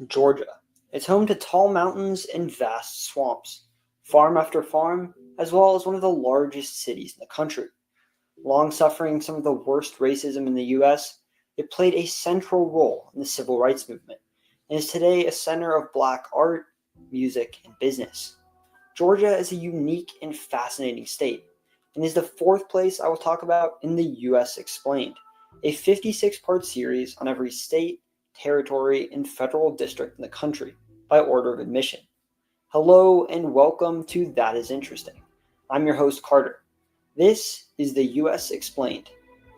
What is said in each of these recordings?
Georgia. It's home to tall mountains and vast swamps, farm after farm, as well as one of the largest cities in the country. Long suffering some of the worst racism in the US, it played a central role in the civil rights movement and is today a center of black art, music, and business. Georgia is a unique and fascinating state and is the fourth place I will talk about in the US Explained, a 56-part series on every state, territory, and federal district in the country by order of admission. Hello and welcome to That Is Interesting. I'm your host, Carter. This is the US Explained,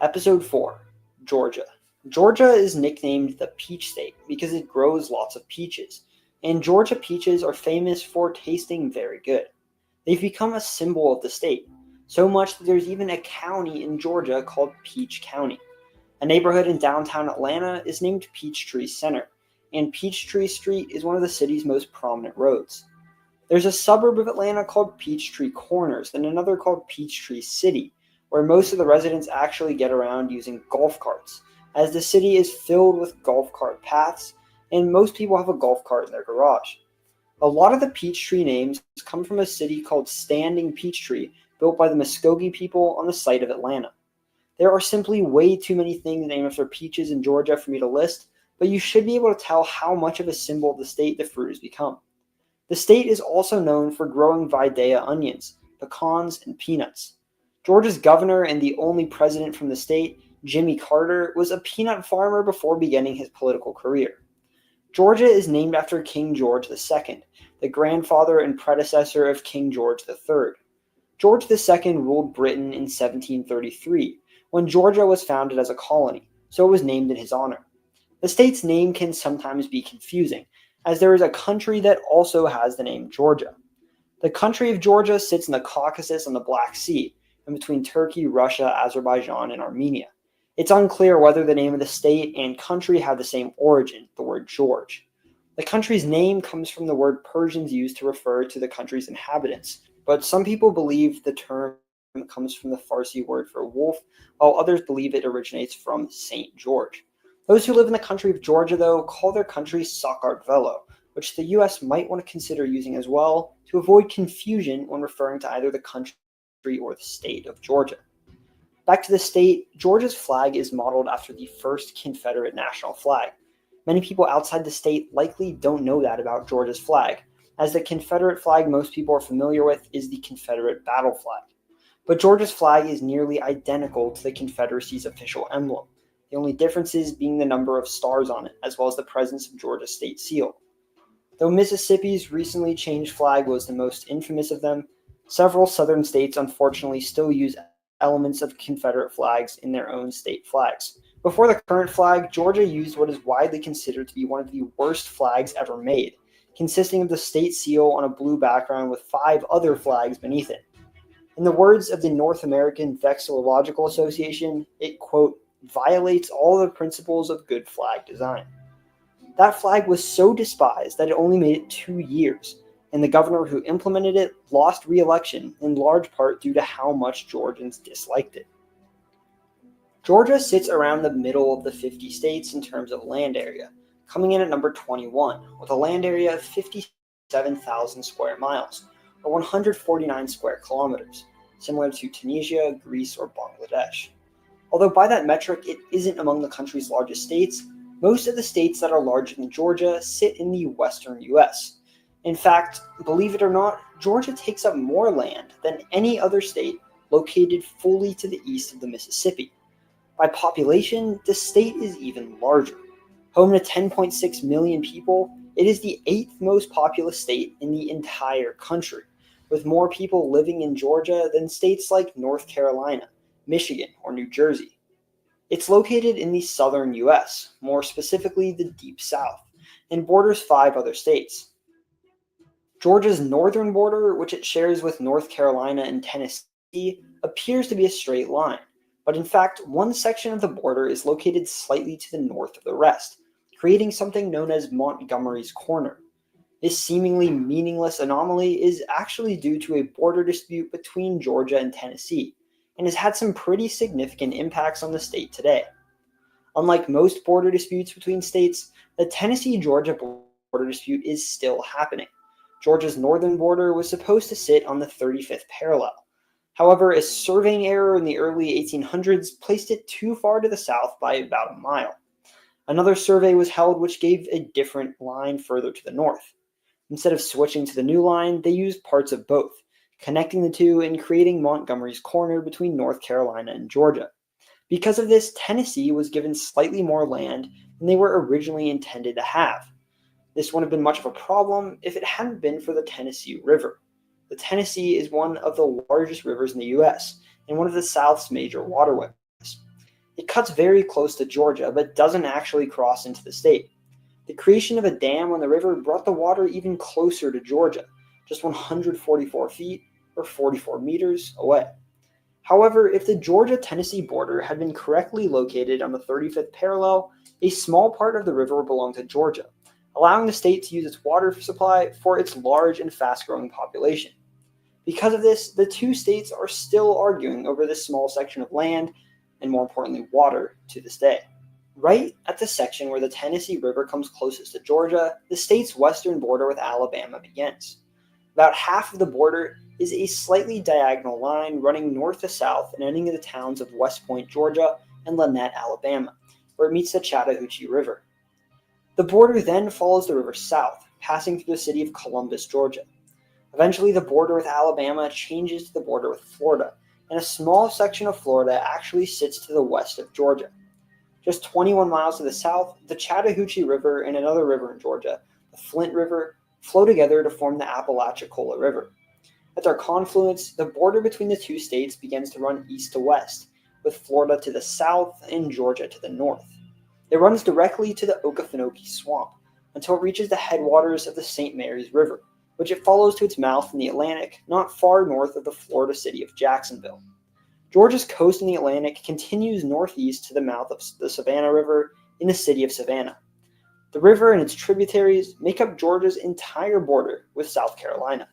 Episode 4, Georgia. Georgia is nicknamed the Peach State because it grows lots of peaches, and Georgia peaches are famous for tasting very good. They've become a symbol of the state, so much that there's even a county in Georgia called Peach County. A neighborhood in downtown Atlanta is named Peachtree Center, and Peachtree Street is one of the city's most prominent roads. There's a suburb of Atlanta called Peachtree Corners and another called Peachtree City, where most of the residents actually get around using golf carts, as the city is filled with golf cart paths, and most people have a golf cart in their garage. A lot of the Peachtree names come from a city called Standing Peachtree, built by the Muskogee people on the site of Atlanta. There are simply way too many things named after peaches in Georgia for me to list, but you should be able to tell how much of a symbol of the state the fruit has become. The state is also known for growing Vidalia onions, pecans, and peanuts. Georgia's governor and the only president from the state, Jimmy Carter, was a peanut farmer before beginning his political career. Georgia is named after King George II, the grandfather and predecessor of King George III. George II ruled Britain in 1733, when Georgia was founded as a colony, so it was named in his honor. The state's name can sometimes be confusing, as there is a country that also has the name Georgia. The country of Georgia sits in the Caucasus on the Black Sea, in between Turkey, Russia, Azerbaijan, and Armenia. It's unclear whether the name of the state and country have the same origin, the word George. The country's name comes from the word Persians used to refer to the country's inhabitants, but some people believe the term comes from the Farsi word for wolf, while others believe it originates from St. George. Those who live in the country of Georgia, though, call their country Sakartvelo, which the U.S. might want to consider using as well to avoid confusion when referring to either the country or the state of Georgia. Back to the state, Georgia's flag is modeled after the first Confederate national flag. Many people outside the state likely don't know that about Georgia's flag, as the Confederate flag most people are familiar with is the Confederate battle flag. But Georgia's flag is nearly identical to the Confederacy's official emblem, the only differences being the number of stars on it, as well as the presence of Georgia's state seal. Though Mississippi's recently changed flag was the most infamous of them, several southern states unfortunately still use elements of Confederate flags in their own state flags. Before the current flag, Georgia used what is widely considered to be one of the worst flags ever made, consisting of the state seal on a blue background with 5 other flags beneath it. In the words of the North American Vexillological Association, it, quote, violates all the principles of good flag design. That flag was so despised that it only made it 2 years, and the governor who implemented it lost re-election in large part due to how much Georgians disliked it. Georgia sits around the middle of the 50 states in terms of land area, coming in at number 21, with a land area of 57,000 square miles, or 149 square kilometers, similar to Tunisia, Greece, or Bangladesh. Although by that metric it isn't among the country's largest states, most of the states that are larger than Georgia sit in the western US. In fact, believe it or not, Georgia takes up more land than any other state located fully to the east of the Mississippi. By population, the state is even larger. Home to 10.6 million people, it is the 8th most populous state in the entire country, with more people living in Georgia than states like North Carolina, Michigan, or New Jersey. It's located in the southern U.S., more specifically the Deep South, and borders 5 other states. Georgia's northern border, which it shares with North Carolina and Tennessee, appears to be a straight line, but in fact, one section of the border is located slightly to the north of the rest, creating something known as Montgomery's Corner. This seemingly meaningless anomaly is actually due to a border dispute between Georgia and Tennessee, and has had some pretty significant impacts on the state today. Unlike most border disputes between states, the Tennessee-Georgia border dispute is still happening. Georgia's northern border was supposed to sit on the 35th parallel. However, a surveying error in the early 1800s placed it too far to the south by about a mile. Another survey was held which gave a different line further to the north. Instead of switching to the new line, they used parts of both, connecting the two and creating Montgomery's Corner between North Carolina and Georgia. Because of this, Tennessee was given slightly more land than they were originally intended to have. This wouldn't have been much of a problem if it hadn't been for the Tennessee River. The Tennessee is one of the largest rivers in the U.S. and one of the South's major waterways. It cuts very close to Georgia, but doesn't actually cross into the state. The creation of a dam on the river brought the water even closer to Georgia, just 144 feet or 44 meters away. However, if the Georgia-Tennessee border had been correctly located on the 35th parallel, a small part of the river belonged to Georgia, allowing the state to use its water supply for its large and fast-growing population. Because of this, the two states are still arguing over this small section of land, and more importantly, water, to this day. Right at the section where the Tennessee River comes closest to Georgia, the state's western border with Alabama begins. About half of the border is a slightly diagonal line running north to south and ending in the towns of West Point, Georgia, and Lanett, Alabama, where it meets the Chattahoochee River. The border then follows the river south, passing through the city of Columbus, Georgia. Eventually, the border with Alabama changes to the border with Florida, and a small section of Florida actually sits to the west of Georgia. Just 21 miles to the south, the Chattahoochee River and another river in Georgia, the Flint River, flow together to form the Apalachicola River. At their confluence, the border between the two states begins to run east to west, with Florida to the south and Georgia to the north. It runs directly to the Okefenokee Swamp until it reaches the headwaters of the St. Mary's River, which it follows to its mouth in the Atlantic, not far north of the Florida city of Jacksonville. Georgia's coast in the Atlantic continues northeast to the mouth of the Savannah River in the city of Savannah. The river and its tributaries make up Georgia's entire border with South Carolina.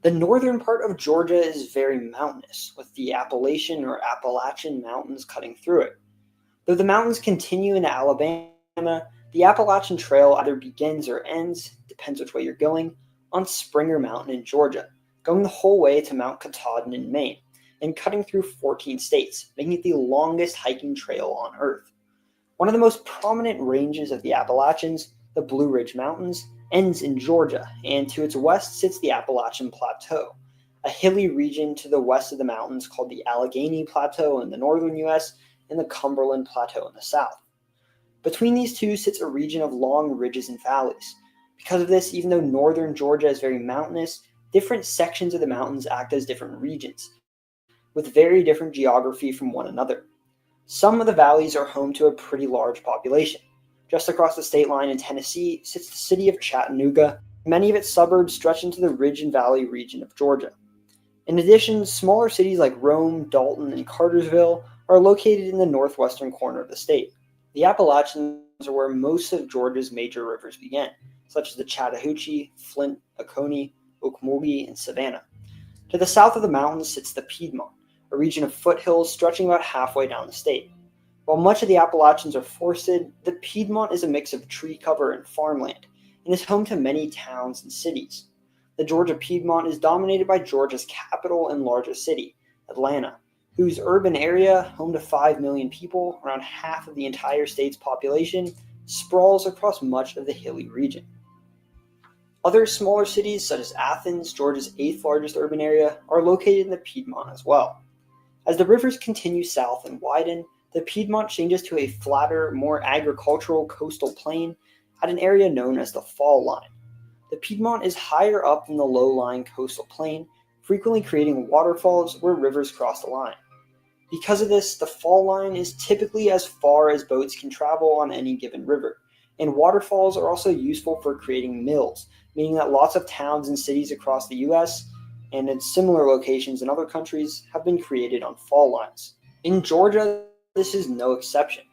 The northern part of Georgia is very mountainous, with the Appalachian or Appalachian Mountains cutting through it. Though the mountains continue into Alabama, the Appalachian Trail either begins or ends, depends which way you're going, on Springer Mountain in Georgia, going the whole way to Mount Katahdin in Maine, and cutting through 14 states, making it the longest hiking trail on Earth. One of the most prominent ranges of the Appalachians, the Blue Ridge Mountains, ends in Georgia, and to its west sits the Appalachian Plateau, a hilly region to the west of the mountains called the Allegheny Plateau in the northern U.S. and the Cumberland Plateau in the south. Between these two sits a region of long ridges and valleys. Because of this, even though northern Georgia is very mountainous, different sections of the mountains act as different regions, with very different geography from one another. Some of the valleys are home to a pretty large population. Just across the state line in Tennessee sits the city of Chattanooga. Many of its suburbs stretch into the ridge and valley region of Georgia. In addition, smaller cities like Rome, Dalton, and Cartersville are located in the northwestern corner of the state. The Appalachians are where most of Georgia's major rivers begin, such as the Chattahoochee, Flint, Oconee, Ocmulgee, and Savannah. To the south of the mountains sits the Piedmont, a region of foothills stretching about halfway down the state. While much of the Appalachians are forested, the Piedmont is a mix of tree cover and farmland, and is home to many towns and cities. The Georgia Piedmont is dominated by Georgia's capital and largest city, Atlanta, whose urban area, home to 5 million people, around half of the entire state's population, sprawls across much of the hilly region. Other smaller cities, such as Athens, Georgia's 8th largest urban area, are located in the Piedmont as well. As the rivers continue south and widen, the Piedmont changes to a flatter, more agricultural coastal plain at an area known as the Fall Line. The Piedmont is higher up than the low-lying coastal plain, frequently creating waterfalls where rivers cross the line. Because of this, the Fall Line is typically as far as boats can travel on any given river, and waterfalls are also useful for creating mills, meaning that lots of towns and cities across the U.S. and in similar locations in other countries have been created on fall lines. In Georgia, this is no exception.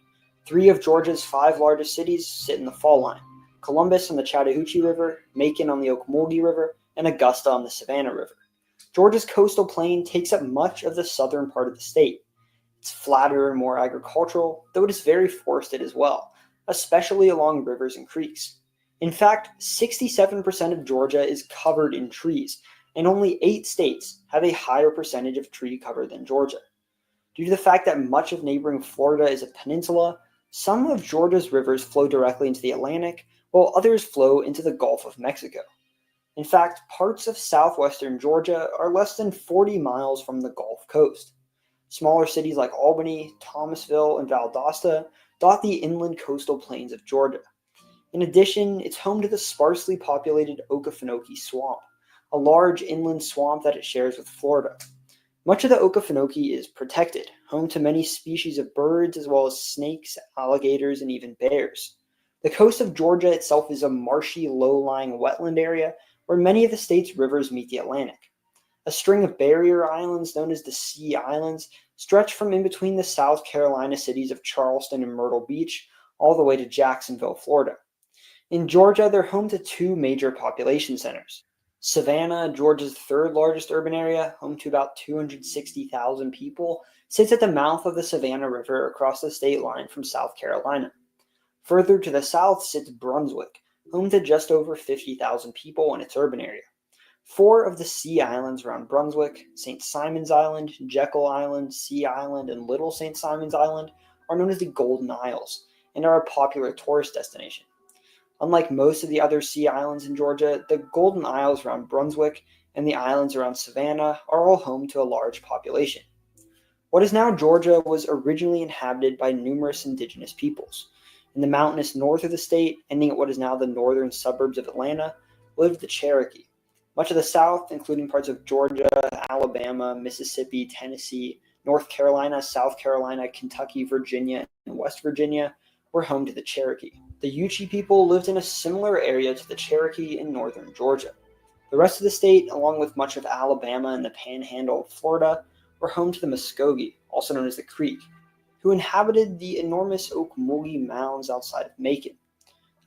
3 of Georgia's 5 largest cities sit in the fall line: Columbus on the Chattahoochee River, Macon on the Ocmulgee River, and Augusta on the Savannah River. Georgia's coastal plain takes up much of the southern part of the state. It's flatter and more agricultural, though it is very forested as well, especially along rivers and creeks. In fact, 67% of Georgia is covered in trees, and only 8 states have a higher percentage of tree cover than Georgia. Due to the fact that much of neighboring Florida is a peninsula, some of Georgia's rivers flow directly into the Atlantic, while others flow into the Gulf of Mexico. In fact, parts of southwestern Georgia are less than 40 miles from the Gulf Coast. Smaller cities like Albany, Thomasville, and Valdosta dot the inland coastal plains of Georgia. In addition, it's home to the sparsely populated Okefenokee Swamp, a large inland swamp that it shares with Florida. Much of the Okefenokee is protected, home to many species of birds as well as snakes, alligators, and even bears. The coast of Georgia itself is a marshy, low-lying wetland area where many of the state's rivers meet the Atlantic. A string of barrier islands known as the Sea Islands stretch from in between the South Carolina cities of Charleston and Myrtle Beach all the way to Jacksonville, Florida. In Georgia, they're home to 2 major population centers. Savannah, Georgia's third largest urban area, home to about 260,000 people, sits at the mouth of the Savannah River across the state line from South Carolina. Further to the south sits Brunswick, home to just over 50,000 people in its urban area. 4 of the Sea Islands around Brunswick, St. Simon's Island, Jekyll Island, Sea Island, and Little St. Simon's Island, are known as the Golden Isles and are a popular tourist destination. Unlike most of the other sea islands in Georgia, the Golden Isles around Brunswick and the islands around Savannah are all home to a large population. What is now Georgia was originally inhabited by numerous indigenous peoples. In the mountainous north of the state, ending at what is now the northern suburbs of Atlanta, lived the Cherokee. Much of the South, including parts of Georgia, Alabama, Mississippi, Tennessee, North Carolina, South Carolina, Kentucky, Virginia, and West Virginia, were home to the Cherokee. The Yuchi people lived in a similar area to the Cherokee in northern Georgia. The rest of the state, along with much of Alabama and the panhandle of Florida, were home to the Muskogee, also known as the Creek, who inhabited the enormous Ocmulgee mounds outside of Macon.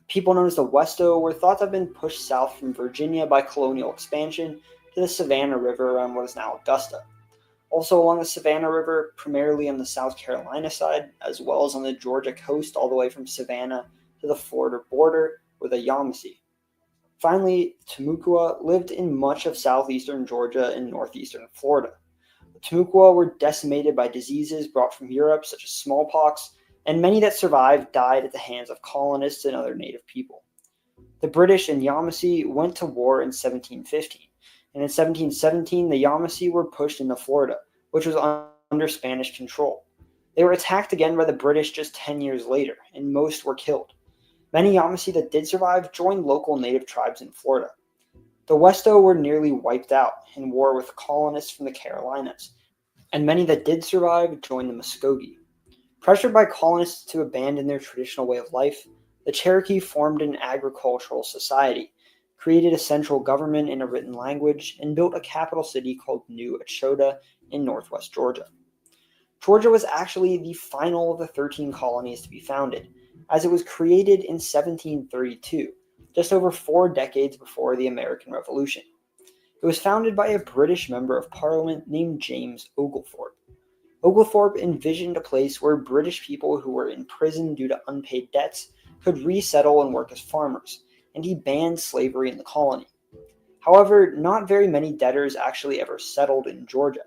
People known as the Westo were thought to have been pushed south from Virginia by colonial expansion to the Savannah River around what is now Augusta. Also along the Savannah River, primarily on the South Carolina side, as well as on the Georgia coast all the way from Savannah to the Florida border, were the Yamasee. Finally, Timucua lived in much of southeastern Georgia and northeastern Florida. The Timucua were decimated by diseases brought from Europe, such as smallpox, and many that survived died at the hands of colonists and other native people. The British and Yamasee went to war in 1715, and in 1717 the Yamasee were pushed into Florida, which was under Spanish control. They were attacked again by the British just 10 years later, and most were killed. Many Yamasee that did survive joined local native tribes in Florida. The Westo were nearly wiped out in war with colonists from the Carolinas, and many that did survive joined the Muskogee. Pressured by colonists to abandon their traditional way of life, the Cherokee formed an agricultural society, created a central government in a written language, and built a capital city called New Echota in northwest Georgia. Georgia was actually the final of the 13 colonies to be founded, as it was created in 1732, just over 4 decades before the American Revolution. It was founded by a British member of Parliament named James Oglethorpe. Oglethorpe envisioned a place where British people who were in prison due to unpaid debts could resettle and work as farmers, and he banned slavery in the colony. However, not very many debtors actually ever settled in Georgia.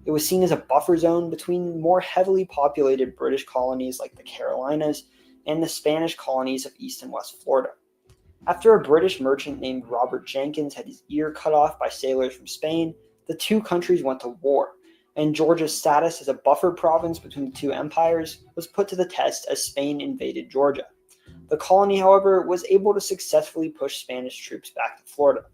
It was seen as a buffer zone between more heavily populated British colonies like the Carolinas and the Spanish colonies of East and West Florida. After a British merchant named Robert Jenkins had his ear cut off by sailors from Spain, the 2 countries went to war, and Georgia's status as a buffer province between the 2 empires was put to the test as Spain invaded Georgia. The colony, however, was able to successfully push Spanish troops back to Florida.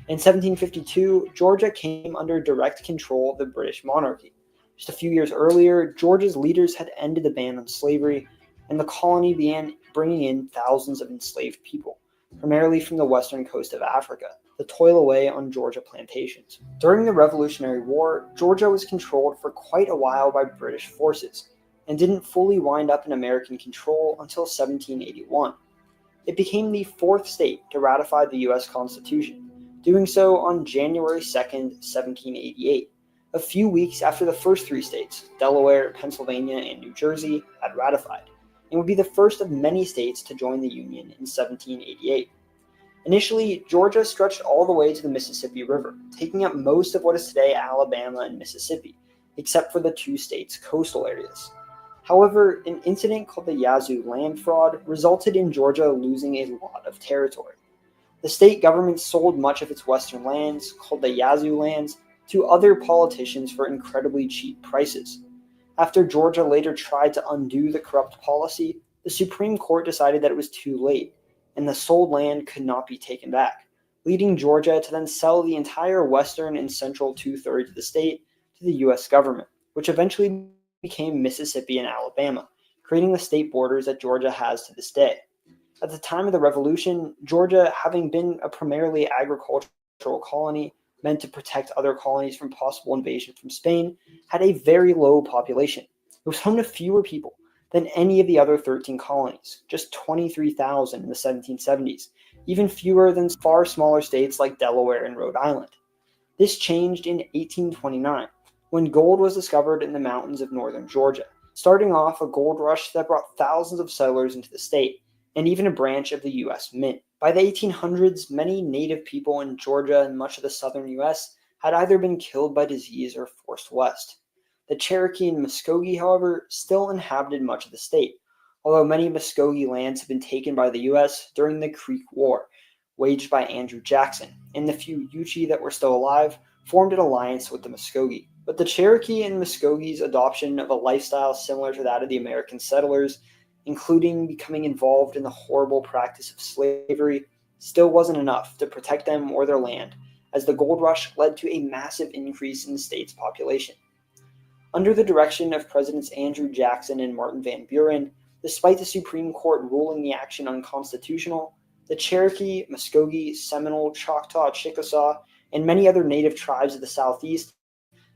In 1752, Georgia came under direct control of the British monarchy. Just a few years earlier, Georgia's leaders had ended the ban on slavery, and the colony began bringing in thousands of enslaved people, primarily from the western coast of Africa, to toil away on Georgia plantations. During the Revolutionary War, Georgia was controlled for quite a while by British forces, and didn't fully wind up in American control until 1781. It became the 4th state to ratify the U.S. Constitution, doing so on January 2, 1788, a few weeks after the first 3 states, Delaware, Pennsylvania, and New Jersey, had ratified. and would be the first of many states to join the Union in 1788. Initially, Georgia stretched all the way to the Mississippi River, taking up most of what is today Alabama and Mississippi, except for the two states' coastal areas. However, an incident called the Yazoo Land Fraud resulted in Georgia losing a lot of territory. The state government sold much of its western lands, called the Yazoo lands, to other politicians for incredibly cheap prices. After Georgia later tried to undo the corrupt policy, the Supreme Court decided that it was too late, and the sold land could not be taken back, leading Georgia to then sell the entire western and central two-thirds of the state to the U.S. government, which eventually became Mississippi and Alabama, creating the state borders that Georgia has to this day. At the time of the Revolution, Georgia, having been a primarily agricultural colony meant to protect other colonies from possible invasion from Spain, had a very low population. It was home to fewer people than any of the other 13 colonies, just 23,000 in the 1770s, even fewer than far smaller states like Delaware and Rhode Island. This changed in 1829, when gold was discovered in the mountains of northern Georgia, starting off a gold rush that brought thousands of settlers into the state, and even a branch of the U.S. Mint. By the 1800s, many native people in Georgia and much of the southern U.S. had either been killed by disease or forced west. The Cherokee and Muskogee, however, still inhabited much of the state, although many Muskogee lands had been taken by the U.S. during the Creek War, waged by Andrew Jackson, and the few Yuchi that were still alive formed an alliance with the Muskogee. But the Cherokee and Muskogee's adoption of a lifestyle similar to that of the American settlers, including becoming involved in the horrible practice of slavery, still wasn't enough to protect them or their land, as the gold rush led to a massive increase in the state's population. Under the direction of Presidents Andrew Jackson and Martin Van Buren, despite the Supreme Court ruling the action unconstitutional, the Cherokee, Muskogee, Seminole, Choctaw, Chickasaw, and many other native tribes of the Southeast,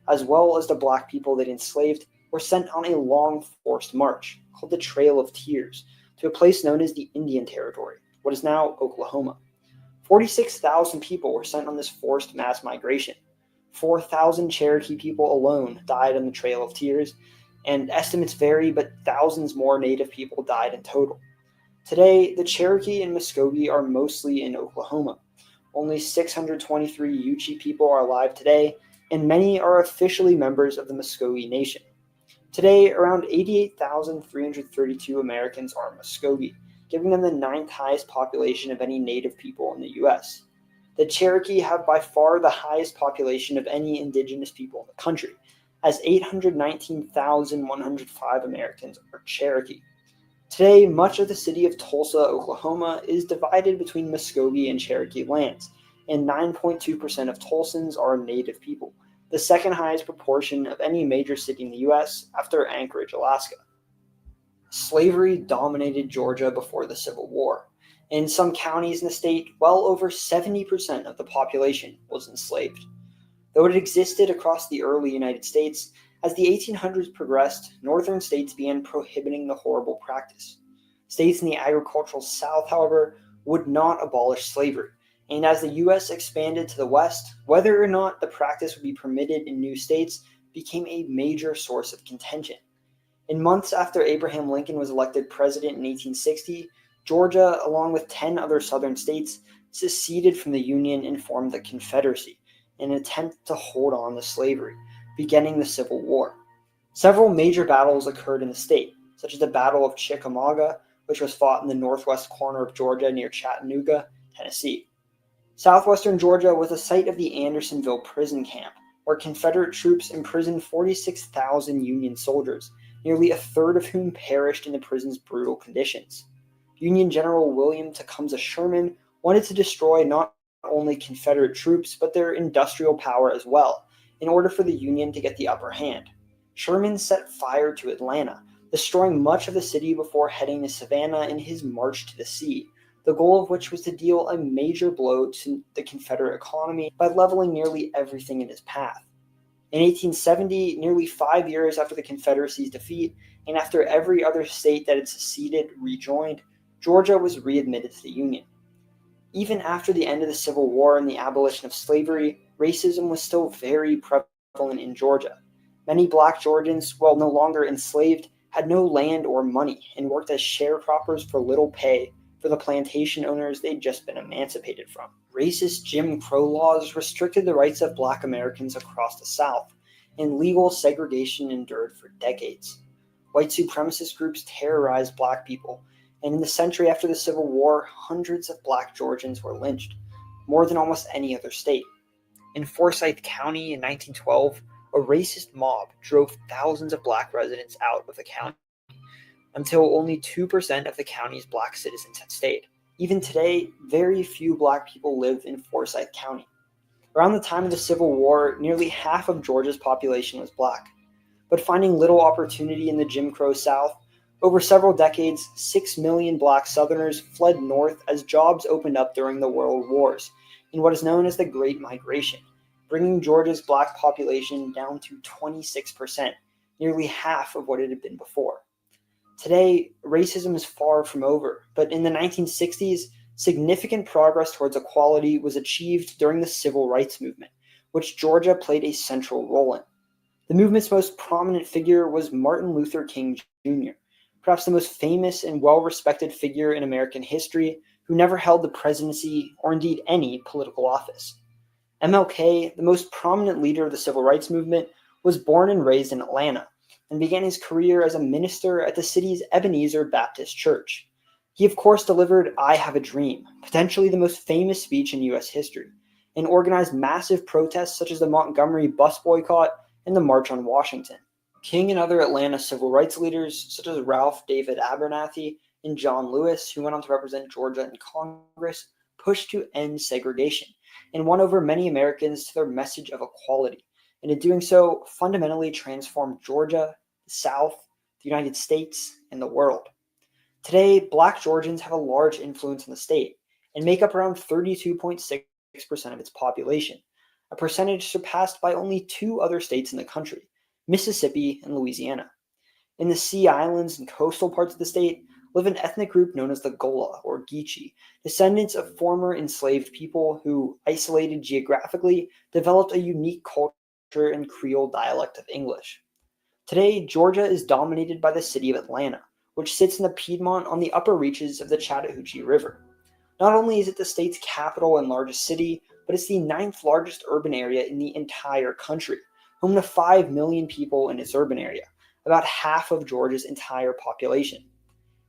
as well as the black people that enslaved, were sent on a long forced march, called the Trail of Tears, to a place known as the Indian Territory, what is now Oklahoma. 46,000 people were sent on this forced mass migration. 4,000 Cherokee people alone died on the Trail of Tears, and estimates vary, but thousands more Native people died in total. Today, the Cherokee and Muskogee are mostly in Oklahoma. Only 623 Yuchi people are alive today, and many are officially members of the Muskogee Nation. Today, around 88,332 Americans are Muskogee, giving them the 9th highest population of any Native people in the U.S. The Cherokee have by far the highest population of any indigenous people in the country, as 819,105 Americans are Cherokee. Today, much of the city of Tulsa, Oklahoma, is divided between Muskogee and Cherokee lands, and 9.2% of Tulsans are Native people, the second highest proportion of any major city in the U.S. after Anchorage, Alaska. Slavery dominated Georgia before the Civil War. In some counties in the state, well over 70% of the population was enslaved. Though it existed across the early United States, as the 1800s progressed, northern states began prohibiting the horrible practice. States in the agricultural South, however, would not abolish slavery, and as the U.S. expanded to the West, whether or not the practice would be permitted in new states became a major source of contention. In months after Abraham Lincoln was elected president in 1860, Georgia, along with 10 other southern states, seceded from the Union and formed the Confederacy in an attempt to hold on to slavery, beginning the Civil War. Several major battles occurred in the state, such as the Battle of Chickamauga, which was fought in the northwest corner of Georgia near Chattanooga, Tennessee. Southwestern Georgia was the site of the Andersonville prison camp, where Confederate troops imprisoned 46,000 Union soldiers, nearly a third of whom perished in the prison's brutal conditions. Union General William Tecumseh Sherman wanted to destroy not only Confederate troops, but their industrial power as well, in order for the Union to get the upper hand. Sherman set fire to Atlanta, destroying much of the city before heading to Savannah in his march to the sea, the goal of which was to deal a major blow to the Confederate economy by leveling nearly everything in his path. In 1870, nearly 5 years after the Confederacy's defeat, and after every other state that had seceded rejoined, Georgia was readmitted to the Union. Even after the end of the Civil War and the abolition of slavery, racism was still very prevalent in Georgia. Many black Georgians, while no longer enslaved, had no land or money and worked as sharecroppers for little pay for the plantation owners they'd just been emancipated from. Racist Jim Crow laws restricted the rights of Black Americans across the South, and legal segregation endured for decades. White supremacist groups terrorized Black people, and in the century after the Civil War, hundreds of Black Georgians were lynched, more than almost any other state. In Forsyth County in 1912, a racist mob drove thousands of Black residents out of the county, until only 2% of the county's Black citizens had stayed. Even today, very few Black people live in Forsyth County. Around the time of the Civil War, nearly half of Georgia's population was Black. But finding little opportunity in the Jim Crow South, over several decades, 6 million Black Southerners fled north as jobs opened up during the World Wars in what is known as the Great Migration, bringing Georgia's Black population down to 26%, nearly half of what it had been before. Today, racism is far from over, but in the 1960s, significant progress towards equality was achieved during the Civil Rights Movement, which Georgia played a central role in. The movement's most prominent figure was Martin Luther King Jr., perhaps the most famous and well-respected figure in American history who never held the presidency or indeed any political office. MLK, the most prominent leader of the Civil Rights Movement, was born and raised in Atlanta and began his career as a minister at the city's Ebenezer Baptist Church. He, of course, delivered "I Have a Dream," potentially the most famous speech in U.S. history, and organized massive protests such as the Montgomery bus boycott and the March on Washington. King and other Atlanta civil rights leaders, such as Ralph David Abernathy and John Lewis, who went on to represent Georgia in Congress, pushed to end segregation and won over many Americans to their message of equality, and in doing so, fundamentally transformed Georgia, the South, the United States, and the world. Today, Black Georgians have a large influence in the state and make up around 32.6% of its population, a percentage surpassed by only two other states in the country, Mississippi and Louisiana. In the Sea Islands and coastal parts of the state live an ethnic group known as the Gullah or Geechee, descendants of former enslaved people who, isolated geographically, developed a unique culture and Creole dialect of English. Today, Georgia is dominated by the city of Atlanta, which sits in the Piedmont on the upper reaches of the Chattahoochee River. Not only is it the state's capital and largest city, but it's the 9th largest urban area in the entire country, home to 5 million people in its urban area, about half of Georgia's entire population.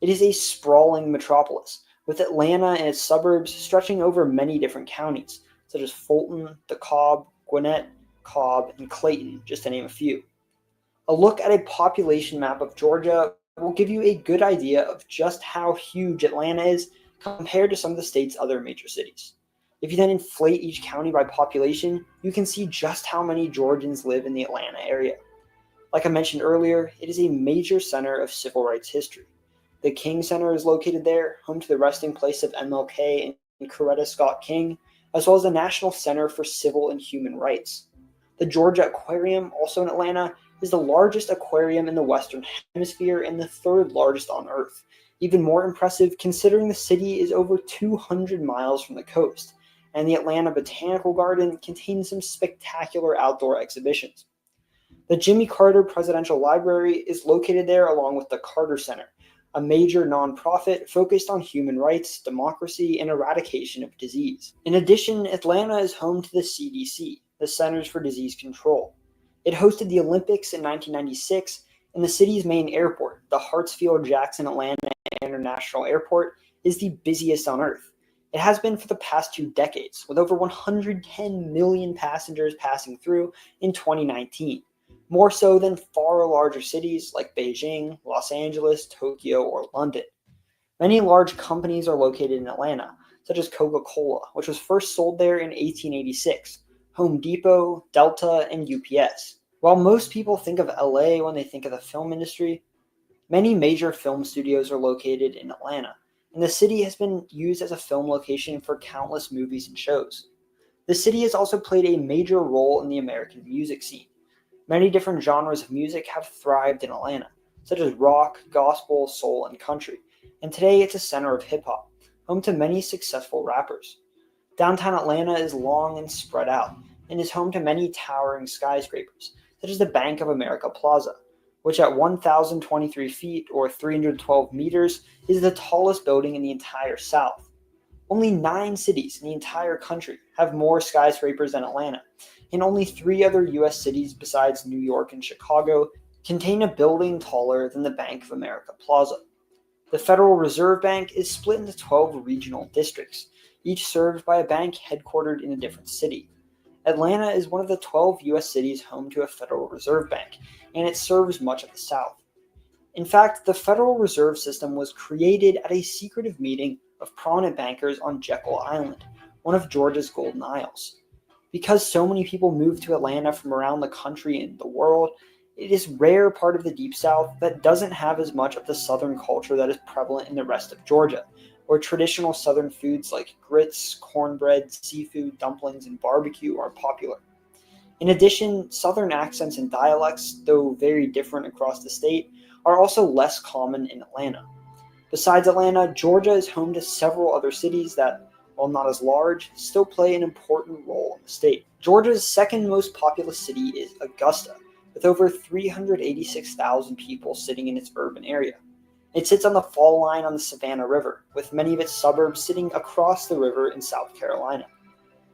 It is a sprawling metropolis, with Atlanta and its suburbs stretching over many different counties, such as Fulton, DeKalb, Gwinnett, Cobb, and Clayton, just to name a few. A look at a population map of Georgia will give you a good idea of just how huge Atlanta is compared to some of the state's other major cities. If you then inflate each county by population, you can see just how many Georgians live in the Atlanta area. Like I mentioned earlier, it is a major center of civil rights history. The King Center is located there, home to the resting place of MLK and Coretta Scott King, as well as the National Center for Civil and Human Rights. The Georgia Aquarium, also in Atlanta, is the largest aquarium in the Western Hemisphere and the 3rd largest on Earth. Even more impressive considering the city is over 200 miles from the coast, and the Atlanta Botanical Garden contains some spectacular outdoor exhibitions. The Jimmy Carter Presidential Library is located there along with the Carter Center, a major nonprofit focused on human rights, democracy, and eradication of disease. In addition, Atlanta is home to the CDC, the Centers for Disease Control. It hosted the Olympics in 1996, and the city's main airport, the Hartsfield-Jackson Atlanta International Airport, is the busiest on Earth. It has been for the past 2 decades, with over 110 million passengers passing through in 2019, more so than far larger cities like Beijing, Los Angeles, Tokyo, or London. Many large companies are located in Atlanta, such as Coca-Cola, which was first sold there in 1886, Home Depot, Delta, and UPS. While most people think of LA when they think of the film industry, many major film studios are located in Atlanta, and the city has been used as a film location for countless movies and shows. The city has also played a major role in the American music scene. Many different genres of music have thrived in Atlanta, such as rock, gospel, soul, and country, and today it's a center of hip-hop, home to many successful rappers. Downtown Atlanta is long and spread out, and is home to many towering skyscrapers, such as the Bank of America Plaza, which at 1,023 feet or 312 meters is the tallest building in the entire South. Only 9 cities in the entire country have more skyscrapers than Atlanta, and only 3 other U.S. cities besides New York and Chicago contain a building taller than the Bank of America Plaza. The Federal Reserve Bank is split into 12 regional districts, each served by a bank headquartered in a different city. Atlanta is one of the 12 U.S. cities home to a Federal Reserve Bank, and it serves much of the South. In fact, the Federal Reserve System was created at a secretive meeting of prominent bankers on Jekyll Island, one of Georgia's Golden Isles. Because so many people move to Atlanta from around the country and the world, it is a rare part of the Deep South that doesn't have as much of the Southern culture that is prevalent in the rest of Georgia, where traditional Southern foods like grits, cornbread, seafood, dumplings, and barbecue are popular. In addition, Southern accents and dialects, though very different across the state, are also less common in Atlanta. Besides Atlanta, Georgia is home to several other cities that, while not as large, still play an important role in the state. Georgia's second most populous city is Augusta, with over 386,000 people sitting in its urban area. It sits on the fall line on the Savannah River, with many of its suburbs sitting across the river in South Carolina.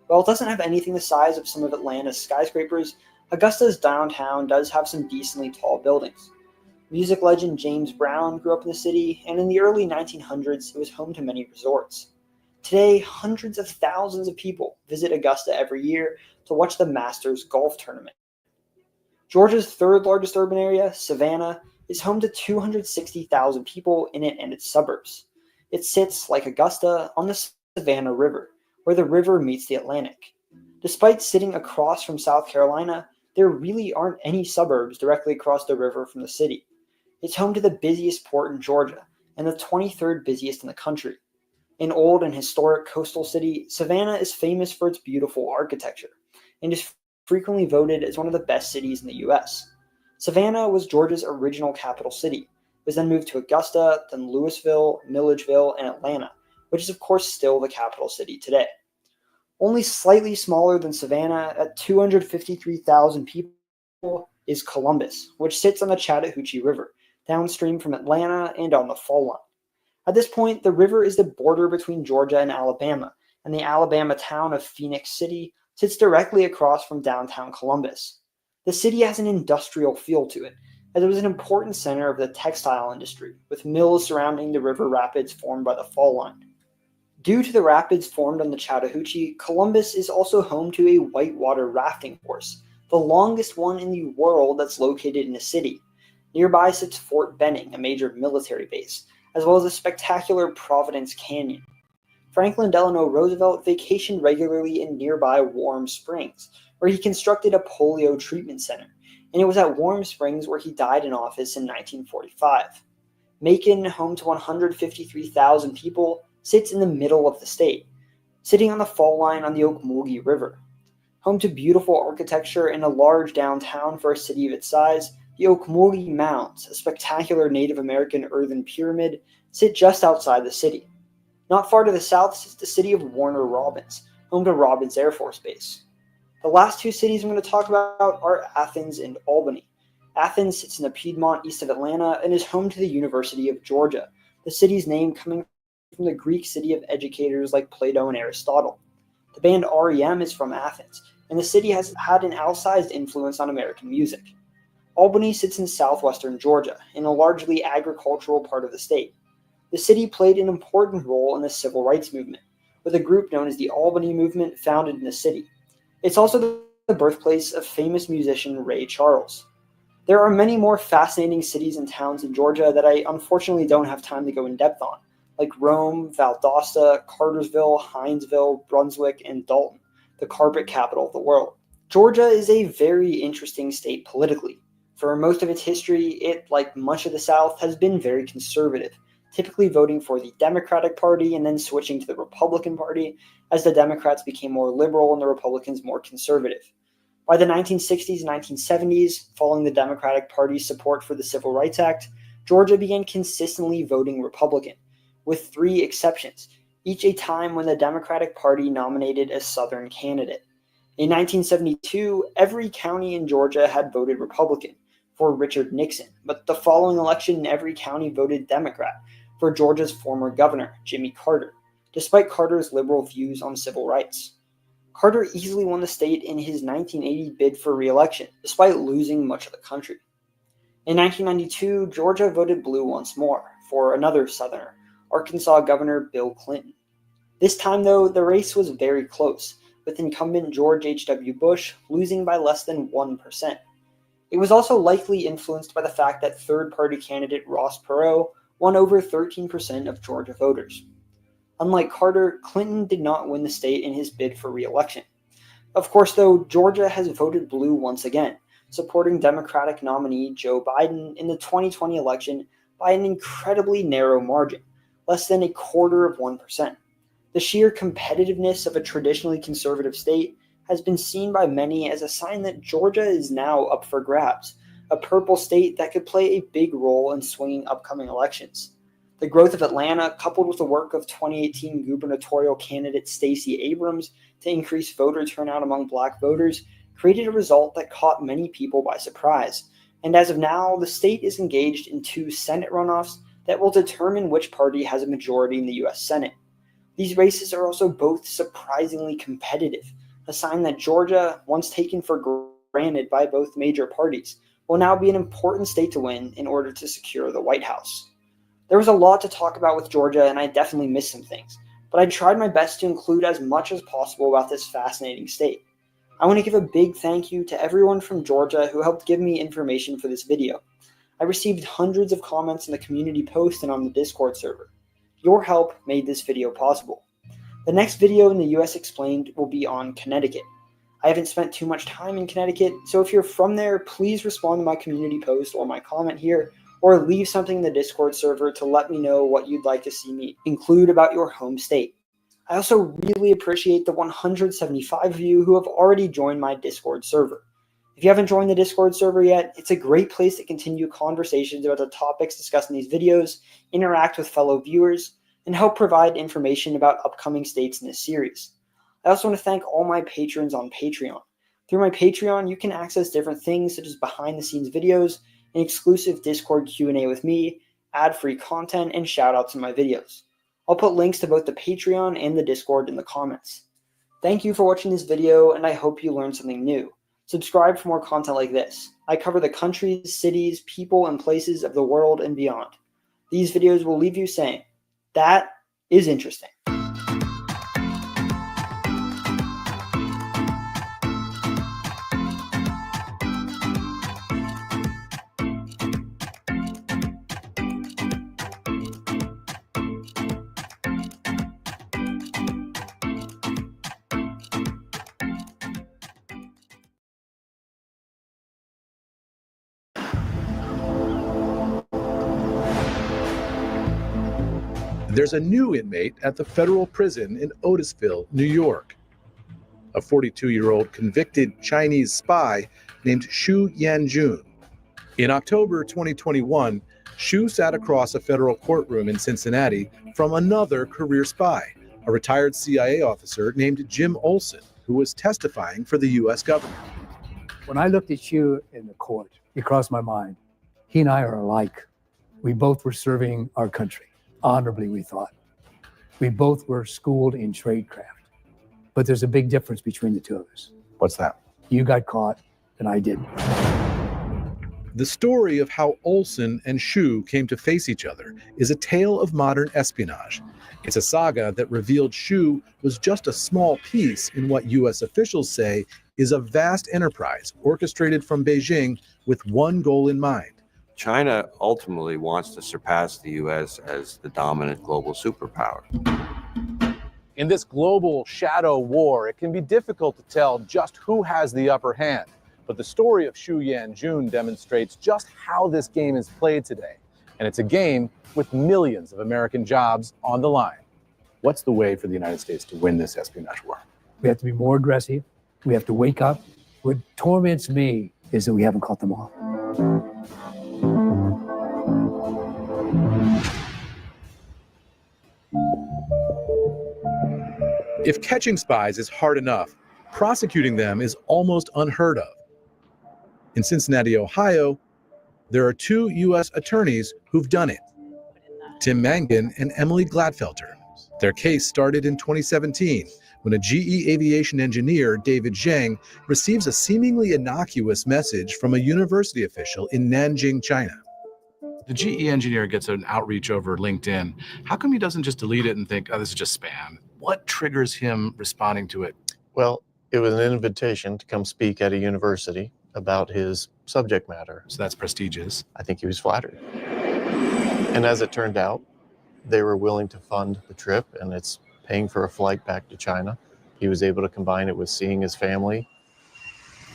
While it doesn't have anything the size of some of Atlanta's skyscrapers, Augusta's downtown does have some decently tall buildings. Music legend James Brown grew up in the city, and in the early 1900s it was home to many resorts. Today, hundreds of thousands of people visit Augusta every year to watch the Masters golf tournament. Georgia's third largest urban area, Savannah, is home to 260,000 people in it and its suburbs. It sits, like Augusta, on the Savannah River, where the river meets the Atlantic. Despite sitting across from South Carolina, there really aren't any suburbs directly across the river from the city. It's home to the busiest port in Georgia and the 23rd busiest in the country. An old and historic coastal city, Savannah is famous for its beautiful architecture and is frequently voted as one of the best cities in the U.S. Savannah was Georgia's original capital city. It was then moved to Augusta, then Louisville, Milledgeville, and Atlanta, which is of course still the capital city today. Only slightly smaller than Savannah, at 253,000 people, is Columbus, which sits on the Chattahoochee River, downstream from Atlanta and on the fall line. At this point, the river is the border between Georgia and Alabama, and the Alabama town of Phoenix City sits directly across from downtown Columbus. The city has an industrial feel to it, as it was an important center of the textile industry, with mills surrounding the river rapids formed by the fall line. Due to the rapids formed on the Chattahoochee, Columbus is also home to a whitewater rafting course, the longest one in the world that's located in the city. Nearby sits Fort Benning, a major military base, as well as a spectacular Providence Canyon. Franklin Delano Roosevelt vacationed regularly in nearby Warm Springs, where he constructed a polio treatment center, and it was at Warm Springs where he died in office in 1945. Macon, home to 153,000 people, sits in the middle of the state, sitting on the fall line on the Ocmulgee River. Home to beautiful architecture and a large downtown for a city of its size, the Ocmulgee Mounds, a spectacular Native American earthen pyramid, sit just outside the city. Not far to the south sits the city of Warner Robins, home to Robins Air Force Base. The last 2 cities I'm going to talk about are Athens and Albany. Athens sits in the Piedmont east of Atlanta and is home to the University of Georgia, the city's name coming from the Greek city of educators like Plato and Aristotle. The band REM is from Athens, and the city has had an outsized influence on American music. Albany sits in southwestern Georgia, in a largely agricultural part of the state. The city played an important role in the civil rights movement, with a group known as the Albany Movement founded in the city. It's also the birthplace of famous musician Ray Charles. There are many more fascinating cities and towns in Georgia that I unfortunately don't have time to go in depth on, like Rome, Valdosta, Cartersville, Hinesville, Brunswick, and Dalton, the carpet capital of the world. Georgia is a very interesting state politically. For most of its history, it, like much of the South, has been very conservative, typically voting for the Democratic Party and then switching to the Republican Party as the Democrats became more liberal and the Republicans more conservative. By the 1960s and 1970s, following the Democratic Party's support for the Civil Rights Act, Georgia began consistently voting Republican, with 3 exceptions, each a time when the Democratic Party nominated a Southern candidate. In 1972, every county in Georgia had voted Republican, for Richard Nixon, but the following election, every county voted Democrat for Georgia's former governor, Jimmy Carter, despite Carter's liberal views on civil rights. Carter easily won the state in his 1980 bid for re-election, despite losing much of the country. In 1992, Georgia voted blue once more for another Southerner, Arkansas Governor Bill Clinton. This time, though, the race was very close, with incumbent George H.W. Bush losing by less than 1%. It was also likely influenced by the fact that third-party candidate Ross Perot won over 13% of Georgia voters. Unlike Carter, Clinton did not win the state in his bid for re-election. Of course, though, Georgia has voted blue once again, supporting Democratic nominee Joe Biden in the 2020 election by an incredibly narrow margin, less than 0.25%. The sheer competitiveness of a traditionally conservative state has been seen by many as a sign that Georgia is now up for grabs, a purple state that could play a big role in swinging upcoming elections. The growth of Atlanta, coupled with the work of 2018 gubernatorial candidate Stacey Abrams to increase voter turnout among Black voters, created a result that caught many people by surprise. And as of now, the state is engaged in 2 Senate runoffs that will determine which party has a majority in the U.S. Senate. These races are also both surprisingly competitive, a sign that Georgia, once taken for granted by both major parties, will now be an important state to win in order to secure the White House. There was a lot to talk about with Georgia, and I definitely missed some things, but I tried my best to include as much as possible about this fascinating state. I want to give a big thank you to everyone from Georgia who helped give me information for this video. I received hundreds of comments in the community post and on the Discord server. Your help made this video possible. The next video in the US Explained will be on Connecticut. I haven't spent too much time in Connecticut, so if you're from there, please respond to my community post or my comment here, or leave something in the Discord server to let me know what you'd like to see me include about your home state. I also really appreciate the 175 of you who have already joined my Discord server. If you haven't joined the Discord server yet, it's a great place to continue conversations about the topics discussed in these videos, interact with fellow viewers, and help provide information about upcoming states in this series. I also want to thank all my patrons on Patreon. Through my Patreon, you can access different things such as behind-the-scenes videos, an exclusive Discord Q&A with me, ad-free content, and shout-outs in my videos. I'll put links to both the Patreon and the Discord in the comments. Thank you for watching this video, and I hope you learned something new. Subscribe for more content like this. I cover the countries, cities, people, and places of the world and beyond. These videos will leave you saying, that is interesting. There's a new inmate at the federal prison in Otisville, New York. A 42-year-old convicted Chinese spy named Xu Yanjun. In October 2021, Xu sat across a federal courtroom in Cincinnati from another career spy, a retired CIA officer named Jim Olson, who was testifying for the U.S. government. When I looked at Xu in the court, it crossed my mind. He and I are alike. We both were serving our country. Honorably, we thought. We both were schooled in tradecraft. But there's a big difference between the two of us. What's that? You got caught, and I didn't. The story of how Olson and Xu came to face each other is a tale of modern espionage. It's a saga that revealed Xu was just a small piece in what U.S. officials say is a vast enterprise orchestrated from Beijing with one goal in mind. China ultimately wants to surpass the U.S. as the dominant global superpower. In this global shadow war, it can be difficult to tell just who has the upper hand. But the story of Xu Yanjun demonstrates just how this game is played today. And it's a game with millions of American jobs on the line. What's the way for the United States to win this espionage war? We have to be more aggressive. We have to wake up. What torments me is that we haven't caught them all. If catching spies is hard enough, prosecuting them is almost unheard of. In Cincinnati, Ohio, there are two U.S. attorneys who've done it, Tim Mangan and Emily Gladfelter. Their case started in 2017 when a GE aviation engineer, David Zhang, receives a seemingly innocuous message from a university official in Nanjing, China. The GE engineer gets an outreach over LinkedIn. How come he doesn't just delete it and think, oh, this is just spam? What triggers him responding to it? Well, it was an invitation to come speak at a university about his subject matter. So that's prestigious. I think he was flattered. And as it turned out, they were willing to fund the trip, and it's paying for a flight back to China. He was able to combine it with seeing his family.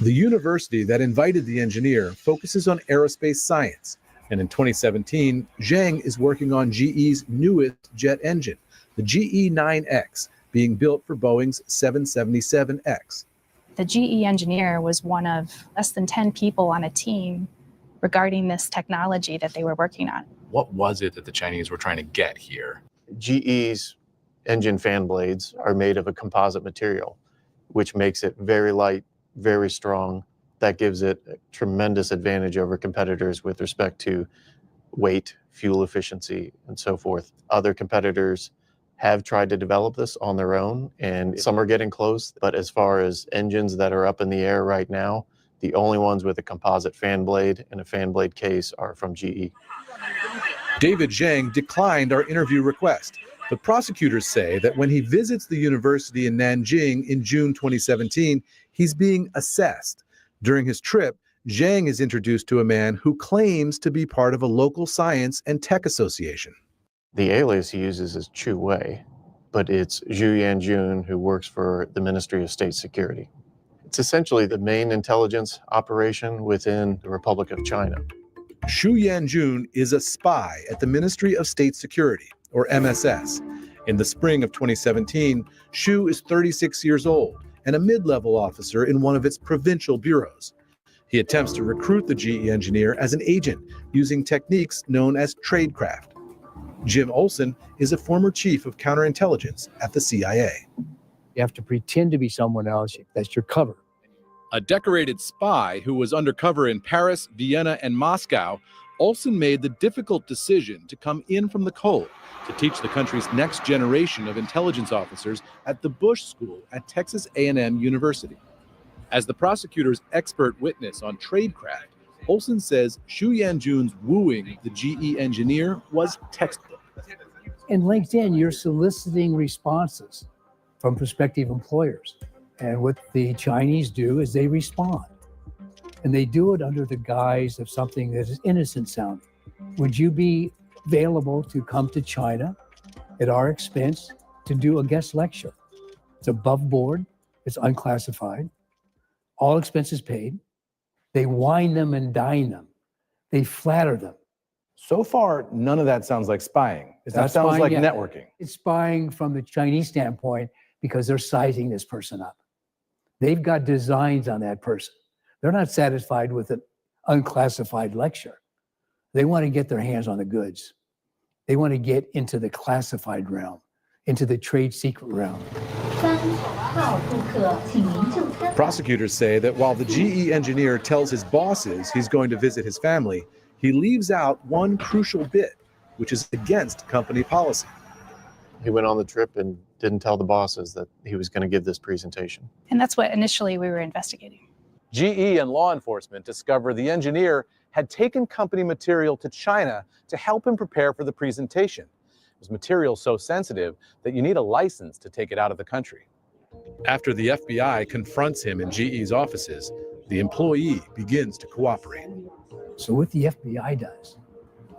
The university that invited the engineer focuses on aerospace science. And in 2017, Zhang is working on GE's newest jet engine, the GE9X, being built for Boeing's 777X. The GE engineer was one of less than 10 people on a team regarding this technology that they were working on. What was it that the Chinese were trying to get here? GE's engine fan blades are made of a composite material, which makes it very light, very strong. That gives it a tremendous advantage over competitors with respect to weight, fuel efficiency, and so forth. Other competitors have tried to develop this on their own, and some are getting close. But as far as engines that are up in the air right now, the only ones with a composite fan blade and a fan blade case are from GE. David Zhang declined our interview request, but prosecutors say that when he visits the university in Nanjing in June 2017, he's being assessed. During his trip, Zhang is introduced to a man who claims to be part of a local science and tech association. The alias he uses is Chu Wei, but it's Zhu Yanjun, who works for the Ministry of State Security. It's essentially the main intelligence operation within the Republic of China. Xu Yanjun is a spy at the Ministry of State Security, or MSS. In the spring of 2017, Xu is 36 years old and a mid-level officer in one of its provincial bureaus. He attempts to recruit the GE engineer as an agent using techniques known as tradecraft. Jim Olson is a former chief of counterintelligence at the CIA. You have to pretend to be someone else. That's your cover. A decorated spy who was undercover in Paris, Vienna, and Moscow, Olson made the difficult decision to come in from the cold to teach the country's next generation of intelligence officers at the Bush School at Texas A&M University. As the prosecutor's expert witness on tradecraft, Olson says Xu Yanjun's wooing of the GE engineer was textbook. In LinkedIn, you're soliciting responses from prospective employers. And what the Chinese do is they respond. And they do it under the guise of something that is innocent sounding. Would you be available to come to China at our expense to do a guest lecture? It's above board, it's unclassified, all expenses paid. They wine them and dine them. They flatter them. So far, none of that sounds like spying. It's That not sounds spying like yet. networking. It's spying from the Chinese standpoint because they're sizing this person up. They've got designs on that person. They're not satisfied with an unclassified lecture. They want to get their hands on the goods. They want to get into the classified realm, into the trade secret realm. Prosecutors say that while the GE engineer tells his bosses he's going to visit his family, he leaves out one crucial bit, which is against company policy. He went on the trip and didn't tell the bosses that he was going to give this presentation. And that's what initially we were investigating. GE and law enforcement discovered the engineer had taken company material to China to help him prepare for the presentation. It was material so sensitive that you need a license to take it out of the country. After the FBI confronts him in GE's offices, the employee begins to cooperate. So what the FBI does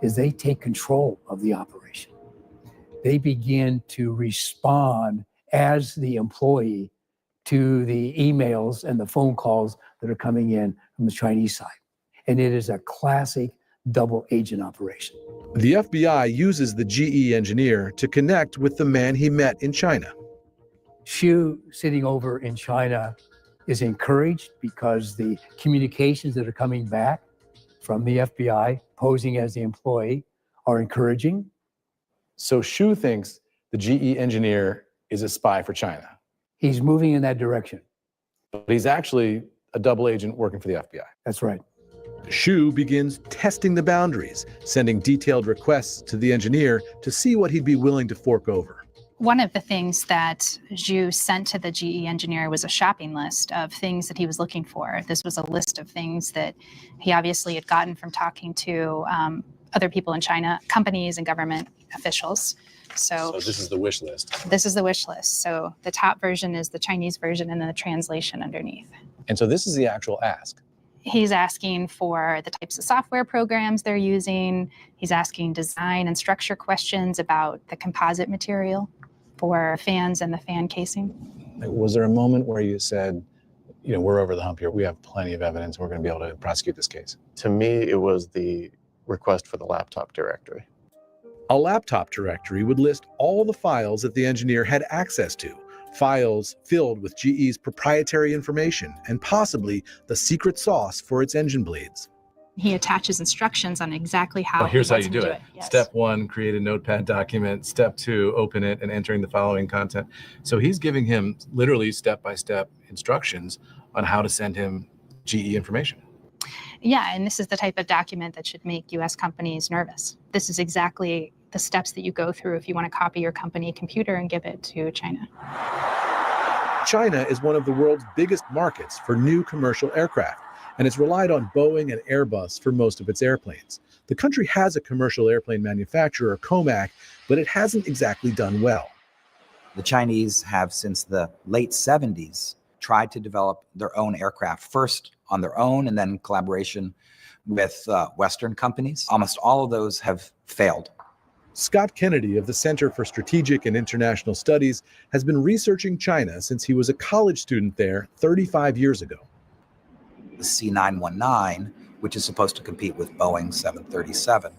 is they take control of the operation. They begin to respond as the employee to the emails and the phone calls that are coming in from the Chinese side. And it is a classic double agent operation. The FBI uses the GE engineer to connect with the man he met in China. Xu, sitting over in China, is encouraged because the communications that are coming back from the FBI, posing as the employee, are encouraging. So Xu thinks the GE engineer is a spy for China, He's moving in that direction. but he's actually a double agent working for the FBI. That's right. Xu begins testing the boundaries, sending detailed requests to the engineer to see what he'd be willing to fork over. One of the things that Zhu sent to the GE engineer was a shopping list of things that he was looking for. This was a list of things that he obviously had gotten from talking to other people in China, companies and government officials. So this is the wish list. This is the wish list. So the top version is the Chinese version and then the translation underneath. And so this is the actual ask. He's asking for the types of software programs they're using. He's asking design and structure questions about the composite material for fans and the fan casing. Was there a moment where you said, we're over the hump here, we have plenty of evidence, we're going to be able to prosecute this case? To me, it was the request for the laptop directory. A laptop directory would list all the files that the engineer had access to, files filled with GE's proprietary information and possibly the secret sauce for its engine bleeds. He attaches instructions on exactly how. Here's how he you wants do to it. Yes. Step 1, create a notepad document. Step 2, open it and entering the following content. So he's giving him literally step-by-step instructions on how to send him GE information. Yeah, and this is the type of document that should make U.S. companies nervous. This is exactly the steps that you go through if you want to copy your company computer and give it to China. China is one of the world's biggest markets for new commercial aircraft, and it's relied on Boeing and Airbus for most of its airplanes. The country has a commercial airplane manufacturer, COMAC, but it hasn't exactly done well. The Chinese have, since the late 70s, tried to develop their own aircraft, first on their own and then in collaboration with Western companies. Almost all of those have failed. Scott Kennedy of the Center for Strategic and International Studies has been researching China since he was a college student there 35 years ago. The C919, which is supposed to compete with Boeing 737,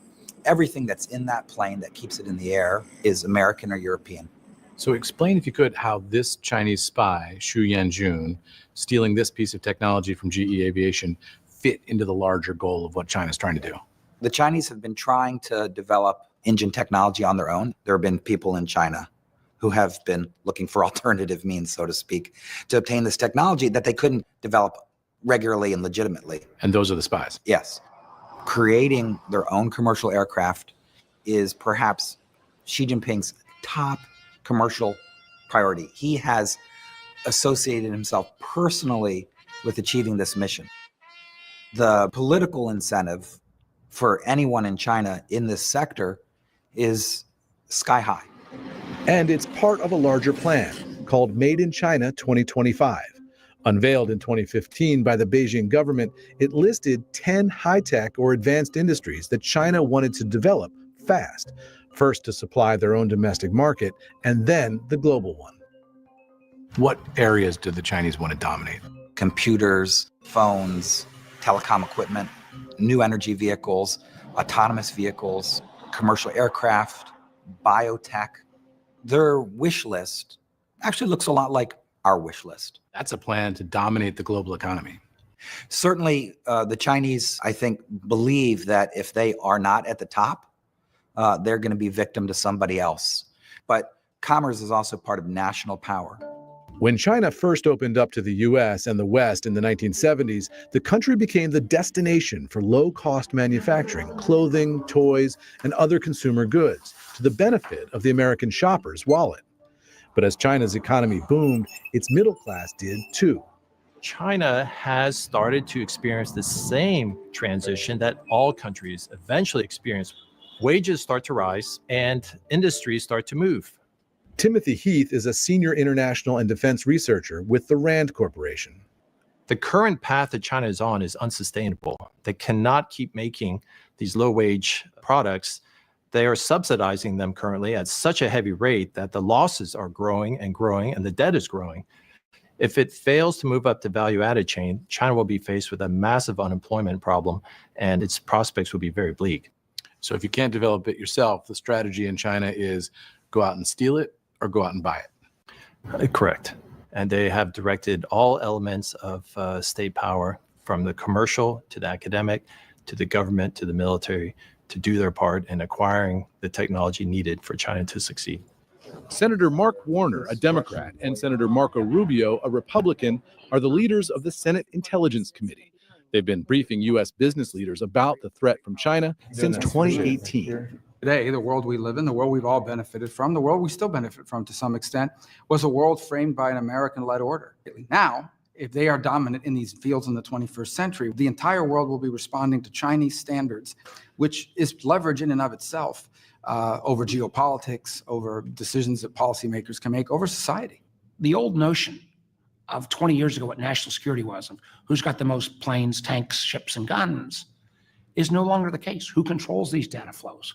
everything that's in that plane that keeps it in the air is American or European. So explain, if you could, how this Chinese spy, Xu Yanjun, stealing this piece of technology from GE Aviation, fit into the larger goal of what China's trying to do. The Chinese have been trying to develop engine technology on their own. There have been people in China who have been looking for alternative means, so to speak, to obtain this technology that they couldn't develop regularly and legitimately. And those are the spies. Yes. Creating their own commercial aircraft is perhaps Xi Jinping's top commercial priority. He has associated himself personally with achieving this mission. The political incentive for anyone in China in this sector is sky high. And it's part of a larger plan called Made in China 2025. Unveiled in 2015 by the Beijing government, it listed 10 high-tech or advanced industries that China wanted to develop fast, first to supply their own domestic market, and then the global one. What areas do the Chinese want to dominate? Computers, phones, telecom equipment, new energy vehicles, autonomous vehicles, commercial aircraft, biotech. Their wish list actually looks a lot like our wish list. That's a plan to dominate the global economy. Certainly, the Chinese, I think, believe that if they are not at the top, they're going to be victim to somebody else. But commerce is also part of national power. When China first opened up to the US and the West in the 1970s, the country became the destination for low-cost manufacturing, clothing, toys, and other consumer goods, to the benefit of the American shopper's wallet. But as China's economy boomed, its middle class did too. China has started to experience the same transition that all countries eventually experience. Wages start to rise and industries start to move. Timothy Heath is a senior international and defense researcher with the Rand Corporation. The current path that China is on is unsustainable. They cannot keep making these low-wage products. They are subsidizing them currently at such a heavy rate that the losses are growing and growing, and the debt is growing. If it fails to move up the value-added chain, China will be faced with a massive unemployment problem, and its prospects will be very bleak. So if you can't develop it yourself, the strategy in China is go out and steal it or go out and buy it. Correct. And they have directed all elements of state power, from the commercial to the academic, to the government, to the military, to do their part in acquiring the technology needed for China to succeed. Senator Mark Warner, a Democrat, and Senator Marco Rubio, a Republican, are the leaders of the Senate Intelligence Committee. They've been briefing U.S. business leaders about the threat from China since 2018. Today, the world we live in, the world we've all benefited from, the world we still benefit from to some extent, was a world framed by an American-led order. Now, if they are dominant in these fields in the 21st century, the entire world will be responding to Chinese standards, which is leverage in and of itself over geopolitics, over decisions that policymakers can make over society. The old notion of 20 years ago what national security was and who's got the most planes, tanks, ships, and guns is no longer the case. Who controls these data flows?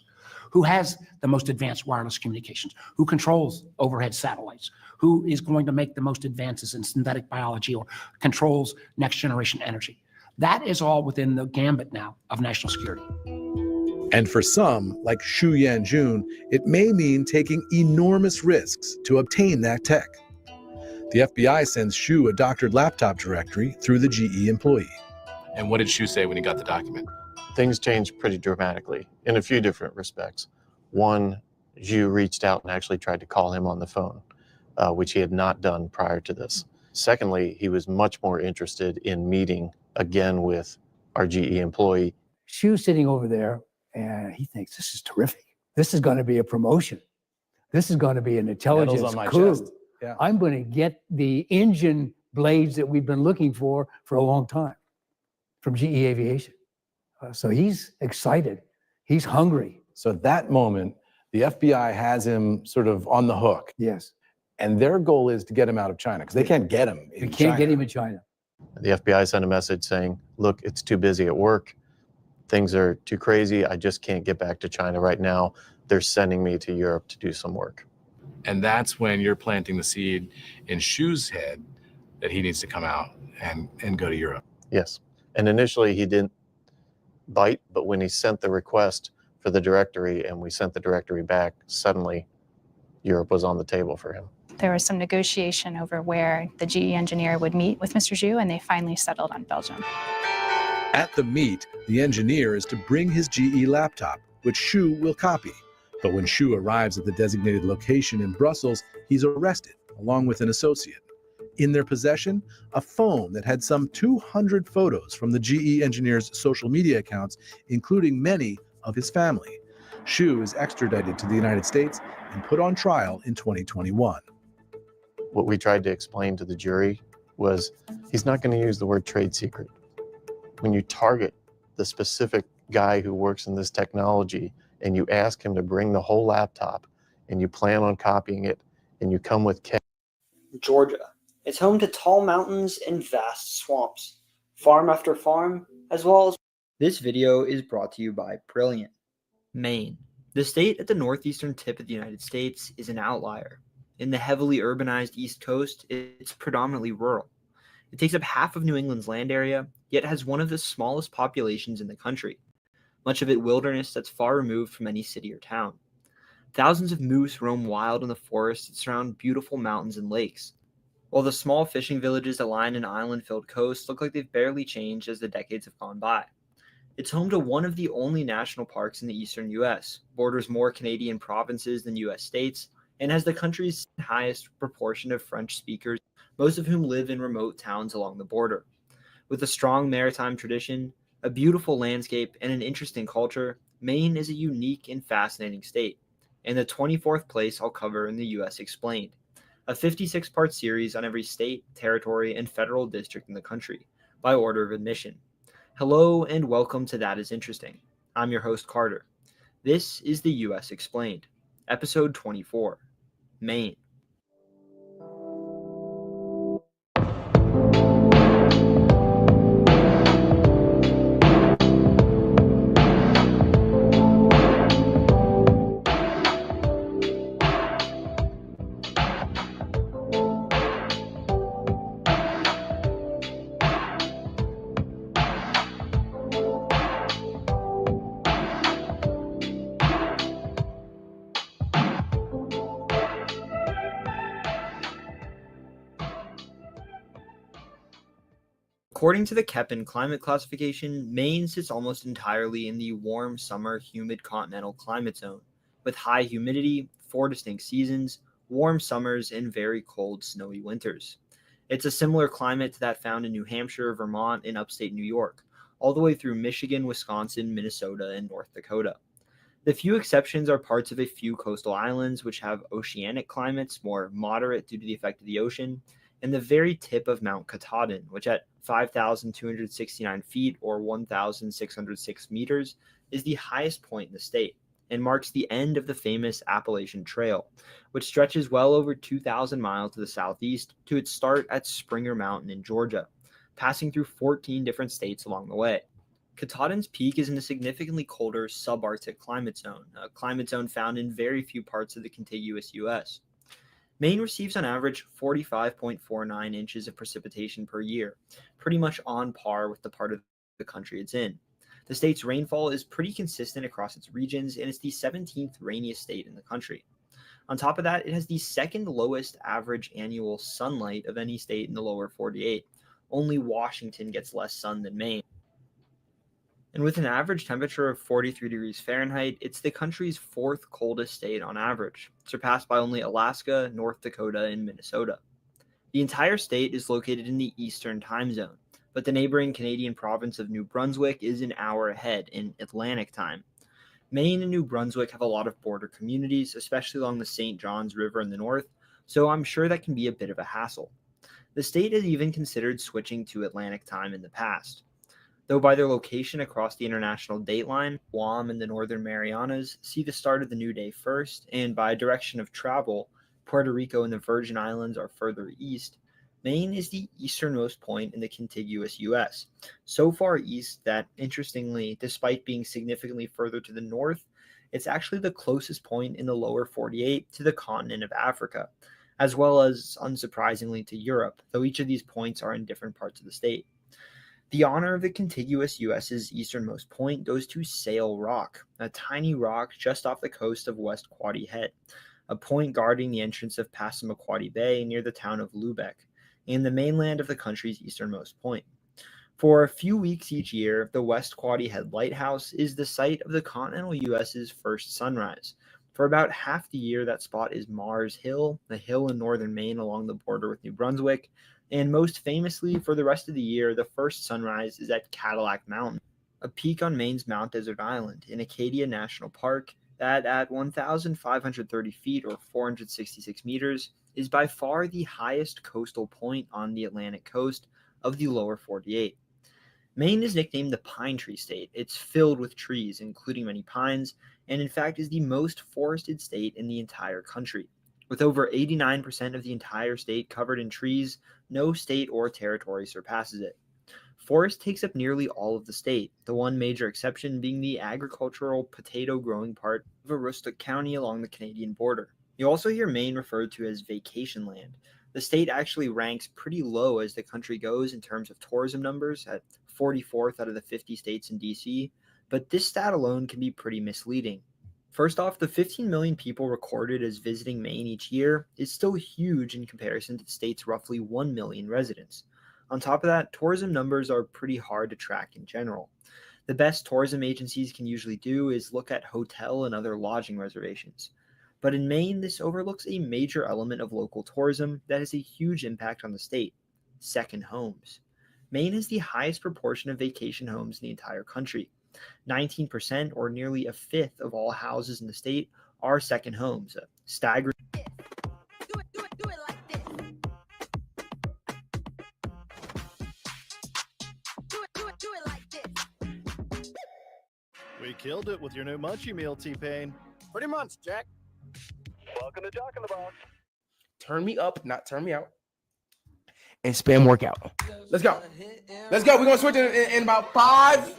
Who has the most advanced wireless communications? Who controls overhead satellites? Who is going to make the most advances in synthetic biology or controls next generation energy? That is all within the gambit now of national security. And for some, like Xu Yanjun, it may mean taking enormous risks to obtain that tech. The FBI sends Xu a doctored laptop directory through the GE employee. And what did Xu say when he got the document? Things changed pretty dramatically in a few different respects. One, Xu reached out and actually tried to call him on the phone, which he had not done prior to this. Secondly, he was much more interested in meeting again with our GE employee. Xu's sitting over there, and he thinks, this is terrific. This is going to be a promotion. This is going to be an intelligence on my coup. chest. Yeah. I'm going to get the engine blades that we've been looking for a long time from GE Aviation. So he's excited. He's hungry. So at that moment, the FBI has him sort of on the hook. Yes. And their goal is to get him out of China because they can't get him in We can't get him in China. The FBI sent a message saying, look, it's too busy at work. Things are too crazy. I just can't get back to China right now. They're sending me to Europe to do some work. And that's when you're planting the seed in Xu's head that he needs to come out and go to Europe. Yes. And initially he didn't bite, but when he sent the request for the directory and we sent the directory back, suddenly Europe was on the table for him. There was some negotiation over where the GE engineer would meet with Mr. Xu, and they finally settled on Belgium. At the meet, the engineer is to bring his GE laptop, which Xu will copy. But when Xu arrives at the designated location in Brussels, he's arrested, along with an associate. In their possession, a phone that had some 200 photos from the GE engineer's social media accounts, including many of his family. Xu is extradited to the United States and put on trial in 2021. What we tried to explain to the jury was he's not going to use the word trade secret. When you target the specific guy who works in this technology and you ask him to bring the whole laptop and you plan on copying it and you come with cash. Georgia. It's home to tall mountains and vast swamps, farm after farm, as well as... This video is brought to you by Brilliant. Maine. The state at the northeastern tip of the United States is an outlier. In the heavily urbanized East Coast, it's predominantly rural. It takes up half of New England's land area, yet has one of the smallest populations in the country. Much of it wilderness that's far removed from any city or town. Thousands of moose roam wild in the forests that surround beautiful mountains and lakes, while the small fishing villages that line an island-filled coast look like they've barely changed as the decades have gone by. It's home to one of the only national parks in the eastern U.S., borders more Canadian provinces than U.S. states, and has the country's highest proportion of French speakers, most of whom live in remote towns along the border. With a strong maritime tradition, a beautiful landscape, and an interesting culture, Maine is a unique and fascinating state, and the 24th place I'll cover in the U.S. Explained, a 56-part series on every state, territory, and federal district in the country, by order of admission. Hello and welcome to That Is Interesting. I'm your host, Carter. This is the U.S. Explained, episode 24, Maine. According to the Köppen climate classification, Maine sits almost entirely in the warm summer humid continental climate zone, with high humidity, 4 distinct seasons, warm summers, and very cold, snowy winters. It's a similar climate to that found in New Hampshire, Vermont, and upstate New York, all the way through Michigan, Wisconsin, Minnesota, and North Dakota. The few exceptions are parts of a few coastal islands, which have oceanic climates, more moderate due to the effect of the ocean, and the very tip of Mount Katahdin, which at 5,269 feet or 1,606 meters is the highest point in the state and marks the end of the famous Appalachian Trail, which stretches well over 2,000 miles to the southeast to its start at Springer Mountain in Georgia, passing through 14 different states along the way. Katahdin's peak is in a significantly colder subarctic climate zone, a climate zone found in very few parts of the contiguous U.S. Maine receives on average 45.49 inches of precipitation per year, pretty much on par with the part of the country it's in. The state's rainfall is pretty consistent across its regions, and it's the 17th rainiest state in the country. On top of that, it has the second lowest average annual sunlight of any state in the lower 48. Only Washington gets less sun than Maine. And with an average temperature of 43 degrees Fahrenheit, it's the country's fourth coldest state on average, surpassed by only Alaska, North Dakota, and Minnesota. The entire state is located in the Eastern time zone, but the neighboring Canadian province of New Brunswick is an hour ahead in Atlantic time. Maine and New Brunswick have a lot of border communities, especially along the St. Johns River in the north, so I'm sure that can be a bit of a hassle. The state has even considered switching to Atlantic time in the past. Though by their location across the international dateline, Guam and the Northern Marianas see the start of the new day first, and by direction of travel, Puerto Rico and the Virgin Islands are further east. Maine is the easternmost point in the contiguous U.S., so far east that, interestingly, despite being significantly further to the north, it's actually the closest point in the lower 48 to the continent of Africa, as well as, unsurprisingly, to Europe, though each of these points are in different parts of the state. The honor of the contiguous U.S.'s easternmost point goes to Sail Rock, a tiny rock just off the coast of West Quoddy Head, a point guarding the entrance of Passamaquoddy Bay near the town of Lubec, and the mainland of the country's easternmost point. For a few weeks each year, the West Quoddy Head Lighthouse is the site of the continental U.S.'s first sunrise. For about half the year, that spot is Mars Hill, a hill in northern Maine along the border with New Brunswick, and most famously, for the rest of the year, the first sunrise is at Cadillac Mountain, a peak on Maine's Mount Desert Island in Acadia National Park that at 1,530 feet or 466 meters is by far the highest coastal point on the Atlantic coast of the lower 48. Maine is nicknamed the Pine Tree State. It's filled with trees, including many pines, and in fact is the most forested state in the entire country. With over 89% of the entire state covered in trees, no state or territory surpasses it. Forest takes up nearly all of the state, the one major exception being the agricultural potato-growing part of Aroostook County along the Canadian border. You also hear Maine referred to as vacation land. The state actually ranks pretty low as the country goes in terms of tourism numbers at 44th out of the 50 states in DC, but this stat alone can be pretty misleading. First off, the 15 million people recorded as visiting Maine each year is still huge in comparison to the state's roughly 1 million residents. On top of that, tourism numbers are pretty hard to track in general. The best tourism agencies can usually do is look at hotel and other lodging reservations. But in Maine, this overlooks a major element of local tourism that has a huge impact on the state: second homes. Maine has the highest proportion of vacation homes in the entire country. 19%, or nearly a fifth, of all houses in the state are second homes, a staggering. We killed it with your new Munchie Meal, T-Pain. Pretty much, Jack. Welcome to Jack in the Box. Turn me up, not turn me out. And spam workout. Let's go. Let's go. We're going to switch in about 5.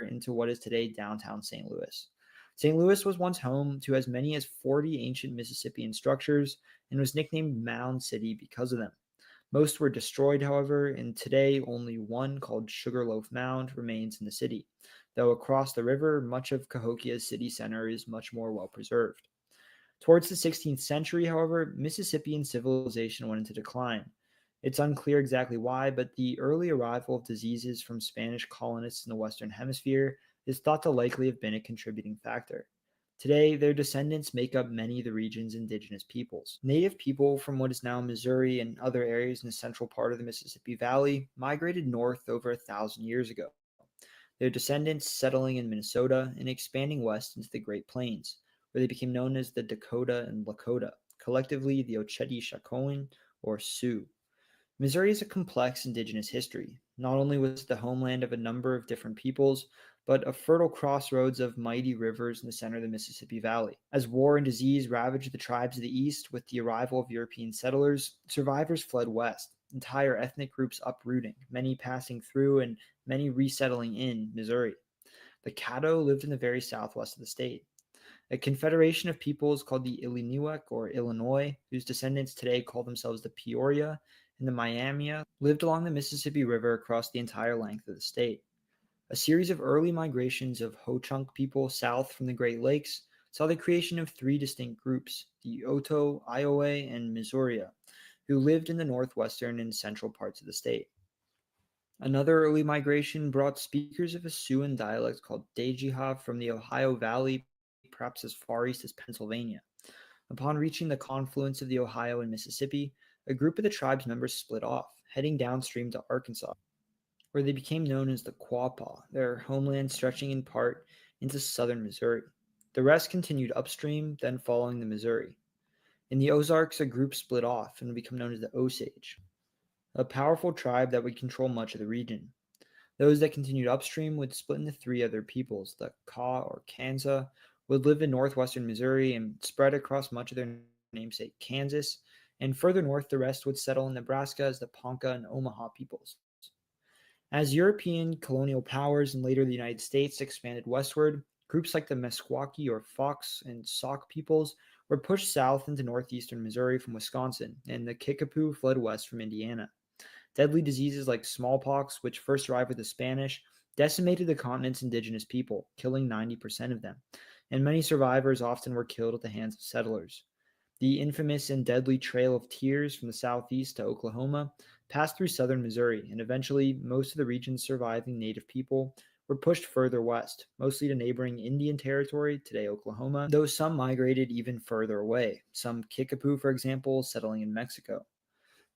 into what is today downtown St. Louis. St. Louis was once home to as many as 40 ancient Mississippian structures and was nicknamed Mound City because of them. Most were destroyed, however, and today only one called Sugarloaf Mound remains in the city, though across the river, much of Cahokia's city center is much more well preserved. Towards the 16th century, however, Mississippian civilization went into decline. It's unclear exactly why, but the early arrival of diseases from Spanish colonists in the Western Hemisphere is thought to likely have been a contributing factor. Today, their descendants make up many of the region's indigenous peoples. Native people from what is now Missouri and other areas in the central part of the Mississippi Valley migrated north over 1,000 years ago, their descendants settling in Minnesota and expanding west into the Great Plains, where they became known as the Dakota and Lakota, collectively the Ocheti Shakowin or Sioux. Missouri has a complex indigenous history. Not only was it the homeland of a number of different peoples, but a fertile crossroads of mighty rivers in the center of the Mississippi Valley. As war and disease ravaged the tribes of the East with the arrival of European settlers, survivors fled west, entire ethnic groups uprooting, many passing through and many resettling in Missouri. The Caddo lived in the very southwest of the state. A confederation of peoples called the Illiniwek or Illinois, whose descendants today call themselves the Peoria and the Miamia, lived along the Mississippi River across the entire length of the state. A series of early migrations of Ho-Chunk people south from the Great Lakes saw the creation of three distinct groups, the Oto, Iowa, and Missouria, who lived in the northwestern and central parts of the state. Another early migration brought speakers of a Siouan dialect called Dejiha from the Ohio Valley, perhaps as far east as Pennsylvania. Upon reaching the confluence of the Ohio and Mississippi, a group of the tribe's members split off, heading downstream to Arkansas, where they became known as the Quapaw, their homeland stretching in part into southern Missouri. The rest continued upstream, then following the Missouri. In the Ozarks, a group split off and would become known as the Osage, a powerful tribe that would control much of the region. Those that continued upstream would split into three other peoples. The Kaw or Kansa would live in northwestern Missouri and spread across much of their namesake Kansas, and further north the rest would settle in Nebraska as the Ponca and Omaha peoples. As European colonial powers and later the United States expanded westward, groups like the Meskwaki or Fox and Sauk peoples were pushed south into northeastern Missouri from Wisconsin, and the Kickapoo fled west from Indiana. Deadly diseases like smallpox, which first arrived with the Spanish, decimated the continent's indigenous people, killing 90% of them, and many survivors often were killed at the hands of settlers. The infamous and deadly Trail of Tears from the southeast to Oklahoma passed through southern Missouri, and eventually most of the region's surviving native people were pushed further west, mostly to neighboring Indian Territory, today Oklahoma, though some migrated even further away, some Kickapoo, for example, settling in Mexico.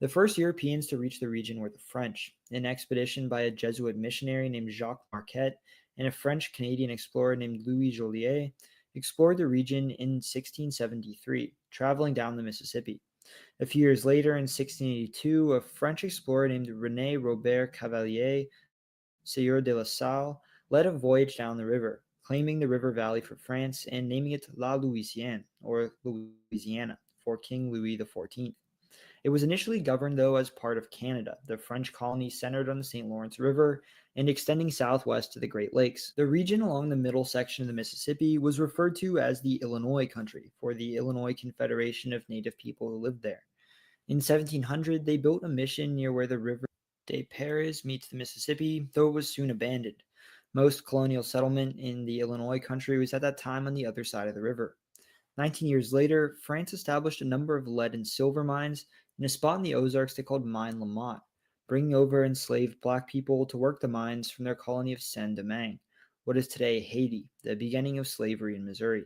The first Europeans to reach the region were the French. An expedition by a Jesuit missionary named Jacques Marquette and a French-Canadian explorer named Louis Joliet explored the region in 1673, traveling down the Mississippi. A few years later, in 1682, a French explorer named René Robert Cavelier, Sieur de la Salle, led a voyage down the river, claiming the river valley for France and naming it La Louisiane, or Louisiana, for King Louis XIV. It was initially governed, though, as part of Canada, the French colony centered on the St. Lawrence River and extending southwest to the Great Lakes. The region along the middle section of the Mississippi was referred to as the Illinois Country for the Illinois Confederation of Native people who lived there. In 1700, they built a mission near where the River des Peres meets the Mississippi, though it was soon abandoned. Most colonial settlement in the Illinois Country was at that time on the other side of the river. 19 years later, France established a number of lead and silver mines in a spot in the Ozarks they called Mine La Motte, bringing over enslaved black people to work the mines from their colony of Saint-Domingue, what is today Haiti, the beginning of slavery in Missouri.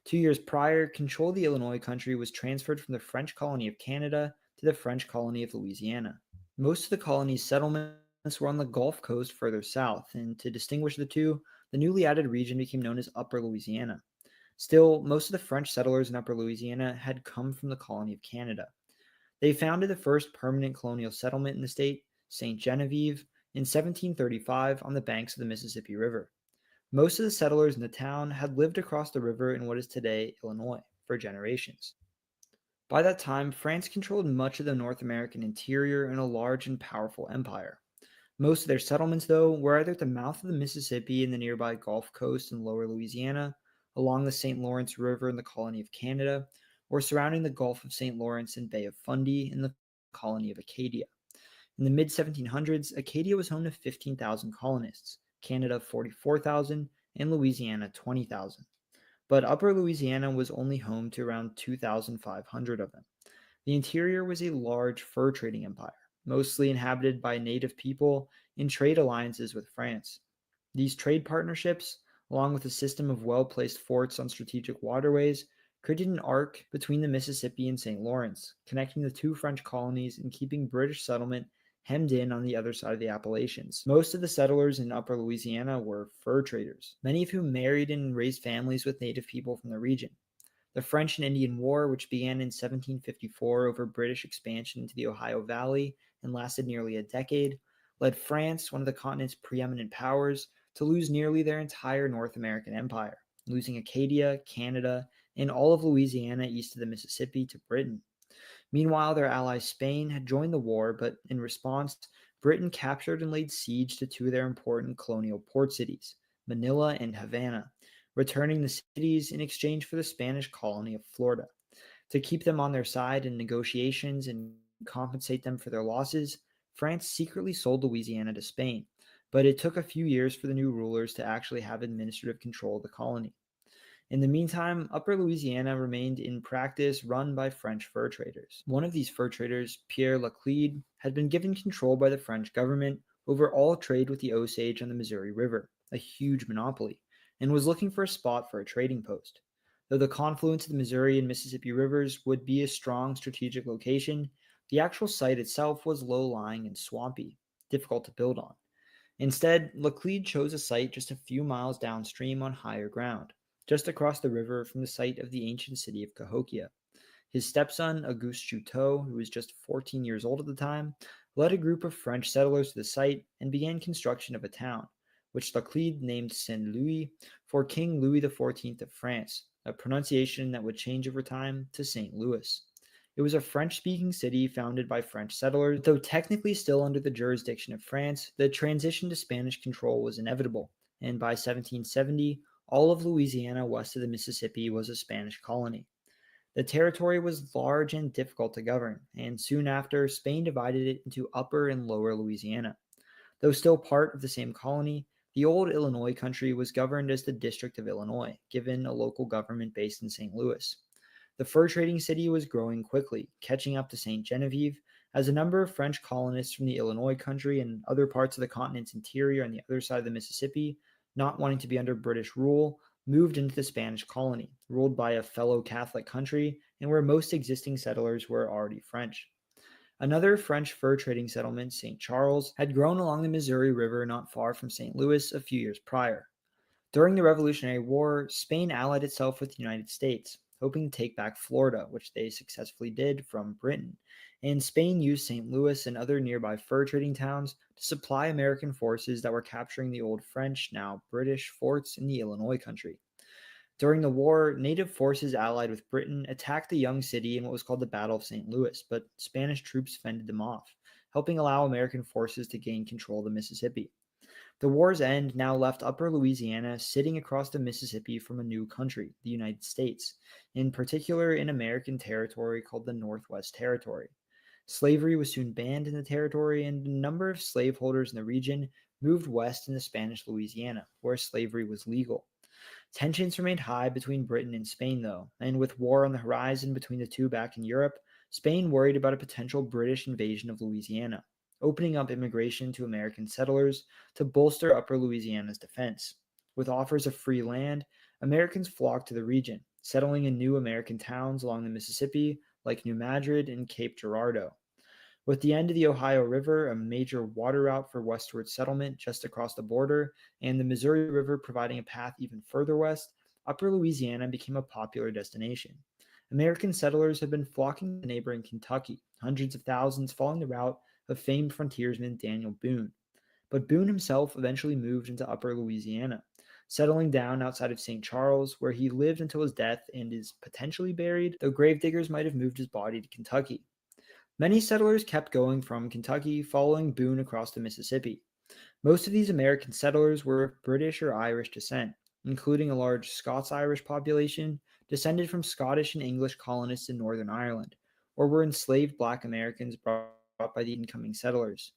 2 years prior, control of the Illinois Country was transferred from the French colony of Canada to the French colony of Louisiana. Most of the colony's settlements were on the Gulf Coast further south, and to distinguish the two, the newly added region became known as Upper Louisiana. Still, most of the French settlers in Upper Louisiana had come from the colony of Canada. They founded the first permanent colonial settlement in the state, St. Genevieve, in 1735 on the banks of the Mississippi River. Most of the settlers in the town had lived across the river in what is today Illinois for generations. By that time, France controlled much of the North American interior in a large and powerful empire. Most of their settlements, though, were either at the mouth of the Mississippi in the nearby Gulf Coast in lower Louisiana, along the St. Lawrence River in the colony of Canada, or surrounding the Gulf of St. Lawrence and Bay of Fundy in the colony of Acadia. In the mid 1700s, Acadia was home to 15,000 colonists, Canada 44,000, and Louisiana 20,000. But Upper Louisiana was only home to around 2,500 of them. The interior was a large fur trading empire, mostly inhabited by native people in trade alliances with France. These trade partnerships, along with a system of well-placed forts on strategic waterways, created an arc between the Mississippi and St. Lawrence, connecting the two French colonies and keeping British settlement hemmed in on the other side of the Appalachians. Most of the settlers in Upper Louisiana were fur traders, many of whom married and raised families with native people from the region. The French and Indian War, which began in 1754 over British expansion into the Ohio Valley and lasted nearly a decade, led France, one of the continent's preeminent powers, to lose nearly their entire North American empire, losing Acadia, Canada, and all of Louisiana east of the Mississippi to Britain. Meanwhile, their ally Spain had joined the war, but in response, Britain captured and laid siege to two of their important colonial port cities, Manila and Havana, returning the cities in exchange for the Spanish colony of Florida. To keep them on their side in negotiations and compensate them for their losses, France secretly sold Louisiana to Spain, but it took a few years for the new rulers to actually have administrative control of the colony. In the meantime, Upper Louisiana remained in practice run by French fur traders. One of these fur traders, Pierre Laclede, had been given control by the French government over all trade with the Osage on the Missouri River, a huge monopoly, and was looking for a spot for a trading post. Though the confluence of the Missouri and Mississippi rivers would be a strong strategic location, the actual site itself was low-lying and swampy, difficult to build on. Instead, Laclede chose a site just a few miles downstream on higher ground, just across the river from the site of the ancient city of Cahokia. His stepson, Auguste Chouteau, who was just 14 years old at the time, led a group of French settlers to the site and began construction of a town, which Laclede named Saint Louis for King Louis XIV of France, a pronunciation that would change over time to St. Louis. It was a French-speaking city founded by French settlers, though technically still under the jurisdiction of France. The transition to Spanish control was inevitable, and by 1770, all of Louisiana west of the Mississippi was a Spanish colony. The territory was large and difficult to govern, and soon after, Spain divided it into Upper and Lower Louisiana. Though still part of the same colony, the old Illinois country was governed as the District of Illinois, given a local government based in St. Louis. The fur trading city was growing quickly, catching up to St. Genevieve, as a number of French colonists from the Illinois country and other parts of the continent's interior on the other side of the Mississippi, not wanting to be under British rule, moved into the Spanish colony, ruled by a fellow Catholic country and where most existing settlers were already French. Another French fur trading settlement, St. Charles, had grown along the Missouri River not far from St. Louis a few years prior. During the Revolutionary War, Spain allied itself with the United States, hoping to take back Florida, which they successfully did from Britain, and Spain used St. Louis and other nearby fur trading towns to supply American forces that were capturing the old French, now British, forts in the Illinois country. During the war, native forces allied with Britain attacked the young city in what was called the Battle of St. Louis, but Spanish troops fended them off, helping allow American forces to gain control of the Mississippi. The war's end now left Upper Louisiana sitting across the Mississippi from a new country, the United States, in particular in American territory called the Northwest Territory. Slavery was soon banned in the territory, and a number of slaveholders in the region moved west into Spanish Louisiana, where slavery was legal. Tensions remained high between Britain and Spain, though, and with war on the horizon between the two back in Europe, Spain worried about a potential British invasion of Louisiana, opening up immigration to American settlers to bolster Upper Louisiana's defense. With offers of free land, Americans flocked to the region, settling in new American towns along the Mississippi like New Madrid and Cape Girardeau. With the end of the Ohio River, a major water route for westward settlement just across the border, and the Missouri River providing a path even further west, Upper Louisiana became a popular destination. American settlers had been flocking to neighboring Kentucky, hundreds of thousands following the route of famed frontiersman Daniel Boone. But Boone himself eventually moved into Upper Louisiana, settling down outside of St. Charles, where he lived until his death and is potentially buried, though gravediggers might have moved his body to Kentucky. Many settlers kept going from Kentucky, following Boone across the Mississippi, Most of these American settlers were of British or Irish descent, including a large Scots-Irish population descended from Scottish and English colonists in Northern Ireland, or were enslaved Black Americans brought by the incoming settlers.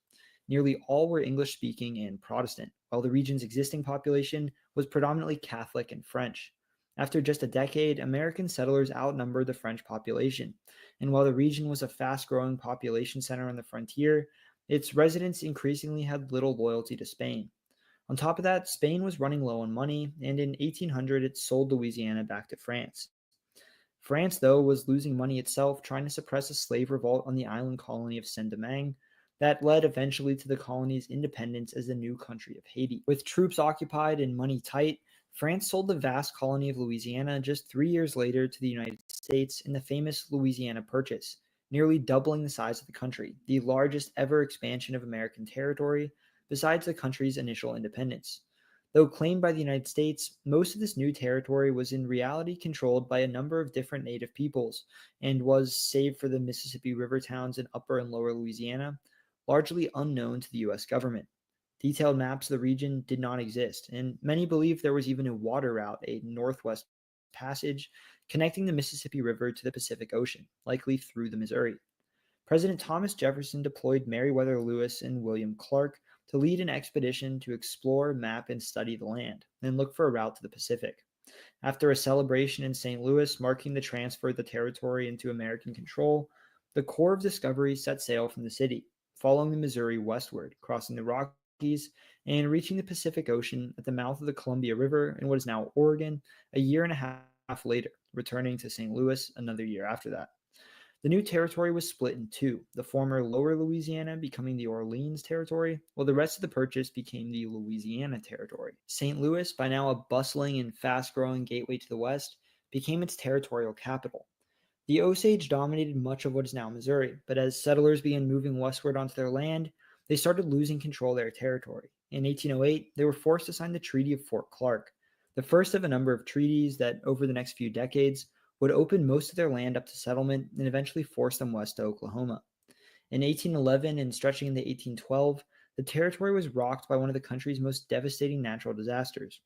Nearly all were English-speaking and Protestant, while the region's existing population was predominantly Catholic and French. After just a decade, American settlers outnumbered the French population, and while the region was a fast-growing population center on the frontier, its residents increasingly had little loyalty to Spain. On top of that, Spain was running low on money, and in 1800 it sold Louisiana back to France. France, though, was losing money itself, trying to suppress a slave revolt on the island colony of Saint-Domingue that led eventually to the colony's independence as the new country of Haiti. With troops occupied and money tight, France sold the vast colony of Louisiana just 3 years later to the United States in the famous Louisiana Purchase, nearly doubling the size of the country, the largest ever expansion of American territory besides the country's initial independence. Though claimed by the United States, most of this new territory was in reality controlled by a number of different native peoples and was, save for the Mississippi River towns in upper and lower Louisiana, largely unknown to the U.S. government. Detailed maps of the region did not exist, and many believe there was even a water route, a northwest passage, connecting the Mississippi River to the Pacific Ocean, likely through the Missouri. President Thomas Jefferson deployed Meriwether Lewis and William Clark to lead an expedition to explore, map, and study the land, and look for a route to the Pacific. After a celebration in St. Louis marking the transfer of the territory into American control, the Corps of Discovery set sail from the city, following the Missouri westward, crossing the Rockies, and reaching the Pacific Ocean at the mouth of the Columbia River in what is now Oregon a year and a half later, returning to St. Louis another year after that. The new territory was split in two, the former Lower Louisiana becoming the Orleans Territory, while the rest of the purchase became the Louisiana Territory. St. Louis, by now a bustling and fast-growing gateway to the west, became its territorial capital. The Osage dominated much of what is now Missouri, but as settlers began moving westward onto their land, they started losing control of their territory. In 1808, they were forced to sign the Treaty of Fort Clark, the first of a number of treaties that, over the next few decades, would open most of their land up to settlement and eventually force them west to Oklahoma. In 1811 and stretching into 1812, the territory was rocked by one of the country's most devastating natural disasters.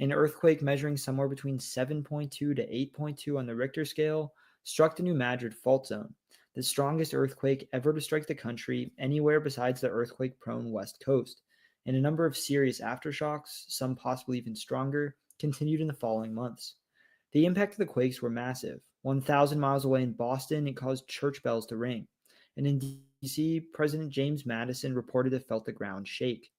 An earthquake measuring somewhere between 7.2 to 8.2 on the Richter scale struck the New Madrid fault zone, the strongest earthquake ever to strike the country anywhere besides the earthquake-prone West Coast, and a number of serious aftershocks, some possibly even stronger, continued in the following months. The impact of the quakes were massive. 1,000 miles away in Boston, it caused church bells to ring. And in D.C., President James Madison reported it felt the ground shake.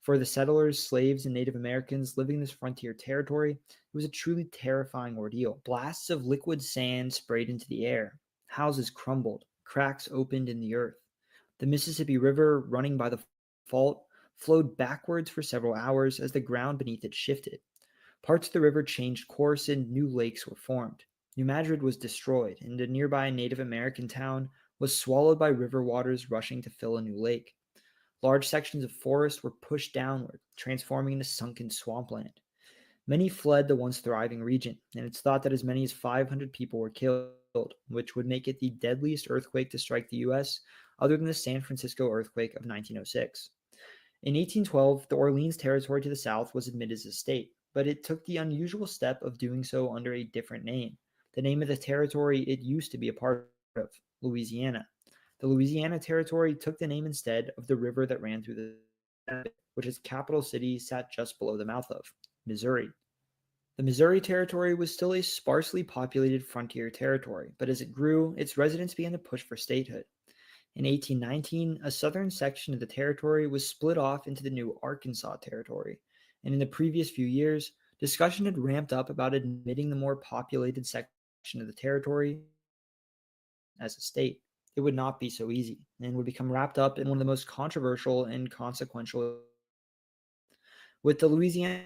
For the settlers, slaves, and Native Americans living in this frontier territory, it was a truly terrifying ordeal. Blasts of liquid sand sprayed into the air. Houses crumbled. Cracks opened in the earth. The Mississippi River, running by the fault, flowed backwards for several hours as the ground beneath it shifted. Parts of the river changed course and new lakes were formed. New Madrid was destroyed, and a nearby Native American town was swallowed by river waters rushing to fill a new lake. Large sections of forest were pushed downward, transforming into sunken swampland. Many fled the once thriving region, and it's thought that as many as 500 people were killed, which would make it the deadliest earthquake to strike the U.S., other than the San Francisco earthquake of 1906. In 1812, the Orleans Territory to the south was admitted as a state, but it took the unusual step of doing so under a different name, the name of the territory it used to be a part of, Louisiana. The Louisiana Territory took the name instead of the river that ran through the which its capital city sat just below the mouth of, Missouri. The Missouri Territory was still a sparsely populated frontier territory, but as it grew, its residents began to push for statehood. In 1819, a southern section of the territory was split off into the new Arkansas Territory, and in the previous few years, discussion had ramped up about admitting the more populated section of the territory as a state. It would not be so easy, and would become wrapped up in one of the most controversial and consequential. With the Louisiana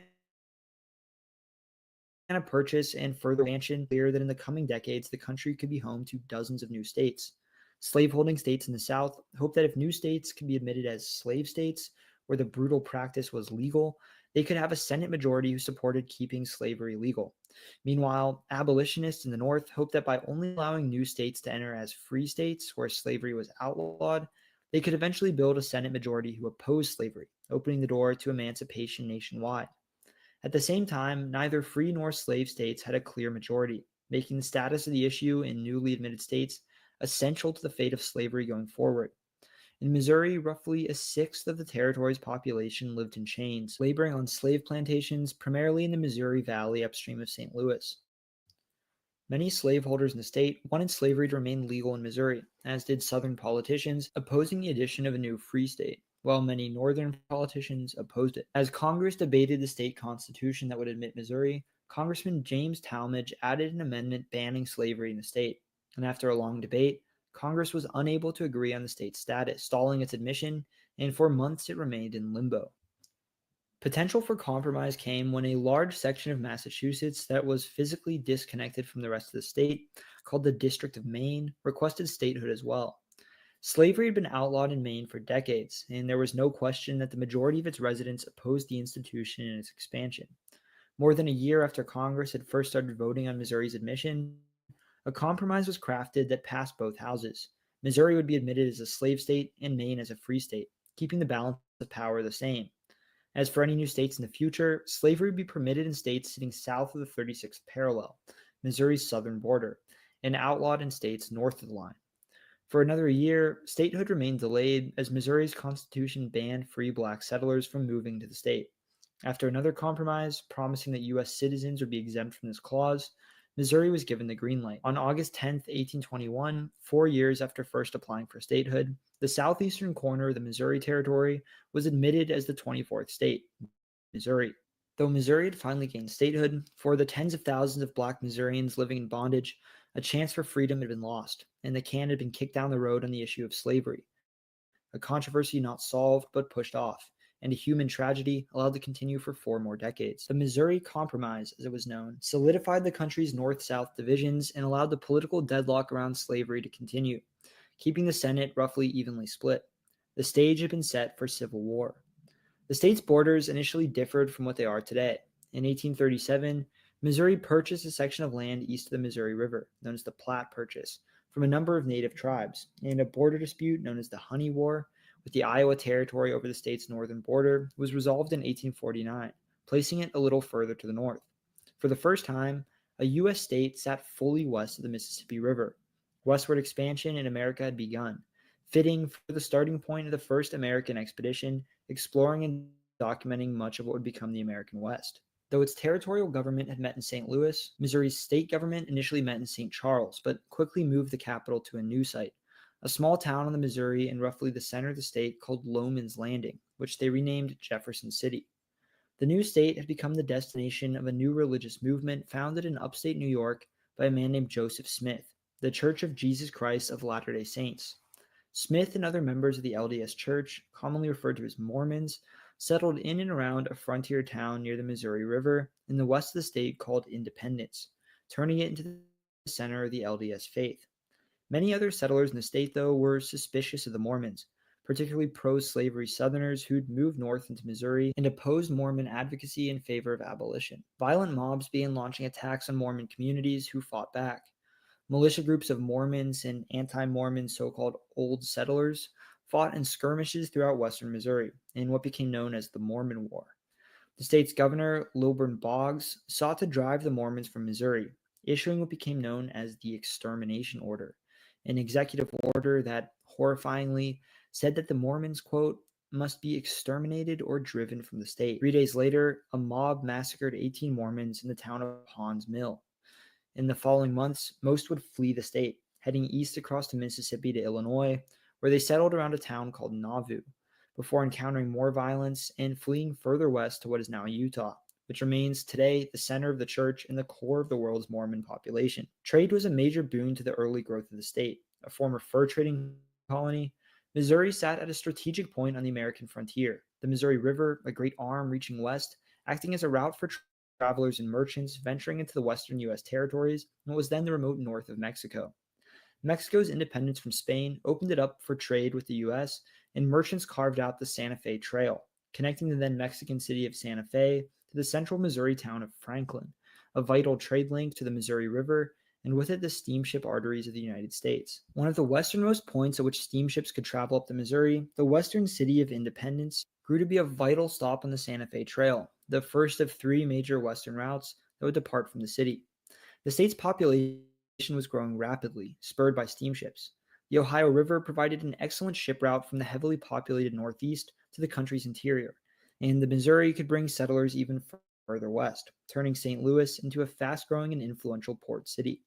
Purchase and further expansion, clear that in the coming decades the country could be home to dozens of new states. Slaveholding states in the South hoped that if new states could be admitted as slave states, where the brutal practice was legal, they could have a Senate majority who supported keeping slavery legal. Meanwhile, abolitionists in the North hoped that by only allowing new states to enter as free states where slavery was outlawed, they could eventually build a Senate majority who opposed slavery, opening the door to emancipation nationwide. At the same time, neither free nor slave states had a clear majority, making the status of the issue in newly admitted states essential to the fate of slavery going forward. In Missouri, roughly a sixth of the territory's population lived in chains, laboring on slave plantations primarily in the Missouri Valley upstream of St. Louis. Many slaveholders in the state wanted slavery to remain legal in Missouri, as did Southern politicians opposing the addition of a new free state, while many Northern politicians opposed it. As Congress debated the state constitution that would admit Missouri, Congressman James Talmadge added an amendment banning slavery in the state, and after a long debate, Congress was unable to agree on the state's status, stalling its admission, and for months it remained in limbo. Potential for compromise came when a large section of Massachusetts that was physically disconnected from the rest of the state, called the District of Maine, requested statehood as well. Slavery had been outlawed in Maine for decades, and there was no question that the majority of its residents opposed the institution and its expansion. More than a year after Congress had first started voting on Missouri's admission, a compromise was crafted that passed both houses. Missouri would be admitted as a slave state and Maine as a free state, keeping the balance of power the same. As for any new states in the future, slavery would be permitted in states sitting south of the 36th parallel, Missouri's southern border, and outlawed in states north of the line. For another year, statehood remained delayed as Missouri's constitution banned free black settlers from moving to the state. After another compromise, promising that U.S. citizens would be exempt from this clause, Missouri was given the green light. On August 10, 1821, 4 years after first applying for statehood, the southeastern corner of the Missouri Territory was admitted as the 24th state, Missouri. Though Missouri had finally gained statehood, for the tens of thousands of black Missourians living in bondage, a chance for freedom had been lost, and the can had been kicked down the road on the issue of slavery. A controversy not solved but pushed off, and a human tragedy allowed to continue for 4 more decades. The Missouri Compromise, as it was known, solidified the country's north-south divisions and allowed the political deadlock around slavery to continue, keeping the Senate roughly evenly split. The stage had been set for civil war. The state's borders initially differed from what they are today. In 1837, Missouri purchased a section of land east of the Missouri River, known as the Platte Purchase, from a number of native tribes, and a border dispute known as the Honey War with the Iowa Territory over the state's northern border was resolved in 1849, placing it a little further to the north. For the first time, a U.S. state sat fully west of the Mississippi River. Westward expansion in America had begun, fitting for the starting point of the first American expedition, exploring and documenting much of what would become the American West. Though its territorial government had met in St. Louis, Missouri's state government initially met in St. Charles, but quickly moved the capital to a new site, a small town on the Missouri in roughly the center of the state called Loman's Landing, which they renamed Jefferson City. The new state had become the destination of a new religious movement founded in upstate New York by a man named Joseph Smith, the Church of Jesus Christ of Latter-day Saints. Smith and other members of the LDS Church, commonly referred to as Mormons, settled in and around a frontier town near the Missouri River in the west of the state called Independence, turning it into the center of the LDS faith. Many other settlers in the state, though, were suspicious of the Mormons, particularly pro-slavery Southerners who'd moved north into Missouri and opposed Mormon advocacy in favor of abolition. Violent mobs began launching attacks on Mormon communities who fought back. Militia groups of Mormons and anti-Mormon so-called Old Settlers fought in skirmishes throughout western Missouri in what became known as the Mormon War. The state's governor, Lilburn Boggs, sought to drive the Mormons from Missouri, issuing what became known as the Extermination Order, an executive order that, horrifyingly, said that the Mormons, quote, must be exterminated or driven from the state. 3 days later, a mob massacred 18 Mormons in the town of Ponds Mill. In the following months, most would flee the state, heading east across the Mississippi to Illinois, where they settled around a town called Nauvoo, before encountering more violence and fleeing further west to what is now Utah, which remains today the center of the church and the core of the world's Mormon population. Trade was a major boon to the early growth of the state. A former fur trading colony, Missouri sat at a strategic point on the American frontier. The Missouri River, a great arm reaching west, acting as a route for travelers and merchants venturing into the western U.S. territories and what was then the remote north of Mexico. Mexico's independence from Spain opened it up for trade with the U.S., and merchants carved out the Santa Fe Trail, connecting the then Mexican city of Santa Fe to the central Missouri town of Franklin, a vital trade link to the Missouri River, and with it the steamship arteries of the United States. One of the westernmost points at which steamships could travel up the Missouri, the western city of Independence, grew to be a vital stop on the Santa Fe Trail, the first of 3 major western routes that would depart from the city. The state's population was growing rapidly, spurred by steamships. The Ohio River provided an excellent ship route from the heavily populated Northeast to the country's interior, and the Missouri could bring settlers even further west, turning St. Louis into a fast-growing and influential port city.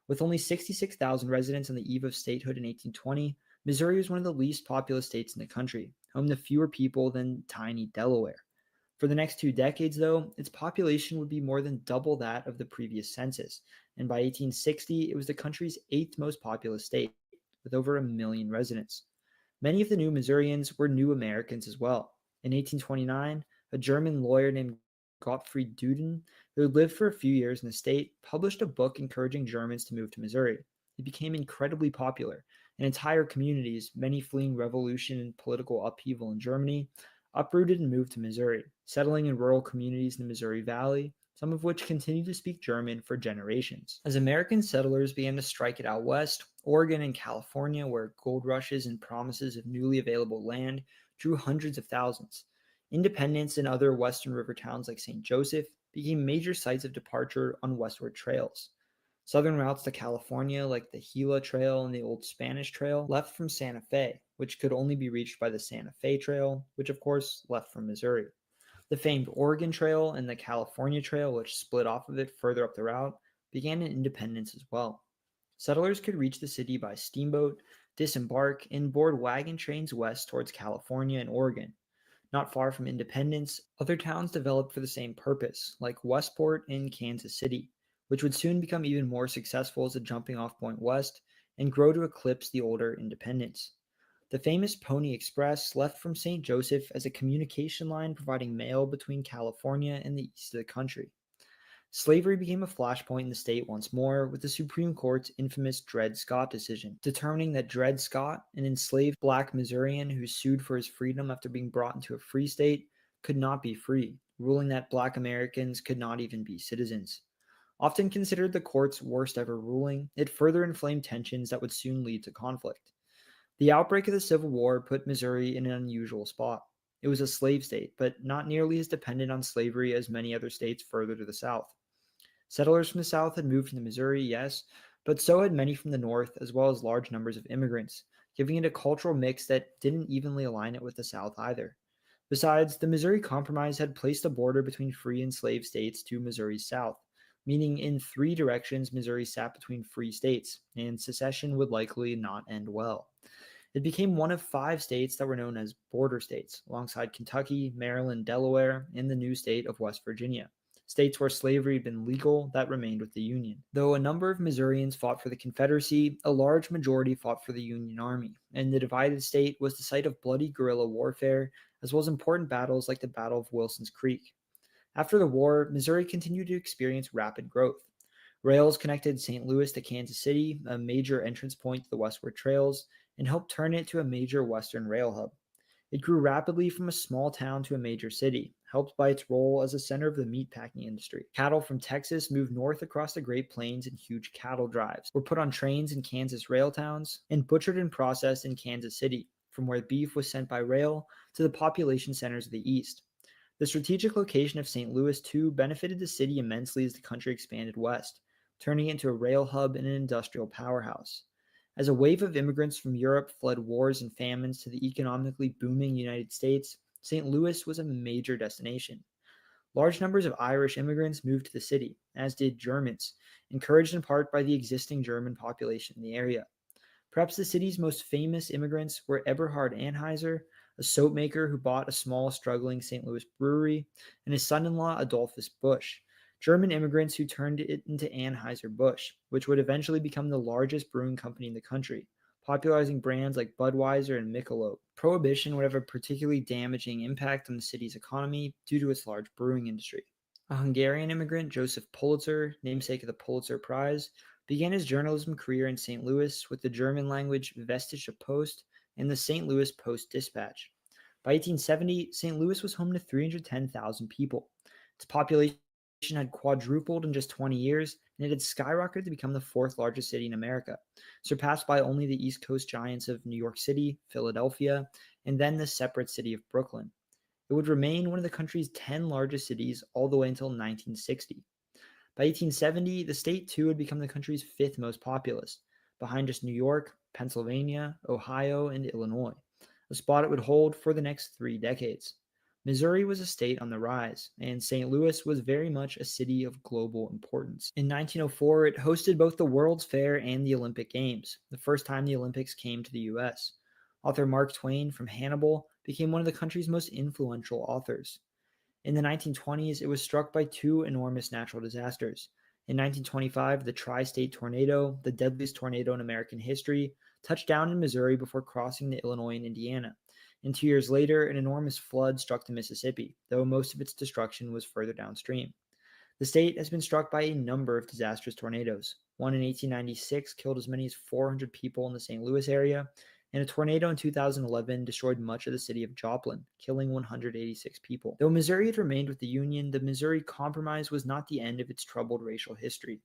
With only 66,000 residents on the eve of statehood in 1820, Missouri was one of the least populous states in the country, home to fewer people than tiny Delaware. For the next 2 decades, though, its population would be more than double that of the previous census, and by 1860, it was the country's 8th most populous state, with over 1 million residents. Many of the new Missourians were new Americans as well. In 1829, a German lawyer named Gottfried Duden, who had lived for a few years in the state, published a book encouraging Germans to move to Missouri. It became incredibly popular, and entire communities, many fleeing revolution and political upheaval in Germany, uprooted and moved to Missouri, settling in rural communities in the Missouri Valley, some of which continued to speak German for generations. As American settlers began to strike it out west, Oregon and California, where gold rushes and promises of newly available land drew hundreds of thousands, Independence and other western river towns like St. Joseph became major sites of departure on westward trails. Southern routes to California, like the Gila Trail and the Old Spanish Trail, left from Santa Fe, which could only be reached by the Santa Fe Trail, which of course left from Missouri. The famed Oregon Trail and the California Trail, which split off of it further up the route, began in Independence as well. Settlers could reach the city by steamboat, disembark, and board wagon trains west towards California and Oregon. Not far from Independence, other towns developed for the same purpose, like Westport and Kansas City, which would soon become even more successful as a jumping-off point west and grow to eclipse the older Independence. The famous Pony Express left from St. Joseph as a communication line providing mail between California and the east of the country. Slavery became a flashpoint in the state once more with the Supreme Court's infamous Dred Scott decision, determining that Dred Scott, an enslaved black Missourian who sued for his freedom after being brought into a free state, could not be free, ruling that black Americans could not even be citizens. Often considered the court's worst ever ruling, it further inflamed tensions that would soon lead to conflict. The outbreak of the Civil War put Missouri in an unusual spot. It was a slave state, but not nearly as dependent on slavery as many other states further to the south. Settlers from the South had moved into Missouri, yes, but so had many from the North, as well as large numbers of immigrants, giving it a cultural mix that didn't evenly align it with the South either. Besides, the Missouri Compromise had placed a border between free and slave states to Missouri's south, meaning in 3 directions Missouri sat between free states, and secession would likely not end well. It became one of 5 states that were known as border states, alongside Kentucky, Maryland, Delaware, and the new state of West Virginia. States where slavery had been legal that remained with the Union. Though a number of Missourians fought for the Confederacy, a large majority fought for the Union Army, and the divided state was the site of bloody guerrilla warfare, as well as important battles like the Battle of Wilson's Creek. After the war, Missouri continued to experience rapid growth. Rails connected St. Louis to Kansas City, a major entrance point to the westward trails, and helped turn it to a major western rail hub. It grew rapidly from a small town to a major city, helped by its role as a center of the meatpacking industry. Cattle from Texas moved north across the Great Plains in huge cattle drives, were put on trains in Kansas rail towns, and butchered and processed in Kansas City, from where beef was sent by rail to the population centers of the east. The strategic location of St. Louis, too, benefited the city immensely as the country expanded west, turning it into a rail hub and an industrial powerhouse. As a wave of immigrants from Europe fled wars and famines to the economically booming United States, St. Louis was a major destination. Large numbers of Irish immigrants moved to the city, as did Germans, encouraged in part by the existing German population in the area. Perhaps the city's most famous immigrants were Eberhard Anheuser, a soap maker who bought a small, struggling St. Louis brewery, and his son-in-law Adolphus Busch, German immigrants who turned it into Anheuser-Busch, which would eventually become the largest brewing company in the country, popularizing brands like Budweiser and Michelob. Prohibition would have a particularly damaging impact on the city's economy due to its large brewing industry. A Hungarian immigrant, Joseph Pulitzer, namesake of the Pulitzer Prize, began his journalism career in St. Louis with the German-language Westdeutsche Post and the St. Louis Post-Dispatch. By 1870, St. Louis was home to 310,000 people. Its population had quadrupled in just 20 years, and it had skyrocketed to become the 4th largest city in America, surpassed by only the East Coast giants of New York City, Philadelphia, and then the separate city of Brooklyn. It would remain one of the country's 10 largest cities all the way until 1960. By 1870, the state too had become the country's fifth most populous, behind just New York, Pennsylvania, Ohio, and Illinois, a spot it would hold for the next 3 decades. Missouri was a state on the rise, and St. Louis was very much a city of global importance. In 1904, it hosted both the World's Fair and the Olympic Games, the first time the Olympics came to the U.S. Author Mark Twain from Hannibal became one of the country's most influential authors. In the 1920s, it was struck by 2 enormous natural disasters. In 1925, the tri-state tornado, the deadliest tornado in American history, touched down in Missouri before crossing to Illinois and Indiana. And 2 years later, an enormous flood struck the Mississippi, though most of its destruction was further downstream. The state has been struck by a number of disastrous tornadoes. One in 1896 killed as many as 400 people in the St. Louis area, and a tornado in 2011 destroyed much of the city of Joplin, killing 186 people. Though Missouri had remained with the Union, the Missouri Compromise was not the end of its troubled racial history.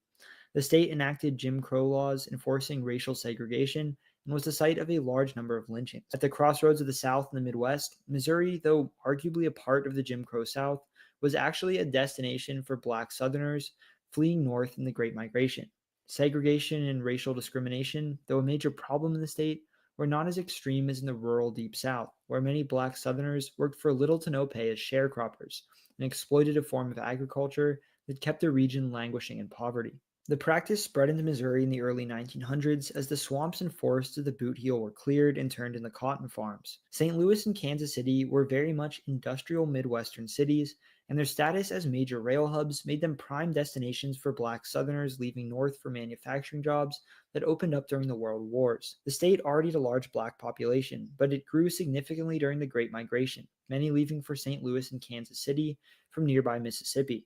The state enacted Jim Crow laws enforcing racial segregation and was the site of a large number of lynchings. At the crossroads of the South and the Midwest, Missouri, though arguably a part of the Jim Crow South, was actually a destination for Black Southerners fleeing north in the Great Migration. Segregation and racial discrimination, though a major problem in the state, were not as extreme as in the rural Deep South, where many Black Southerners worked for little to no pay as sharecroppers, an exploitative form of agriculture that kept the region languishing in poverty. The practice spread into Missouri in the early 1900s as the swamps and forests of the Boot Heel were cleared and turned into cotton farms. St. Louis and Kansas City were very much industrial Midwestern cities, and their status as major rail hubs made them prime destinations for Black Southerners leaving north for manufacturing jobs that opened up during the World Wars. The state already had a large Black population, but it grew significantly during the Great Migration, many leaving for St. Louis and Kansas City from nearby Mississippi.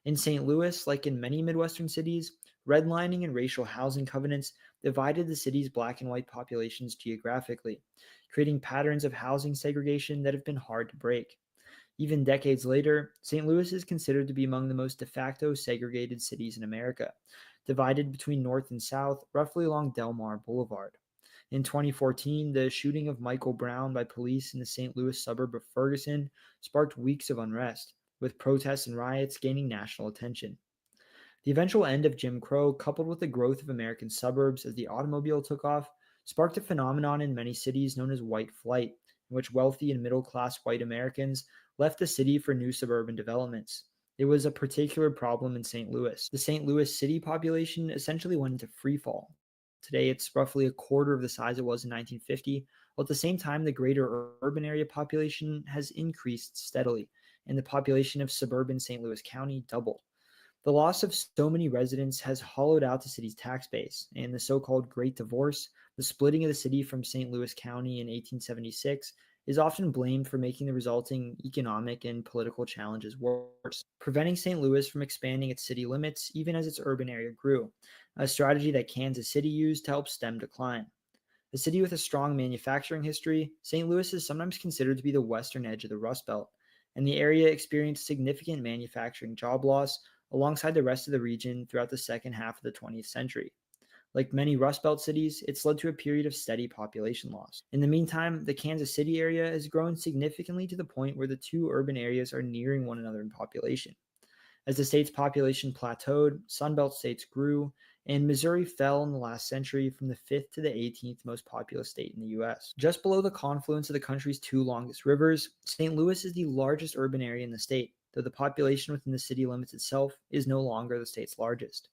In St. Louis, like in many Midwestern cities, redlining and racial housing covenants divided the city's Black and white populations geographically, creating patterns of housing segregation that have been hard to break. Even decades later, St. Louis is considered to be among the most de facto segregated cities in America, divided between North and South roughly along Delmar Boulevard. In 2014, the shooting of Michael Brown by police in the St. Louis suburb of Ferguson sparked weeks of unrest, with protests and riots gaining national attention. The eventual end of Jim Crow, coupled with the growth of American suburbs as the automobile took off, sparked a phenomenon in many cities known as white flight, in which wealthy and middle-class white Americans left the city for new suburban developments. It was a particular problem in St. Louis. The St. Louis city population essentially went into freefall. Today, it's roughly a quarter of the size it was in 1950, while at the same time, the greater urban area population has increased steadily, and the population of suburban St. Louis County doubled. The loss of so many residents has hollowed out the city's tax base, and the so-called Great Divorce, the splitting of the city from St. Louis County in 1876, is often blamed for making the resulting economic and political challenges worse, preventing St. Louis from expanding its city limits even as its urban area grew, a strategy that Kansas City used to help stem decline. A city with a strong manufacturing history, St. Louis is sometimes considered to be the western edge of the Rust Belt, and the area experienced significant manufacturing job loss alongside the rest of the region throughout the second half of the 20th century. Like many Rust Belt cities, it's led to a period of steady population loss. In the meantime, the Kansas City area has grown significantly to the point where the two urban areas are nearing one another in population. As the state's population plateaued, Sunbelt states grew, and Missouri fell in the last century from the 5th to the 18th most populous state in the U.S. Just below the confluence of the country's 2 longest rivers, St. Louis is the largest urban area in the state, though the population within the city limits itself is no longer the state's largest.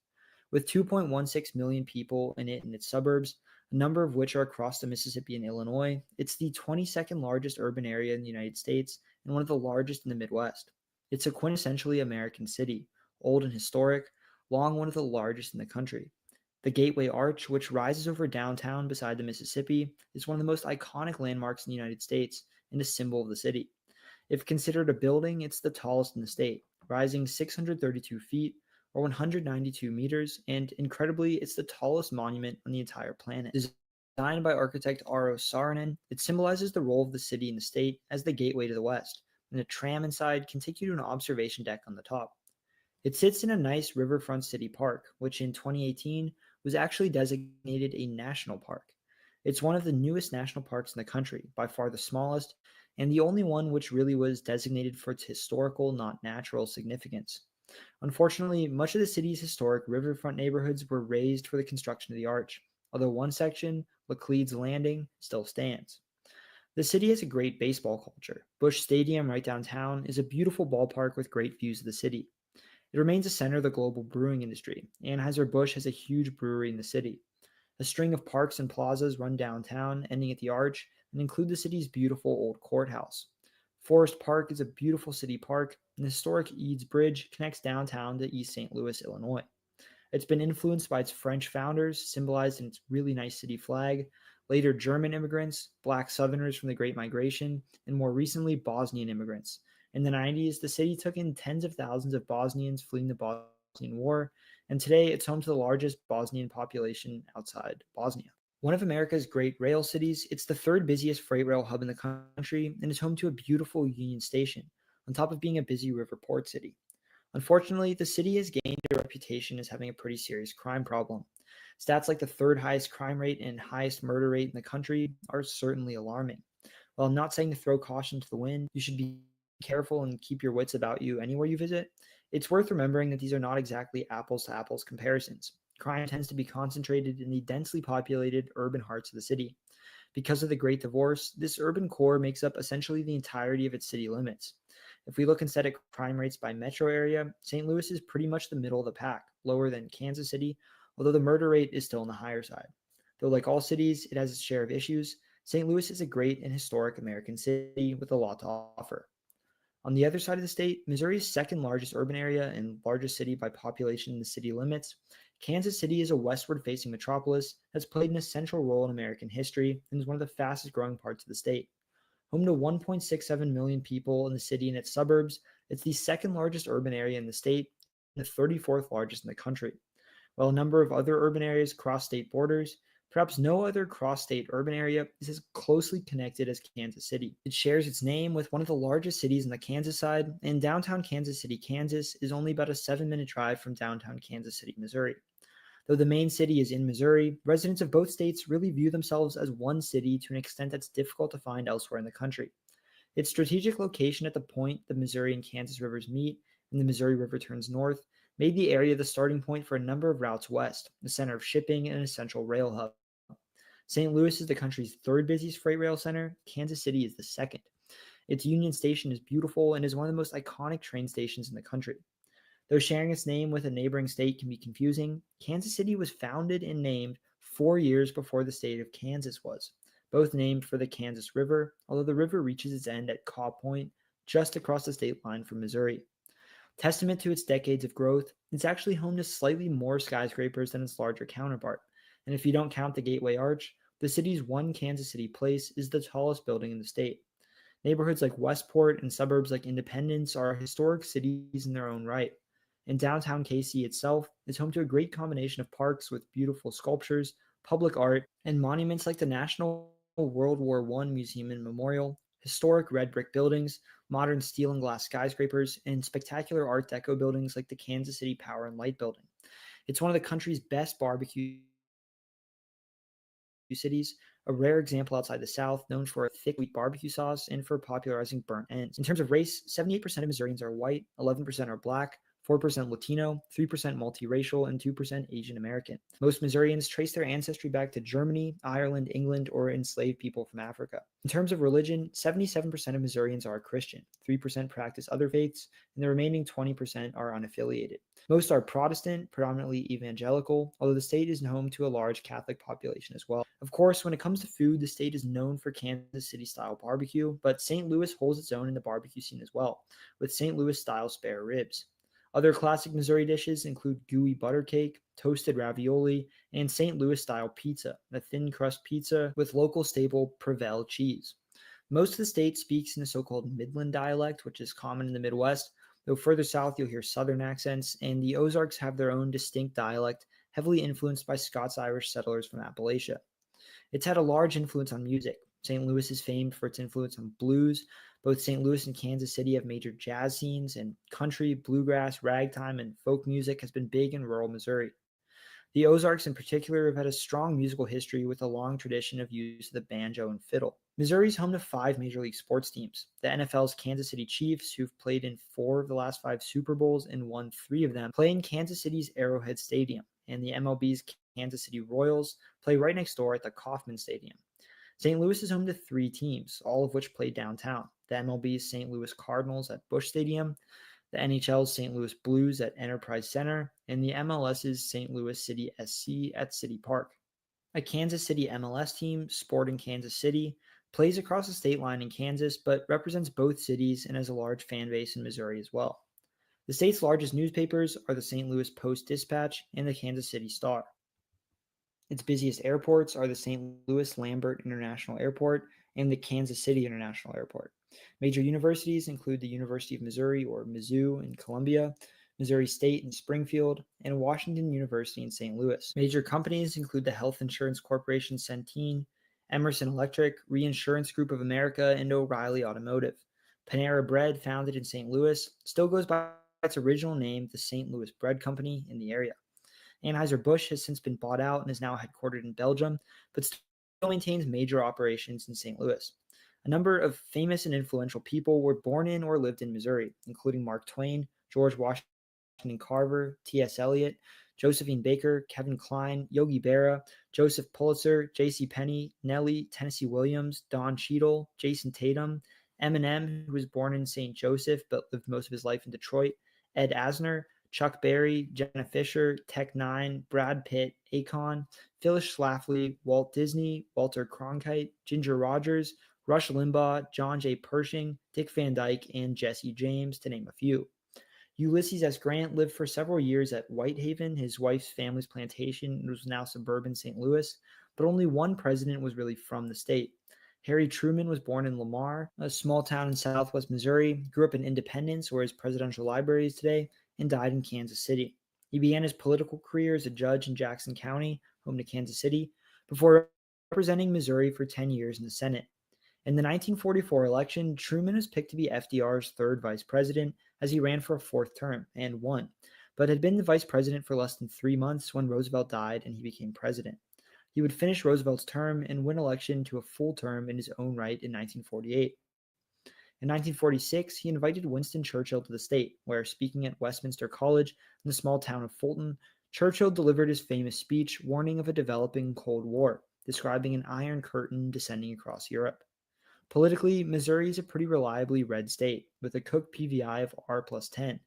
With 2.16 million people in it and its suburbs, a number of which are across the Mississippi and Illinois, it's the 22nd largest urban area in the United States and one of the largest in the Midwest. It's a quintessentially American city, old and historic, long one of the largest in the country. The Gateway Arch, which rises over downtown beside the Mississippi, is one of the most iconic landmarks in the United States and a symbol of the city. If considered a building, it's the tallest in the state, rising 632 feet, or 192 meters, and incredibly, it's the tallest monument on the entire planet. Designed by architect Aro Saarinen, it symbolizes the role of the city in the state as the gateway to the west, and a tram inside can take you to an observation deck on the top. It sits in a nice riverfront city park, which in 2018 was actually designated a national park. It's one of the newest national parks in the country, by far the smallest, and the only one which really was designated for its historical, not natural significance. Unfortunately, much of the city's historic riverfront neighborhoods were razed for the construction of the arch, although one section, Laclede's Landing, still stands. The city has a great baseball culture. Busch Stadium, right downtown, is a beautiful ballpark with great views of the city. It remains a center of the global brewing industry. Anheuser-Busch has a huge brewery in the city. A string of parks and plazas run downtown, ending at the Arch, and include the city's beautiful old courthouse. Forest Park is a beautiful city park, and the historic Eads Bridge connects downtown to East St. Louis, Illinois. It's been influenced by its French founders, symbolized in its really nice city flag, later German immigrants, black Southerners from the Great Migration, and more recently Bosnian immigrants. In the 90s, the city took in tens of thousands of Bosnians fleeing the Bosnian War, and today it's home to the largest Bosnian population outside Bosnia. One of America's great rail cities, it's the third busiest freight rail hub in the country and is home to a beautiful Union Station, on top of being a busy river port city. Unfortunately, the city has gained a reputation as having a pretty serious crime problem. Stats like the third highest crime rate and highest murder rate in the country are certainly alarming. While I'm not saying to throw caution to the wind, you should be careful and keep your wits about you anywhere you visit. It's worth remembering that these are not exactly apples to apples comparisons. Crime tends to be concentrated in the densely populated urban hearts of the city. Because of the Great Divorce, this urban core makes up essentially the entirety of its city limits. If we look instead at crime rates by metro area, St. Louis is pretty much the middle of the pack, lower than Kansas City, although the murder rate is still on the higher side. Though like all cities, it has its share of issues, St. Louis is a great and historic American city with a lot to offer. On the other side of the state, Missouri's second largest urban area and largest city by population in the city limits, Kansas City is a westward-facing metropolis that's played an essential role in American history and is one of the fastest growing parts of the state. Home to 1.67 million people in the city and its suburbs, it's the second largest urban area in the state and the 34th largest in the country. While a number of other urban areas cross state borders, perhaps no other cross-state urban area is as closely connected as Kansas City. It shares its name with one of the largest cities on the Kansas side, and downtown Kansas City, Kansas is only about a 7-minute drive from downtown Kansas City, Missouri. Though the main city is in Missouri, residents of both states really view themselves as one city to an extent that's difficult to find elsewhere in the country. Its strategic location at the point the Missouri and Kansas rivers meet and the Missouri River turns north made the area the starting point for a number of routes west, the center of shipping and an essential rail hub. St. Louis is the country's third busiest freight rail center. Kansas City is the second. Its Union Station is beautiful and is one of the most iconic train stations in the country. Though sharing its name with a neighboring state can be confusing, Kansas City was founded and named 4 years before the state of Kansas was, both named for the Kansas River, although the river reaches its end at Caw Point, just across the state line from Missouri. Testament to its decades of growth, it's actually home to slightly more skyscrapers than its larger counterpart, and if you don't count the Gateway Arch, the city's One Kansas City Place is the tallest building in the state. Neighborhoods like Westport and suburbs like Independence are historic cities in their own right. And downtown KC itself is home to a great combination of parks with beautiful sculptures, public art, and monuments like the National World War I Museum and Memorial, historic red brick buildings, modern steel and glass skyscrapers, and spectacular Art Deco buildings like the Kansas City Power and Light Building. It's one of the country's best barbecue cities, a rare example outside the South, known for a thick wheat barbecue sauce and for popularizing burnt ends. In terms of race, 78% of Missourians are white, 11% are black, 4% Latino, 3% multiracial, and 2% Asian American. Most Missourians trace their ancestry back to Germany, Ireland, England, or enslaved people from Africa. In terms of religion, 77% of Missourians are Christian, 3% practice other faiths, and the remaining 20% are unaffiliated. Most are Protestant, predominantly evangelical, although the state is home to a large Catholic population as well. Of course, when it comes to food, the state is known for Kansas City-style barbecue, but St. Louis holds its own in the barbecue scene as well, with St. Louis-style spare ribs. Other classic Missouri dishes include gooey butter cake, toasted ravioli, and St. Louis-style pizza, a thin crust pizza with local staple Prevel cheese. Most of the state speaks in the so-called Midland dialect, which is common in the Midwest, though further south you'll hear Southern accents, and the Ozarks have their own distinct dialect, heavily influenced by Scots-Irish settlers from Appalachia. It's had a large influence on music. St. Louis is famed for its influence on blues. Both St. Louis and Kansas City have major jazz scenes, and country, bluegrass, ragtime, and folk music has been big in rural Missouri. The Ozarks, in particular, have had a strong musical history with a long tradition of use of the banjo and fiddle. Missouri is home to 5 Major League sports teams. The NFL's Kansas City Chiefs, who've played in 4 of the last 5 Super Bowls and won 3 of them, play in Kansas City's Arrowhead Stadium, and the MLB's Kansas City Royals play right next door at the Kauffman Stadium. St. Louis is home to 3 teams, all of which play downtown. The MLB's St. Louis Cardinals at Busch Stadium, the NHL's St. Louis Blues at Enterprise Center, and the MLS's St. Louis City SC at City Park. A Kansas City MLS team, Sporting Kansas City, plays across the state line in Kansas, but represents both cities and has a large fan base in Missouri as well. The state's largest newspapers are the St. Louis Post-Dispatch and the Kansas City Star. Its busiest airports are the St. Louis Lambert International Airport and the Kansas City International Airport. Major universities include the University of Missouri, or Mizzou, in Columbia, Missouri State in Springfield, and Washington University in St. Louis. Major companies include the Health Insurance Corporation Centene, Emerson Electric, Reinsurance Group of America, and O'Reilly Automotive. Panera Bread, founded in St. Louis, still goes by its original name, the St. Louis Bread Company, in the area. Anheuser-Busch has since been bought out and is now headquartered in Belgium, but still maintains major operations in St. Louis. A number of famous and influential people were born in or lived in Missouri, including Mark Twain, George Washington Carver, T.S. Eliot, Josephine Baker, Kevin Kline, Yogi Berra, Joseph Pulitzer, J.C. Penney, Nellie, Tennessee Williams, Don Cheadle, Jason Tatum, Eminem, who was born in St. Joseph but lived most of his life in Detroit, Ed Asner, Chuck Berry, Jenna Fisher, Tech Nine, Brad Pitt, Akon, Phyllis Schlafly, Walt Disney, Walter Cronkite, Ginger Rogers, Rush Limbaugh, John J. Pershing, Dick Van Dyke, and Jesse James, to name a few. Ulysses S. Grant lived for several years at Whitehaven, his wife's family's plantation, and was now suburban St. Louis, but only one president was really from the state. Harry Truman was born in Lamar, a small town in southwest Missouri, grew up in Independence, where his presidential library is today, and died in Kansas City. He began his political career as a judge in Jackson County, home to Kansas City, before representing Missouri for 10 years in the Senate. In the 1944 election, Truman was picked to be FDR's 3rd vice president as he ran for a 4th term and won, but had been the vice president for less than 3 months when Roosevelt died and he became president. He would finish Roosevelt's term and win election to a full term in his own right in 1948. In 1946, he invited Winston Churchill to the state, where, speaking at Westminster College in the small town of Fulton, Churchill delivered his famous speech warning of a developing Cold War, describing an iron curtain descending across Europe. Politically, Missouri is a pretty reliably red state, with a Cook PVI of R+10,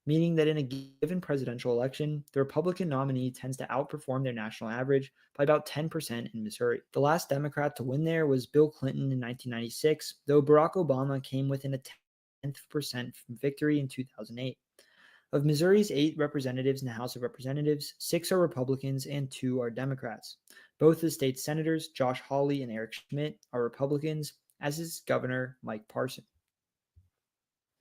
meaning that in a given presidential election, the Republican nominee tends to outperform their national average by about 10% in Missouri. The last Democrat to win there was Bill Clinton in 1996, though Barack Obama came within a 10% from victory in 2008. Of Missouri's 8 representatives in the House of Representatives, 6 are Republicans and 2 are Democrats. Both the state's senators, Josh Hawley and Eric Schmidt, are Republicans, as is Governor Mike Parson.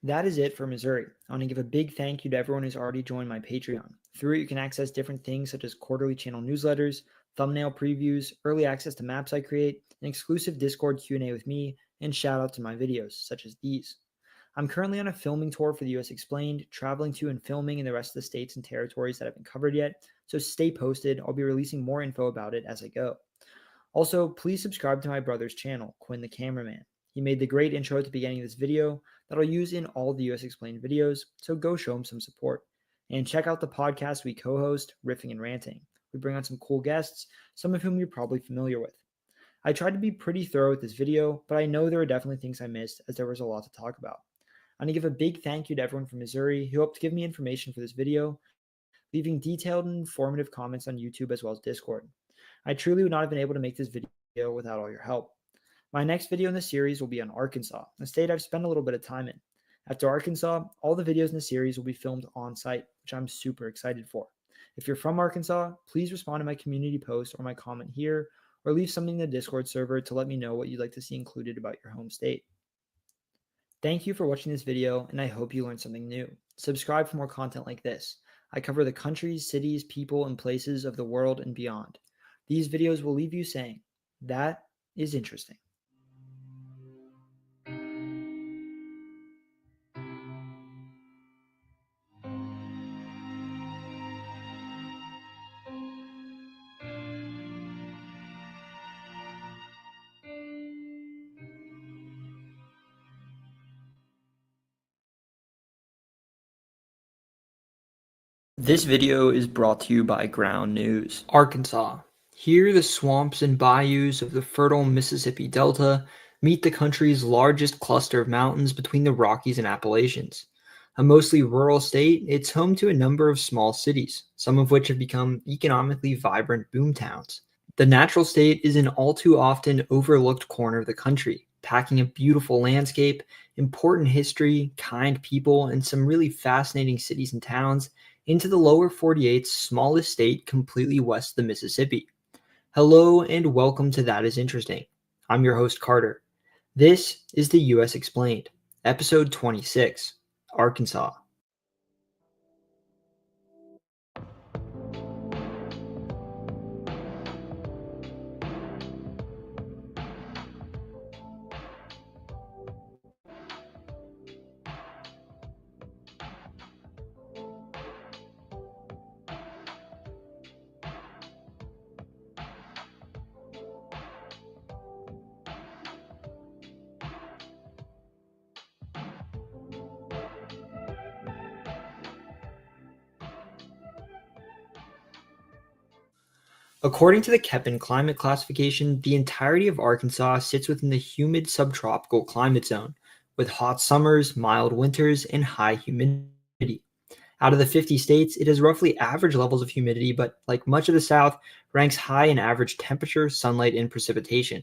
That is it for Missouri. I want to give a big thank you to everyone who's already joined my Patreon. Through it, you can access different things such as quarterly channel newsletters, thumbnail previews, early access to maps I create, an exclusive Discord Q&A with me, and shout out to my videos, such as these. I'm currently on a filming tour for the US Explained, traveling to and filming in the rest of the states and territories that haven't covered yet, so stay posted. I'll be releasing more info about it as I go. Also, please subscribe to my brother's channel, Quinn the Cameraman. He made the great intro at the beginning of this video that I'll use in all the US Explained videos, so go show him some support. And check out the podcast we co-host, Riffing and Ranting. We bring on some cool guests, some of whom you're probably familiar with. I tried to be pretty thorough with this video, but I know there are definitely things I missed as there was a lot to talk about. I'm going to give a big thank you to everyone from Missouri who helped give me information for this video, leaving detailed and informative comments on YouTube as well as Discord. I truly would not have been able to make this video without all your help. My next video in the series will be on Arkansas, a state I've spent a little bit of time in. After Arkansas, all the videos in the series will be filmed on site, which I'm super excited for. If you're from Arkansas, please respond to my community post or my comment here, or leave something in the Discord server to let me know what you'd like to see included about your home state. Thank you for watching this video, and I hope you learned something new. Subscribe for more content like this. I cover the countries, cities, people, and places of the world and beyond. These videos will leave you saying, that is interesting. This video is brought to you by Ground News. Arkansas. Here, the swamps and bayous of the fertile Mississippi Delta meet the country's largest cluster of mountains between the Rockies and Appalachians. A mostly rural state, it's home to a number of small cities, some of which have become economically vibrant boomtowns. The natural state is an all too often overlooked corner of the country, packing a beautiful landscape, important history, kind people, and some really fascinating cities and towns into the lower 48's smallest state completely west of the Mississippi. Hello and welcome to That Is Interesting. I'm your host, Carter. This is the U.S. Explained, episode 26, Arkansas. According to the Köppen climate classification, the entirety of Arkansas sits within the humid subtropical climate zone, with hot summers, mild winters, and high humidity. Out of the 50 states, it has roughly average levels of humidity, but like much of the South, ranks high in average temperature, sunlight, and precipitation.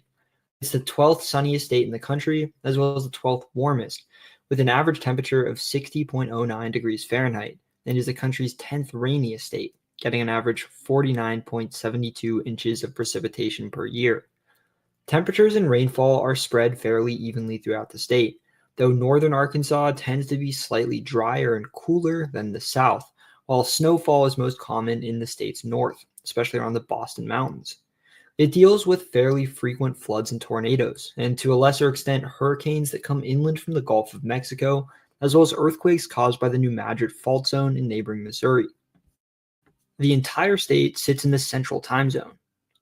It's the 12th sunniest state in the country, as well as the 12th warmest, with an average temperature of 60.09 degrees Fahrenheit, and is the country's 10th rainiest state, getting an average 49.72 inches of precipitation per year. Temperatures and rainfall are spread fairly evenly throughout the state, though northern Arkansas tends to be slightly drier and cooler than the south, while snowfall is most common in the state's north, especially around the Boston Mountains. It deals with fairly frequent floods and tornadoes, and to a lesser extent, hurricanes that come inland from the Gulf of Mexico, as well as earthquakes caused by the New Madrid Fault Zone in neighboring Missouri. The entire state sits in the central time zone.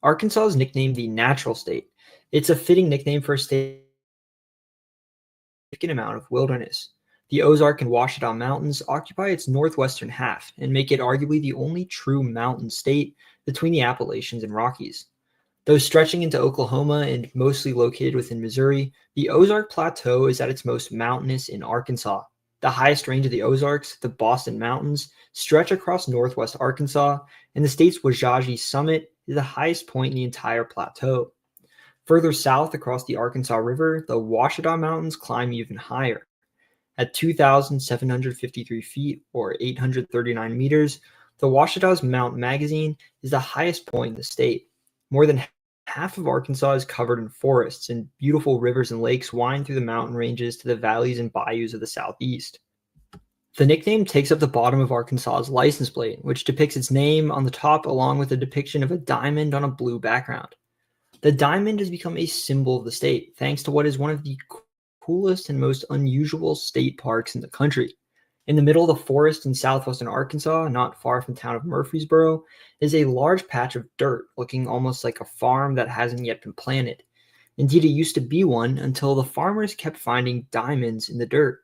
Arkansas is nicknamed the natural state. It's a fitting nickname for a state with a significant amount of wilderness. The Ozark and Ouachita Mountains occupy its northwestern half and make it arguably the only true mountain state between the Appalachians and Rockies. Though stretching into Oklahoma and mostly located within Missouri, the Ozark Plateau is at its most mountainous in Arkansas. The highest range of the Ozarks, the Boston Mountains, stretch across northwest Arkansas, and the state's Wajaji Summit is the highest point in the entire plateau. Further south across the Arkansas River, the Ouachita Mountains climb even higher. At 2,753 feet, or 839 meters, the Ouachita's Mount Magazine is the highest point in the state. More than half of Arkansas is covered in forests, and beautiful rivers and lakes wind through the mountain ranges to the valleys and bayous of the southeast. The nickname takes up the bottom of Arkansas's license plate, which depicts its name on the top along with a depiction of a diamond on a blue background. The diamond has become a symbol of the state, thanks to what is one of the coolest and most unusual state parks in the country. In the middle of the forest in southwestern Arkansas, not far from the town of Murfreesboro, is a large patch of dirt looking almost like a farm that hasn't yet been planted. Indeed, it used to be one until the farmers kept finding diamonds in the dirt.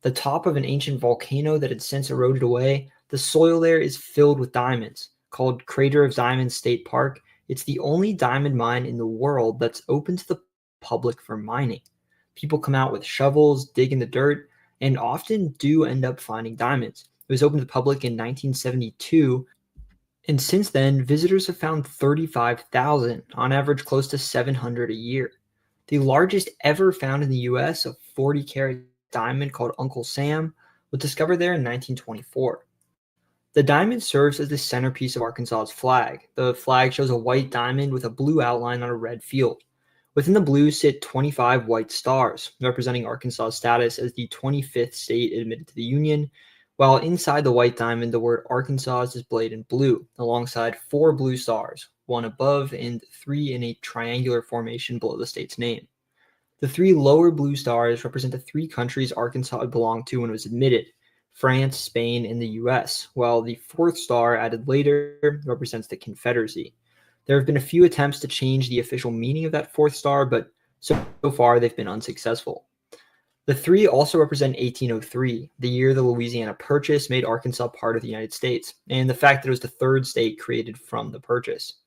The top of an ancient volcano that had since eroded away, the soil there is filled with diamonds. Called Crater of Diamonds State Park, it's the only diamond mine in the world that's open to the public for mining. People come out with shovels, dig in the dirt, and often do end up finding diamonds. It was opened to the public in 1972, and since then, visitors have found 35,000, on average close to 700 a year. The largest ever found in the U.S., a 40-carat diamond called Uncle Sam, was discovered there in 1924. The diamond serves as the centerpiece of Arkansas's flag. The flag shows a white diamond with a blue outline on a red field. Within the blue sit 25 white stars, representing Arkansas's status as the 25th state admitted to the Union, while inside the white diamond, the word Arkansas is displayed in blue, alongside 4 blue stars, 1 above and 3 in a triangular formation below the state's name. The 3 lower blue stars represent the 3 countries Arkansas belonged to when it was admitted: France, Spain, and the U.S., while the 4th star added later represents the Confederacy. There have been a few attempts to change the official meaning of that 4th star, but so far they've been unsuccessful. The three also represent 1803, the year the Louisiana Purchase made Arkansas part of the United States, and the fact that it was the third state created from the Purchase.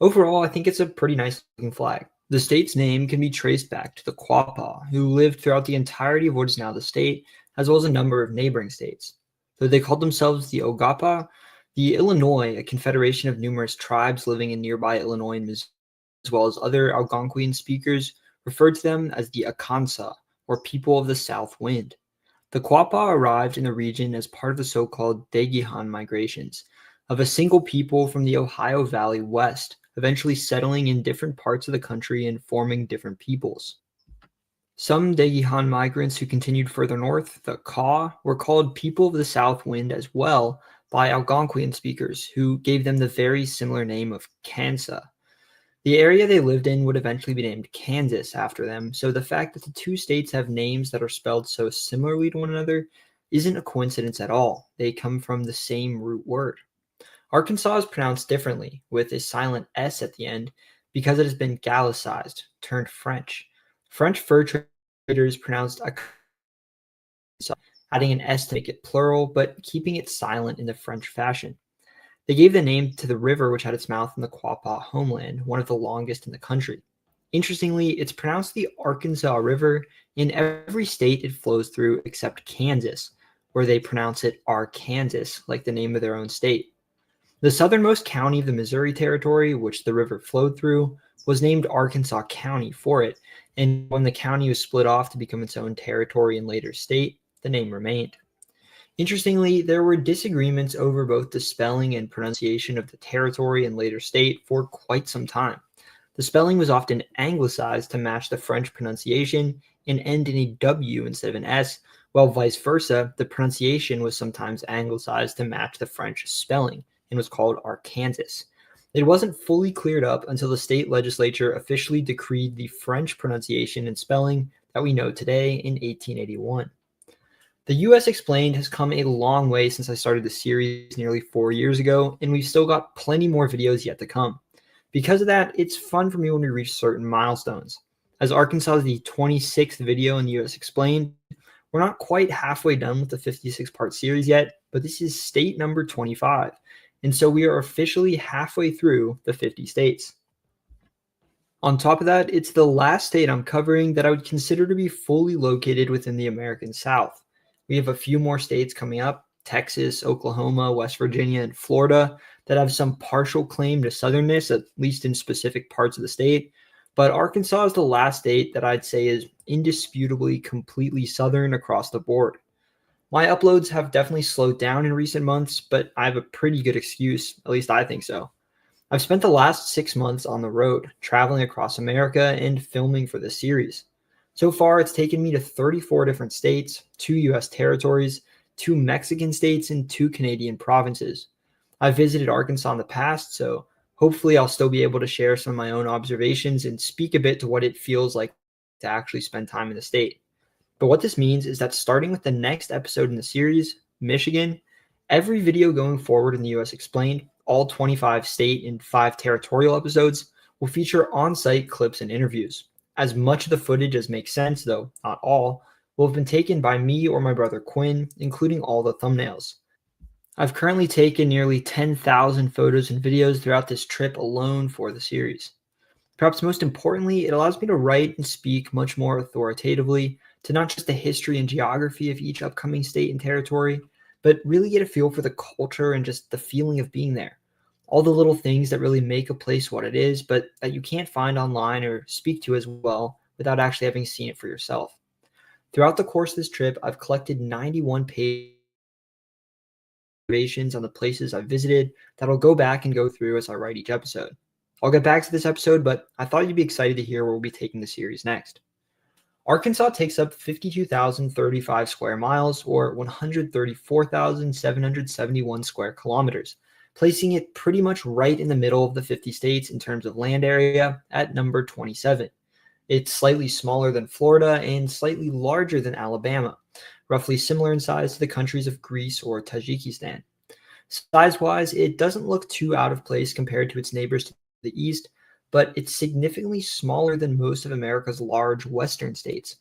Overall, I think it's a pretty nice looking flag. The state's name can be traced back to the Quapaw, who lived throughout the entirety of what is now the state, as well as a number of neighboring states. Though they called themselves the Ogapa, the Illinois, a confederation of numerous tribes living in nearby Illinois and Missouri, as well as other Algonquian speakers, referred to them as the Akansa, or people of the South Wind. The Quapaw arrived in the region as part of the so-called Degihan migrations, of a single people from the Ohio Valley west, eventually settling in different parts of the country and forming different peoples. Some Degihan migrants who continued further north, the Kaw, were called people of the South Wind as well by Algonquian speakers, who gave them the very similar name of Kansa. The area they lived in would eventually be named Kansas after them, so the fact that the two states have names that are spelled so similarly to one another isn't a coincidence at all. They come from the same root word. Arkansas is pronounced differently, with a silent S at the end, because it has been Gallicized, turned French. French fur traders pronounced Arkansas, adding an S to make it plural, but keeping it silent in the French fashion. They gave the name to the river which had its mouth in the Quapaw homeland, one of the longest in the country. Interestingly, it's pronounced the Arkansas River in every state it flows through except Kansas, where they pronounce it Arkansas, like the name of their own state. The southernmost county of the Missouri Territory, which the river flowed through, was named Arkansas County for it, and when the county was split off to become its own territory and later state, the name remained. Interestingly, there were disagreements over both the spelling and pronunciation of the territory and later state for quite some time. The spelling was often anglicized to match the French pronunciation and end in a W instead of an S, while vice versa, the pronunciation was sometimes anglicized to match the French spelling and was called Arkansas. It wasn't fully cleared up until the state legislature officially decreed the French pronunciation and spelling that we know today in 1881. The US Explained has come a long way since I started the series nearly 4 years ago, and we've still got plenty more videos yet to come. Because of that, it's fun for me when we reach certain milestones. As Arkansas is the 26th video in the US Explained, we're not quite halfway done with the 56-part series yet, but this is state number 25, and so we are officially halfway through the 50 states. On top of that, it's the last state I'm covering that I would consider to be fully located within the American South. We have a few more states coming up, Texas, Oklahoma, West Virginia, and Florida, that have some partial claim to southernness, at least in specific parts of the state. But Arkansas is the last state that I'd say is indisputably completely southern across the board. My uploads have definitely slowed down in recent months, but I have a pretty good excuse, at least I think so. I've spent the last 6 months on the road, traveling across America and filming for this series. So far, it's taken me to 34 different states, 2 US territories, 2 Mexican states, and 2 Canadian provinces. I've visited Arkansas in the past, so hopefully I'll still be able to share some of my own observations and speak a bit to what it feels like to actually spend time in the state. But what this means is that starting with the next episode in the series, Michigan, every video going forward in the US Explained, all 25 state and 5 territorial episodes, will feature on-site clips and interviews. As much of the footage as makes sense, though not all, will have been taken by me or my brother Quinn, including all the thumbnails. I've currently taken nearly 10,000 photos and videos throughout this trip alone for the series. Perhaps most importantly, it allows me to write and speak much more authoritatively to not just the history and geography of each upcoming state and territory, but really get a feel for the culture and just the feeling of being there. All the little things that really make a place what it is, but that you can't find online or speak to as well without actually having seen it for yourself. Throughout the course of this trip, I've collected 91 pages on the places I've visited that I'll go back and go through as I write each episode. I'll get back to this episode, but I thought you'd be excited to hear where we'll be taking the series next. Arkansas takes up 52,035 square miles, or 134,771 square kilometers, placing it pretty much right in the middle of the 50 states in terms of land area at number 27. It's slightly smaller than Florida and slightly larger than Alabama, roughly similar in size to the countries of Greece or Tajikistan. Size-wise, it doesn't look too out of place compared to its neighbors to the east, but it's significantly smaller than most of America's large western states.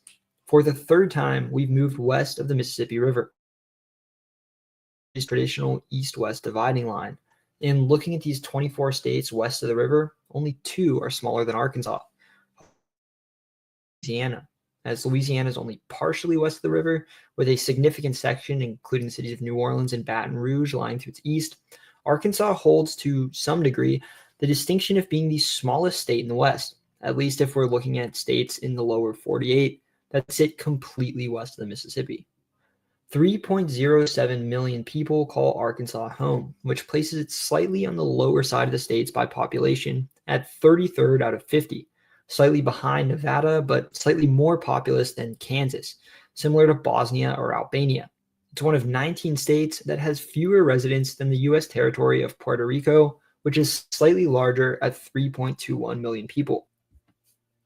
For the third time, we've moved west of the Mississippi River, this traditional east-west dividing line. In looking at these 24 states west of the river, only 2 are smaller than Arkansas. Louisiana, as Louisiana is only partially west of the river, with a significant section, including the cities of New Orleans and Baton Rouge, lying to its east. Arkansas holds, to some degree, the distinction of being the smallest state in the West, at least if we're looking at states in the lower 48 that sit completely west of the Mississippi. 3.07 million people call Arkansas home, which places it slightly on the lower side of the states by population at 33rd out of 50, slightly behind Nevada, but slightly more populous than Kansas, similar to Bosnia or Albania. It's one of 19 states that has fewer residents than the U.S. territory of Puerto Rico, which is slightly larger at 3.21 million people.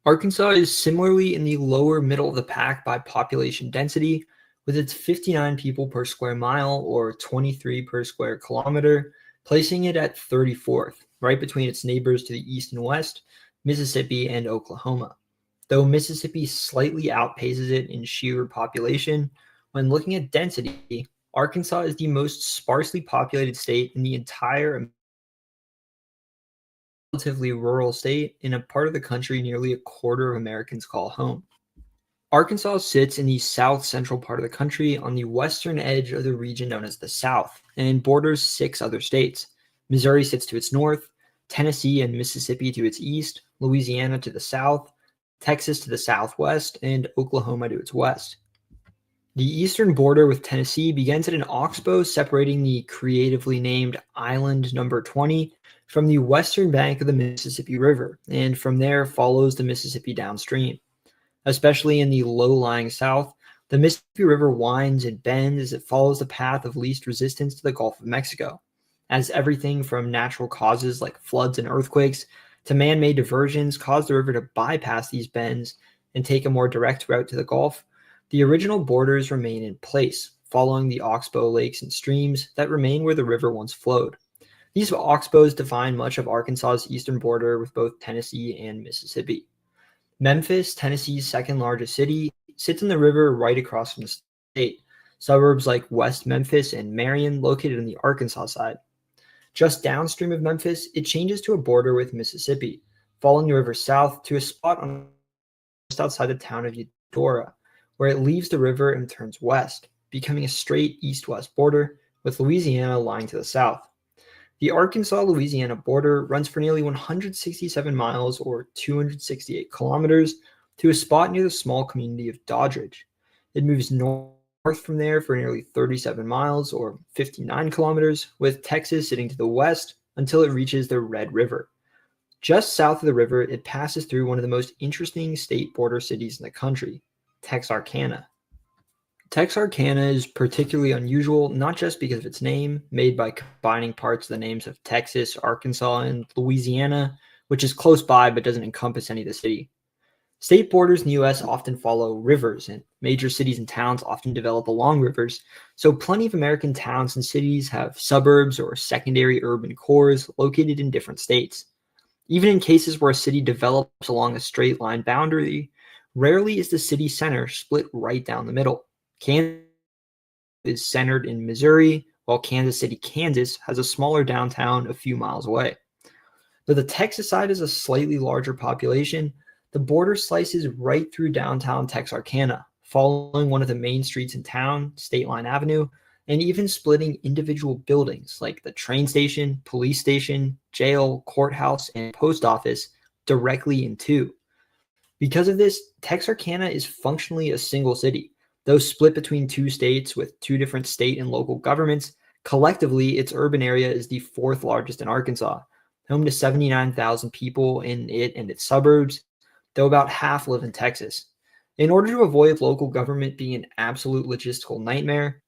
Arkansas is similarly in the lower middle of the pack by population density, with its 59 people per square mile or 23 per square kilometer, placing it at 34th, right between its neighbors to the east and west, Mississippi and Oklahoma. Though Mississippi slightly outpaces it in sheer population, when looking at density, Arkansas is the most sparsely populated state in the entire relatively rural state in a part of the country nearly a quarter of Americans call home. Arkansas sits in the south-central part of the country on the western edge of the region known as the South and borders 6 other states. Missouri sits to its north, Tennessee and Mississippi to its east, Louisiana to the south, Texas to the southwest, and Oklahoma to its west. The eastern border with Tennessee begins at an oxbow separating the creatively named Island Number 20 from the western bank of the Mississippi River, and from there follows the Mississippi downstream. Especially in the low-lying south, the Mississippi River winds and bends as it follows the path of least resistance to the Gulf of Mexico. As everything from natural causes like floods and earthquakes to man-made diversions cause the river to bypass these bends and take a more direct route to the Gulf, the original borders remain in place, following the oxbow lakes and streams that remain where the river once flowed. These oxbows define much of Arkansas's eastern border with both Tennessee and Mississippi. Memphis, Tennessee's second largest city, sits on the river right across from the state. Suburbs like West Memphis and Marion located on the Arkansas side. Just downstream of Memphis, it changes to a border with Mississippi, following the river south to a spot on just outside the town of Eudora, where it leaves the river and turns west, becoming a straight east-west border with Louisiana lying to the south. The Arkansas-Louisiana border runs for nearly 167 miles or 268 kilometers to a spot near the small community of Doddridge. It moves north from there for nearly 37 miles or 59 kilometers, with Texas sitting to the west until it reaches the Red River. Just south of the river, it passes through one of the most interesting state border cities in the country, Texarkana. Texarkana is particularly unusual not just because of its name, made by combining parts of the names of Texas, Arkansas, and Louisiana, which is close by but doesn't encompass any of the city. State borders in the U.S. often follow rivers, and major cities and towns often develop along rivers, so plenty of American towns and cities have suburbs or secondary urban cores located in different states. Even in cases where a city develops along a straight line boundary, rarely is the city center split right down the middle. Kansas is centered in Missouri, while Kansas City, Kansas has a smaller downtown a few miles away. Though the Texas side has a slightly larger population, the border slices right through downtown Texarkana, following one of the main streets in town, State Line Avenue, and even splitting individual buildings like the train station, police station, jail, courthouse, and post office directly in two. Because of this, Texarkana is functionally a single city. Though split between 2 states with 2 different state and local governments, collectively its urban area is the 4th largest in Arkansas, home to 79,000 people in it and its suburbs, though about half live in Texas. In order to avoid local government being an absolute logistical nightmare,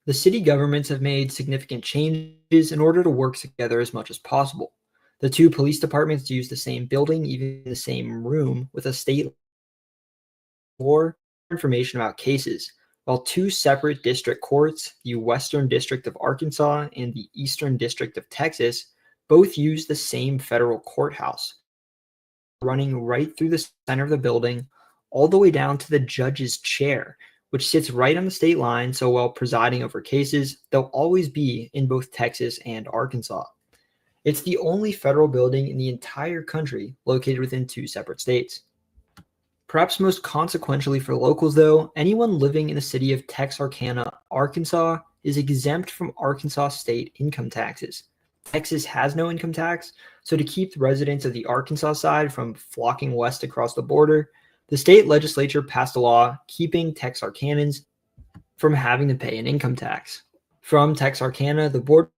the city governments have made significant changes in order to work together as much as possible. The 2 police departments use the same building, even the same room, with a state more information about cases, while 2 separate district courts, the Western District of Arkansas and the Eastern District of Texas, both use the same federal courthouse, running right through the center of the building, all the way down to the judge's chair, which sits right on the state line, so while presiding over cases, they'll always be in both Texas and Arkansas. It's the only federal building in the entire country located within 2 separate states. Perhaps most consequentially for locals, though, anyone living in the city of Texarkana, Arkansas, is exempt from Arkansas state income taxes. Texas has no income tax, so to keep the residents of the Arkansas side from flocking west across the border, the state legislature passed a law keeping Texarkanans from having to pay an income tax. From Texarkana, the border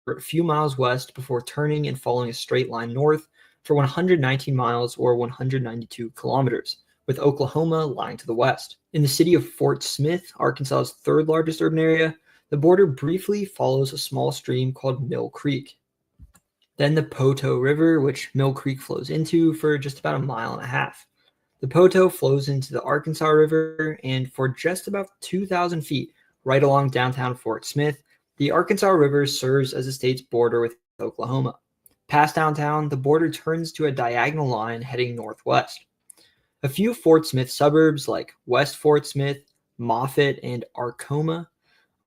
a few miles west before turning and following a straight line north for 119 miles or 192 kilometers, with Oklahoma lying to the west. In the city of Fort Smith, Arkansas's third largest urban area, the border briefly follows a small stream called Mill Creek. Then the Poteau River, which Mill Creek flows into for just about a mile and a half. The Poteau flows into the Arkansas River, and for just about 2,000 feet, right along downtown Fort Smith, the Arkansas River serves as the state's border with Oklahoma. Past downtown, the border turns to a diagonal line heading northwest. A few Fort Smith suburbs like West Fort Smith, Moffett, and Arcoma.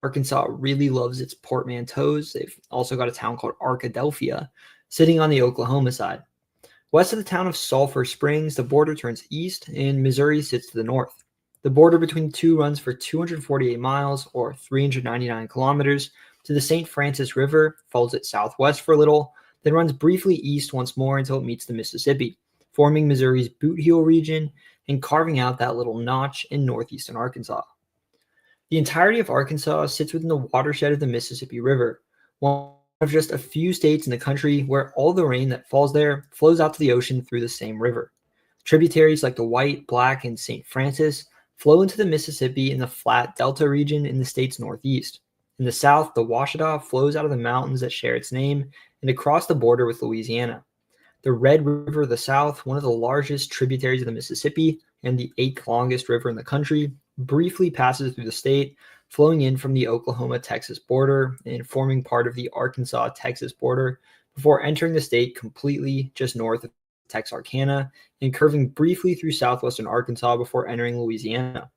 Arkansas really loves its portmanteaus. They've also got a town called Arkadelphia, sitting on the Oklahoma side. West of the town of Sulphur Springs, the border turns east, and Missouri sits to the north. The border between the two runs for 248 miles, or 399 kilometers, to the St. Francis River, follows it southwest for a little, then runs briefly east once more until it meets the Mississippi, forming Missouri's Boot Heel region and carving out that little notch in northeastern Arkansas. The entirety of Arkansas sits within the watershed of the Mississippi River, one of just a few states in the country where all the rain that falls there flows out to the ocean through the same river. Tributaries like the White, Black, and St. Francis flow into the Mississippi in the flat Delta region in the state's northeast. In the south, the Washita flows out of the mountains that share its name and across the border with Louisiana. The Red River of the South, one of the largest tributaries of the Mississippi and the 8th longest river in the country, briefly passes through the state, flowing in from the Oklahoma-Texas border and forming part of the Arkansas-Texas border before entering the state completely just north of Texarkana and curving briefly through southwestern Arkansas before entering Louisiana.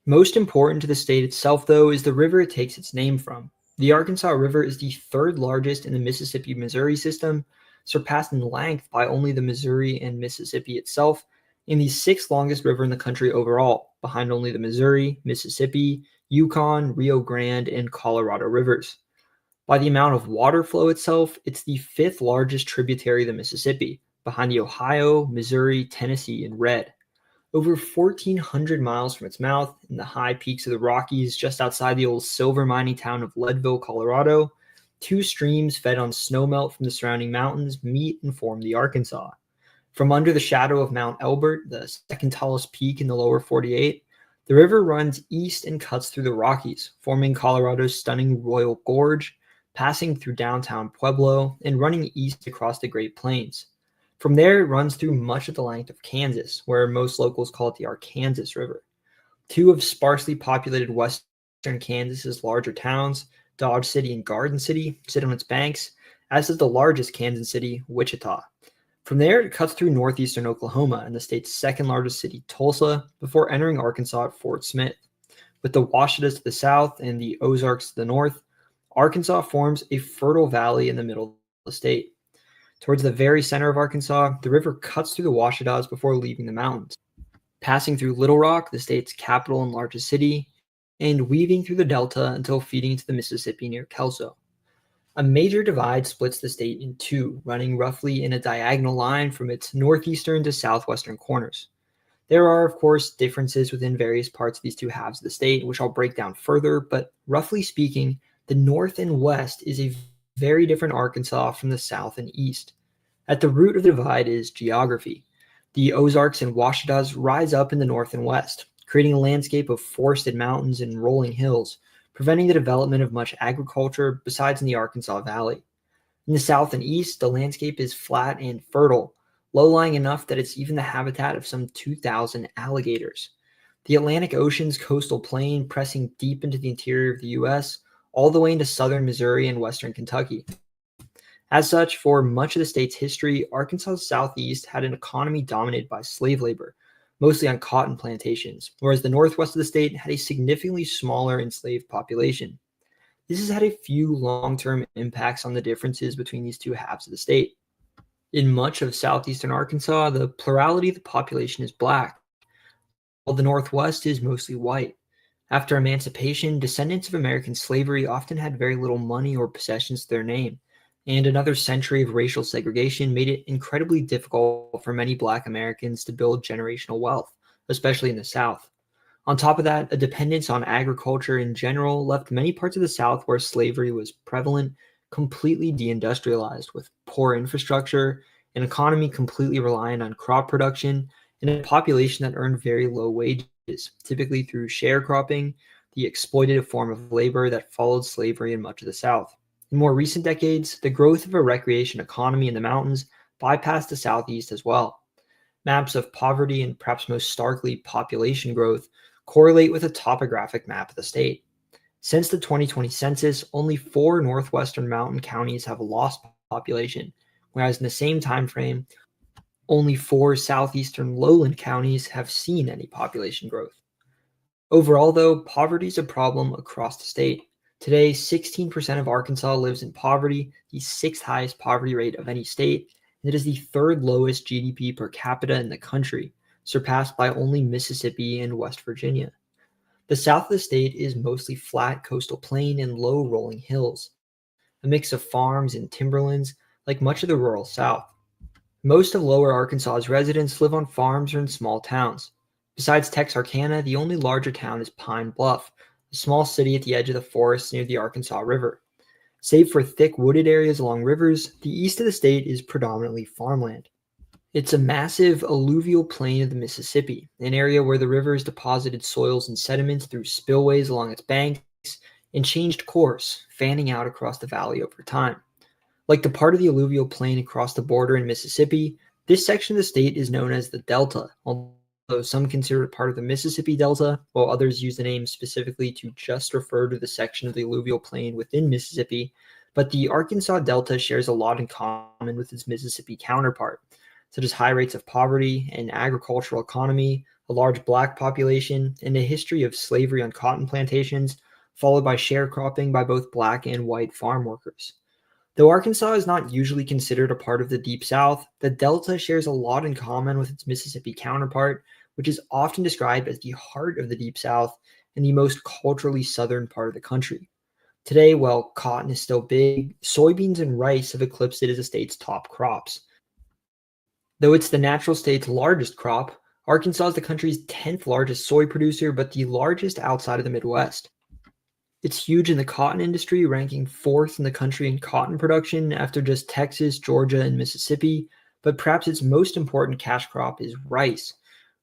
Most important to the state itself, though, is the river it takes its name from. The Arkansas River is the third largest in the Mississippi-Missouri system, surpassed in length by only the Missouri and Mississippi itself, and the 6th longest river in the country overall, behind only the Missouri, Mississippi, Yukon, Rio Grande, and Colorado rivers. By the amount of water flow itself, it's the 5th largest tributary of the Mississippi, behind the Ohio, Missouri, Tennessee, and Red. Over 1,400 miles from its mouth, in the high peaks of the Rockies just outside the old silver mining town of Leadville, Colorado, 2 streams fed on snowmelt from the surrounding mountains meet and form the Arkansas. From under the shadow of Mount Elbert, the second tallest peak in the lower 48, the river runs east and cuts through the Rockies, forming Colorado's stunning Royal Gorge, passing through downtown Pueblo, and running east across the Great Plains. From there, it runs through much of the length of Kansas, where most locals call it the Arkansas River. 2 of sparsely populated western Kansas's larger towns, Dodge City and Garden City, sit on its banks, as does the largest Kansas city, Wichita. From there, it cuts through northeastern Oklahoma and the state's second largest city, Tulsa, before entering Arkansas at Fort Smith. With the Washitas to the south and the Ozarks to the north, Arkansas forms a fertile valley in the middle of the state. Towards the very center of Arkansas, the river cuts through the Washitas before leaving the mountains, passing through Little Rock, the state's capital and largest city, and weaving through the delta until feeding into the Mississippi near Kelso. A major divide splits the state in two, running roughly in a diagonal line from its northeastern to southwestern corners. There are, of course, differences within various parts of these two halves of the state, which I'll break down further, but roughly speaking, the north and west is a very different Arkansas from the south and east. At the root of the divide is geography. The Ozarks and Washitas rise up in the north and west, creating a landscape of forested mountains and rolling hills, preventing the development of much agriculture besides in the Arkansas Valley. In the south and east, the landscape is flat and fertile, low-lying enough that it's even the habitat of some 2,000 alligators. The Atlantic Ocean's coastal plain pressing deep into the interior of the U.S., all the way into southern Missouri and western Kentucky. As such, for much of the state's history, Arkansas's southeast had an economy dominated by slave labor, mostly on cotton plantations, whereas the northwest of the state had a significantly smaller enslaved population. This has had a few long-term impacts on the differences between these two halves of the state. In much of southeastern Arkansas, the plurality of the population is black, while the Northwest is mostly white. After emancipation, descendants of American slavery often had very little money or possessions to their name, and another century of racial segregation made it incredibly difficult for many Black Americans to build generational wealth, especially in the South. On top of that, a dependence on agriculture in general left many parts of the South where slavery was prevalent completely deindustrialized, with poor infrastructure, an economy completely reliant on crop production, and a population that earned very low wages, typically through sharecropping, the exploitative form of labor that followed slavery in much of the South. In more recent decades, the growth of a recreation economy in the mountains bypassed the Southeast as well. Maps of poverty and perhaps most starkly population growth correlate with a topographic map of the state. Since the 2020 census, only 4 northwestern mountain counties have lost population, whereas in the same time frame, only 4 southeastern lowland counties have seen any population growth. Overall, though, poverty is a problem across the state. Today, 16% of Arkansas lives in poverty, the 6th highest poverty rate of any state, and it is the 3rd lowest GDP per capita in the country, surpassed by only Mississippi and West Virginia. The south of the state is mostly flat coastal plain and low rolling hills, a mix of farms and timberlands like much of the rural South. Most of lower Arkansas's residents live on farms or in small towns. Besides Texarkana, the only larger town is Pine Bluff, a small city at the edge of the forest near the Arkansas River. Save for thick wooded areas along rivers, the east of the state is predominantly farmland. It's a massive alluvial plain of the Mississippi, an area where the river has deposited soils and sediments through spillways along its banks and changed course, fanning out across the valley over time. Like the part of the alluvial plain across the border in Mississippi, this section of the state is known as the Delta, although some consider it part of the Mississippi Delta, while others use the name specifically to just refer to the section of the alluvial plain within Mississippi. But the Arkansas Delta shares a lot in common with its Mississippi counterpart, such as high rates of poverty, an agricultural economy, a large black population, and a history of slavery on cotton plantations, followed by sharecropping by both black and white farm workers. Though Arkansas is not usually considered a part of the Deep South, the Delta shares a lot in common with its Mississippi counterpart, which is often described as the heart of the Deep South and the most culturally southern part of the country. Today, while cotton is still big, soybeans and rice have eclipsed it as the state's top crops. Though it's the natural state's largest crop, Arkansas is the country's 10th largest soy producer, but the largest outside of the Midwest. It's huge in the cotton industry, ranking 4th in the country in cotton production after just Texas, Georgia, and Mississippi, but perhaps its most important cash crop is rice.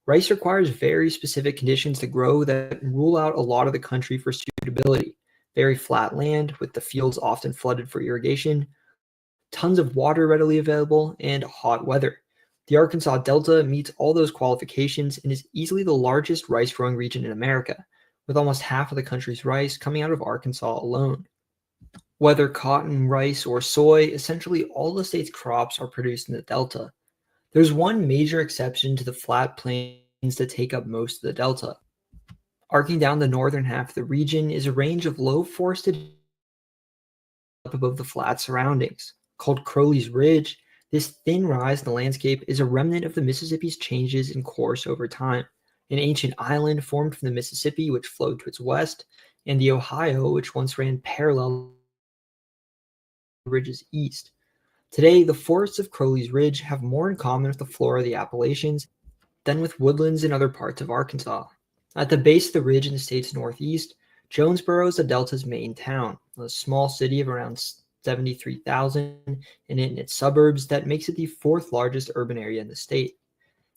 Rice requires very specific conditions to grow that rule out a lot of the country for suitability. Very flat land, with the fields often flooded for irrigation, tons of water readily available, and hot weather. The Arkansas Delta meets all those qualifications and is easily the largest rice growing region in America, with almost half of the country's rice coming out of Arkansas alone. Whether cotton, rice, or soy, essentially all the state's crops are produced in the Delta. There's one major exception to the flat plains that take up most of the Delta. Arcing down the northern half of the region is a range of low forested up above the flat surroundings. Called Crowley's Ridge, this thin rise in the landscape is a remnant of the Mississippi's changes in course over time. An ancient island formed from the Mississippi, which flowed to its west, and the Ohio, which once ran parallel to the ridge's east. Today, the forests of Crowley's Ridge have more in common with the flora of the Appalachians than with woodlands in other parts of Arkansas. At the base of the ridge in the state's northeast, Jonesboro is the Delta's main town, a small city of around 73,000 and in its suburbs that makes it the 4th largest urban area in the state.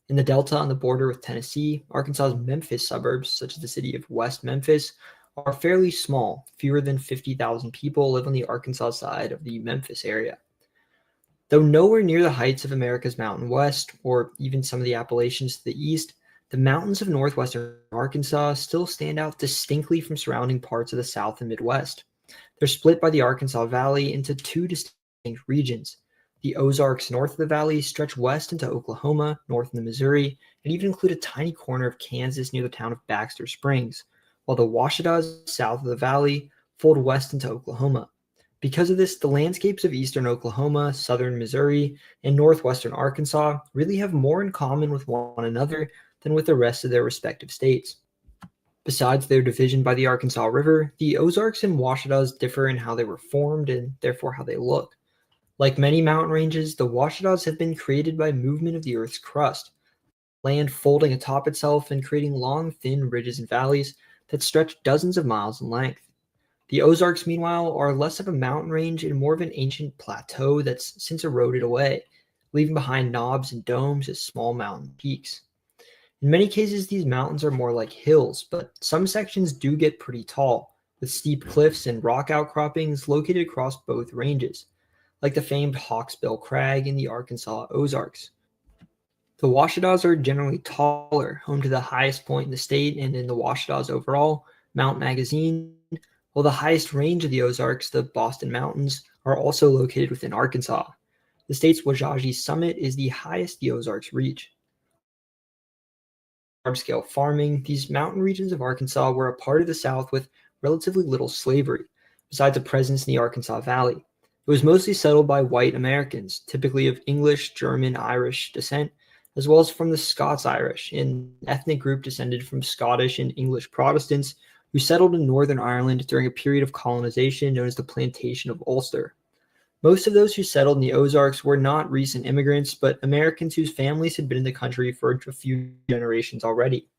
In the Delta on the border with Tennessee, Arkansas's Memphis suburbs, such as the city of West Memphis, are fairly small. Fewer than 50,000 people live on the Arkansas side of the Memphis area. Though nowhere near the heights of America's Mountain West, or even some of the Appalachians to the east, the mountains of northwestern Arkansas still stand out distinctly from surrounding parts of the South and Midwest. They're split by the Arkansas Valley into 2 distinct regions. The Ozarks north of the valley stretch west into Oklahoma, north into Missouri, and even include a tiny corner of Kansas near the town of Baxter Springs, while the Washtenaws south of the valley fold west into Oklahoma. Because of this, the landscapes of eastern Oklahoma, southern Missouri, and northwestern Arkansas really have more in common with one another than with the rest of their respective states. Besides their division by the Arkansas River, the Ozarks and Washtenaws differ in how they were formed and therefore how they look. Like many mountain ranges, the Washtenaws have been created by movement of the Earth's crust, land folding atop itself and creating long, thin ridges and valleys that stretch dozens of miles in length. The Ozarks, meanwhile, are less of a mountain range and more of an ancient plateau that's since eroded away, leaving behind knobs and domes as small mountain peaks. In many cases, these mountains are more like hills, but some sections do get pretty tall, with steep cliffs and rock outcroppings located across both ranges, like the famed Hawksbill Crag in the Arkansas Ozarks. The Washtenaws are generally taller, home to the highest point in the state and in the Washtenaws overall, Mount Magazine, while the highest range of the Ozarks, the Boston Mountains, are also located within Arkansas. The state's Wajaji Summit is the highest the Ozarks reach. Large-scale farming, these mountain regions of Arkansas were a part of the South with relatively little slavery, besides a presence in the Arkansas Valley. It was mostly settled by white Americans, typically of English, German, Irish descent, as well as from the Scots-Irish, an ethnic group descended from Scottish and English Protestants who settled in Northern Ireland during a period of colonization known as the Plantation of Ulster. Most of those who settled in the Ozarks were not recent immigrants, but Americans whose families had been in the country for a few generations already.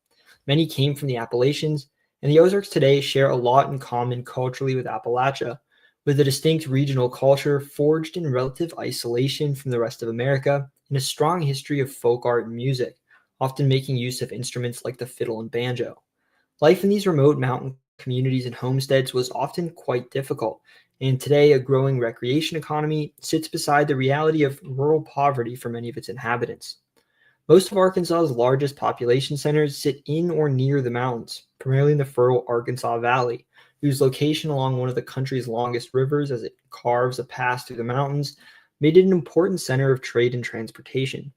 Many came from the Appalachians, and the Ozarks today share a lot in common culturally with Appalachia, with a distinct regional culture forged in relative isolation from the rest of America and a strong history of folk art and music, often making use of instruments like the fiddle and banjo. Life in these remote mountain communities and homesteads was often quite difficult, and today a growing recreation economy sits beside the reality of rural poverty for many of its inhabitants. Most of Arkansas's largest population centers sit in or near the mountains, primarily in the fertile Arkansas Valley, whose location along one of the country's longest rivers as it carves a path through the mountains made it an important center of trade and transportation.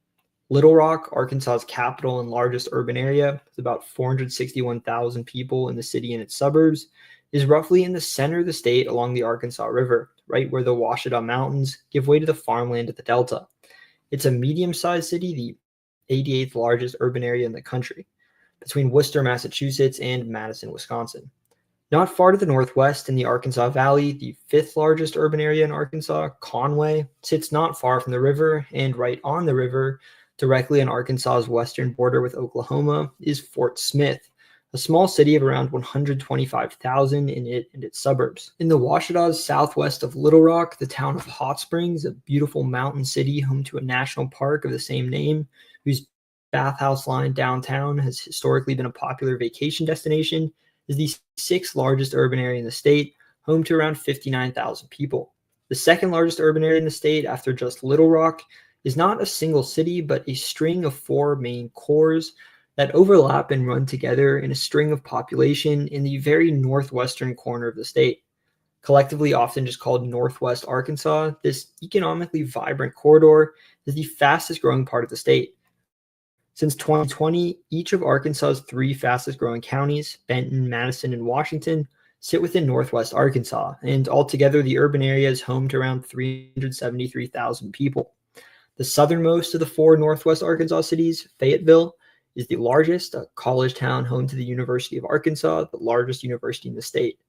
Little Rock, Arkansas's capital and largest urban area, with about 461,000 people in the city and its suburbs, is roughly in the center of the state along the Arkansas River, right where the Ouachita Mountains give way to the farmland of the Delta. It's a medium-sized city, the 88th largest urban area in the country, between Worcester, Massachusetts, and Madison, Wisconsin. Not far to the northwest in the Arkansas Valley, the 5th largest urban area in Arkansas, Conway, sits not far from the river, and right on the river, directly on Arkansas's western border with Oklahoma, is Fort Smith, a small city of around 125,000 in it and its suburbs. In the Ouachita's southwest of Little Rock, the town of Hot Springs, a beautiful mountain city home to a national park of the same name, whose bathhouse line downtown has historically been a popular vacation destination, is the 6th largest urban area in the state, home to around 59,000 people. The 2nd largest urban area in the state, after just Little Rock, is not a single city, but a string of 4 main cores that overlap and run together in a string of population in the very northwestern corner of the state. Collectively often just called Northwest Arkansas, this economically vibrant corridor is the fastest growing part of the state. Since 2020, each of Arkansas's 3 fastest growing counties, Benton, Madison, and Washington, sit within Northwest Arkansas, and altogether the urban area is home to around 373,000 people. The southernmost of the 4 Northwest Arkansas cities, Fayetteville, is the largest, a college town home to the University of Arkansas, the largest university in the state.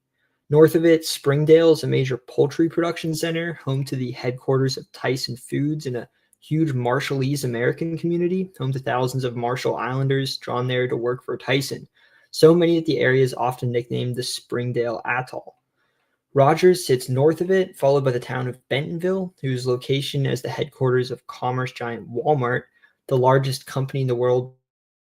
North of it, Springdale is a major poultry production center, home to the headquarters of Tyson Foods and a huge Marshallese American community, home to thousands of Marshall Islanders drawn there to work for Tyson. So many that the area is often nicknamed the Springdale Atoll. Rogers sits north of it, followed by the town of Bentonville, whose location as the headquarters of commerce giant Walmart, the largest company in the world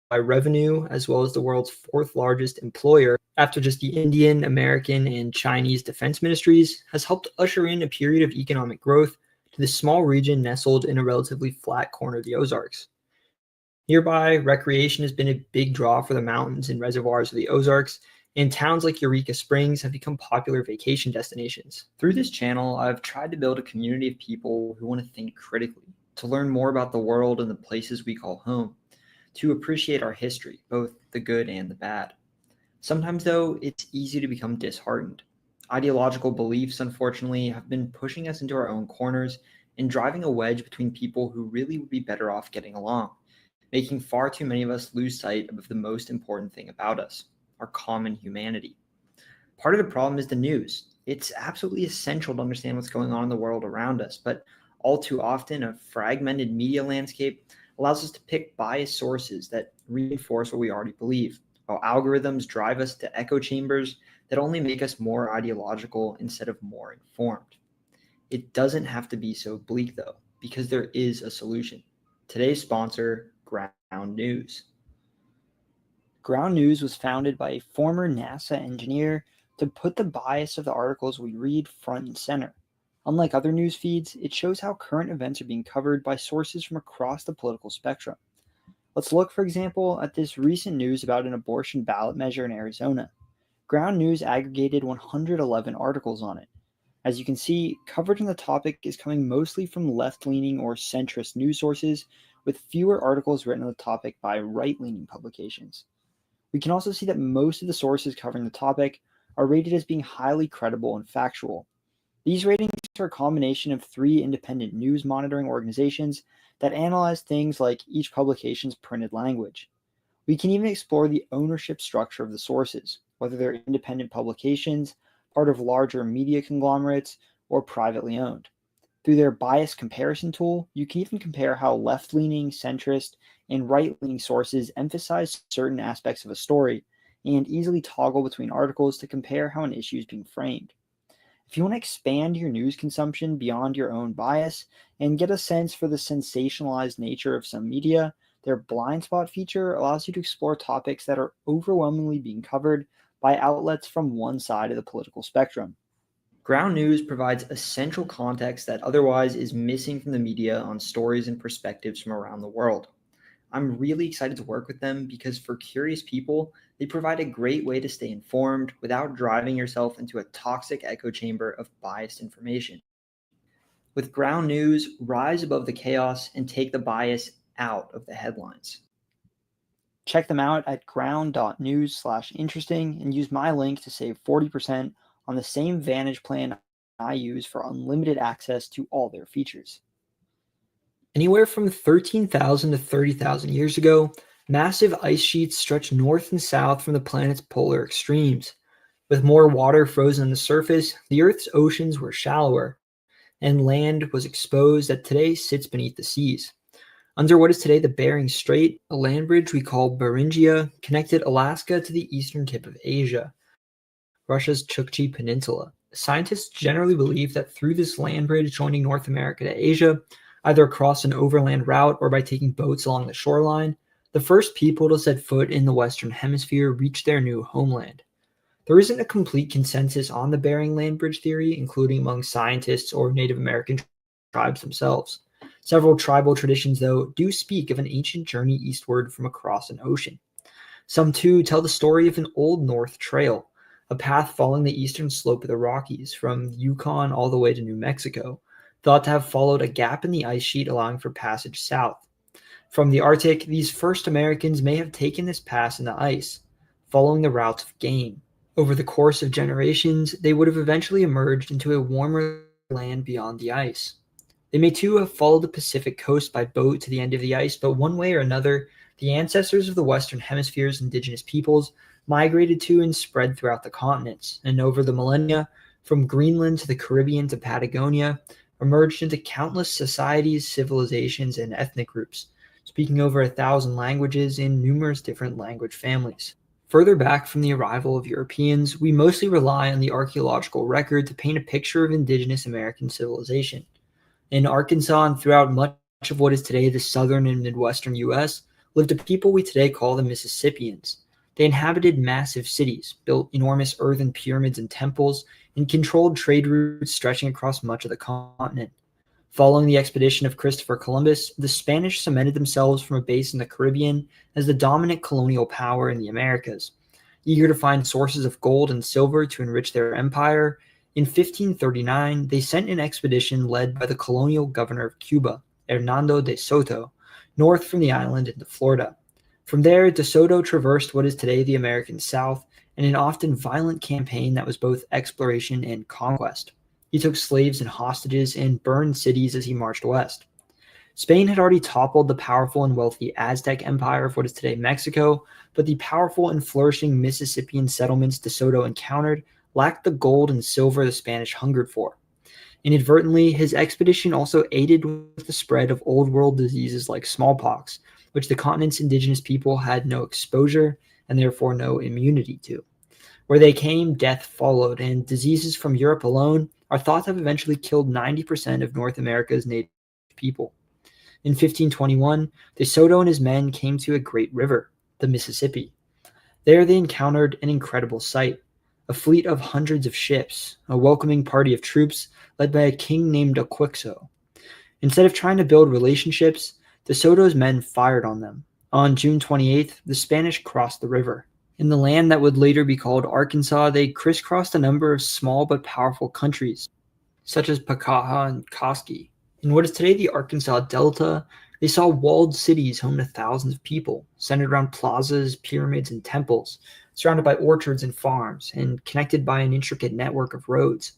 by revenue, as well as the world's 4th largest employer, after just the Indian, American, and Chinese defense ministries, has helped usher in a period of economic growth to this small region nestled in a relatively flat corner of the Ozarks. Nearby, recreation has been a big draw for the mountains and reservoirs of the Ozarks, And towns like Eureka Springs have become popular vacation destinations. Through this channel, I've tried to build a community of people who want to think critically, to learn more about the world and the places we call home, to appreciate our history, both the good and the bad. Sometimes, though, it's easy to become disheartened. Ideological beliefs, unfortunately, have been pushing us into our own corners and driving a wedge between people who really would be better off getting along, making far too many of us lose sight of the most important thing about us, our common humanity. Part of the problem is the news. It's absolutely essential to understand what's going on in the world around us, but all too often, a fragmented media landscape allows us to pick biased sources that reinforce what we already believe, while algorithms drive us to echo chambers that only make us more ideological instead of more informed. It doesn't have to be so bleak, though, because there is a solution. Today's sponsor, Ground News. Ground News was founded by a former NASA engineer to put the bias of the articles we read front and center. Unlike other news feeds, it shows how current events are being covered by sources from across the political spectrum. Let's look, for example, at this recent news about an abortion ballot measure in Arizona. Ground News aggregated 111 articles on it. As you can see, coverage on the topic is coming mostly from left-leaning or centrist news sources, with fewer articles written on the topic by right-leaning publications. We can also see that most of the sources covering the topic are rated as being highly credible and factual. These ratings are a combination of 3 independent news monitoring organizations that analyze things like each publication's printed language. We can even explore the ownership structure of the sources, whether they're independent publications, part of larger media conglomerates, or privately owned. Through their bias comparison tool, you can even compare how left-leaning, centrist, and right-leaning sources emphasize certain aspects of a story, and easily toggle between articles to compare how an issue is being framed. If you want to expand your news consumption beyond your own bias and get a sense for the sensationalized nature of some media, their blind spot feature allows you to explore topics that are overwhelmingly being covered by outlets from one side of the political spectrum. Ground News provides essential context that otherwise is missing from the media on stories and perspectives from around the world. I'm really excited to work with them because for curious people, they provide a great way to stay informed without driving yourself into a toxic echo chamber of biased information. With Ground News, rise above the chaos and take the bias out of the headlines. Check them out at ground.news/interesting and use my link to save 40% on the same Vantage plan I use for unlimited access to all their features. Anywhere from 13,000 to 30,000 years ago, massive ice sheets stretched north and south from the planet's polar extremes. With more water frozen on the surface, the Earth's oceans were shallower, and land was exposed that today sits beneath the seas. Under what is today the Bering Strait, a land bridge we call Beringia connected Alaska to the eastern tip of Asia, Russia's Chukchi Peninsula. Scientists generally believe that through this land bridge joining North America to Asia, either across an overland route or by taking boats along the shoreline, the first people to set foot in the Western Hemisphere reached their new homeland. There isn't a complete consensus on the Bering Land Bridge theory, including among scientists or Native American tribes themselves. Several tribal traditions, though, do speak of an ancient journey eastward from across an ocean. Some, too, tell the story of an Old North Trail, a path following the eastern slope of the Rockies from Yukon all the way to New Mexico, thought to have followed a gap in the ice sheet allowing for passage south. From the Arctic, these first Americans may have taken this pass in the ice, following the routes of game. Over the course of generations, they would have eventually emerged into a warmer land beyond the ice. They may too have followed the Pacific coast by boat to the end of the ice, but one way or another, the ancestors of the Western Hemisphere's indigenous peoples migrated to and spread throughout the continents, and over the millennia, from Greenland to the Caribbean to Patagonia, emerged into countless societies, civilizations, and ethnic groups, speaking over 1,000 languages in numerous different language families. Further back from the arrival of Europeans, we mostly rely on the archaeological record to paint a picture of indigenous American civilization. In Arkansas and throughout much of what is today the southern and midwestern U.S., lived a people we today call the Mississippians. They inhabited massive cities, built enormous earthen pyramids and temples, and controlled trade routes stretching across much of the continent. Following the expedition of Christopher Columbus, the Spanish cemented themselves from a base in the Caribbean as the dominant colonial power in the Americas. Eager to find sources of gold and silver to enrich their empire, in 1539 they sent an expedition led by the colonial governor of Cuba, Hernando de Soto, north from the island into Florida. From there, De Soto traversed what is today the American South in an often violent campaign that was both exploration and conquest. He took slaves and hostages and burned cities as he marched west. Spain had already toppled the powerful and wealthy Aztec Empire of what is today Mexico, but the powerful and flourishing Mississippian settlements De Soto encountered lacked the gold and silver the Spanish hungered for. Inadvertently, his expedition also aided with the spread of old world diseases like smallpox, which the continent's indigenous people had no exposure and therefore no immunity to. Where they came, death followed, and diseases from Europe alone are thought to have eventually killed 90% of North America's native people. In 1521, De Soto and his men came to a great river, the Mississippi. There they encountered an incredible sight, a fleet of hundreds of ships, a welcoming party of troops led by a king named Aquixo. Instead of trying to build relationships, De Soto's men fired on them. On June 28th, the Spanish crossed the river. In the land that would later be called Arkansas, they crisscrossed a number of small but powerful countries, such as Pakaha and Koski. In what is today the Arkansas Delta, they saw walled cities home to thousands of people, centered around plazas, pyramids, and temples, surrounded by orchards and farms, and connected by an intricate network of roads.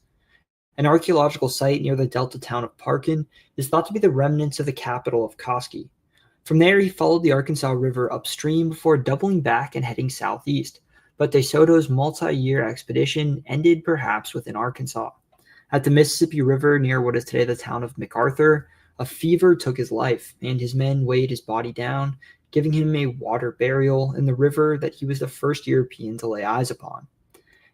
An archaeological site near the delta town of Parkin is thought to be the remnants of the capital of Koski. From there, he followed the Arkansas River upstream before doubling back and heading southeast, but De Soto's multi-year expedition ended perhaps within Arkansas. At the Mississippi River near what is today the town of MacArthur, a fever took his life, and his men weighed his body down, giving him a water burial in the river that he was the first European to lay eyes upon.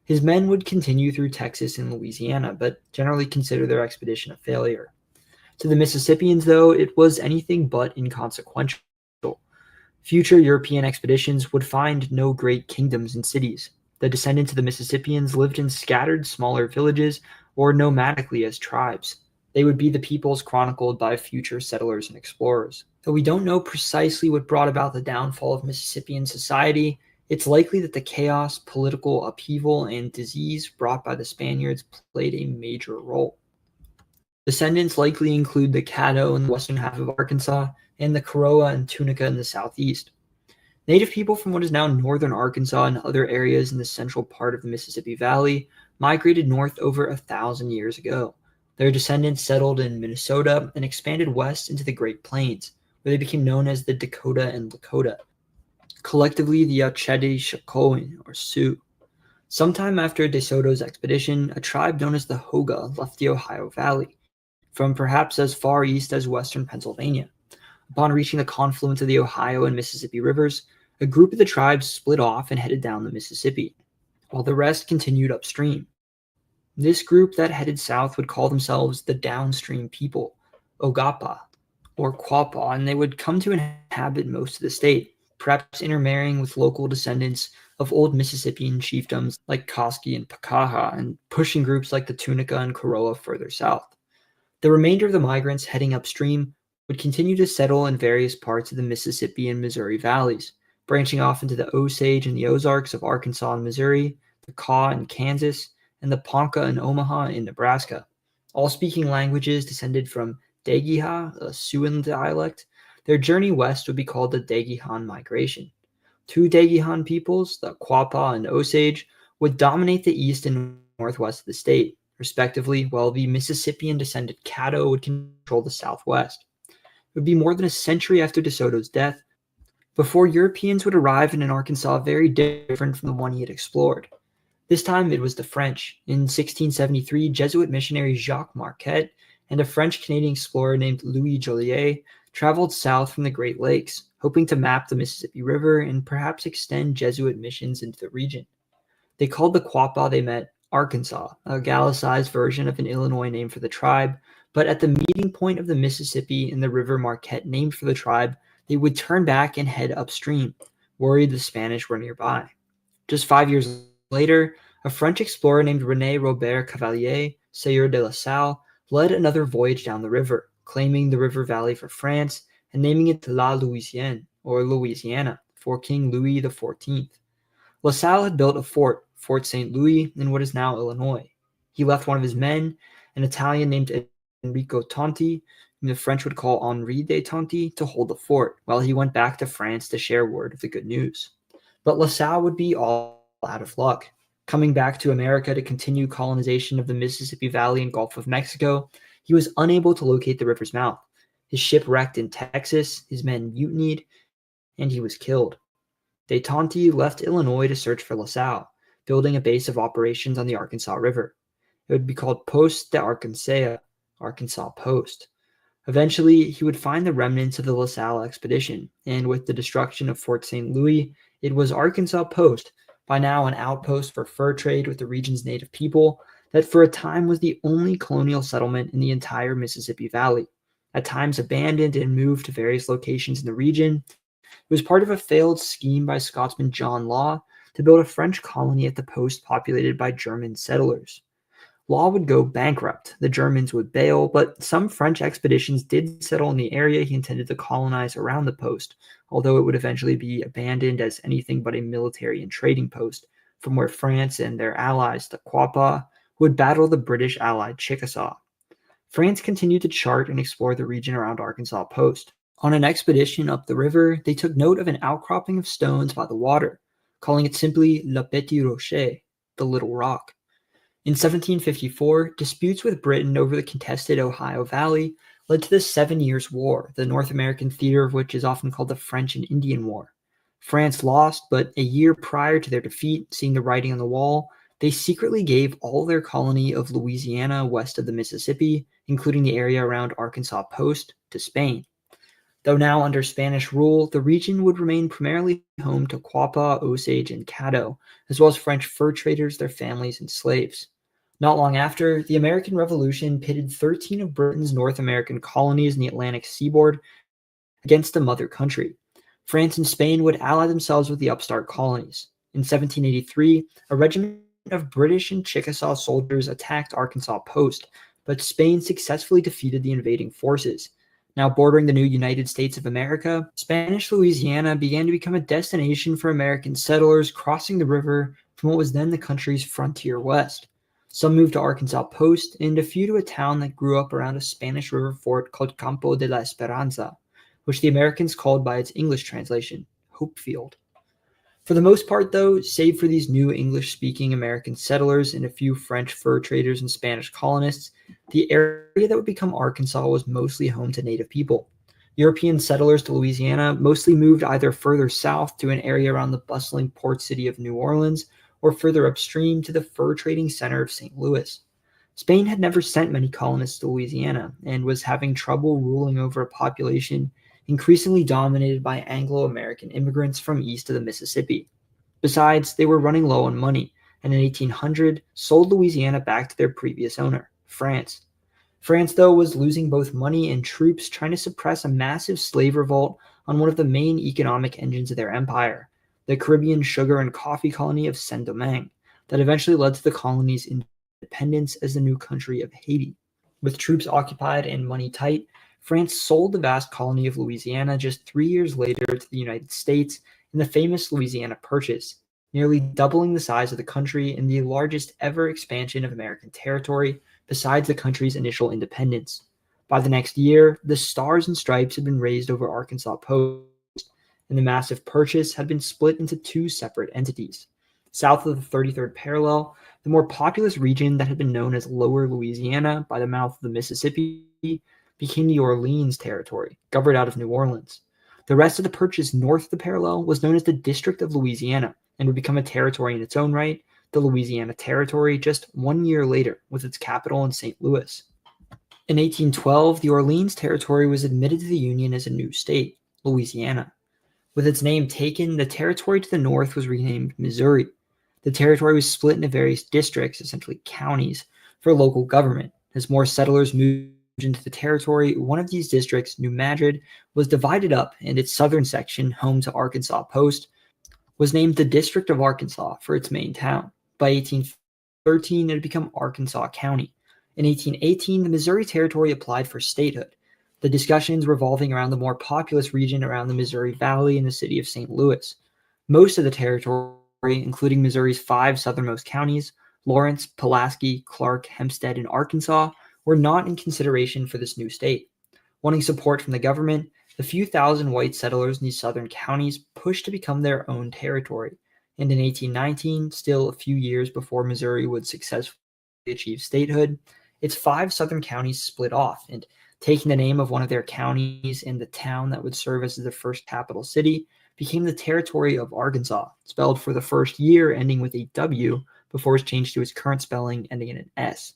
His men would continue through Texas and Louisiana, but generally consider their expedition a failure. To the Mississippians, though, it was anything but inconsequential. Future European expeditions would find no great kingdoms and cities. The descendants of the Mississippians lived in scattered smaller villages or nomadically as tribes. They would be the peoples chronicled by future settlers and explorers. Though we don't know precisely what brought about the downfall of Mississippian society, it's likely that the chaos, political upheaval, and disease brought by the Spaniards played a major role. Descendants likely include the Caddo in the western half of Arkansas and the Koroa and Tunica in the southeast. Native people from what is now northern Arkansas and other areas in the central part of the Mississippi Valley migrated north over 1,000 years ago. Their descendants settled in Minnesota and expanded west into the Great Plains, where they became known as the Dakota and Lakota, collectively the Ochedee-Shakowin or Sioux. Sometime after De Soto's expedition, a tribe known as the Hoga left the Ohio Valley, from perhaps as far east as western Pennsylvania. Upon reaching the confluence of the Ohio and Mississippi rivers, a group of the tribes split off and headed down the Mississippi, while the rest continued upstream. This group that headed south would call themselves the downstream people, Ogapa, or Quapaw, and they would come to inhabit most of the state, perhaps intermarrying with local descendants of old Mississippian chiefdoms like Koski and Pakaha, and pushing groups like the Tunica and Koroa further south. The remainder of the migrants heading upstream would continue to settle in various parts of the Mississippi and Missouri valleys, branching off into the Osage and the Ozarks of Arkansas and Missouri, the Kaw in Kansas, and the Ponca and Omaha in Nebraska. All speaking languages descended from Dagiha, a Siouan dialect. Their journey west would be called the Dagihan Migration. Two Dagihan peoples, the Quapaw and Osage, would dominate the east and northwest of the state, respectively, while the Mississippian descended Caddo would control the southwest. It would be more than a century after De Soto's death before Europeans would arrive in an Arkansas very different from the one he had explored. This time it was the French. In 1673, Jesuit missionary Jacques Marquette and a French-Canadian explorer named Louis Joliet traveled south from the Great Lakes, hoping to map the Mississippi River and perhaps extend Jesuit missions into the region. They called the Quapaw they met Arkansas, a Gallicized version of an Illinois name for the tribe, but at the meeting point of the Mississippi and the river Marquette named for the tribe, they would turn back and head upstream, worried the Spanish were nearby. Just 5 years later, a French explorer named René Robert Cavelier, Sieur de la Salle, led another voyage down the river, claiming the river valley for France and naming it La Louisiane, or Louisiana, for King Louis XIV. LaSalle had built a fort, Fort St. Louis, in what is now Illinois. He left one of his men, an Italian named Enrico Tonti, whom the French would call Henri de Tonti, to hold the fort, while he went back to France to share word of the good news. But LaSalle would be all out of luck. Coming back to America to continue colonization of the Mississippi Valley and Gulf of Mexico, he was unable to locate the river's mouth. His ship wrecked in Texas, his men mutinied, and he was killed. De Tonti left Illinois to search for LaSalle, building a base of operations on the Arkansas River. It would be called Poste de Arkansas, Arkansas Post. Eventually, he would find the remnants of the LaSalle expedition, and with the destruction of Fort St. Louis, it was Arkansas Post, by now an outpost for fur trade with the region's native people, that for a time was the only colonial settlement in the entire Mississippi Valley. At times abandoned and moved to various locations in the region, it was part of a failed scheme by Scotsman John Law to build a French colony at the post populated by German settlers. Law would go bankrupt, the Germans would bail, but some French expeditions did settle in the area he intended to colonize around the post, although it would eventually be abandoned as anything but a military and trading post, from where France and their allies, the Quapaw, would battle the British allied Chickasaw. France continued to chart and explore the region around Arkansas Post. On an expedition up the river, they took note of an outcropping of stones by the water, calling it simply Le Petit Rocher, the Little Rock. In 1754, disputes with Britain over the contested Ohio Valley led to the 7 Years' War, the North American theater of which is often called the French and Indian War. France lost, but a year prior to their defeat, seeing the writing on the wall, they secretly gave all their colony of Louisiana west of the Mississippi, including the area around Arkansas Post, to Spain. Though now under Spanish rule, the region would remain primarily home to Quapaw, Osage, and Caddo, as well as French fur traders, their families, and slaves. Not long after, the American Revolution pitted 13 of Britain's North American colonies in the Atlantic seaboard against the mother country. France and Spain would ally themselves with the upstart colonies. In 1783, a regiment of British and Chickasaw soldiers attacked Arkansas Post, but Spain successfully defeated the invading forces. Now bordering the new United States of America, Spanish Louisiana began to become a destination for American settlers crossing the river from what was then the country's frontier west. Some moved to Arkansas Post, and a few to a town that grew up around a Spanish river fort called Campo de la Esperanza, which the Americans called by its English translation, Hopefield. For the most part, though, save for these new English-speaking American settlers and a few French fur traders and Spanish colonists, the area that would become Arkansas was mostly home to native people. European settlers to Louisiana mostly moved either further south to an area around the bustling port city of New Orleans or further upstream to the fur trading center of St. Louis. Spain had never sent many colonists to Louisiana and was having trouble ruling over a population increasingly dominated by Anglo-American immigrants from east of the Mississippi. Besides, they were running low on money, and in 1800 sold Louisiana back to their previous owner, France. France, though, was losing both money and troops trying to suppress a massive slave revolt on one of the main economic engines of their empire, the Caribbean sugar and coffee colony of Saint-Domingue, that eventually led to the colony's independence as the new country of Haiti. With troops occupied and money tight, France sold the vast colony of Louisiana just 3 years later to the United States in the famous Louisiana Purchase, nearly doubling the size of the country and the largest ever expansion of American territory besides the country's initial independence. By the next year, the Stars and Stripes had been raised over Arkansas Post, and the massive purchase had been split into two separate entities. South of the 33rd parallel, the more populous region that had been known as Lower Louisiana by the mouth of the Mississippi became the Orleans Territory, governed out of New Orleans. The rest of the purchase north of the parallel was known as the District of Louisiana and would become a territory in its own right, the Louisiana Territory, just 1 year later, with its capital in St. Louis. In 1812, the Orleans Territory was admitted to the Union as a new state, Louisiana. With its name taken, the territory to the north was renamed Missouri. The territory was split into various districts, essentially counties, for local government. As more settlers moved into the territory, one of these districts, New Madrid, was divided up, and its southern section, home to Arkansas Post, was named the District of Arkansas for its main town. By 1813, it had become Arkansas County. In 1818, the Missouri Territory applied for statehood, the discussions revolving around the more populous region around the Missouri Valley and the city of St. Louis. Most of the territory including Missouri's 5 southernmost counties, Lawrence, Pulaski, Clark, Hempstead, and Arkansas, were not in consideration for this new state. Wanting support from the government, the few thousand white settlers in these southern counties pushed to become their own territory. And in 1819, still a few years before Missouri would successfully achieve statehood, its 5 southern counties split off, and taking the name of one of their counties and the town that would serve as the first capital city, became the territory of Arkansas, spelled for the first year ending with a W before it was changed to its current spelling ending in an S.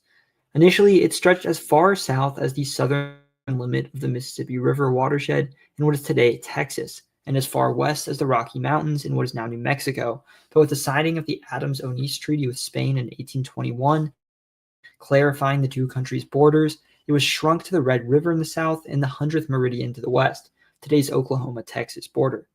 Initially, it stretched as far south as the southern limit of the Mississippi River watershed in what is today Texas, and as far west as the Rocky Mountains in what is now New Mexico. But with the signing of the Adams-Onis Treaty with Spain in 1821, clarifying the two countries' borders, it was shrunk to the Red River in the south and the 100th meridian to the west, today's Oklahoma-Texas border.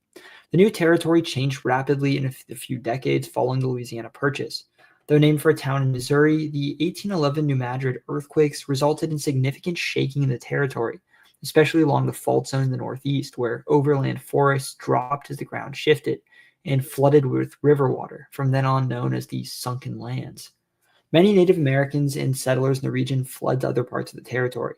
The new territory changed rapidly in a few decades following the Louisiana Purchase. Though named for a town in Missouri, the 1811 New Madrid earthquakes resulted in significant shaking in the territory, especially along the fault zone in the northeast, where overland forests dropped as the ground shifted and flooded with river water, from then on known as the Sunken Lands. Many Native Americans and settlers in the region fled to other parts of the territory.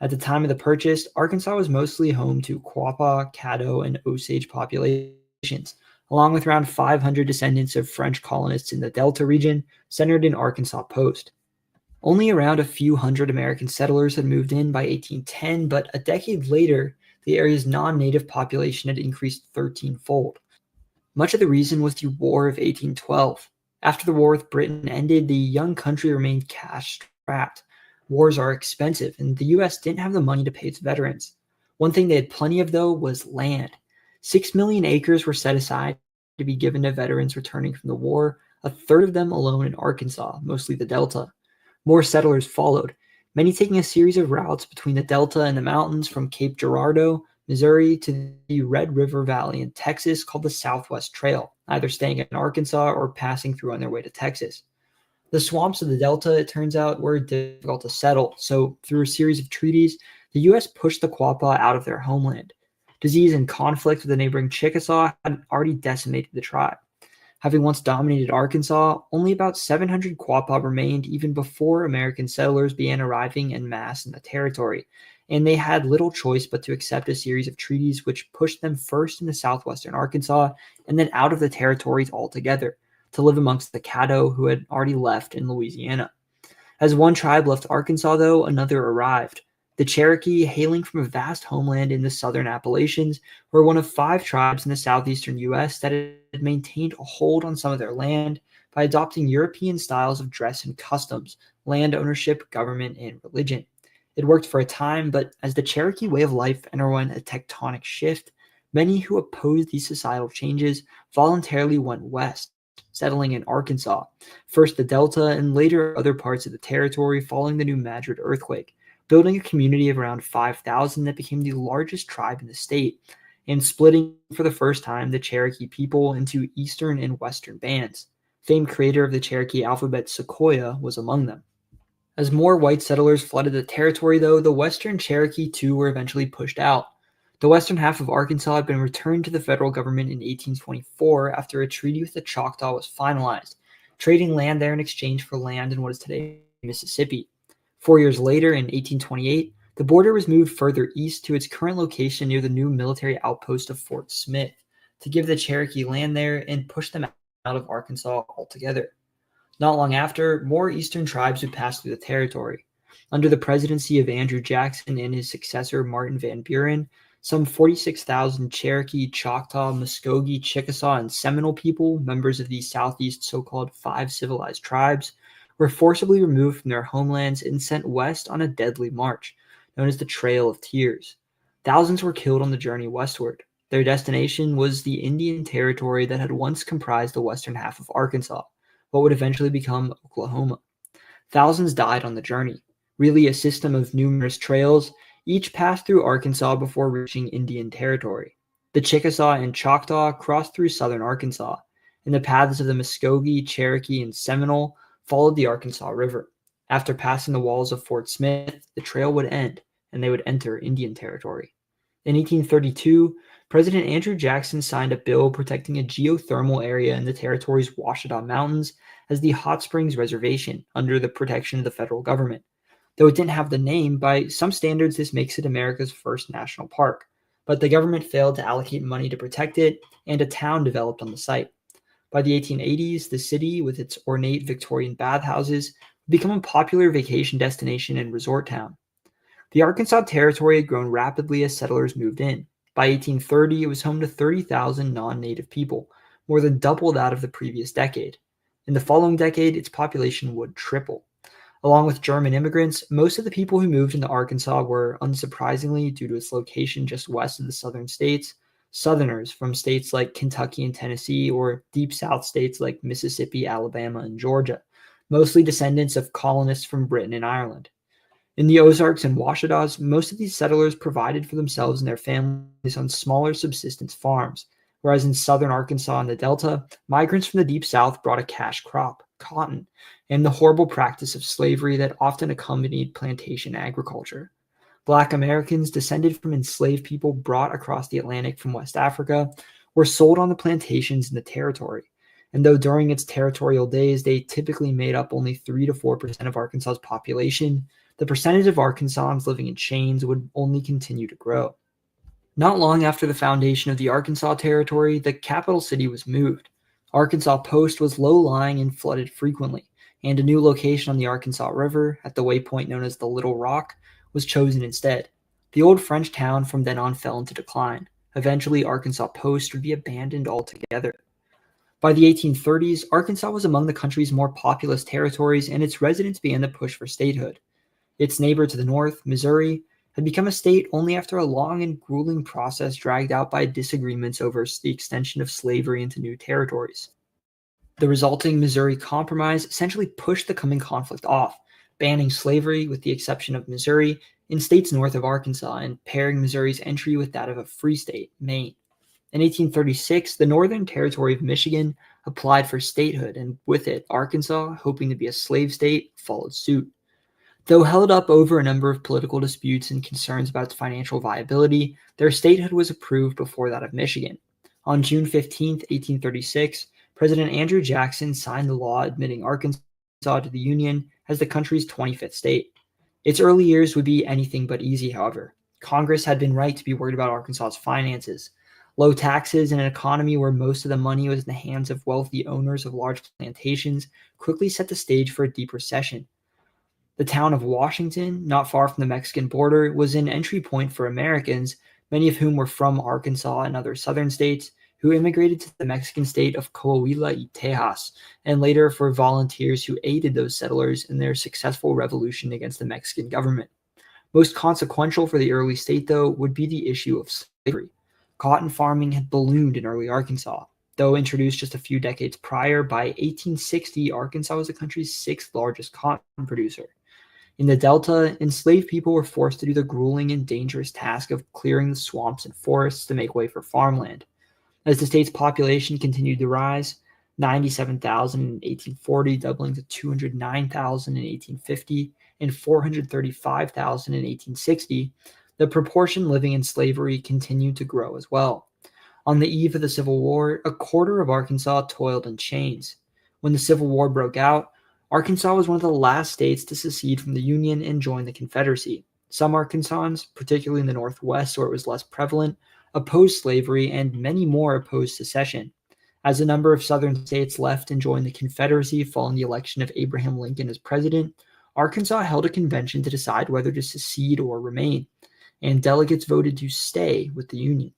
At the time of the purchase, Arkansas was mostly home to Quapaw, Caddo, and Osage populations, along with around 500 descendants of French colonists in the Delta region, centered in Arkansas Post. Only around a few hundred American settlers had moved in by 1810, but a decade later, the area's non-native population had increased 13-fold. Much of the reason was the War of 1812. After the war with Britain ended, the young country remained cash-strapped. Wars are expensive, and the U.S. didn't have the money to pay its veterans. One thing they had plenty of, though, was land. 6 million acres were set aside to be given to veterans returning from the war, a third of them alone in Arkansas, mostly the Delta. More settlers followed, many taking a series of routes between the Delta and the mountains from Cape Girardeau, Missouri, to the Red River Valley in Texas called the Southwest Trail, either staying in Arkansas or passing through on their way to Texas. The swamps of the Delta, it turns out, were difficult to settle, so through a series of treaties, the U.S. pushed the Quapaw out of their homeland. Disease and conflict with the neighboring Chickasaw had already decimated the tribe. Having once dominated Arkansas, only about 700 Quapaw remained even before American settlers began arriving en masse in the territory, and they had little choice but to accept a series of treaties which pushed them first into southwestern Arkansas and then out of the territories altogether, to live amongst the Caddo who had already left in Louisiana. As one tribe left Arkansas, though, another arrived. The Cherokee, hailing from a vast homeland in the southern Appalachians, were one of 5 tribes in the southeastern U.S. that had maintained a hold on some of their land by adopting European styles of dress and customs, land ownership, government, and religion. It worked for a time, but as the Cherokee way of life underwent a tectonic shift, many who opposed these societal changes voluntarily went west, settling in Arkansas, first the Delta and later other parts of the territory following the New Madrid earthquake, building a community of around 5,000 that became the largest tribe in the state, and splitting for the first time the Cherokee people into eastern and western bands. Famed creator of the Cherokee alphabet Sequoyah was among them. As more white settlers flooded the territory, though, the western Cherokee too were eventually pushed out. The western half of Arkansas had been returned to the federal government in 1824 after a treaty with the Choctaw was finalized, trading land there in exchange for land in what is today Mississippi. 4 years later, in 1828, the border was moved further east to its current location near the new military outpost of Fort Smith to give the Cherokee land there and push them out of Arkansas altogether. Not long after, more eastern tribes would pass through the territory. Under the presidency of Andrew Jackson and his successor Martin Van Buren, some 46,000 Cherokee, Choctaw, Muskogee, Chickasaw, and Seminole people, members of the Southeast so-called 5 civilized tribes, were forcibly removed from their homelands and sent west on a deadly march, known as the Trail of Tears. Thousands were killed on the journey westward. Their destination was the Indian Territory that had once comprised the western half of Arkansas, what would eventually become Oklahoma. Thousands died on the journey, really a system of numerous trails, each passed through Arkansas before reaching Indian Territory. The Chickasaw and Choctaw crossed through southern Arkansas, and the paths of the Muskogee, Cherokee, and Seminole followed the Arkansas River. After passing the walls of Fort Smith, the trail would end, and they would enter Indian Territory. In 1832, President Andrew Jackson signed a bill protecting a geothermal area in the territory's Ouachita Mountains as the Hot Springs Reservation under the protection of the federal government. Though it didn't have the name, by some standards this makes it America's first national park. But the government failed to allocate money to protect it, and a town developed on the site. By the 1880s, the city, with its ornate Victorian bathhouses, would become a popular vacation destination and resort town. The Arkansas Territory had grown rapidly as settlers moved in. By 1830, it was home to 30,000 non-native people, more than double that of the previous decade. In the following decade, its population would triple. Along with German immigrants, most of the people who moved into Arkansas were, unsurprisingly, due to its location just west of the southern states, Southerners from states like Kentucky and Tennessee, or deep South states like Mississippi, Alabama, and Georgia, mostly descendants of colonists from Britain and Ireland. In the Ozarks and Ouachitas, most of these settlers provided for themselves and their families on smaller subsistence farms, whereas in southern Arkansas and the Delta, migrants from the Deep South brought a cash crop, cotton, and the horrible practice of slavery that often accompanied plantation agriculture. Black Americans descended from enslaved people brought across the Atlantic from West Africa were sold on the plantations in the territory. And though during its territorial days they typically made up only 3 to 4% of Arkansas's population, the percentage of Arkansans living in chains would only continue to grow. Not long after the foundation of the Arkansas Territory, the capital city was moved. Arkansas Post was low-lying and flooded frequently, and a new location on the Arkansas River, at the waypoint known as the Little Rock, was chosen instead. The old French town from then on fell into decline. Eventually, Arkansas Post would be abandoned altogether. By the 1830s, Arkansas was among the country's more populous territories, and its residents began the push for statehood. Its neighbor to the north, Missouri, had become a state only after a long and grueling process dragged out by disagreements over the extension of slavery into new territories. The resulting Missouri Compromise essentially pushed the coming conflict off, banning slavery, with the exception of Missouri, in states north of Arkansas, and pairing Missouri's entry with that of a free state, Maine. In 1836, the Northern Territory of Michigan applied for statehood, and with it, Arkansas, hoping to be a slave state, followed suit. Though held up over a number of political disputes and concerns about its financial viability, their statehood was approved before that of Michigan. On June 15, 1836, President Andrew Jackson signed the law admitting Arkansas to the Union as the country's 25th state. Its early years would be anything but easy, however. Congress had been right to be worried about Arkansas's finances. Low taxes and an economy where most of the money was in the hands of wealthy owners of large plantations quickly set the stage for a deep recession. The town of Washington, not far from the Mexican border, was an entry point for Americans, many of whom were from Arkansas and other southern states, who immigrated to the Mexican state of Coahuila y Tejas, and later for volunteers who aided those settlers in their successful revolution against the Mexican government. Most consequential for the early state, though, would be the issue of slavery. Cotton farming had ballooned in early Arkansas. Though introduced just a few decades prior, by 1860, Arkansas was the country's sixth largest cotton producer. In the Delta, enslaved people were forced to do the grueling and dangerous task of clearing the swamps and forests to make way for farmland. As the state's population continued to rise, 97,000 in 1840 doubling to 209,000 in 1850 and 435,000 in 1860, the proportion living in slavery continued to grow as well. On the eve of the Civil War, a quarter of Arkansas toiled in chains. When the Civil War broke out, Arkansas was one of the last states to secede from the Union and join the Confederacy. Some Arkansans, particularly in the Northwest where it was less prevalent, opposed slavery, and many more opposed secession. As a number of southern states left and joined the Confederacy following the election of Abraham Lincoln as president, Arkansas held a convention to decide whether to secede or remain, and delegates voted to stay with the Union.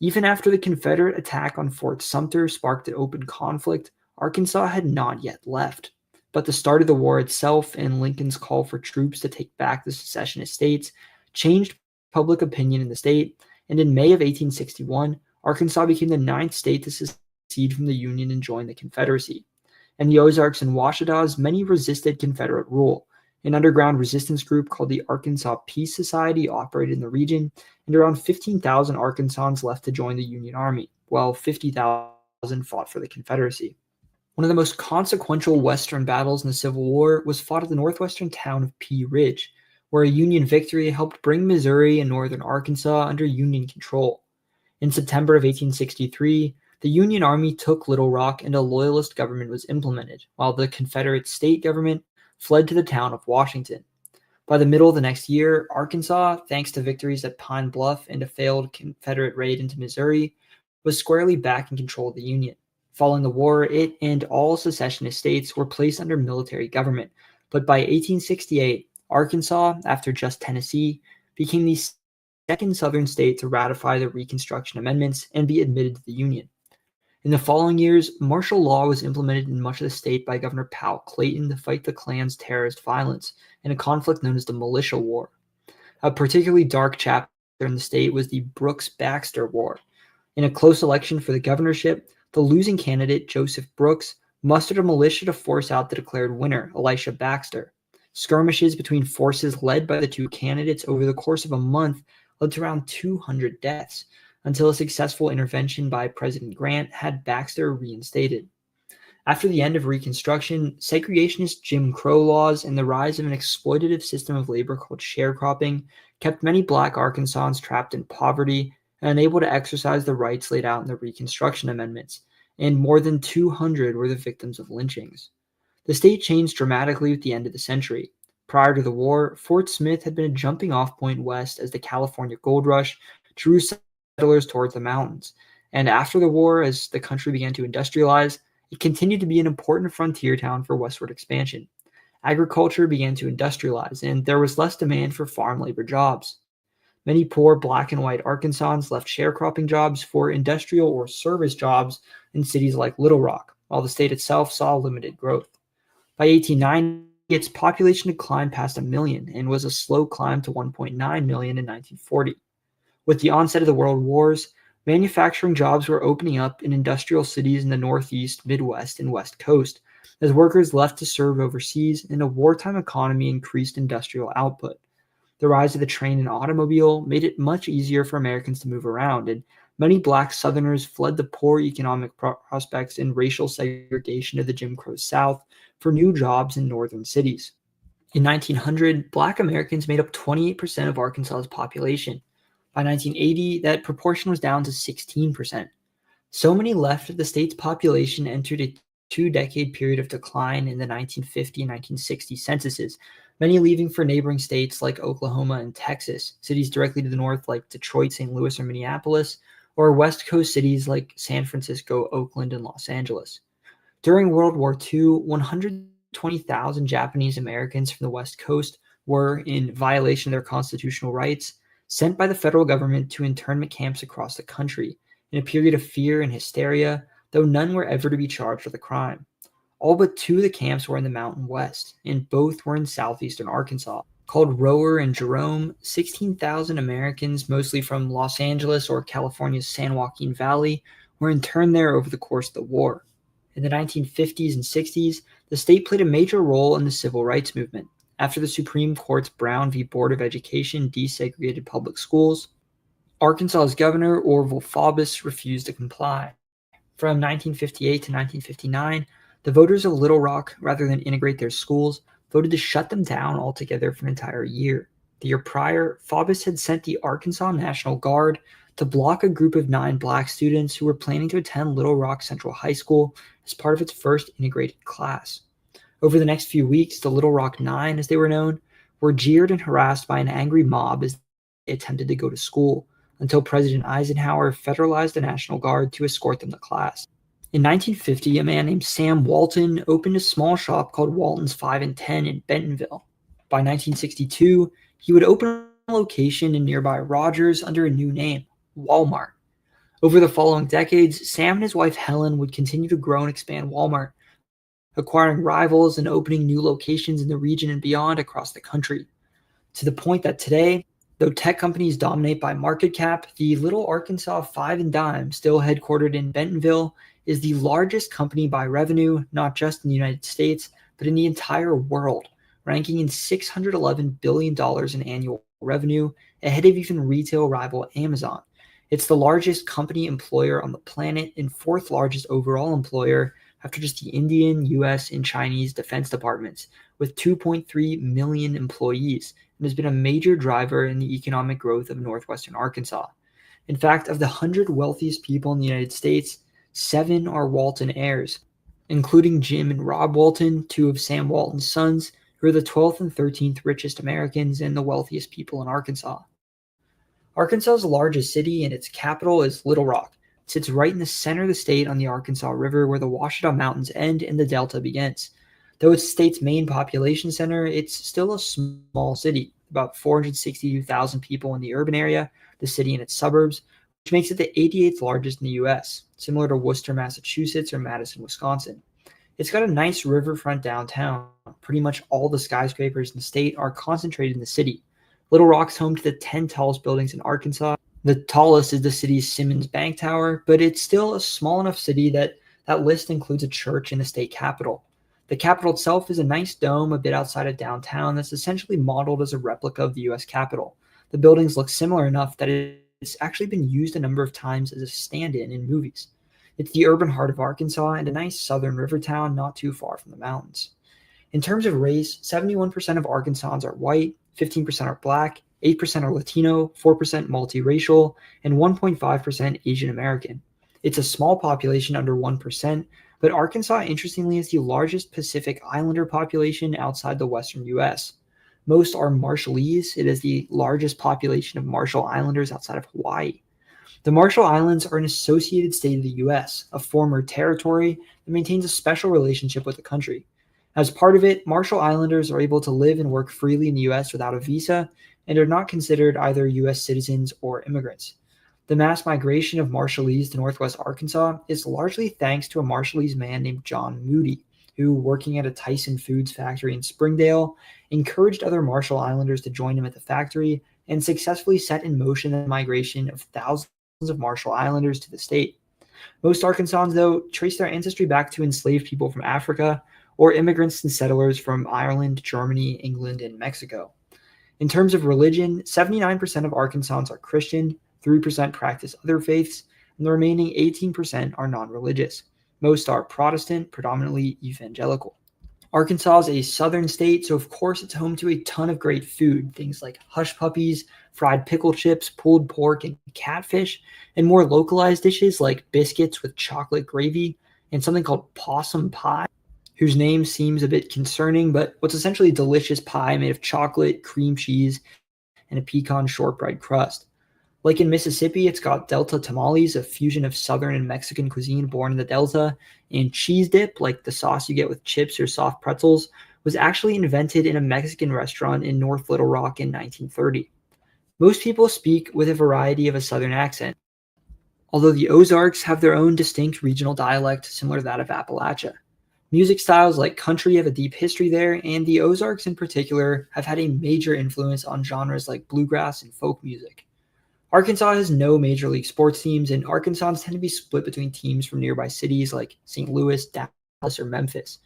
Even after the Confederate attack on Fort Sumter sparked an open conflict, Arkansas had not yet left. But the start of the war itself and Lincoln's call for troops to take back the secessionist states changed public opinion in the state, and in May of 1861, Arkansas became the ninth state to secede from the Union and join the Confederacy. In the Ozarks and Ouachitas, many resisted Confederate rule. An underground resistance group called the Arkansas Peace Society operated in the region, and around 15,000 Arkansans left to join the Union Army, while 50,000 fought for the Confederacy. One of the most consequential Western battles in the Civil War was fought at the northwestern town of Pea Ridge, where a Union victory helped bring Missouri and northern Arkansas under Union control. In September of 1863, the Union Army took Little Rock and a Loyalist government was implemented, while the Confederate state government fled to the town of Washington. By the middle of the next year, Arkansas, thanks to victories at Pine Bluff and a failed Confederate raid into Missouri, was squarely back in control of the Union. Following the war, it and all secessionist states were placed under military government, but by 1868, Arkansas, after just Tennessee, became the second Southern state to ratify the Reconstruction Amendments and be admitted to the Union. In the following years, martial law was implemented in much of the state by Governor Powell Clayton to fight the Klan's terrorist violence in a conflict known as the Militia War. A particularly dark chapter in the state was the Brooks-Baxter War. In a close election for the governorship, the losing candidate, Joseph Brooks, mustered a militia to force out the declared winner, Elisha Baxter. Skirmishes between forces led by the two candidates over the course of a month led to around 200 deaths, until a successful intervention by President Grant had Baxter reinstated. After the end of Reconstruction, segregationist Jim Crow laws and the rise of an exploitative system of labor called sharecropping kept many Black Arkansans trapped in poverty and unable to exercise the rights laid out in the Reconstruction Amendments, and more than 200 were the victims of lynchings. The state changed dramatically with the end of the century. Prior to the war, Fort Smith had been a jumping-off point west as the California gold rush drew settlers towards the mountains, and after the war, as the country began to industrialize, it continued to be an important frontier town for westward expansion. Agriculture began to industrialize, and there was less demand for farm labor jobs. Many poor Black and white Arkansans left sharecropping jobs for industrial or service jobs in cities like Little Rock, while the state itself saw limited growth. By 1890, its population had climbed past 1 million and was a slow climb to 1.9 million in 1940. With the onset of the World Wars, manufacturing jobs were opening up in industrial cities in the Northeast, Midwest, and West Coast, as workers left to serve overseas and a wartime economy increased industrial output. The rise of the train and automobile made it much easier for Americans to move around, and many Black Southerners fled the poor economic prospects and racial segregation of the Jim Crow South for new jobs in northern cities. In 1900, Black Americans made up 28% of Arkansas's population. By 1980, that proportion was down to 16%. So many left of the state's population entered a two-decade period of decline in the 1950 and 1960 censuses, many leaving for neighboring states like Oklahoma and Texas, cities directly to the north like Detroit, St. Louis, or Minneapolis, or West Coast cities like San Francisco, Oakland, and Los Angeles. During World War II, 120,000 Japanese Americans from the West Coast were, in violation of their constitutional rights, sent by the federal government to internment camps across the country in a period of fear and hysteria, though none were ever to be charged with a crime. All but 2 of the camps were in the Mountain West, and both were in southeastern Arkansas. Called Rower and Jerome, 16,000 Americans, mostly from Los Angeles or California's San Joaquin Valley, were interned there over the course of the war. In the 1950s and 60s, the state played a major role in the civil rights movement. After the Supreme Court's Brown v. Board of Education desegregated public schools, Arkansas's governor, Orville Faubus, refused to comply. From 1958 to 1959, the voters of Little Rock, rather than integrate their schools, voted to shut them down altogether for an entire year. The year prior, Faubus had sent the Arkansas National Guard to block a group of 9 Black students who were planning to attend Little Rock Central High School as part of its first integrated class. Over the next few weeks, the Little Rock Nine, as they were known, were jeered and harassed by an angry mob as they attempted to go to school, until President Eisenhower federalized the National Guard to escort them to class. In 1950, a man named Sam Walton opened a small shop called Walton's 5 and 10 in Bentonville. By 1962, he would open a location in nearby Rogers under a new name, Walmart. Over the following decades, Sam and his wife Helen would continue to grow and expand Walmart, acquiring rivals and opening new locations in the region and beyond across the country, to the point that today, though tech companies dominate by market cap, the Little Arkansas 5 and Dime, still headquartered in Bentonville, is the largest company by revenue, not just in the United States, but in the entire world, ranking in $611 billion in annual revenue, ahead of even retail rival Amazon. It's the largest company employer on the planet and 4th largest overall employer after just the Indian, US, and Chinese defense departments, with 2.3 million employees, and has been a major driver in the economic growth of northwestern Arkansas. In fact, of the 100 wealthiest people in the United States, 7 are Walton heirs, including Jim and Rob Walton, 2 of Sam Walton's sons, who are the 12th and 13th richest Americans and the wealthiest people in Arkansas. Arkansas's largest city and its capital is Little Rock. It sits right in the center of the state on the Arkansas River where the Ouachita Mountains end and the Delta begins. Though it's the state's main population center, it's still a small city, about 462,000 people in the urban area, the city and its suburbs, which makes it the 88th largest in the U.S., similar to Worcester, Massachusetts, or Madison, Wisconsin. It's got a nice riverfront downtown. Pretty much all the skyscrapers in the state are concentrated in the city. Little Rock's home to the 10 tallest buildings in Arkansas. The tallest is the city's Simmons Bank Tower, but it's still a small enough city that that list includes a church in the state capitol. The capitol itself is a nice dome a bit outside of downtown that's essentially modeled as a replica of the U.S. Capitol. The buildings look similar enough that it's actually been used a number of times as a stand-in in movies. It's the urban heart of Arkansas and a nice southern river town not too far from the mountains. In terms of race, 71% of Arkansans are white, 15% are black, 8% are Latino, 4% multiracial, and 1.5% Asian American. It's a small population, under 1%, but Arkansas, interestingly, is the largest Pacific Islander population outside the western U.S. Most are Marshallese. It is the largest population of Marshall Islanders outside of Hawaii. The Marshall Islands are an associated state of the U.S., a former territory that maintains a special relationship with the country. As part of it, Marshall Islanders are able to live and work freely in the U.S. without a visa and are not considered either U.S. citizens or immigrants. The mass migration of Marshallese to northwest Arkansas is largely thanks to a Marshallese man named John Moody, who, working at a Tyson Foods factory in Springdale, encouraged other Marshall Islanders to join him at the factory and successfully set in motion the migration of thousands of Marshall Islanders to the state. Most Arkansans, though, trace their ancestry back to enslaved people from Africa or immigrants and settlers from Ireland, Germany, England, and Mexico. In terms of religion, 79% of Arkansans are Christian, 3% practice other faiths, and the remaining 18% are non-religious. Most are Protestant, predominantly evangelical. Arkansas is a southern state, so of course it's home to a ton of great food, things like hush puppies, fried pickle chips, pulled pork, and catfish, and more localized dishes like biscuits with chocolate gravy, and something called possum pie, whose name seems a bit concerning, but what's essentially a delicious pie made of chocolate, cream cheese, and a pecan shortbread crust. Like in Mississippi, it's got Delta tamales, a fusion of Southern and Mexican cuisine born in the Delta, and cheese dip, like the sauce you get with chips or soft pretzels, was actually invented in a Mexican restaurant in North Little Rock in 1930. Most people speak with a variety of a Southern accent, although the Ozarks have their own distinct regional dialect similar to that of Appalachia. Music styles like country have a deep history there, and the Ozarks in particular have had a major influence on genres like bluegrass and folk music. Arkansas has no major league sports teams, and Arkansans tend to be split between teams from nearby cities like St. Louis, Dallas, or Memphis.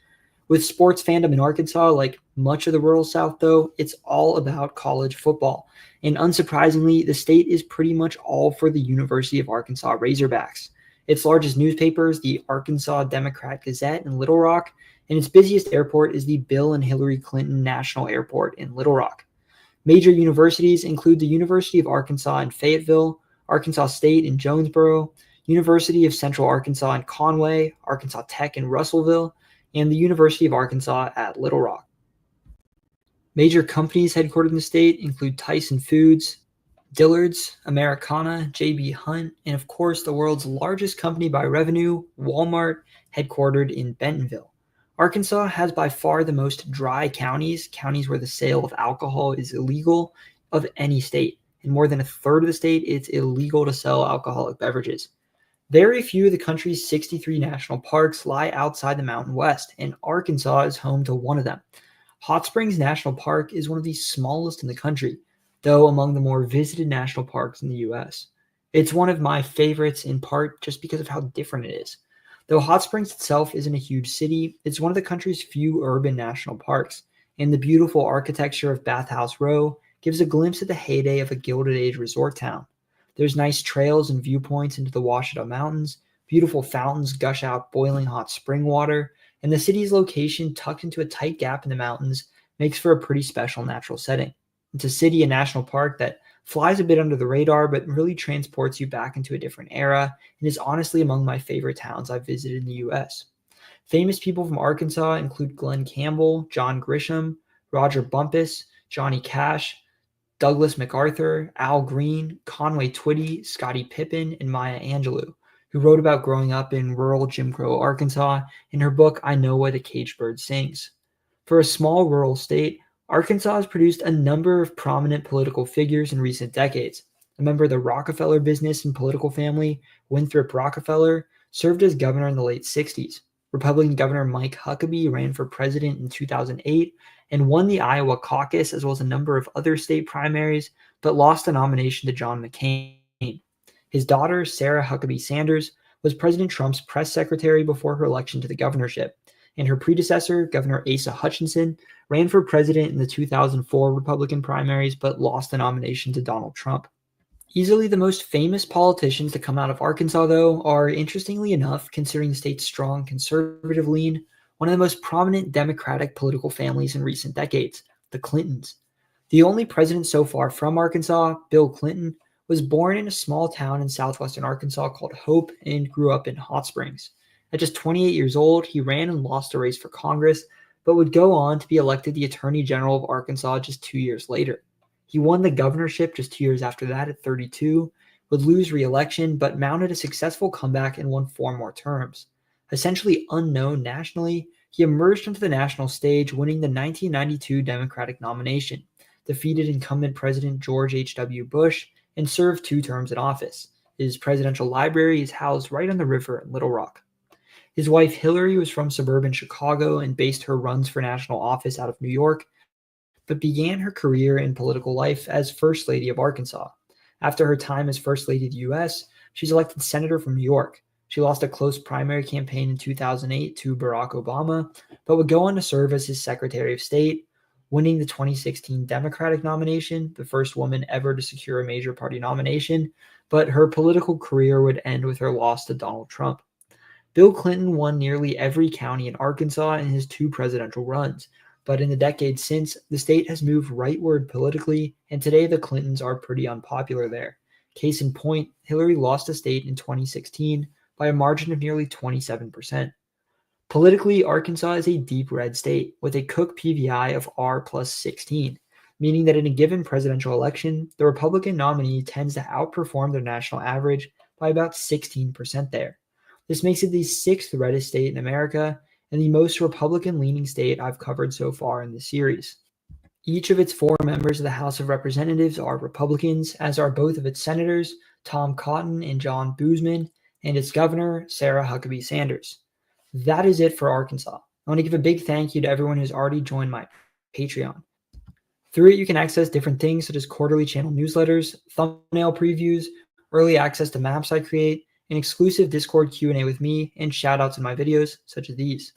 With sports fandom in Arkansas, like much of the rural South, though, it's all about college football. And unsurprisingly, the state is pretty much all for the University of Arkansas Razorbacks. Its largest newspaper is the Arkansas Democrat-Gazette in Little Rock, and its busiest airport is the Bill and Hillary Clinton National Airport in Little Rock. Major universities include the University of Arkansas in Fayetteville, Arkansas State in Jonesboro, University of Central Arkansas in Conway, Arkansas Tech in Russellville, and the University of Arkansas at Little Rock. Major companies headquartered in the state include Tyson Foods, Dillard's, Americana, J.B. Hunt, and of course the world's largest company by revenue, Walmart, headquartered in Bentonville. Arkansas has by far the most dry counties where the sale of alcohol is illegal, of any state. In more than a third of the state, it's illegal to sell alcoholic beverages. Very few of the country's 63 national parks lie outside the Mountain West, and Arkansas is home to one of them. Hot Springs National Park is one of the smallest in the country, though among the more visited national parks in the U.S. It's one of my favorites in part just because of how different it is. Though Hot Springs itself isn't a huge city, it's one of the country's few urban national parks, and the beautiful architecture of Bathhouse Row gives a glimpse at the heyday of a Gilded Age resort town. There's nice trails and viewpoints into the Ouachita Mountains, beautiful fountains gush out boiling hot spring water, and the city's location tucked into a tight gap in the mountains makes for a pretty special natural setting. It's a city and national park that flies a bit under the radar, but really transports you back into a different era, and is honestly among my favorite towns I've visited in the US. Famous people from Arkansas include Glenn Campbell, John Grisham, Roger Bumpus, Johnny Cash, Douglas MacArthur, Al Green, Conway Twitty, Scottie Pippen, and Maya Angelou, who wrote about growing up in rural Jim Crow Arkansas in her book I Know What a Caged Bird Sings. For a small rural state, Arkansas has produced a number of prominent political figures in recent decades. A member of the Rockefeller business and political family, Winthrop Rockefeller, served as governor in the late 60s. Republican Governor Mike Huckabee ran for president in 2008 and won the Iowa caucus as well as a number of other state primaries, but lost the nomination to John McCain. His daughter, Sarah Huckabee Sanders, was President Trump's press secretary before her election to the governorship, and her predecessor, Governor Asa Hutchinson, ran for president in the 2004 Republican primaries but lost the nomination to Donald Trump. Easily the most famous politicians to come out of Arkansas, though, are, interestingly enough, considering the state's strong conservative lean, one of the most prominent Democratic political families in recent decades, the Clintons. The only president so far from Arkansas, Bill Clinton, was born in a small town in southwestern Arkansas called Hope and grew up in Hot Springs. At just 28 years old, he ran and lost a race for Congress, but would go on to be elected the Attorney General of Arkansas just 2 years later. He won the governorship just 2 years after that at 32, would lose re-election, but mounted a successful comeback and won 4 more terms. Essentially unknown nationally, he emerged onto the national stage, winning the 1992 Democratic nomination, defeated incumbent President George H.W. Bush, and served 2 terms in office. His presidential library is housed right on the river in Little Rock. His wife Hillary was from suburban Chicago and based her runs for national office out of New York, but began her career in political life as First Lady of Arkansas. After her time as First Lady of the U.S., she's elected senator from New York. She lost a close primary campaign in 2008 to Barack Obama, but would go on to serve as his Secretary of State, winning the 2016 Democratic nomination, the first woman ever to secure a major party nomination, but her political career would end with her loss to Donald Trump. Bill Clinton won nearly every county in Arkansas in his 2 presidential runs, but in the decades since, the state has moved rightward politically, and today the Clintons are pretty unpopular there. Case in point, Hillary lost the state in 2016 by a margin of nearly 27%. Politically, Arkansas is a deep red state with a Cook PVI of R plus 16, meaning that in a given presidential election, the Republican nominee tends to outperform their national average by about 16% there. This makes it the 6th reddest state in America and the most Republican-leaning state I've covered so far in this series. Each of its 4 members of the House of Representatives are Republicans, as are both of its senators, Tom Cotton and John Boozman, and its governor, Sarah Huckabee Sanders. That is it for Arkansas. I want to give a big thank you to everyone who's already joined my Patreon. Through it, you can access different things such as quarterly channel newsletters, thumbnail previews, early access to maps I create, an exclusive Discord Q&A with me, and shoutouts in my videos, such as these.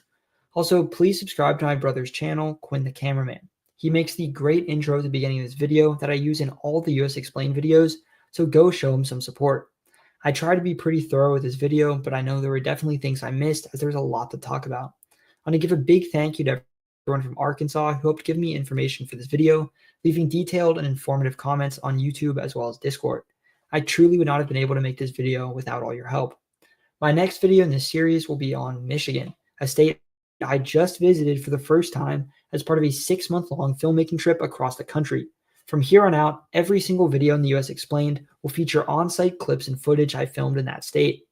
Also, please subscribe to my brother's channel, Quinn the Cameraman. He makes the great intro at the beginning of this video that I use in all the US Explained videos, so go show him some support. I tried to be pretty thorough with this video, but I know there were definitely things I missed as there's a lot to talk about. I want to give a big thank you to everyone from Arkansas who helped give me information for this video, leaving detailed and informative comments on YouTube as well as Discord. I truly would not have been able to make this video without all your help. My next video in this series will be on Michigan, a state I just visited for the first time as part of a 6-month-long filmmaking trip across the country. From here on out, every single video in the US Explained will feature on-site clips and footage I filmed in that state.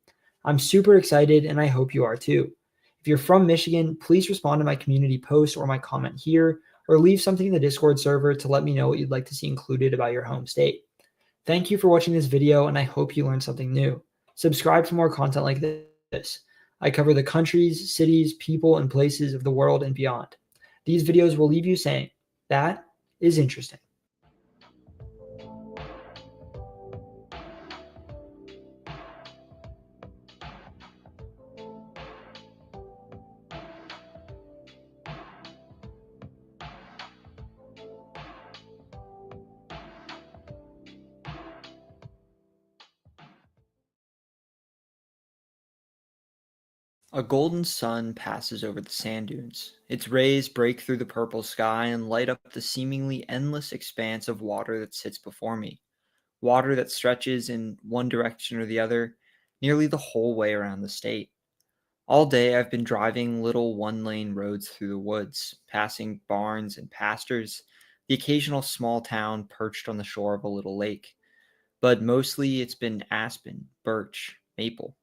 I'm super excited and I hope you are too. If you're from Michigan, please respond to my community post or my comment here, or leave something in the Discord server to let me know what you'd like to see included about your home state. Thank you for watching this video, and I hope you learned something new. Subscribe for more content like this. I cover the countries, cities, people, and places of the world and beyond. These videos will leave you saying, that is interesting. A golden sun passes over the sand dunes. Its rays break through the purple sky and light up the seemingly endless expanse of water that sits before me. water that stretches in one direction or the other nearly the whole way around the state. All day I've been driving little one-lane roads through the woods, passing barns and pastures, the occasional small town perched on the shore of a little lake. But mostly it's been aspen, birch, maple.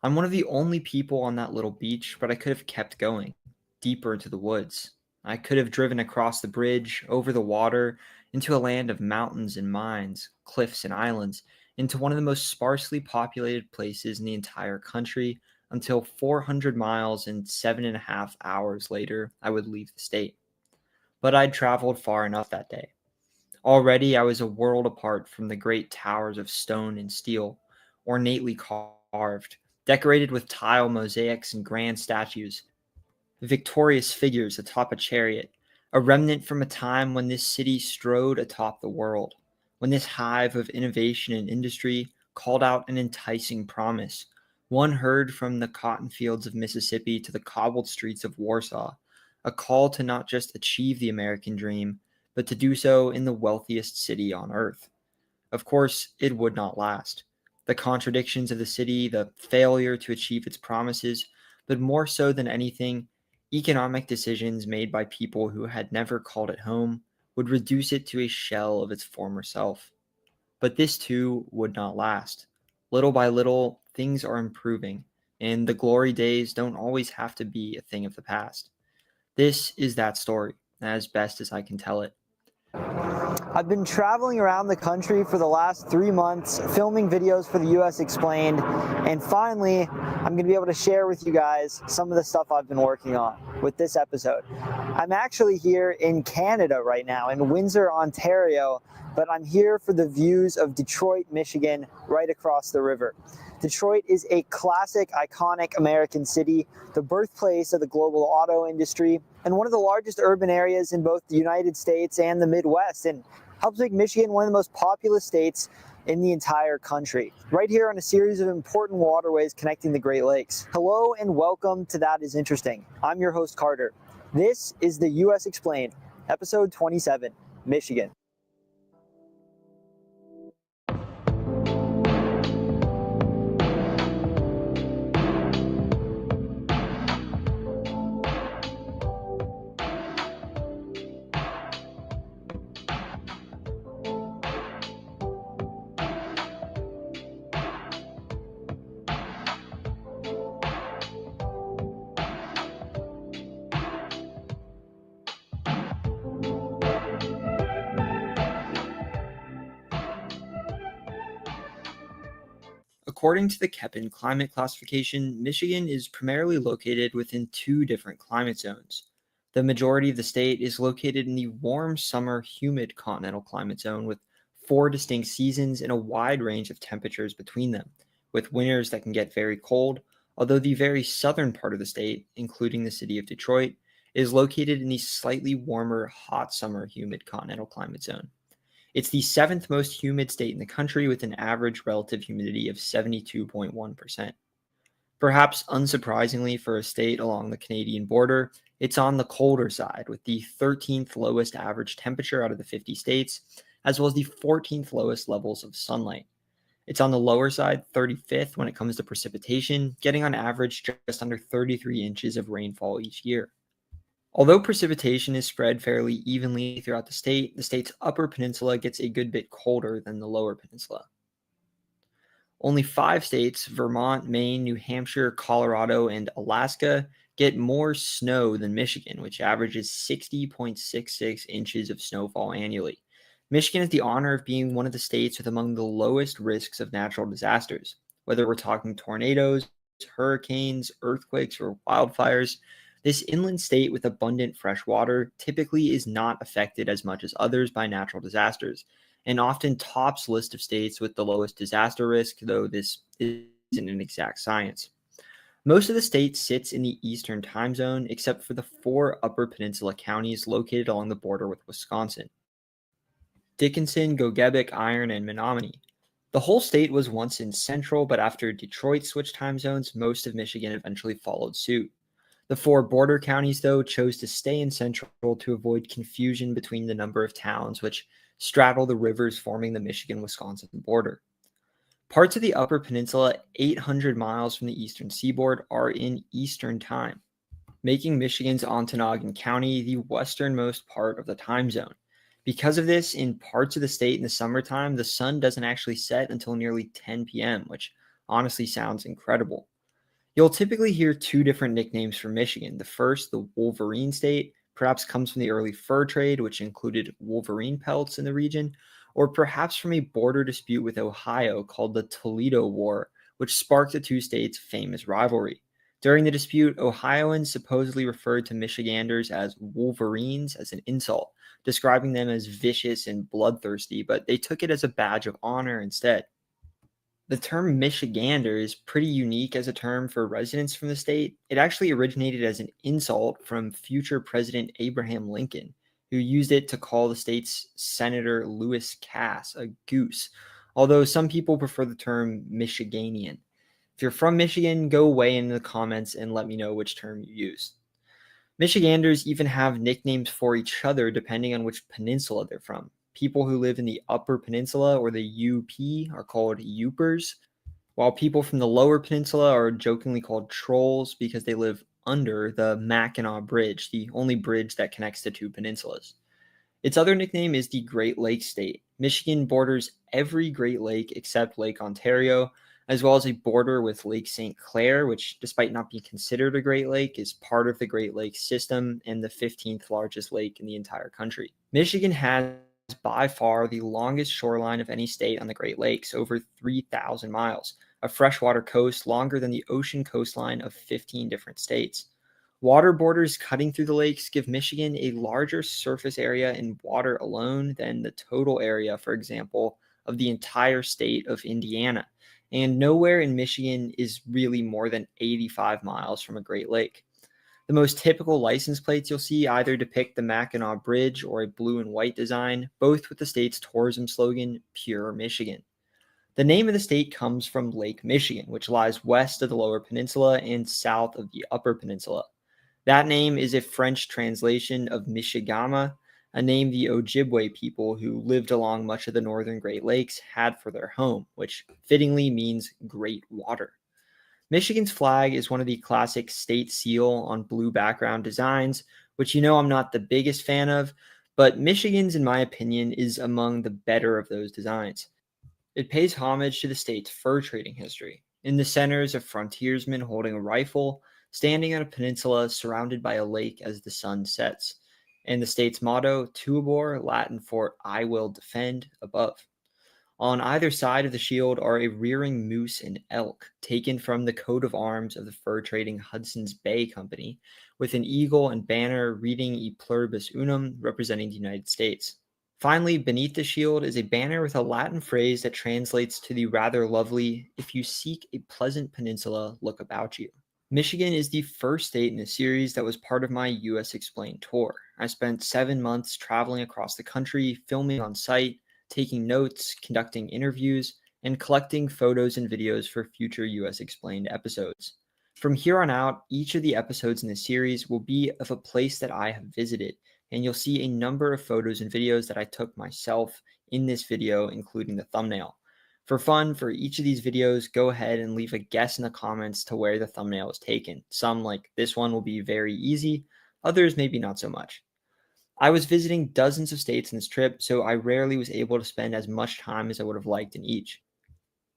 I'm one of the only people on that little beach, but I could have kept going, deeper into the woods. I could have driven across the bridge, over the water, into a land of mountains and mines, cliffs and islands, into one of the most sparsely populated places in the entire country, until 400 miles and 7.5 hours later, I would leave the state. But I'd traveled far enough that day. Already I was a world apart from the great towers of stone and steel, ornately carved, decorated with tile mosaics and grand statues, victorious figures atop a chariot, a remnant from a time when this city strode atop the world, when this hive of innovation and industry called out an enticing promise, one heard from the cotton fields of Mississippi to the cobbled streets of Warsaw, a call to not just achieve the American dream, but to do so in the wealthiest city on earth. Of course, it would not last. The contradictions of the city, the failure to achieve its promises, but more so than anything, economic decisions made by people who had never called it home would reduce it to a shell of its former self. But this too would not last. Little by little, things are improving, and the glory days don't always have to be a thing of the past. This is that story, as best as I can tell it. I've been traveling around the country for the last 3 months, filming videos for the US Explained, and finally, I'm going to be able to share with you guys some of the stuff I've been working on with this episode. I'm actually here in Canada right now, in Windsor, Ontario, but I'm here for the views of Detroit, Michigan, right across the river. Detroit is a classic, iconic American city, the birthplace of the global auto industry, and one of the largest urban areas in both the United States and the Midwest, and helps make Michigan one of the most populous states in the entire country, right here on a series of important waterways connecting the Great Lakes. Hello and welcome to That Is Interesting. I'm your host, Carter. This is the US Explained, episode 27, Michigan. According to the Köppen climate classification, Michigan is primarily located within 2 different climate zones. The majority of the state is located in the warm summer humid continental climate zone with 4 distinct seasons and a wide range of temperatures between them, with winters that can get very cold, although the very southern part of the state, including the city of Detroit, is located in the slightly warmer hot summer humid continental climate zone. It's the 7th most humid state in the country with an average relative humidity of 72.1%. Perhaps unsurprisingly for a state along the Canadian border, it's on the colder side with the 13th lowest average temperature out of the 50 states, as well as the 14th lowest levels of sunlight. It's on the lower side, 35th when it comes to precipitation, getting on average just under 33 inches of rainfall each year. Although precipitation is spread fairly evenly throughout the state's upper peninsula gets a good bit colder than the lower peninsula. Only 5 states, Vermont, Maine, New Hampshire, Colorado, and Alaska, get more snow than Michigan, which averages 60.66 inches of snowfall annually. Michigan has the honor of being one of the states with among the lowest risks of natural disasters, whether we're talking tornadoes, hurricanes, earthquakes, or wildfires. This inland state with abundant fresh water typically is not affected as much as others by natural disasters, and often tops list of states with the lowest disaster risk, though this isn't an exact science. Most of the state sits in the eastern time zone, except for the 4 upper peninsula counties located along the border with Wisconsin: Dickinson, Gogebic, Iron, and Menominee. The whole state was once in central, but after Detroit switched time zones, most of Michigan eventually followed suit. The 4 border counties, though, chose to stay in central to avoid confusion between the number of towns, which straddle the rivers forming the Michigan-Wisconsin border. Parts of the Upper Peninsula, 800 miles from the eastern seaboard, are in Eastern Time, making Michigan's Ontonagon County the westernmost part of the time zone. Because of this, in parts of the state in the summertime, the sun doesn't actually set until nearly 10 p.m., which honestly sounds incredible. You'll typically hear two different nicknames for Michigan. The first, the Wolverine State, perhaps comes from the early fur trade, which included wolverine pelts in the region, or perhaps from a border dispute with Ohio called the Toledo War, which sparked the two states' famous rivalry. During the dispute, Ohioans supposedly referred to Michiganders as Wolverines as an insult, describing them as vicious and bloodthirsty, but they took it as a badge of honor instead. The term Michigander is pretty unique as a term for residents from the state. It actually originated as an insult from future President Abraham Lincoln, who used it to call the state's Senator Lewis Cass a goose, although some people prefer the term Michiganian. If you're from Michigan, go weigh in the comments and let me know which term you use. Michiganders even have nicknames for each other depending on which peninsula they're from. People who live in the Upper Peninsula or the UP are called Yoopers, while people from the Lower Peninsula are jokingly called Trolls because they live under the Mackinac Bridge, the only bridge that connects the two peninsulas. Its other nickname is the Great Lakes State. Michigan borders every Great Lake except Lake Ontario, as well as a border with Lake St. Clair, which, despite not being considered a Great Lake, is part of the Great Lakes system and the 15th largest lake in the entire country. Michigan has by far the longest shoreline of any state on the Great Lakes, over 3,000 miles, a freshwater coast longer than the ocean coastline of 15 different states. Water borders cutting through the lakes give Michigan a larger surface area in water alone than the total area, for example, of the entire state of Indiana. And nowhere in Michigan is really more than 85 miles from a Great Lake. The most typical license plates you'll see either depict the Mackinac Bridge or a blue and white design, both with the state's tourism slogan, Pure Michigan. The name of the state comes from Lake Michigan, which lies west of the Lower Peninsula and south of the Upper Peninsula. That name is a French translation of Michigama, a name the Ojibwe people who lived along much of the northern Great Lakes had for their home, which fittingly means great water. Michigan's flag is one of the classic state seal on blue background designs, which I'm not the biggest fan of, but Michigan's, in my opinion, is among the better of those designs. It pays homage to the state's fur trading history. In the center is a frontiersman holding a rifle, standing on a peninsula surrounded by a lake as the sun sets, and the state's motto, Tuabor, Latin for I will defend, above. On either side of the shield are a rearing moose and elk, taken from the coat of arms of the fur-trading Hudson's Bay Company, with an eagle and banner reading E pluribus unum, representing the United States. Finally, beneath the shield is a banner with a Latin phrase that translates to the rather lovely, if you seek a pleasant peninsula, look about you. Michigan is the first state in the series that was part of my US Explained tour. I spent 7 months traveling across the country, filming on site, taking notes, conducting interviews, and collecting photos and videos for future US Explained episodes. From here on out, each of the episodes in the series will be of a place that I have visited, and you'll see a number of photos and videos that I took myself in this video, including the thumbnail. For fun, for each of these videos, go ahead and leave a guess in the comments to where the thumbnail is taken. Some, like this one, will be very easy, others maybe not so much. I was visiting dozens of states in this trip, so I rarely was able to spend as much time as I would have liked in each.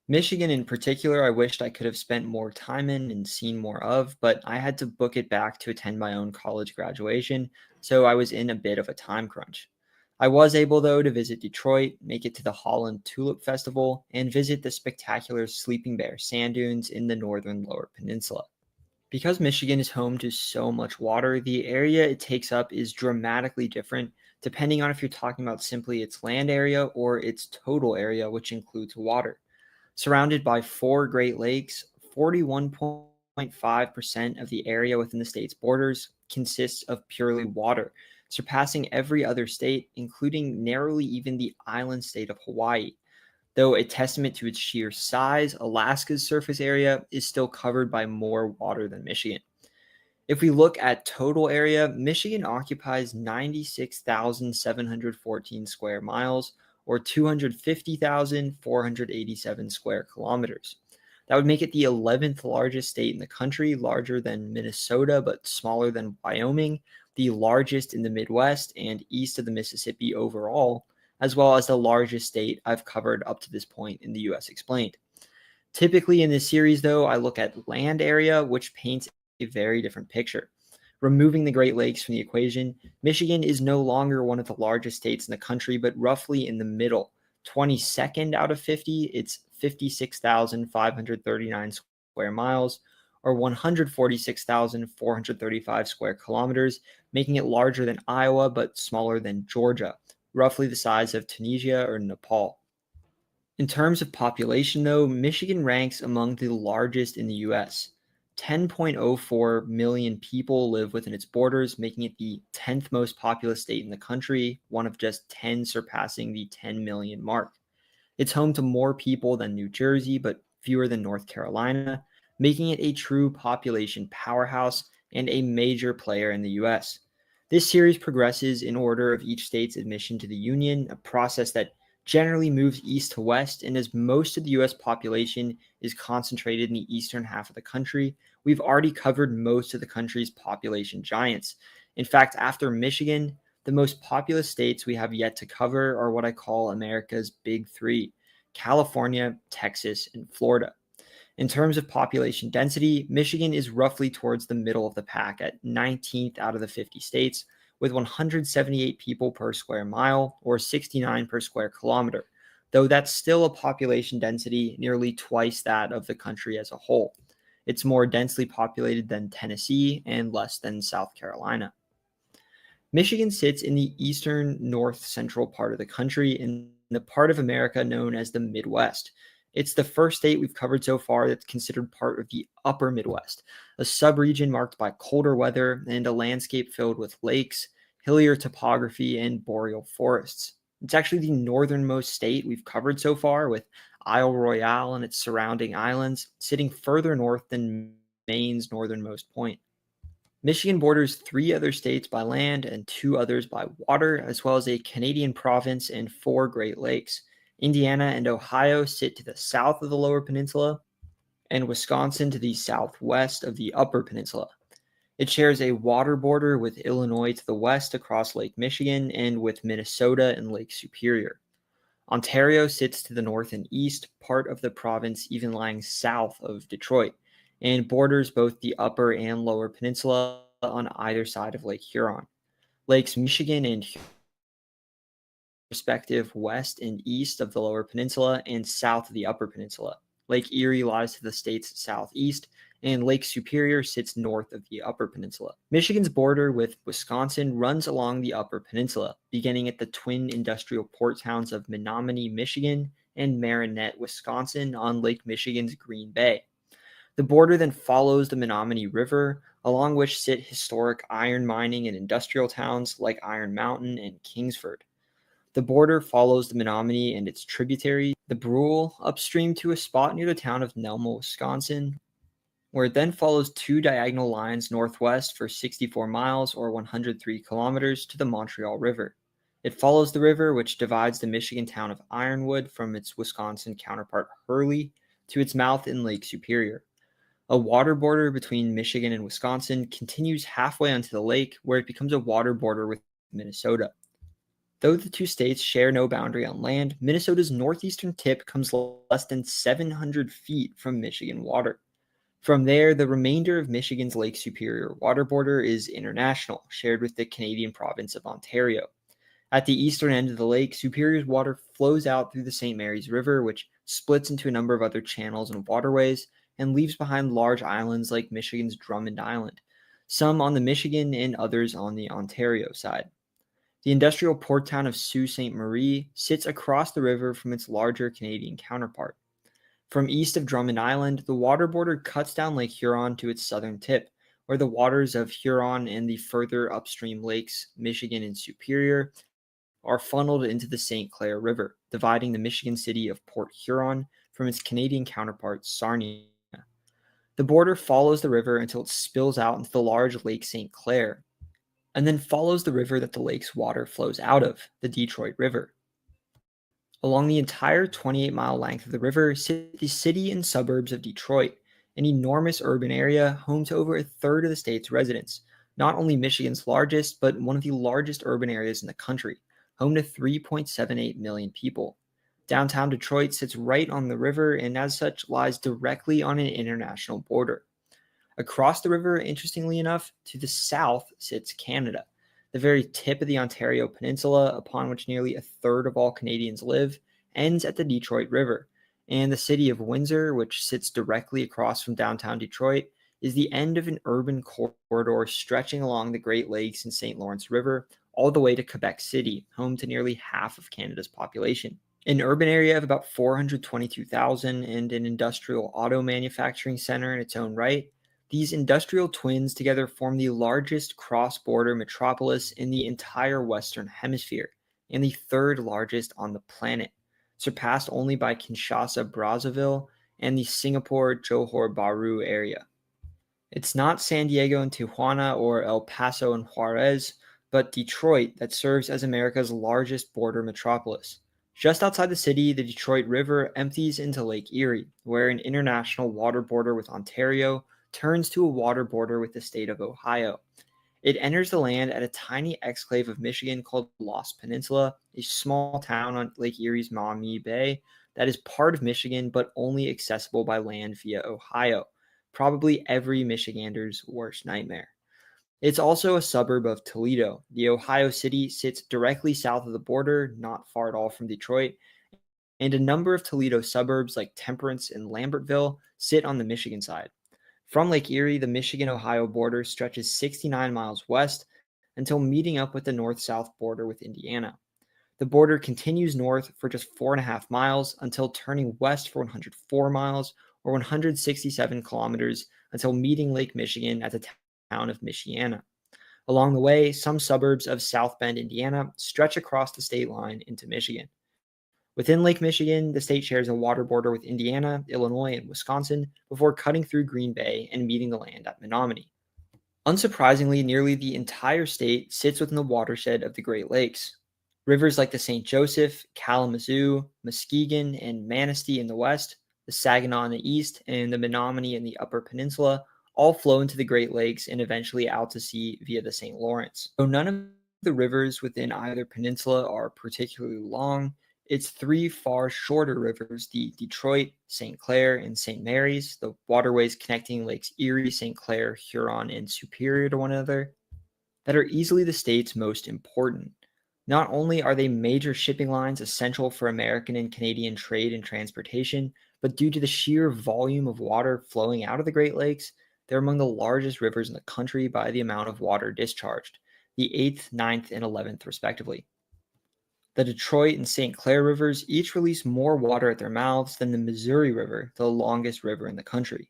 Michigan in particular, I wished I could have spent more time in and seen more of, but I had to book it back to attend my own college graduation, so I was in a bit of a time crunch. I was able, though, to visit Detroit, make it to the Holland Tulip Festival, and visit the spectacular Sleeping Bear sand dunes in the northern Lower Peninsula. Because Michigan is home to so much water, the area it takes up is dramatically different depending on if you're talking about simply its land area or its total area, which includes water. Surrounded by 4 Great Lakes, 41.5% of the area within the state's borders consists of purely water, surpassing every other state, including narrowly even the island state of Hawaii. Though a testament to its sheer size, Alaska's surface area is still covered by more water than Michigan. If we look at total area, Michigan occupies 96,714 square miles, or 250,487 square kilometers. That would make it the 11th largest state in the country, larger than Minnesota, but smaller than Wyoming, the largest in the Midwest and east of the Mississippi overall, as well as the largest state I've covered up to this point in the US Explained. Typically in this series, though, I look at land area, which paints a very different picture. Removing the Great Lakes from the equation, Michigan is no longer one of the largest states in the country, but roughly in the middle. 22nd out of 50, it's 56,539 square miles, or 146,435 square kilometers, making it larger than Iowa, but smaller than Georgia, roughly the size of Tunisia or Nepal. In terms of population, though, Michigan ranks among the largest in the U.S. 10.04 million people live within its borders, making it the 10th most populous state in the country, one of just 10 surpassing the 10 million mark. It's home to more people than New Jersey, but fewer than North Carolina, making it a true population powerhouse and a major player in the U.S. This series progresses in order of each state's admission to the Union, a process that generally moves east to west, and as most of the U.S. population is concentrated in the eastern half of the country, we've already covered most of the country's population giants. In fact, after Michigan, the most populous states we have yet to cover are what I call America's Big Three: California, Texas, and Florida. In terms of population density, Michigan is roughly towards the middle of the pack at 19th out of the 50 states, with 178 people per square mile, or 69 per square kilometer, though that's still a population density nearly twice that of the country as a whole. It's more densely populated than Tennessee and less than South Carolina. Michigan sits in the eastern north-central part of the country in the part of America known as the Midwest. It's the first state we've covered so far that's considered part of the upper Midwest, a subregion marked by colder weather and a landscape filled with lakes, hillier topography, and boreal forests. It's actually the northernmost state we've covered so far, with Isle Royale and its surrounding islands sitting further north than Maine's northernmost point. Michigan borders 3 other states by land and 2 others by water, as well as a Canadian province and 4 Great Lakes. Indiana and Ohio sit to the south of the Lower Peninsula, and Wisconsin to the southwest of the Upper Peninsula. It shares a water border with Illinois to the west across Lake Michigan and with Minnesota and Lake Superior. Ontario sits to the north and east, part of the province even lying south of Detroit, and borders both the Upper and Lower Peninsula on either side of Lake Huron. Lakes Michigan and Huron respective west and east of the Lower Peninsula and south of the Upper Peninsula. Lake Erie lies to the state's southeast, and Lake Superior sits north of the Upper Peninsula. Michigan's border with Wisconsin runs along the Upper Peninsula, beginning at the twin industrial port towns of Menominee, Michigan, and Marinette, Wisconsin, on Lake Michigan's Green Bay. The border then follows the Menominee River, along which sit historic iron mining and industrial towns like Iron Mountain and Kingsford. The border follows the Menominee and its tributary, the Brule, upstream to a spot near the town of Nelma, Wisconsin, where it then follows 2 diagonal lines northwest for 64 miles or 103 kilometers to the Montreal River. It follows the river, which divides the Michigan town of Ironwood from its Wisconsin counterpart Hurley to its mouth in Lake Superior. A water border between Michigan and Wisconsin continues halfway onto the lake, where it becomes a water border with Minnesota. Though the 2 states share no boundary on land, Minnesota's northeastern tip comes less than 700 feet from Michigan water. From there, the remainder of Michigan's Lake Superior water border is international, shared with the Canadian province of Ontario. At the eastern end of the lake, Superior's water flows out through the St. Mary's River, which splits into a number of other channels and waterways, and leaves behind large islands like Michigan's Drummond Island, some on the Michigan and others on the Ontario side. The industrial port town of Sault Ste. Marie sits across the river from its larger Canadian counterpart. From east of Drummond Island, the water border cuts down Lake Huron to its southern tip, where the waters of Huron and the further upstream lakes, Michigan and Superior, are funneled into the St. Clair River, dividing the Michigan city of Port Huron from its Canadian counterpart, Sarnia. The border follows the river until it spills out into the large Lake St. Clair, and then follows the river that the lake's water flows out of, the Detroit River. Along the entire 28-mile length of the river sit the city and suburbs of Detroit, an enormous urban area home to over a third of the state's residents, not only Michigan's largest, but one of the largest urban areas in the country, home to 3.78 million people. Downtown Detroit sits right on the river and as such lies directly on an international border. Across the river, interestingly enough, to the south sits Canada. The very tip of the Ontario Peninsula, upon which nearly a third of all Canadians live, ends at the Detroit River, and the city of Windsor, which sits directly across from downtown Detroit, is the end of an urban corridor stretching along the Great Lakes and St. Lawrence River all the way to Quebec City, home to nearly half of Canada's population. An urban area of about 422,000 and an industrial auto manufacturing center in its own right, these industrial twins together form the largest cross-border metropolis in the entire Western Hemisphere and the third largest on the planet, surpassed only by Kinshasa-Brazzaville and the Singapore-Johor Bahru area. It's not San Diego and Tijuana or El Paso and Juarez, but Detroit that serves as America's largest border metropolis. Just outside the city, the Detroit River empties into Lake Erie, where an international water border with Ontario turns to a water border with the state of Ohio. It enters the land at a tiny exclave of Michigan called Lost Peninsula, a small town on Lake Erie's Maumee Bay that is part of Michigan but only accessible by land via Ohio, probably every Michigander's worst nightmare. It's also a suburb of Toledo. The Ohio city sits directly south of the border, not far at all from Detroit, and a number of Toledo suburbs like Temperance and Lambertville sit on the Michigan side. From Lake Erie, the Michigan-Ohio border stretches 69 miles west until meeting up with the north-south border with Indiana. The border continues north for just 4.5 miles until turning west for 104 miles or 167 kilometers until meeting Lake Michigan at the town of Michiana. Along the way, some suburbs of South Bend, Indiana stretch across the state line into Michigan. Within Lake Michigan, the state shares a water border with Indiana, Illinois, and Wisconsin before cutting through Green Bay and meeting the land at Menominee. Unsurprisingly, nearly the entire state sits within the watershed of the Great Lakes. Rivers like the St. Joseph, Kalamazoo, Muskegon, and Manistee in the west, the Saginaw in the east, and the Menominee in the Upper Peninsula all flow into the Great Lakes and eventually out to sea via the St. Lawrence. Though none of the rivers within either peninsula are particularly long, its three far shorter rivers, the Detroit, St. Clair, and St. Mary's, the waterways connecting Lakes Erie, St. Clair, Huron, and Superior to one another, that are easily the state's most important. Not only are they major shipping lines essential for American and Canadian trade and transportation, but due to the sheer volume of water flowing out of the Great Lakes, they're among the largest rivers in the country by the amount of water discharged, the 8th, 9th, and 11th respectively. The Detroit and St. Clair rivers each release more water at their mouths than the Missouri River, the longest river in the country.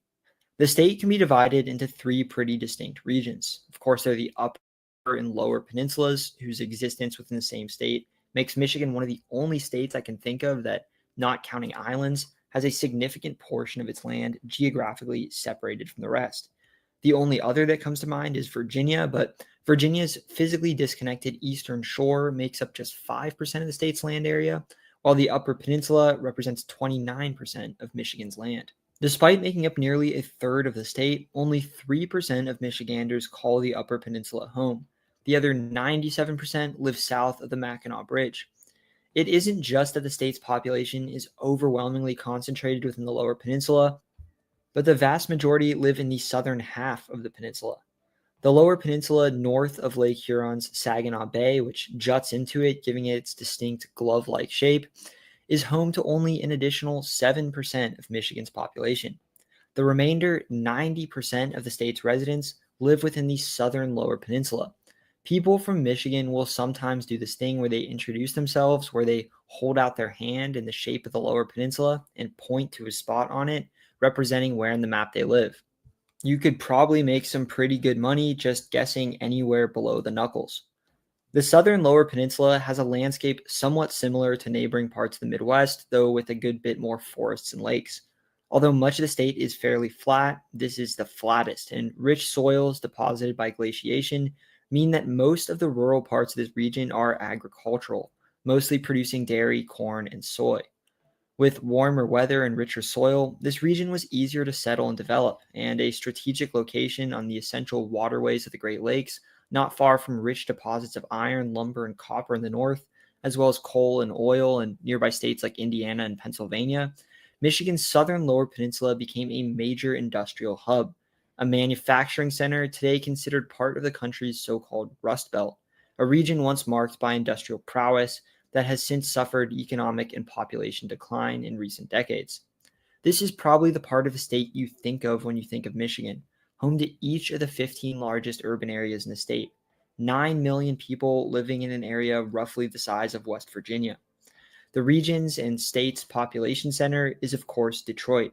The state can be divided into three pretty distinct regions. Of course, there are the upper and lower peninsulas, whose existence within the same state makes Michigan one of the only states I can think of that, not counting islands, has a significant portion of its land geographically separated from the rest. The only other that comes to mind is Virginia, but Virginia's physically disconnected eastern shore makes up just 5% of the state's land area, while the Upper Peninsula represents 29% of Michigan's land. Despite making up nearly a third of the state, only 3% of Michiganders call the Upper Peninsula home. The other 97% live south of the Mackinac Bridge. It isn't just that the state's population is overwhelmingly concentrated within the Lower Peninsula, but the vast majority live in the southern half of the peninsula. The Lower Peninsula north of Lake Huron's Saginaw Bay, which juts into it, giving it its distinct glove-like shape, is home to only an additional 7% of Michigan's population. The remainder, 90% of the state's residents, live within the southern Lower Peninsula. People from Michigan will sometimes do this thing where they introduce themselves, where they hold out their hand in the shape of the Lower Peninsula and point to a spot on it, representing where in the map they live. You could probably make some pretty good money just guessing anywhere below the knuckles. The southern Lower Peninsula has a landscape somewhat similar to neighboring parts of the Midwest, though with a good bit more forests and lakes. Although much of the state is fairly flat, this is the flattest, and rich soils deposited by glaciation mean that most of the rural parts of this region are agricultural, mostly producing dairy, corn, and soy. With warmer weather and richer soil, this region was easier to settle and develop, and a strategic location on the essential waterways of the Great Lakes, not far from rich deposits of iron, lumber, and copper in the north, as well as coal and oil in nearby states like Indiana and Pennsylvania, Michigan's southern lower peninsula became a major industrial hub, a manufacturing center today considered part of the country's so-called Rust Belt, a region once marked by industrial prowess that has since suffered economic and population decline in recent decades. This is probably the part of the state you think of when you think of Michigan, home to each of the 15 largest urban areas in the state, 9 million people living in an area roughly the size of West Virginia. The region's and state's population center is, of course, Detroit,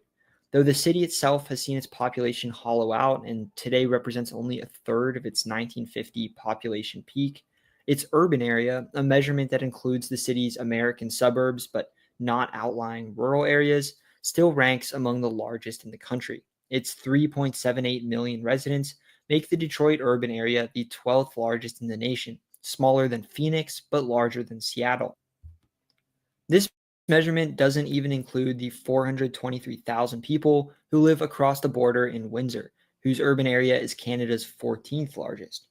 though the city itself has seen its population hollow out and today represents only a third of its 1950 population peak. Its urban area, a measurement that includes the city's American suburbs but not outlying rural areas, still ranks among the largest in the country. Its 3.78 million residents make the Detroit urban area the 12th largest in the nation, smaller than Phoenix but larger than Seattle. This measurement doesn't even include the 423,000 people who live across the border in Windsor, whose urban area is Canada's 14th largest.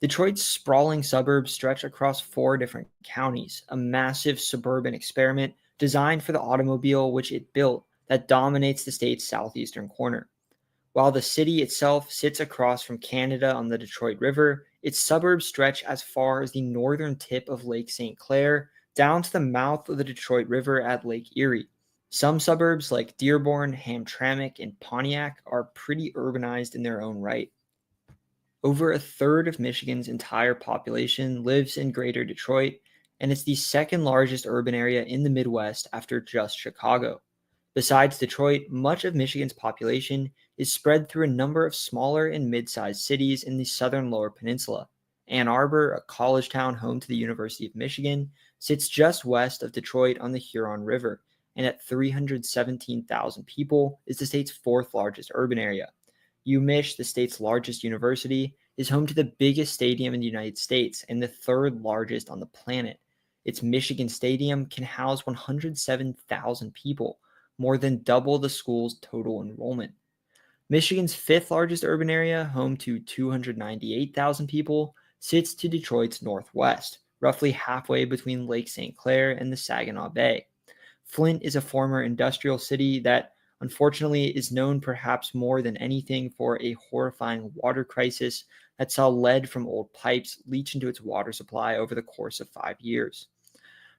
Detroit's sprawling suburbs stretch across 4 different counties, a massive suburban experiment designed for the automobile which it built that dominates the state's southeastern corner. While the city itself sits across from Canada on the Detroit River, its suburbs stretch as far as the northern tip of Lake St. Clair down to the mouth of the Detroit River at Lake Erie. Some suburbs like Dearborn, Hamtramck, and Pontiac are pretty urbanized in their own right. Over a third of Michigan's entire population lives in Greater Detroit, and it's the second largest urban area in the Midwest after just Chicago. Besides Detroit, much of Michigan's population is spread through a number of smaller and mid-sized cities in the southern lower peninsula. Ann Arbor, a college town home to the University of Michigan, sits just west of Detroit on the Huron River, and at 317,000 people is the state's 4th largest urban area. UMich, the state's largest university, is home to the biggest stadium in the United States and the 3rd largest on the planet. Its Michigan Stadium can house 107,000 people, more than double the school's total enrollment. Michigan's 5th largest urban area, home to 298,000 people, sits to Detroit's northwest, roughly halfway between Lake St. Clair and the Saginaw Bay. Flint is a former industrial city that, unfortunately, is known perhaps more than anything for a horrifying water crisis that saw lead from old pipes leach into its water supply over the course of 5 years.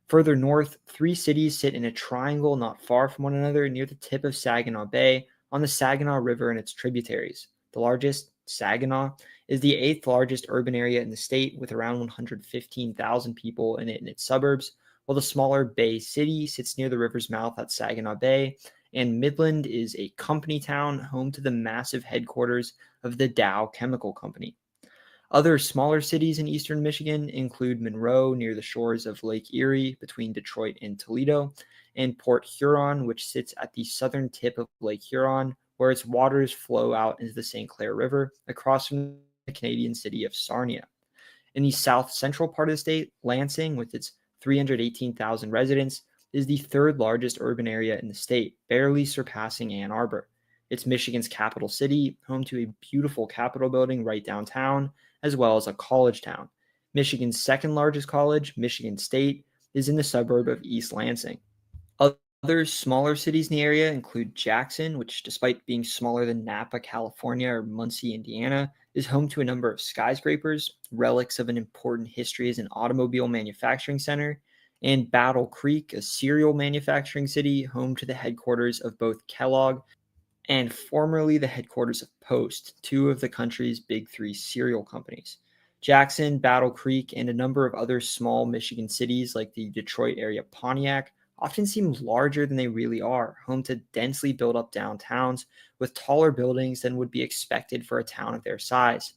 Further north, 3 cities sit in a triangle not far from one another near the tip of Saginaw Bay on the Saginaw River and its tributaries. The largest, Saginaw, is the 8th largest urban area in the state with around 115,000 people in it in its suburbs, while the smaller Bay City sits near the river's mouth at Saginaw Bay, and Midland is a company town home to the massive headquarters of the Dow Chemical Company. Other smaller cities in eastern Michigan include Monroe near the shores of Lake Erie between Detroit and Toledo, and Port Huron, which sits at the southern tip of Lake Huron, where its waters flow out into the St. Clair River across from the Canadian city of Sarnia. In the south central part of the state, Lansing, with its 318,000 residents, is the 3rd largest urban area in the state, barely surpassing Ann Arbor. It's Michigan's capital city, home to a beautiful Capitol building right downtown, as well as a college town. Michigan's 2nd largest college, Michigan State, is in the suburb of East Lansing. Other smaller cities in the area include Jackson, which, despite being smaller than Napa, California, or Muncie, Indiana, is home to a number of skyscrapers, relics of an important history as an automobile manufacturing center, and Battle Creek, a cereal manufacturing city, home to the headquarters of both Kellogg and formerly the headquarters of Post, 2 of the country's big 3 cereal companies. Jackson, Battle Creek, and a number of other small Michigan cities like the Detroit area Pontiac often seem larger than they really are, home to densely built up downtowns with taller buildings than would be expected for a town of their size.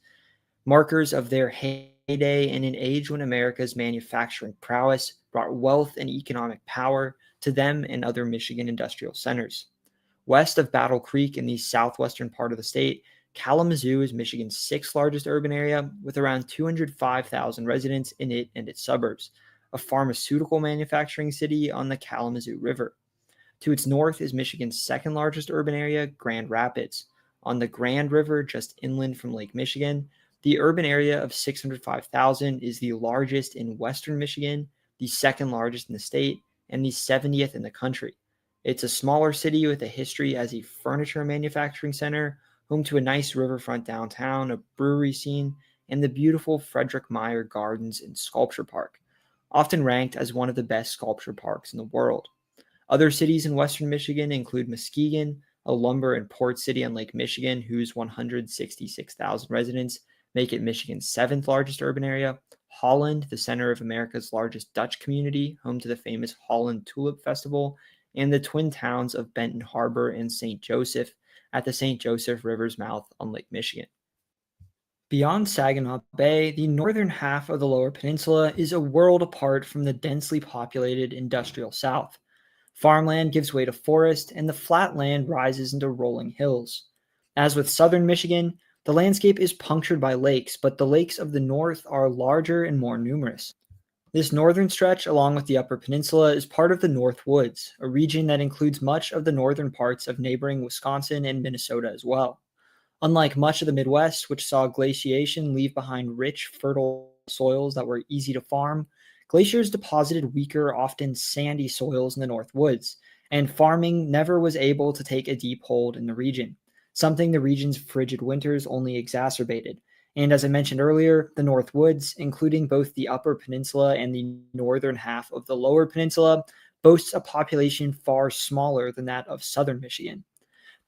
Markers of their heyday in an age when America's manufacturing prowess brought wealth and economic power to them and other Michigan industrial centers. West of Battle Creek in the southwestern part of the state, Kalamazoo is Michigan's sixth largest urban area with around 205,000 residents in it and its suburbs, a pharmaceutical manufacturing city on the Kalamazoo River. To its north is Michigan's second largest urban area, Grand Rapids. On the Grand River, just inland from Lake Michigan, the urban area of 605,000 is the largest in western Michigan, the second largest in the state, and the 70th in the country. It's a smaller city with a history as a furniture manufacturing center, home to a nice riverfront downtown, a brewery scene, and the beautiful Frederick Meyer Gardens and Sculpture Park, often ranked as one of the best sculpture parks in the world. Other cities in western Michigan include Muskegon, a lumber and port city on Lake Michigan, whose 166,000 residents make it Michigan's seventh largest urban area, Holland, the center of America's largest Dutch community, home to the famous Holland Tulip Festival, and the twin towns of Benton Harbor and St. Joseph at the St. Joseph River's mouth on Lake Michigan. Beyond Saginaw Bay, the northern half of the Lower Peninsula is a world apart from the densely populated industrial South. Farmland gives way to forest, and the flat land rises into rolling hills. As with southern Michigan, the landscape is punctured by lakes, but the lakes of the north are larger and more numerous. This northern stretch, along with the Upper Peninsula, is part of the North Woods, a region that includes much of the northern parts of neighboring Wisconsin and Minnesota as well. Unlike much of the Midwest, which saw glaciation leave behind rich, fertile soils that were easy to farm, glaciers deposited weaker, often sandy soils in the North Woods, and farming never was able to take a deep hold in the region, something the region's frigid winters only exacerbated. And as I mentioned earlier, the North Woods, including both the Upper Peninsula and the northern half of the Lower Peninsula, boasts a population far smaller than that of southern Michigan.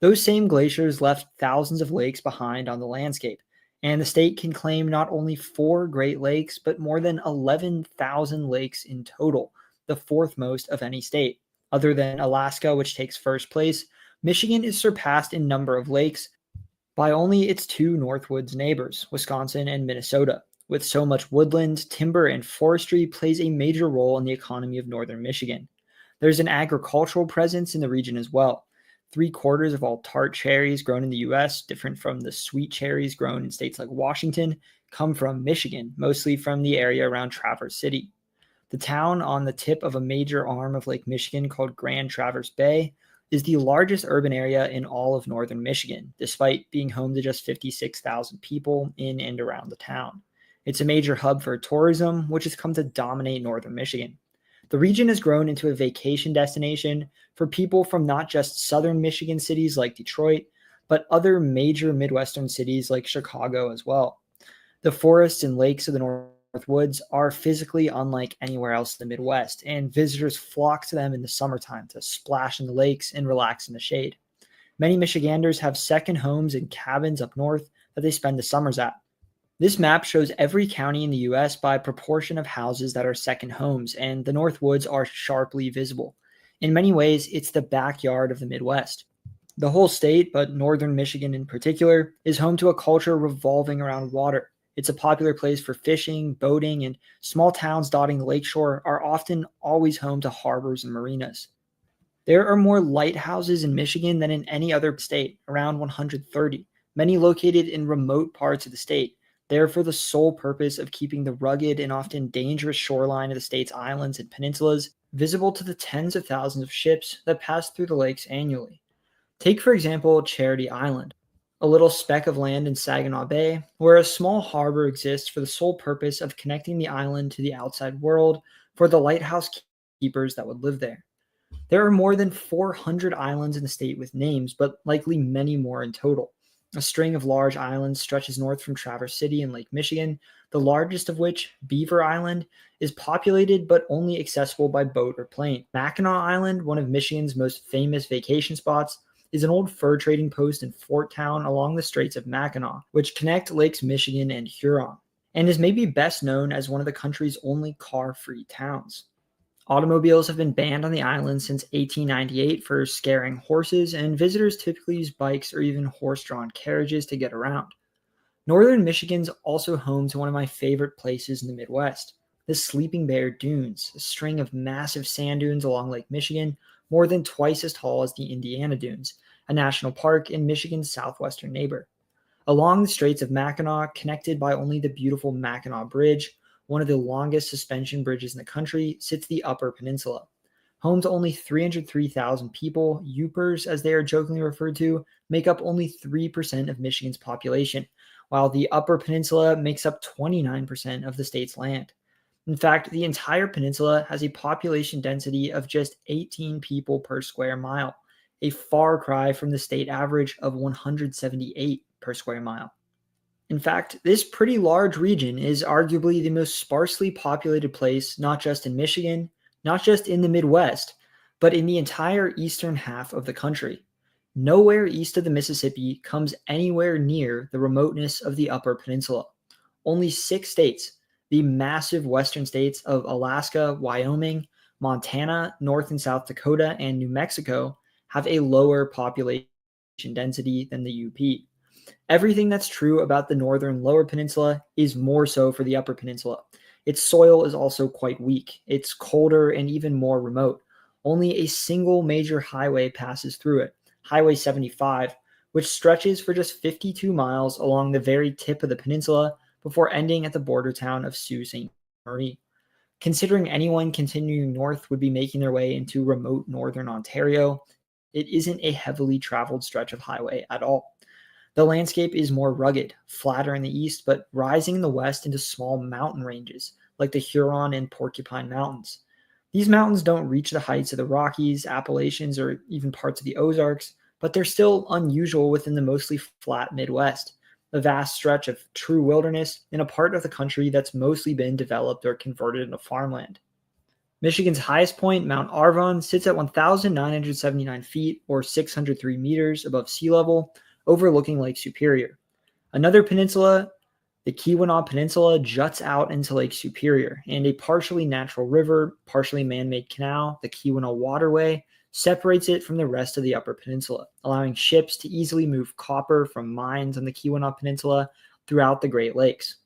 Those same glaciers left thousands of lakes behind on the landscape, and the state can claim not only 4 Great Lakes, but more than 11,000 lakes in total, the fourth most of any state. Other than Alaska, which takes first place, Michigan is surpassed in number of lakes by only its 2 Northwoods neighbors, Wisconsin and Minnesota. With so much woodland, timber, and forestry plays a major role in the economy of northern Michigan. There's an agricultural presence in the region as well. 3/4 of all tart cherries grown in the U.S., different from the sweet cherries grown in states like Washington, come from Michigan, mostly from the area around Traverse City. The town on the tip of a major arm of Lake Michigan called Grand Traverse Bay is the largest urban area in all of northern Michigan, despite being home to just 56,000 people in and around the town. It's a major hub for tourism, which has come to dominate northern Michigan. The region has grown into a vacation destination for people from not just southern Michigan cities like Detroit, but other major Midwestern cities like Chicago as well. The forests and lakes of the North Woods are physically unlike anywhere else in the Midwest, and visitors flock to them in the summertime to splash in the lakes and relax in the shade. Many Michiganders have second homes and cabins up north that they spend the summers at. This map shows every county in the U.S. by proportion of houses that are second homes, and the North Woods are sharply visible. In many ways, it's the backyard of the Midwest. The whole state, but northern Michigan in particular, is home to a culture revolving around water. It's a popular place for fishing, boating, and small towns dotting the lakeshore are often always home to harbors and marinas. There are more lighthouses in Michigan than in any other state, around 130, many located in remote parts of the state, there for the sole purpose of keeping the rugged and often dangerous shoreline of the state's islands and peninsulas visible to the tens of thousands of ships that pass through the lakes annually. Take, for example, Charity Island, a little speck of land in Saginaw Bay, where a small harbor exists for the sole purpose of connecting the island to the outside world for the lighthouse keepers that would live there. There are more than 400 islands in the state with names, but likely many more in total. A string of large islands stretches north from Traverse City in Lake Michigan, the largest of which, Beaver Island, is populated but only accessible by boat or plane. Mackinac Island, one of Michigan's most famous vacation spots, is an old fur trading post and fort town along the Straits of Mackinac, which connect Lakes Michigan and Huron, and is maybe best known as one of the country's only car-free towns. Automobiles have been banned on the island since 1898 for scaring horses, and visitors typically use bikes or even horse-drawn carriages to get around. Northern Michigan's also home to one of my favorite places in the Midwest, the Sleeping Bear Dunes, a string of massive sand dunes along Lake Michigan, more than twice as tall as the Indiana Dunes, a national park in Michigan's southwestern neighbor. Along the Straits of Mackinac, connected by only the beautiful Mackinac Bridge, one of the longest suspension bridges in the country, sits the Upper Peninsula. Home to only 303,000 people, Yoopers, as they are jokingly referred to, make up only 3% of Michigan's population, while the Upper Peninsula makes up 29% of the state's land. In fact, the entire peninsula has a population density of just 18 people per square mile, a far cry from the state average of 178 per square mile. In fact, this pretty large region is arguably the most sparsely populated place, not just in Michigan, not just in the Midwest, but in the entire eastern half of the country. Nowhere east of the Mississippi comes anywhere near the remoteness of the Upper Peninsula. Only 6 states, the massive western states of Alaska, Wyoming, Montana, North and South Dakota, and New Mexico, have a lower population density than the UP. Everything that's true about the northern lower peninsula is more so for the upper peninsula. Its soil is also quite weak. It's colder and even more remote. Only a single major highway passes through it, Highway 75, which stretches for just 52 miles along the very tip of the peninsula before ending at the border town of Sault Ste. Marie. Considering anyone continuing north would be making their way into remote northern Ontario, it isn't a heavily traveled stretch of highway at all. The landscape is more rugged, flatter in the east, but rising in the west into small mountain ranges, like the Huron and Porcupine Mountains. These mountains don't reach the heights of the Rockies, Appalachians, or even parts of the Ozarks, but they're still unusual within the mostly flat Midwest, a vast stretch of true wilderness in a part of the country that's mostly been developed or converted into farmland. Michigan's highest point, Mount Arvon, sits at 1,979 feet or 603 meters above sea level, overlooking Lake Superior. Another peninsula, the Keweenaw Peninsula, juts out into Lake Superior, and a partially natural river, partially man-made canal, the Keweenaw Waterway, separates it from the rest of the Upper Peninsula, allowing ships to easily move copper from mines on the Keweenaw Peninsula throughout the Great Lakes.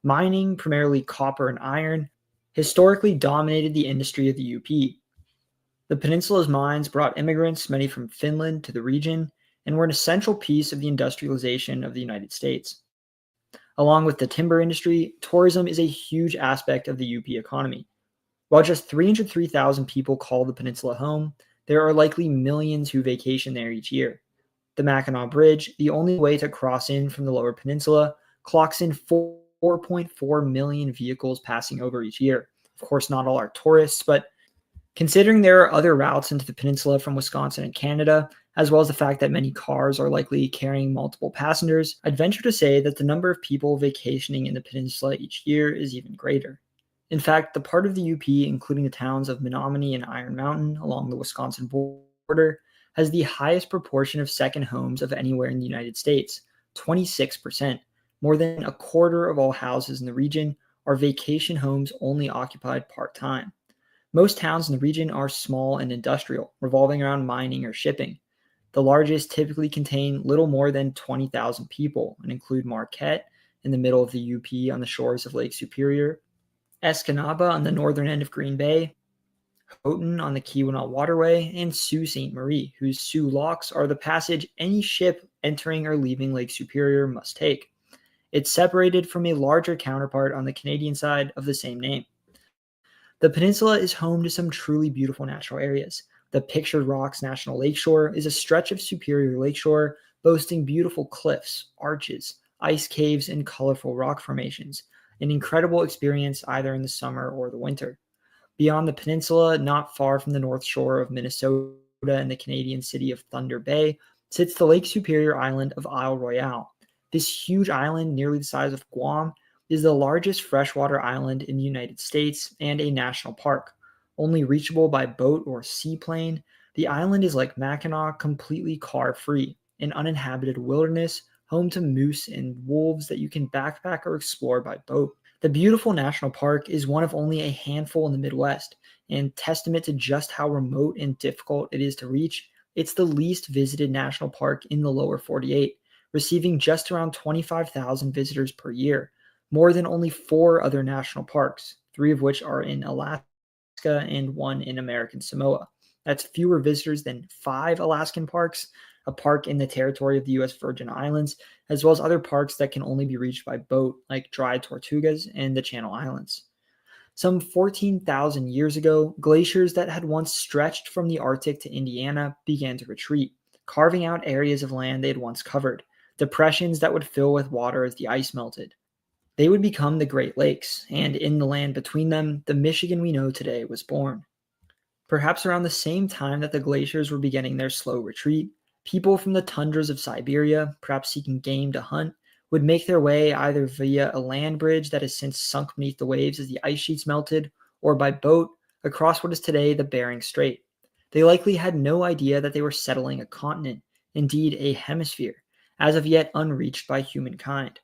Mining, primarily copper and iron, historically dominated the industry of the UP. The peninsula's mines brought immigrants, many from Finland, to the region, and were an essential piece of the industrialization of the United States. Along with the timber industry, tourism is a huge aspect of the UP economy. While just 303,000 people call the peninsula home, there are likely millions who vacation there each year. The Mackinac Bridge, the only way to cross in from the lower peninsula, clocks in 4.4 million vehicles passing over each year. Of course, not all are tourists, but considering there are other routes into the peninsula from Wisconsin and Canada, as well as the fact that many cars are likely carrying multiple passengers, I'd venture to say that the number of people vacationing in the peninsula each year is even greater. In fact, the part of the UP, including the towns of Menominee and Iron Mountain along the Wisconsin border, has the highest proportion of second homes of anywhere in the United States, 26%. More than a quarter of all houses in the region are vacation homes only occupied part-time. Most towns in the region are small and industrial, revolving around mining or shipping. The largest typically contain little more than 20,000 people and include Marquette in the middle of the UP on the shores of Lake Superior, Escanaba on the northern end of Green Bay, Houghton on the Keweenaw Waterway, and Sault Ste. Marie, whose Soo locks are the passage any ship entering or leaving Lake Superior must take. It's separated from a larger counterpart on the Canadian side of the same name. The peninsula is home to some truly beautiful natural areas. The Pictured Rocks National Lakeshore is a stretch of Superior Lakeshore boasting beautiful cliffs, arches, ice caves, and colorful rock formations, an incredible experience either in the summer or the winter. Beyond the peninsula, not far from the north shore of Minnesota and the Canadian city of Thunder Bay, sits the Lake Superior island of Isle Royale. This huge island, nearly the size of Guam, is the largest freshwater island in the United States and a national park. Only reachable by boat or seaplane, the island is like Mackinac, completely car-free, an uninhabited wilderness, home to moose and wolves that you can backpack or explore by boat. The beautiful national park is one of only a handful in the Midwest, and testament to just how remote and difficult it is to reach, it's the least visited national park in the lower 48, receiving just around 25,000 visitors per year, more than only 4 other national parks, 3 of which are in Alaska and 1 in American Samoa. That's fewer visitors than 5 Alaskan parks, a park in the territory of the U.S. Virgin Islands, as well as other parks that can only be reached by boat, like Dry Tortugas and the Channel Islands. Some 14,000 years ago, glaciers that had once stretched from the Arctic to Indiana began to retreat, carving out areas of land they had once covered, depressions that would fill with water as the ice melted. They would become the Great Lakes, and in the land between them, the Michigan we know today was born. Perhaps around the same time that the glaciers were beginning their slow retreat, people from the tundras of Siberia, perhaps seeking game to hunt, would make their way either via a land bridge that has since sunk beneath the waves as the ice sheets melted, or by boat across what is today the Bering Strait. They likely had no idea that they were settling a continent, indeed a hemisphere, as of yet unreached by humankind.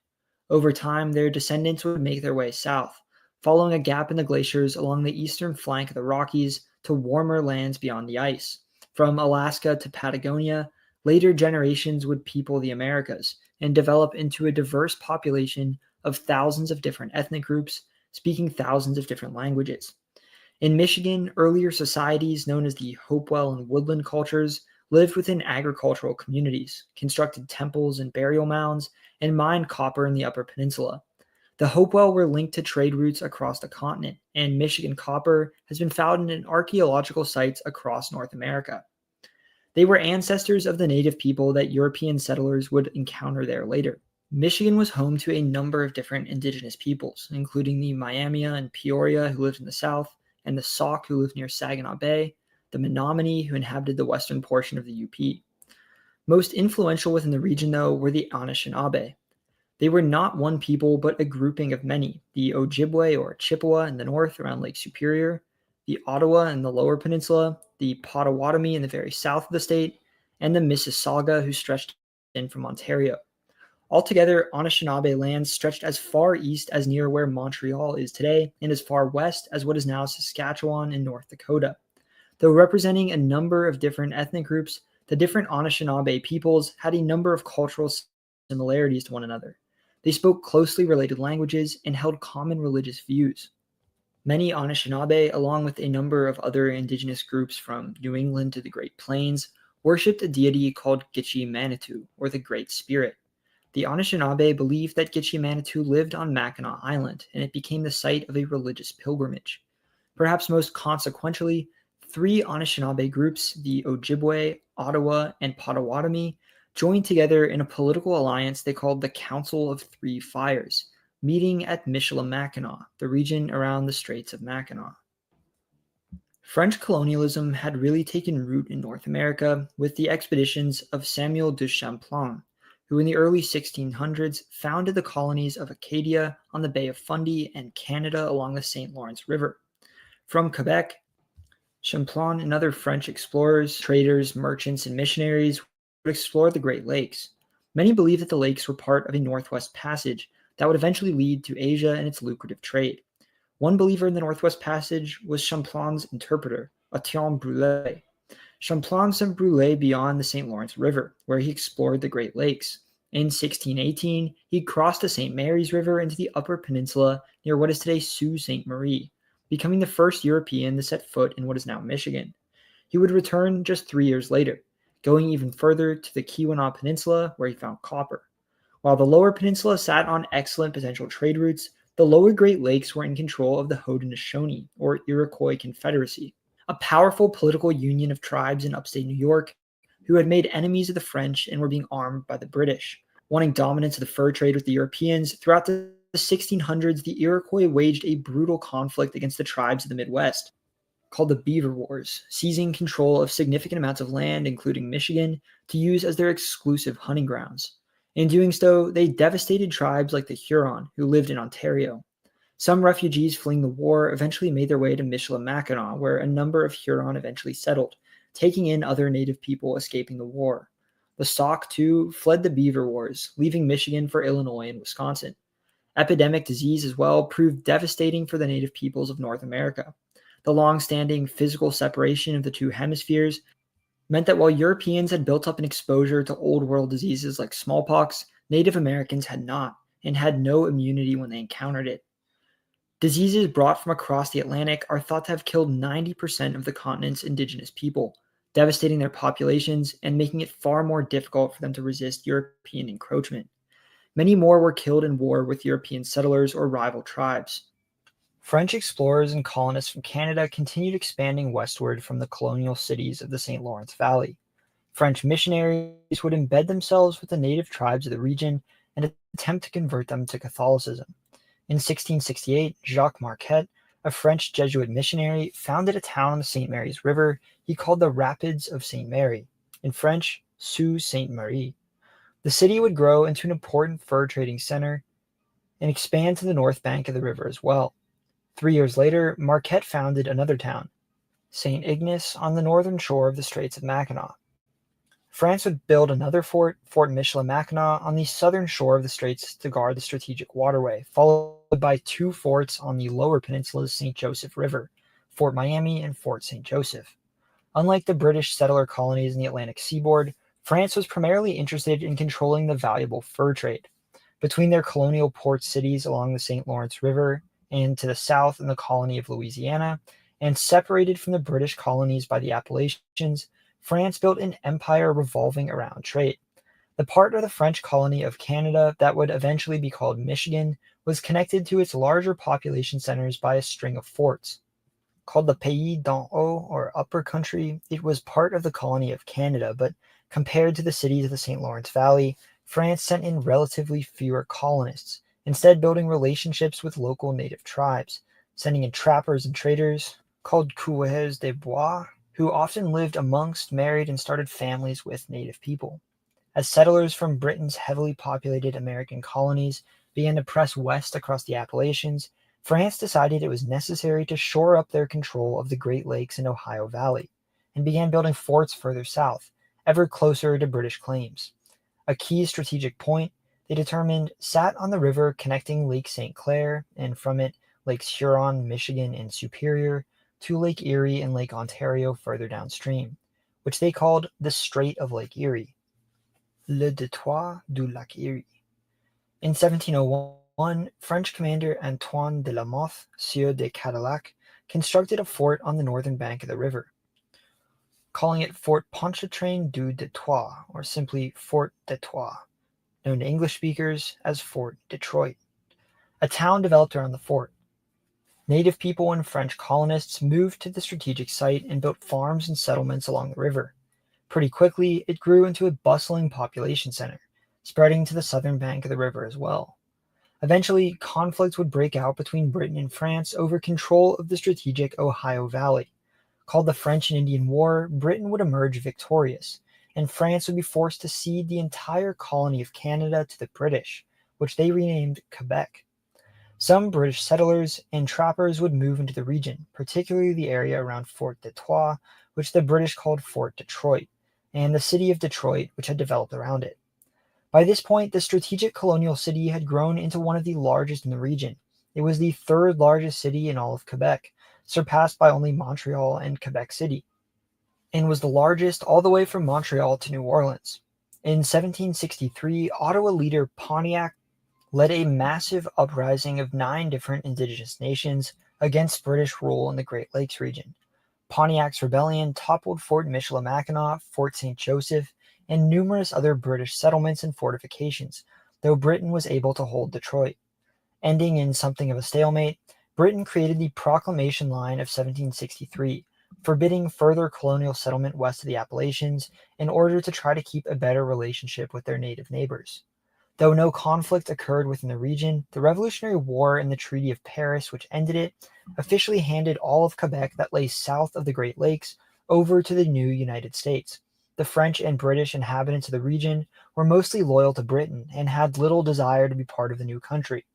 Over time, their descendants would make their way south, following a gap in the glaciers along the eastern flank of the Rockies to warmer lands beyond the ice. From Alaska to Patagonia, later generations would people the Americas and develop into a diverse population of thousands of different ethnic groups speaking thousands of different languages. In Michigan, earlier societies known as the Hopewell and Woodland cultures lived within agricultural communities, constructed temples and burial mounds, and mined copper in the Upper Peninsula. The Hopewell were linked to trade routes across the continent, and Michigan copper has been found in archaeological sites across North America. They were ancestors of the native people that European settlers would encounter there later. Michigan was home to a number of different indigenous peoples, including the Miamia and Peoria who lived in the south, and the Sauk who lived near Saginaw Bay, the Menominee who inhabited the western portion of the UP. Most influential within the region, though, were the Anishinaabe. They were not one people, but a grouping of many, the Ojibwe or Chippewa in the north around Lake Superior, the Ottawa in the lower peninsula, the Potawatomi in the very south of the state, and the Mississauga who stretched in from Ontario. Altogether, Anishinaabe lands stretched as far east as near where Montreal is today, and as far west as what is now Saskatchewan in North Dakota. Though representing a number of different ethnic groups, the different Anishinaabe peoples had a number of cultural similarities to one another. They spoke closely related languages and held common religious views. Many Anishinaabe, along with a number of other indigenous groups from New England to the Great Plains, worshipped a deity called Gitche Manitou, or the Great Spirit. The Anishinaabe believed that Gitche Manitou lived on Mackinac Island, and it became the site of a religious pilgrimage. Perhaps most consequentially, three Anishinaabe groups, the Ojibwe, Ottawa, and Potawatomi, joined together in a political alliance they called the Council of Three Fires, meeting at Michilimackinac, the region around the Straits of Mackinac. French colonialism had really taken root in North America with the expeditions of Samuel de Champlain, who in the early 1600s founded the colonies of Acadia on the Bay of Fundy and Canada along the St. Lawrence River. From Quebec, Champlain and other French explorers, traders, merchants, and missionaries would explore the Great Lakes. Many believe that the lakes were part of a Northwest Passage that would eventually lead to Asia and its lucrative trade. One believer in the Northwest Passage was Champlain's interpreter, Etienne Brulé. Champlain sent Brulé beyond the St. Lawrence River, where he explored the Great Lakes. In 1618, he crossed the St. Mary's River into the Upper Peninsula near what is today Sault Ste. Marie, becoming the first European to set foot in what is now Michigan. He would return just 3 years later, going even further to the Keweenaw Peninsula, where he found copper. While the lower peninsula sat on excellent potential trade routes, the lower Great Lakes were in control of the Haudenosaunee, or Iroquois Confederacy, a powerful political union of tribes in upstate New York who had made enemies of the French and were being armed by the British. Wanting dominance of the fur trade with the Europeans, throughout the 1600s, the Iroquois waged a brutal conflict against the tribes of the Midwest, called the Beaver Wars, seizing control of significant amounts of land, including Michigan, to use as their exclusive hunting grounds. In doing so, they devastated tribes like the Huron, who lived in Ontario. Some refugees fleeing the war eventually made their way to Michilimackinac, where a number of Huron eventually settled, taking in other native people escaping the war. The Sauk, too, fled the Beaver Wars, leaving Michigan for Illinois and Wisconsin. Epidemic disease as well proved devastating for the native peoples of North America. The long-standing physical separation of the two hemispheres meant that while Europeans had built up an exposure to old world diseases like smallpox, Native Americans had not, and had no immunity when they encountered it. Diseases brought from across the Atlantic are thought to have killed 90% of the continent's indigenous people. devastating their populations and making it far more difficult for them to resist European encroachment. Many more were killed in war with European settlers or rival tribes. French explorers and colonists from Canada continued expanding westward from the colonial cities of the St. Lawrence Valley. French missionaries would embed themselves with the native tribes of the region and attempt to convert them to Catholicism. In 1668, Jacques Marquette, a French Jesuit missionary, founded a town on the St. Mary's River he called the Rapids of St. Mary, in French, Sault Ste. Marie. The city would grow into an important fur trading center and expand to the north bank of the river as well. 3 years later, Marquette founded another town, St. Ignace, on the northern shore of the Straits of Mackinac. France would build another fort, Fort Michilimackinac, on the southern shore of the straits to guard the strategic waterway, followed by 2 forts on the lower peninsula's St. Joseph River, Fort Miami and Fort St. Joseph. Unlike the British settler colonies in the Atlantic seaboard, France was primarily interested in controlling the valuable fur trade. Between their colonial port cities along the St. Lawrence River and to the south in the colony of Louisiana, and separated from the British colonies by the Appalachians, France built an empire revolving around trade. The part of the French colony of Canada that would eventually be called Michigan was connected to its larger population centers by a string of forts. Called the Pays d'en Haut, or Upper Country, it was part of the colony of Canada, but compared to the cities of the St. Lawrence Valley, France sent in relatively fewer colonists, instead building relationships with local native tribes, sending in trappers and traders, called coureurs de bois, who often lived amongst, married, and started families with native people. As settlers from Britain's heavily populated American colonies began to press west across the Appalachians, France decided it was necessary to shore up their control of the Great Lakes and Ohio Valley, and began building forts further south, ever closer to British claims. A key strategic point, they determined, sat on the river connecting Lake St. Clair, and from it, Lakes Huron, Michigan, and Superior, to Lake Erie and Lake Ontario further downstream, which they called the Strait of Lake Erie, Le Détroit du Lac Erie. In 1701, French commander Antoine de la Mothe, Sieur de Cadillac, constructed a fort on the northern bank of the river, calling it Fort Pontchartrain du Détroit, or simply Fort Détroit, known to English speakers as Fort Detroit. A town developed around the fort. Native people and French colonists moved to the strategic site and built farms and settlements along the river. Pretty quickly, it grew into a bustling population center, spreading to the southern bank of the river as well. Eventually, conflict would break out between Britain and France over control of the strategic Ohio Valley. Called the French and Indian War, Britain would emerge victorious, and France would be forced to cede the entire colony of Canada to the British, which they renamed Quebec. Some British settlers and trappers would move into the region, particularly the area around Fort Detroit, which the British called Fort Detroit, and the city of Detroit, which had developed around it. By this point, the strategic colonial city had grown into one of the largest in the region. It was the 3rd largest city in all of Quebec, surpassed by only Montreal and Quebec City, and was the largest all the way from Montreal to New Orleans. In 1763, Ottawa leader Pontiac led a massive uprising of 9 different indigenous nations against British rule in the Great Lakes region. Pontiac's rebellion toppled Fort Michilimackinac, Fort St. Joseph, and numerous other British settlements and fortifications, though Britain was able to hold Detroit. Ending in something of a stalemate, Britain created the Proclamation Line of 1763, forbidding further colonial settlement west of the Appalachians in order to try to keep a better relationship with their native neighbors. Though no conflict occurred within the region, the Revolutionary War and the Treaty of Paris, which ended it, officially handed all of Quebec that lay south of the Great Lakes over to the new United States. The French and British inhabitants of the region were mostly loyal to Britain and had little desire to be part of the new country.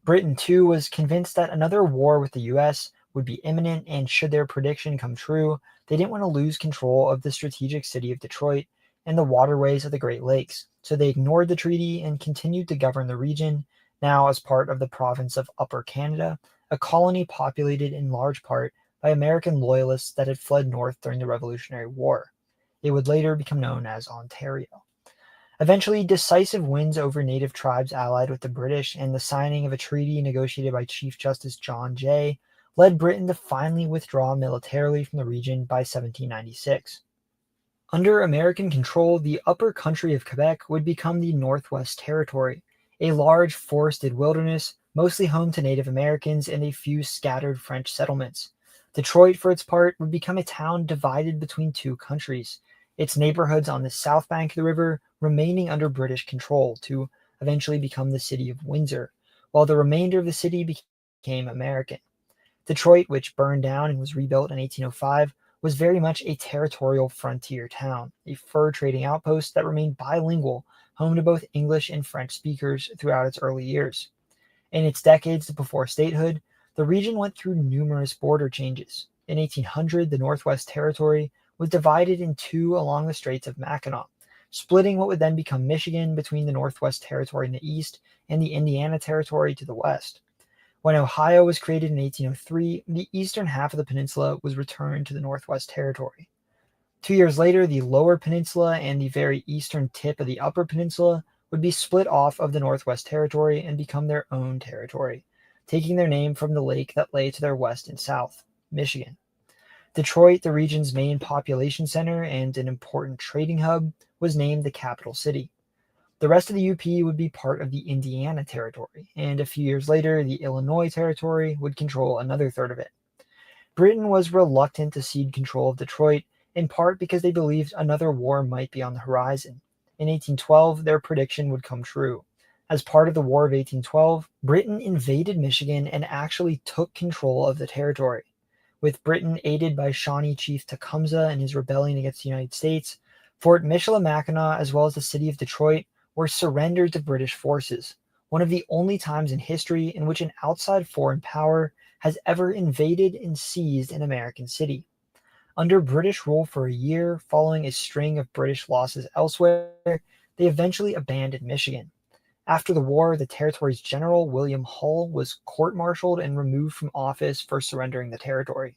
Britain, too, was convinced that another war with the US would be imminent, and should their prediction come true, they didn't want to lose control of the strategic city of Detroit and the waterways of the Great Lakes, so they ignored the treaty and continued to govern the region, now as part of the province of Upper Canada, a colony populated in large part by American loyalists that had fled north during the Revolutionary War. It would later become known as Ontario. Eventually, decisive wins over native tribes allied with the British and the signing of a treaty negotiated by Chief Justice John Jay led Britain to finally withdraw militarily from the region by 1796. Under American control, the upper country of Quebec would become the Northwest Territory, a large forested wilderness, mostly home to Native Americans and a few scattered French settlements. Detroit, for its part, would become a town divided between two countries, its neighborhoods on the south bank of the river remaining under British control to eventually become the city of Windsor, while the remainder of the city became American. Detroit, which burned down and was rebuilt in 1805, was very much a territorial frontier town, a fur trading outpost that remained bilingual, home to both English and French speakers throughout its early years. In its decades before statehood, the region went through numerous border changes. In 1800, the Northwest Territory was divided in two along the Straits of Mackinac, splitting what would then become Michigan between the Northwest Territory in the east and the Indiana Territory to the west. When Ohio was created in 1803, the eastern half of the peninsula was returned to the Northwest Territory. 2 years later, the lower peninsula and the very eastern tip of the upper peninsula would be split off of the Northwest Territory and become their own territory, taking their name from the lake that lay to their west and south, Michigan. Detroit, the region's main population center and an important trading hub, was named the capital city. The rest of the UP would be part of the Indiana Territory, and a few years later, the Illinois Territory would control another third of it. Britain was reluctant to cede control of Detroit, in part because they believed another war might be on the horizon. In 1812, their prediction would come true. As part of the War of 1812, Britain invaded Michigan and actually took control of the territory. With Britain aided by Shawnee Chief Tecumseh in his rebellion against the United States, Fort Michilimackinac as well as the city of Detroit were surrendered to British forces, one of the only times in history in which an outside foreign power has ever invaded and seized an American city. Under British rule for a year, following a string of British losses elsewhere, they eventually abandoned Michigan. After the war, the territory's general, William Hull, was court-martialed and removed from office for surrendering the territory.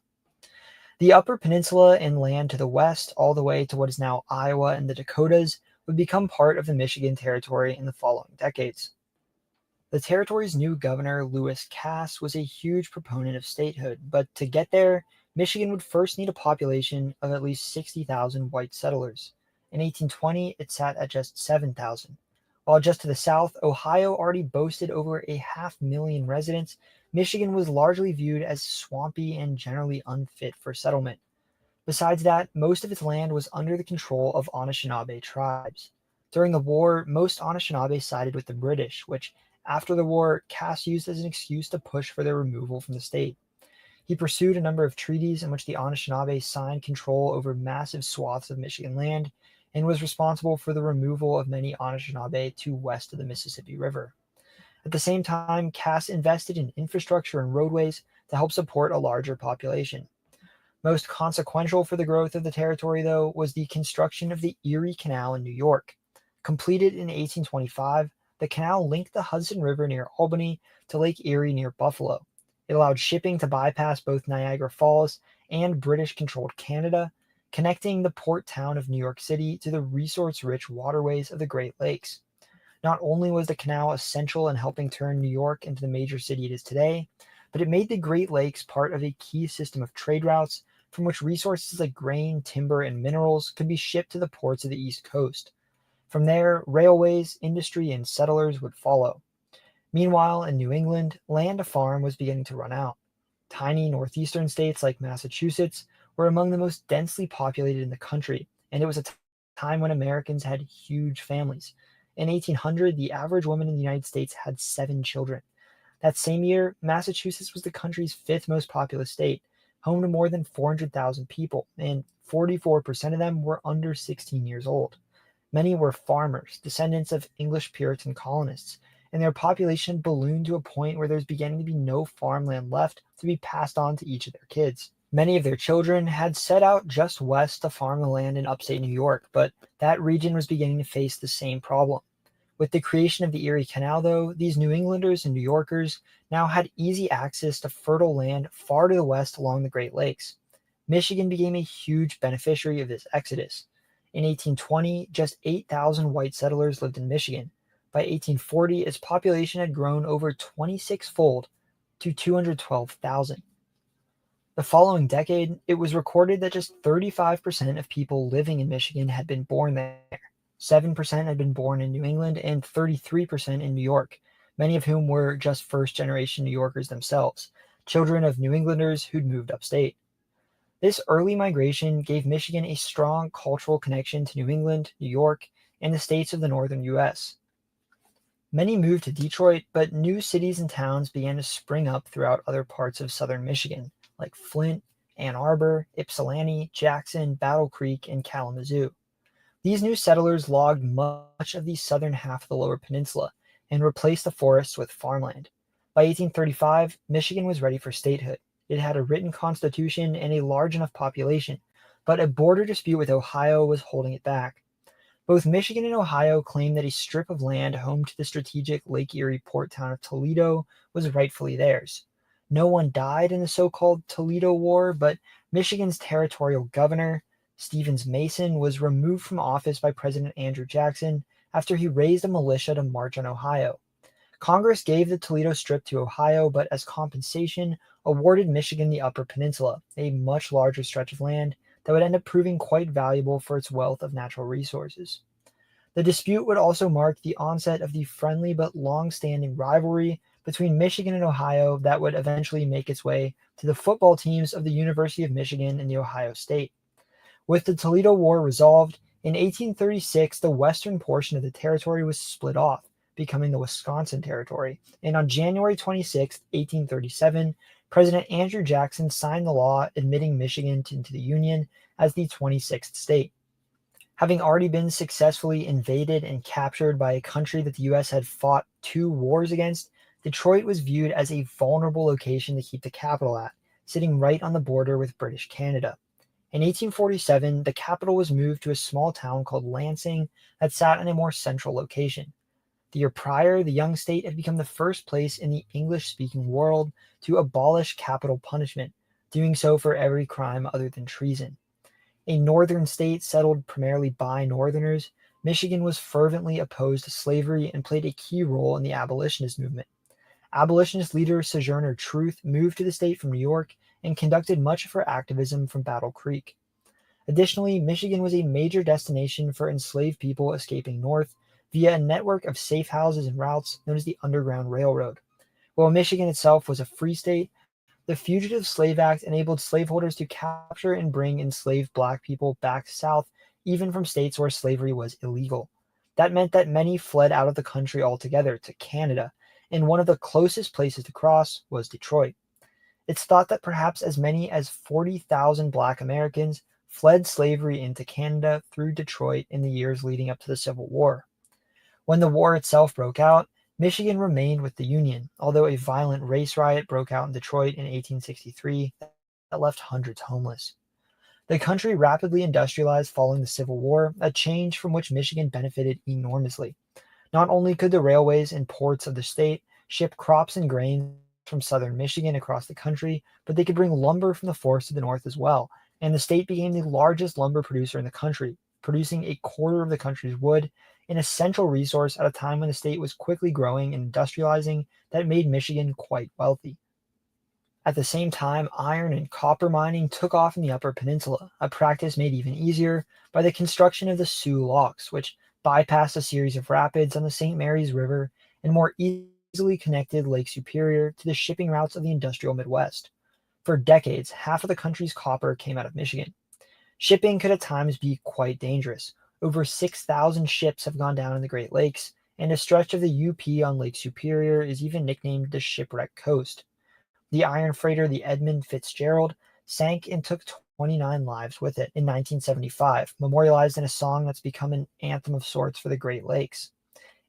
The Upper Peninsula and land to the west, all the way to what is now Iowa and the Dakotas, would become part of the Michigan Territory in the following decades. The territory's new governor, Lewis Cass, was a huge proponent of statehood, but to get there, Michigan would first need a population of at least 60,000 white settlers. In 1820, it sat at just 7,000. While just to the south, Ohio already boasted over 500,000 residents, Michigan was largely viewed as swampy and generally unfit for settlement. Besides that, most of its land was under the control of Anishinaabe tribes. During the war, most Anishinaabe sided with the British, which, after the war, Cass used as an excuse to push for their removal from the state. He pursued a number of treaties in which the Anishinaabe signed control over massive swaths of Michigan land and was responsible for the removal of many Anishinaabe to west of the Mississippi River. At the same time, Cass invested in infrastructure and roadways to help support a larger population. Most consequential for the growth of the territory, though, was the construction of the Erie Canal in New York. Completed in 1825, the canal linked the Hudson River near Albany to Lake Erie near Buffalo. It allowed shipping to bypass both Niagara Falls and British-controlled Canada, connecting the port town of New York City to the resource-rich waterways of the Great Lakes. Not only was the canal essential in helping turn New York into the major city it is today, but it made the Great Lakes part of a key system of trade routes from which resources like grain, timber, and minerals could be shipped to the ports of the East Coast. From there, railways, industry, and settlers would follow. Meanwhile, in New England, land to farm was beginning to run out. Tiny northeastern states like Massachusetts were among the most densely populated in the country, and it was a time when Americans had huge families. In 1800, the average woman in the United States had 7 children. That same year, Massachusetts was the country's 5th most populous state, home to more than 400,000 people, and 44% of them were under 16 years old. Many were farmers, descendants of English Puritan colonists, and their population ballooned to a point where there's beginning to be no farmland left to be passed on to each of their kids. Many of their children had set out just west to farm the land in upstate New York, but that region was beginning to face the same problem. With the creation of the Erie Canal, though, these New Englanders and New Yorkers now had easy access to fertile land far to the west along the Great Lakes. Michigan became a huge beneficiary of this exodus. In 1820, just 8,000 white settlers lived in Michigan. By 1840, its population had grown over 26-fold to 212,000. The following decade, it was recorded that just 35% of people living in Michigan had been born there. 7% had been born in New England and 33% in New York, many of whom were just first-generation New Yorkers themselves, children of New Englanders who'd moved upstate. This early migration gave Michigan a strong cultural connection to New England, New York, and the states of the northern U.S. Many moved to Detroit, but new cities and towns began to spring up throughout other parts of southern Michigan, like Flint, Ann Arbor, Ypsilanti, Jackson, Battle Creek, and Kalamazoo. These new settlers logged much of the southern half of the Lower Peninsula and replaced the forests with farmland. By 1835, Michigan was ready for statehood. It had a written constitution and a large enough population, but a border dispute with Ohio was holding it back. Both Michigan and Ohio claimed that a strip of land home to the strategic Lake Erie port town of Toledo was rightfully theirs. No one died in the so-called Toledo War, but Michigan's territorial governor, Stevens Mason, was removed from office by President Andrew Jackson after he raised a militia to march on Ohio. Congress gave the Toledo Strip to Ohio, but as compensation, awarded Michigan the Upper Peninsula, a much larger stretch of land that would end up proving quite valuable for its wealth of natural resources. The dispute would also mark the onset of the friendly but long-standing rivalry between Michigan and Ohio that would eventually make its way to the football teams of the University of Michigan and the Ohio State. With the Toledo War resolved, in 1836 the western portion of the territory was split off, becoming the Wisconsin Territory, and on January 26, 1837, President Andrew Jackson signed the law admitting Michigan into the Union as the 26th state. Having already been successfully invaded and captured by a country that the U.S. had fought 2 wars against, Detroit was viewed as a vulnerable location to keep the capital at, sitting right on the border with British Canada. In 1847, the capital was moved to a small town called Lansing that sat in a more central location. The year prior, the young state had become the first place in the English-speaking world to abolish capital punishment, doing so for every crime other than treason. A northern state settled primarily by Northerners, Michigan was fervently opposed to slavery and played a key role in the abolitionist movement. Abolitionist leader Sojourner Truth moved to the state from New York and conducted much of her activism from Battle Creek. Additionally, Michigan was a major destination for enslaved people escaping north via a network of safe houses and routes known as the Underground Railroad. While Michigan itself was a free state, the Fugitive Slave Act enabled slaveholders to capture and bring enslaved black people back south, even from states where slavery was illegal. That meant that many fled out of the country altogether to Canada, and one of the closest places to cross was Detroit. It's thought that perhaps as many as 40,000 black Americans fled slavery into Canada through Detroit in the years leading up to the Civil War. When the war itself broke out, Michigan remained with the Union, although a violent race riot broke out in Detroit in 1863 that left hundreds homeless. The country rapidly industrialized following the Civil War, a change from which Michigan benefited enormously. Not only could the railways and ports of the state ship crops and grains from southern Michigan across the country, but they could bring lumber from the forests of the north as well, and the state became the largest lumber producer in the country, producing a quarter of the country's wood, an essential resource at a time when the state was quickly growing and industrializing that made Michigan quite wealthy. At the same time, iron and copper mining took off in the Upper Peninsula, a practice made even easier by the construction of the Sioux Locks, which bypassed a series of rapids on the St. Mary's River and more easily connected Lake Superior to the shipping routes of the industrial Midwest. For decades, half of the country's copper came out of Michigan. Shipping could at times be quite dangerous. Over 6,000 ships have gone down in the Great Lakes, and a stretch of the UP on Lake Superior is even nicknamed the Shipwreck Coast. The iron freighter, the Edmund Fitzgerald, sank and took 29 lives with it in 1975, memorialized in a song that's become an anthem of sorts for the Great Lakes.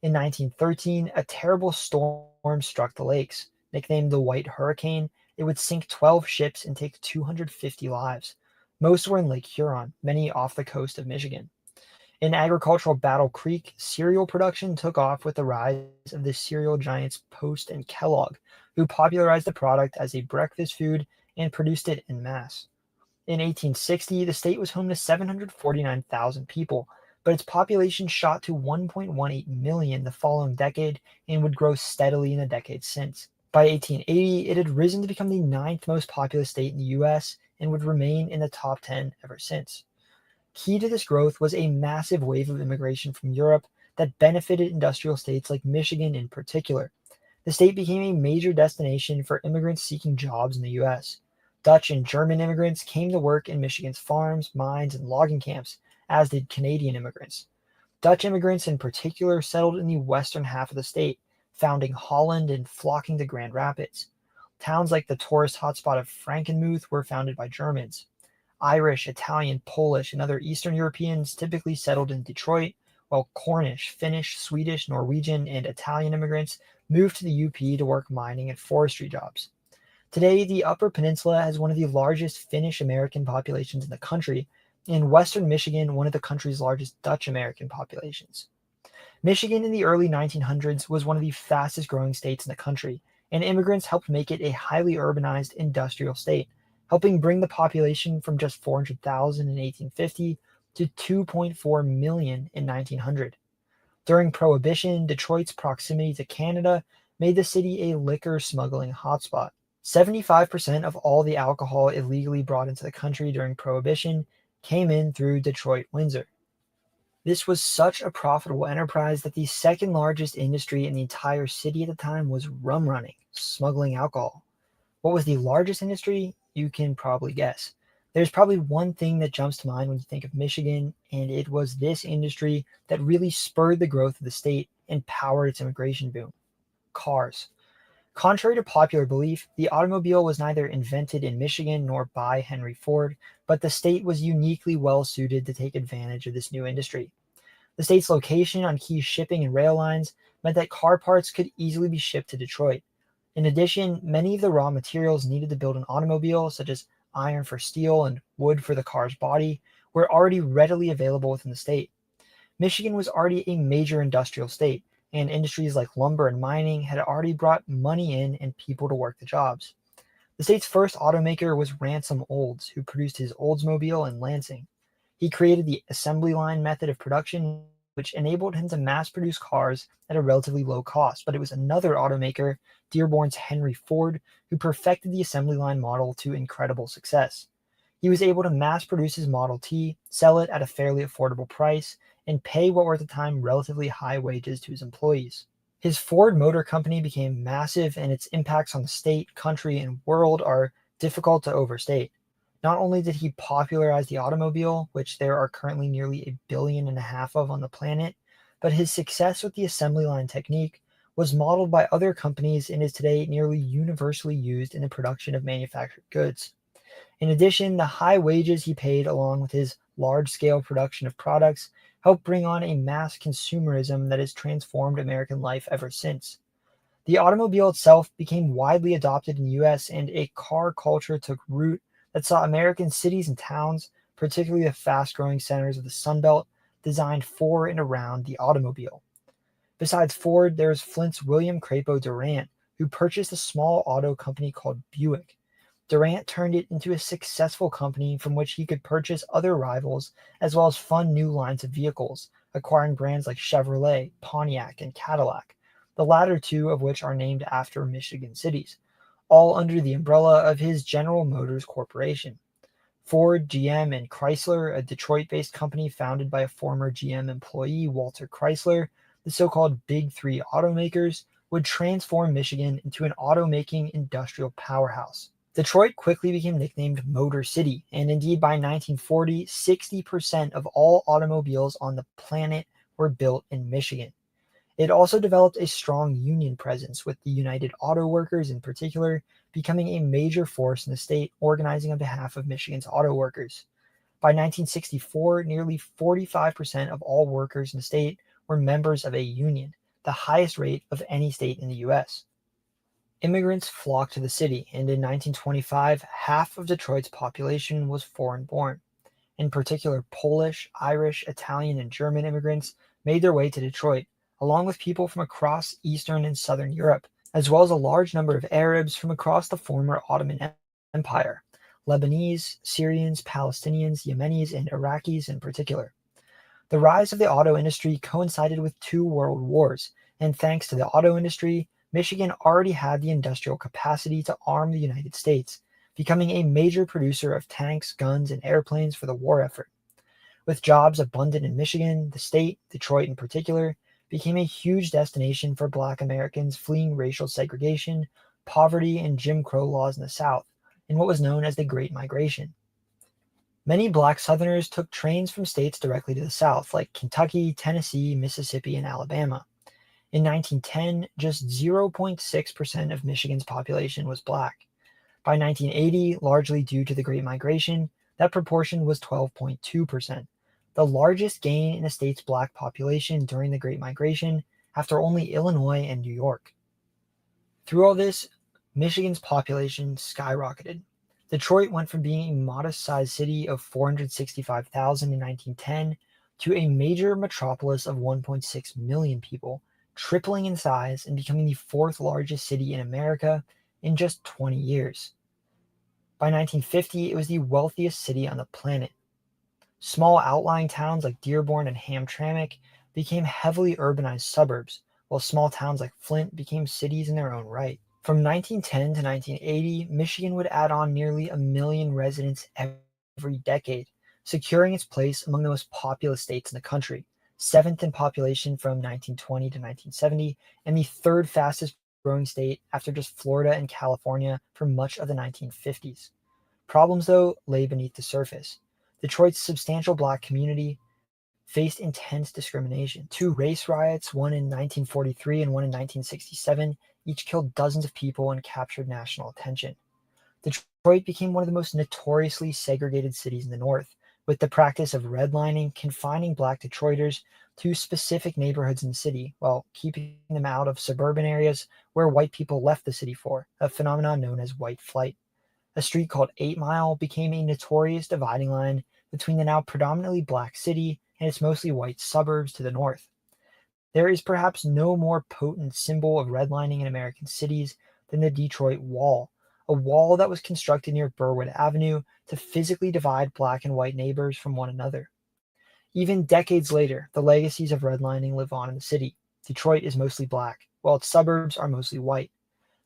In 1913, a terrible storm struck the lakes. Nicknamed the White Hurricane, it would sink 12 ships and take 250 lives. Most were in Lake Huron, many off the coast of Michigan. In agricultural Battle Creek, cereal production took off with the rise of the cereal giants Post and Kellogg, who popularized the product as a breakfast food and produced it en masse. In 1860, the state was home to 749,000 people, but its population shot to 1.18 million the following decade and would grow steadily in the decades since. By 1880, it had risen to become the ninth most populous state in the US and would remain in the top 10 ever since. Key to this growth was a massive wave of immigration from Europe that benefited industrial states like Michigan in particular. The state became a major destination for immigrants seeking jobs in the US. Dutch and German immigrants came to work in Michigan's farms, mines, and logging camps, as did Canadian immigrants. Dutch immigrants in particular settled in the western half of the state, founding Holland and flocking to Grand Rapids. Towns like the tourist hotspot of Frankenmuth were founded by Germans. Irish, Italian, Polish, and other Eastern Europeans typically settled in Detroit, while Cornish, Finnish, Swedish, Norwegian, and Italian immigrants moved to the UP to work mining and forestry jobs. Today, the Upper Peninsula has one of the largest Finnish American populations in the country, and Western Michigan one of the country's largest Dutch American populations. Michigan in the early 1900s was one of the fastest growing states in the country, and immigrants helped make it a highly urbanized industrial state, helping bring the population from just 400,000 in 1850 to 2.4 million in 1900. During Prohibition, Detroit's proximity to Canada made the city a liquor smuggling hotspot. 75% of all the alcohol illegally brought into the country during Prohibition came in through Detroit, Windsor. This was such a profitable enterprise that the second largest industry in the entire city at the time was rum running, smuggling alcohol. What was the largest industry? You can probably guess. There's probably one thing that jumps to mind when you think of Michigan, and it was this industry that really spurred the growth of the state and powered its immigration boom: cars. Contrary to popular belief, the automobile was neither invented in Michigan nor by Henry Ford, but the state was uniquely well suited to take advantage of this new industry. The state's location on key shipping and rail lines meant that car parts could easily be shipped to Detroit. In addition, many of the raw materials needed to build an automobile, such as iron for steel and wood for the car's body, were already readily available within the state. Michigan was already a major industrial state, and industries like lumber and mining had already brought money in and people to work the jobs. The state's first automaker was Ransom Olds, who produced his Oldsmobile in Lansing. He created the assembly line method of production, which enabled him to mass produce cars at a relatively low cost, but it was another automaker, Dearborn's Henry Ford, who perfected the assembly line model to incredible success. He was able to mass produce his Model T, sell it at a fairly affordable price, and pay what were at the time relatively high wages to his employees. His Ford Motor Company became massive, and its impacts on the state, country, and world are difficult to overstate. Not only did he popularize the automobile, which there are currently nearly 1.5 billion of on the planet, but his success with the assembly line technique was modeled by other companies and is today nearly universally used in the production of manufactured goods. In addition, the high wages he paid along with his large-scale production of products helped bring on a mass consumerism that has transformed American life ever since. The automobile itself became widely adopted in the US, and a car culture took root that saw American cities and towns, particularly the fast-growing centers of the Sun Belt, designed for and around the automobile. Besides Ford, there is Flint's William Crapo Durant, who purchased a small auto company called Buick. Durant turned it into a successful company from which he could purchase other rivals as well as fund new lines of vehicles, acquiring brands like Chevrolet, Pontiac, and Cadillac, the latter two of which are named after Michigan cities, all under the umbrella of his General Motors Corporation. Ford, GM, and Chrysler, a Detroit-based company founded by a former GM employee, Walter Chrysler, the so-called Big Three automakers, would transform Michigan into an automaking industrial powerhouse. Detroit quickly became nicknamed Motor City, and indeed by 1940, 60% of all automobiles on the planet were built in Michigan. It also developed a strong union presence, with the United Auto Workers in particular becoming a major force in the state, organizing on behalf of Michigan's auto workers. By 1964, nearly 45% of all workers in the state were members of a union, the highest rate of any state in the U.S. Immigrants flocked to the city, and in 1925, half of Detroit's population was foreign-born. In particular, Polish, Irish, Italian, and German immigrants made their way to Detroit, along with people from across Eastern and Southern Europe, as well as a large number of Arabs from across the former Ottoman Empire, Lebanese, Syrians, Palestinians, Yemenis, and Iraqis in particular. The rise of the auto industry coincided with two world wars, and thanks to the auto industry, Michigan already had the industrial capacity to arm the United States, becoming a major producer of tanks, guns, and airplanes for the war effort. With jobs abundant in Michigan, the state, Detroit in particular, became a huge destination for Black Americans fleeing racial segregation, poverty, and Jim Crow laws in the South, in what was known as the Great Migration. Many Black Southerners took trains from states directly to the South, like Kentucky, Tennessee, Mississippi, and Alabama. In 1910, just 0.6% of Michigan's population was Black. By 1980, largely due to the Great Migration, that proportion was 12.2%, the largest gain in a state's Black population during the Great Migration, after only Illinois and New York. Through all this, Michigan's population skyrocketed. Detroit went from being a modest-sized city of 465,000 in 1910 to a major metropolis of 1.6 million people, tripling in size and becoming the fourth largest city in America in just 20 years. By 1950, it was the wealthiest city on the planet. Small outlying towns like Dearborn and Hamtramck became heavily urbanized suburbs, while small towns like Flint became cities in their own right. From 1910 to 1980, Michigan would add on nearly 1 million residents every decade, securing its place among the most populous states in the country, 7th in population from 1920 to 1970, and the 3rd fastest growing state after just Florida and California for much of the 1950s. Problems, though, lay beneath the surface. Detroit's substantial Black community faced intense discrimination. 2 race riots, one in 1943 and one in 1967, each killed dozens of people and captured national attention. Detroit became one of the most notoriously segregated cities in the North, with the practice of redlining confining Black Detroiters to specific neighborhoods in the city, while keeping them out of suburban areas where white people left the city for, a phenomenon known as white flight. A street called 8 Mile became a notorious dividing line between the now predominantly Black city and its mostly white suburbs to the north. There is perhaps no more potent symbol of redlining in American cities than the Detroit Wall, a wall that was constructed near Burwood Avenue to physically divide Black and white neighbors from one another. Even decades later, the legacies of redlining live on in the city. Detroit is mostly Black, while its suburbs are mostly white.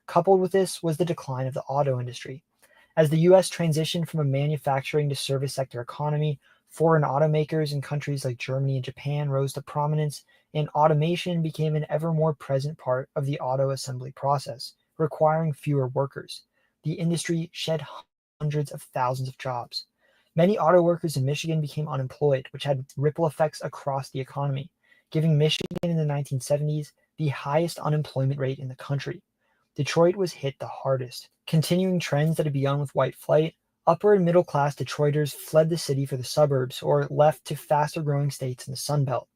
Coupled with this was the decline of the auto industry. As the U.S. transitioned from a manufacturing to service sector economy, foreign automakers in countries like Germany and Japan rose to prominence, and automation became an ever more present part of the auto assembly process, requiring fewer workers. The industry shed hundreds of thousands of jobs. Many auto workers in Michigan became unemployed, which had ripple effects across the economy, giving Michigan in the 1970s the highest unemployment rate in the country. Detroit was hit the hardest. Continuing trends that had begun with white flight, upper and middle class Detroiters fled the city for the suburbs or left to faster growing states in the Sun Belt.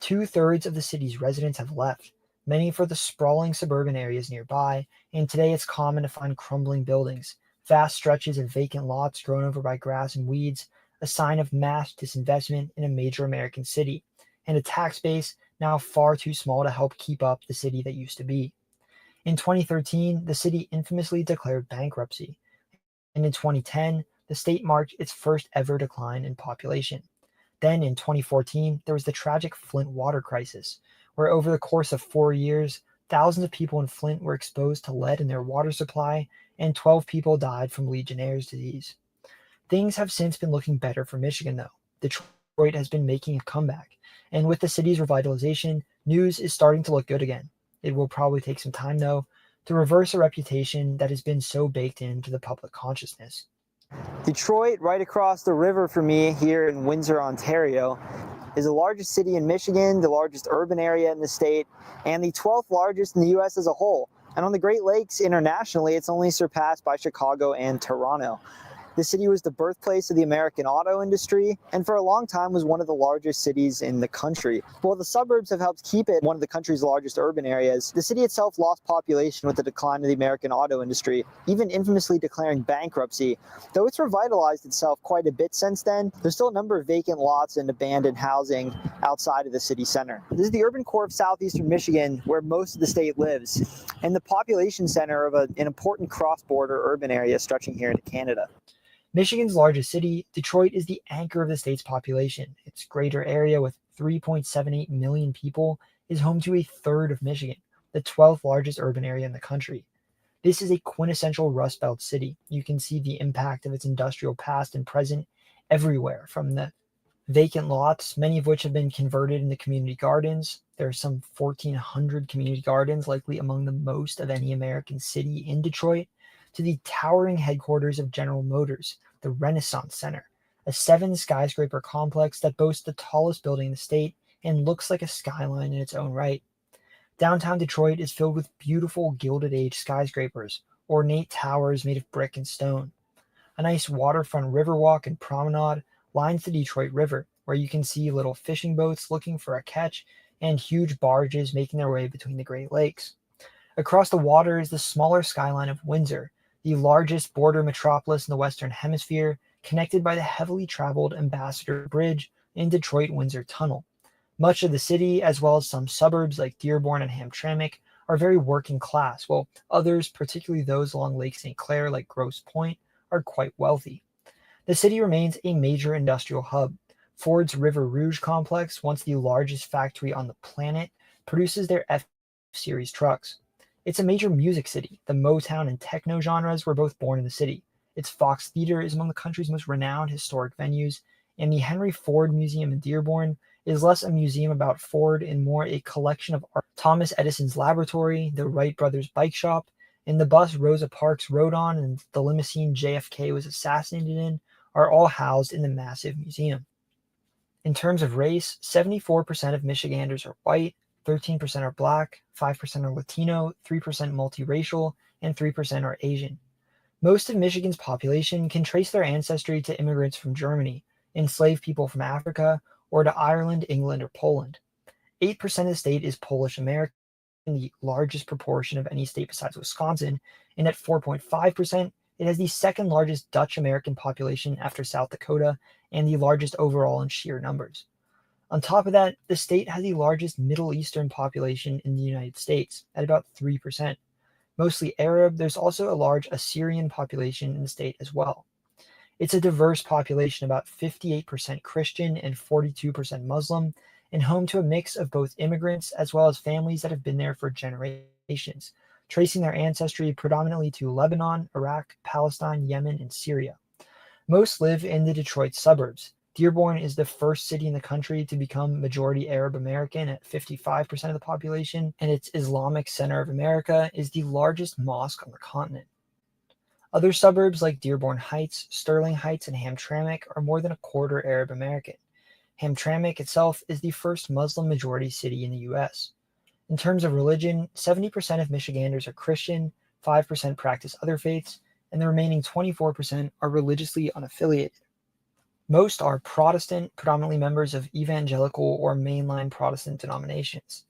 2/3 of the city's residents have left, many for the sprawling suburban areas nearby, and today it's common to find crumbling buildings, vast stretches of vacant lots grown over by grass and weeds, a sign of mass disinvestment in a major American city, and a tax base now far too small to help keep up the city that used to be. In 2013, the city infamously declared bankruptcy, and in 2010, the state marked its first ever decline in population. Then in 2014, there was the tragic Flint water crisis, where over the course of 4 years, thousands of people in Flint were exposed to lead in their water supply, and 12 people died from Legionnaire's disease. Things have since been looking better for Michigan, though. Detroit has been making a comeback, and with the city's revitalization, news is starting to look good again. It will probably take some time, though, to reverse a reputation that has been so baked into the public consciousness. Detroit, right across the river from me here in Windsor, Ontario, is the largest city in Michigan, the largest urban area in the state, and the 12th largest in the U.S. as a whole. And on the Great Lakes internationally, it's only surpassed by Chicago and Toronto. The city was the birthplace of the American auto industry, and for a long time was one of the largest cities in the country. While the suburbs have helped keep it one of the country's largest urban areas, the city itself lost population with the decline of the American auto industry, even infamously declaring bankruptcy. Though it's revitalized itself quite a bit since then, there's still a number of vacant lots and abandoned housing outside of the city center. This is the urban core of southeastern Michigan, where most of the state lives, and the population center of an important cross-border urban area stretching here into Canada. Michigan's largest city, Detroit, is the anchor of the state's population. Its greater area, with 3.78 million people, is home to 1/3 of Michigan. the 12th largest urban area in the country. This is a quintessential Rust Belt city. You can see the impact of its industrial past and present everywhere, from the vacant lots, many of which have been converted into community gardens. There are some 1,400 community gardens, likely among the most of any American city in Detroit, to the towering headquarters of General Motors, the Renaissance Center, a 7 skyscraper complex that boasts the tallest building in the state and looks like a skyline in its own right. Downtown Detroit is filled with beautiful Gilded Age skyscrapers, ornate towers made of brick and stone. A nice waterfront riverwalk and promenade lines the Detroit River, where you can see little fishing boats looking for a catch and huge barges making their way between the Great Lakes. Across the water is the smaller skyline of Windsor, the largest border metropolis in the Western Hemisphere, connected by the heavily traveled Ambassador Bridge and Detroit-Windsor Tunnel. Much of the city, as well as some suburbs like Dearborn and Hamtramck, are very working class, while others, particularly those along Lake St. Clair like Grosse Pointe, are quite wealthy. The city remains a major industrial hub. Ford's River Rouge complex, once the largest factory on the planet, produces their F-Series trucks. It's a major music city. The Motown and techno genres were both born in the city. Its Fox Theater is among the country's most renowned historic venues, and the Henry Ford Museum in Dearborn is less a museum about Ford and more a collection of art. Thomas Edison's laboratory, the Wright brothers' bike shop, and the bus Rosa Parks rode on and the limousine JFK was assassinated in are all housed in the massive museum. In terms of race, 74% of Michiganders are white, 13% are black, 5% are Latino, 3% multiracial, and 3% are Asian. Most of Michigan's population can trace their ancestry to immigrants from Germany, enslaved people from Africa, or to Ireland, England, or Poland. 8% of the state is Polish American, the largest proportion of any state besides Wisconsin, and at 4.5%, it has the second largest Dutch American population after South Dakota and the largest overall in sheer numbers. On top of that, the state has the largest Middle Eastern population in the United States at about 3%. Mostly Arab, there's also a large Assyrian population in the state as well. It's a diverse population, about 58% Christian and 42% Muslim, and home to a mix of both immigrants as well as families that have been there for generations, tracing their ancestry predominantly to Lebanon, Iraq, Palestine, Yemen, and Syria. Most live in the Detroit suburbs. Dearborn is the first city in the country to become majority Arab American at 55% of the population, and its Islamic Center of America is the largest mosque on the continent. Other suburbs like Dearborn Heights, Sterling Heights, and Hamtramck are more than a quarter Arab American. Hamtramck itself is the first Muslim majority city in the U.S. In terms of religion, 70% of Michiganders are Christian, 5% practice other faiths, and the remaining 24% are religiously unaffiliated. Most are Protestant, predominantly members of evangelical or mainline Protestant denominations.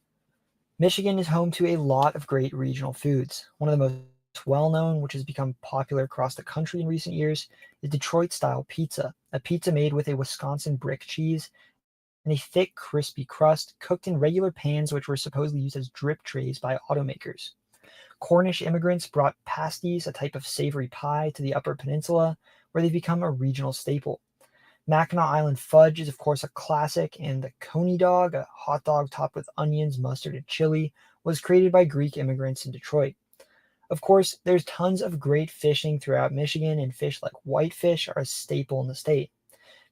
Michigan is home to a lot of great regional foods. One of the most well-known, which has become popular across the country in recent years, is Detroit-style pizza, a pizza made with a Wisconsin brick cheese and a thick, crispy crust cooked in regular pans which were supposedly used as drip trays by automakers. Cornish immigrants brought pasties, a type of savory pie, to the Upper Peninsula, where they've become a regional staple. Mackinac Island fudge is, of course, a classic, and the coney dog, a hot dog topped with onions, mustard, and chili, was created by Greek immigrants in Detroit. Of course, there's tons of great fishing throughout Michigan, and fish like whitefish are a staple in the state.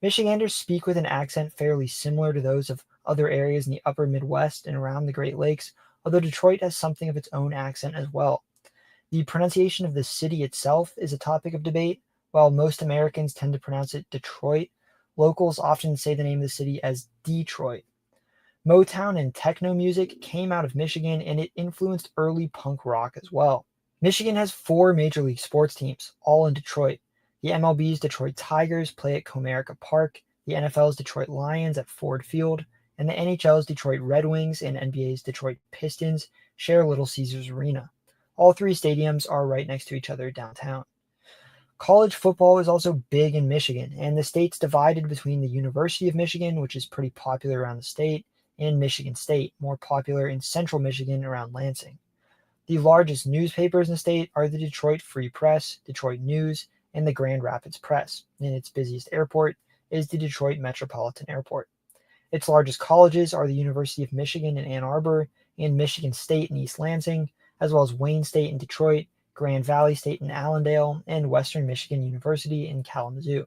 Michiganders speak with an accent fairly similar to those of other areas in the upper Midwest and around the Great Lakes, although Detroit has something of its own accent as well. The pronunciation of the city itself is a topic of debate. While most Americans tend to pronounce it Detroit, locals often say the name of the city as Detroit. Motown and techno music came out of Michigan, and it influenced early punk rock as well. Michigan has 4 major league sports teams, all in Detroit. The MLB's Detroit Tigers play at Comerica Park, the NFL's Detroit Lions at Ford Field, and the NHL's Detroit Red Wings and NBA's Detroit Pistons share Little Caesars Arena. All 3 stadiums are right next to each other downtown. College football is also big in Michigan, and the state's divided between the University of Michigan, which is pretty popular around the state, and Michigan State, more popular in central Michigan around Lansing. The largest newspapers in the state are the Detroit Free Press, Detroit News, and the Grand Rapids Press, and its busiest airport is the Detroit Metropolitan Airport. Its largest colleges are the University of Michigan in Ann Arbor and Michigan State in East Lansing, as well as Wayne State in Detroit, Grand Valley State in Allendale, and Western Michigan University in Kalamazoo.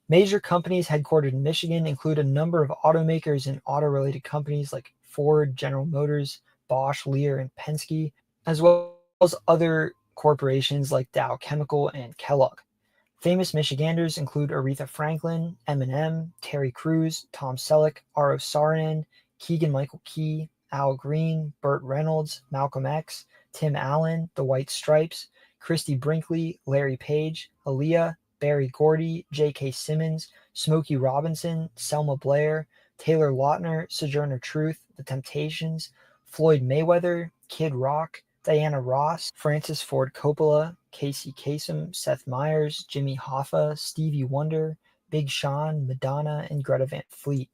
Major companies headquartered in Michigan include a number of automakers and auto-related companies like Ford, General Motors, Bosch, Lear, and Penske, as well as other corporations like Dow Chemical and Kellogg. Famous Michiganders include Aretha Franklin, Eminem, Terry Crews, Tom Selleck, R.O. Saarinen, Keegan-Michael Key, Al Green, Burt Reynolds, Malcolm X, Tim Allen, The White Stripes, Christy Brinkley, Larry Page, Aaliyah, Barry Gordy, J.K. Simmons, Smokey Robinson, Selma Blair, Taylor Lautner, Sojourner Truth, The Temptations, Floyd Mayweather, Kid Rock, Diana Ross, Francis Ford Coppola, Casey Kasem, Seth Meyers, Jimmy Hoffa, Stevie Wonder, Big Sean, Madonna, and Greta Van Fleet.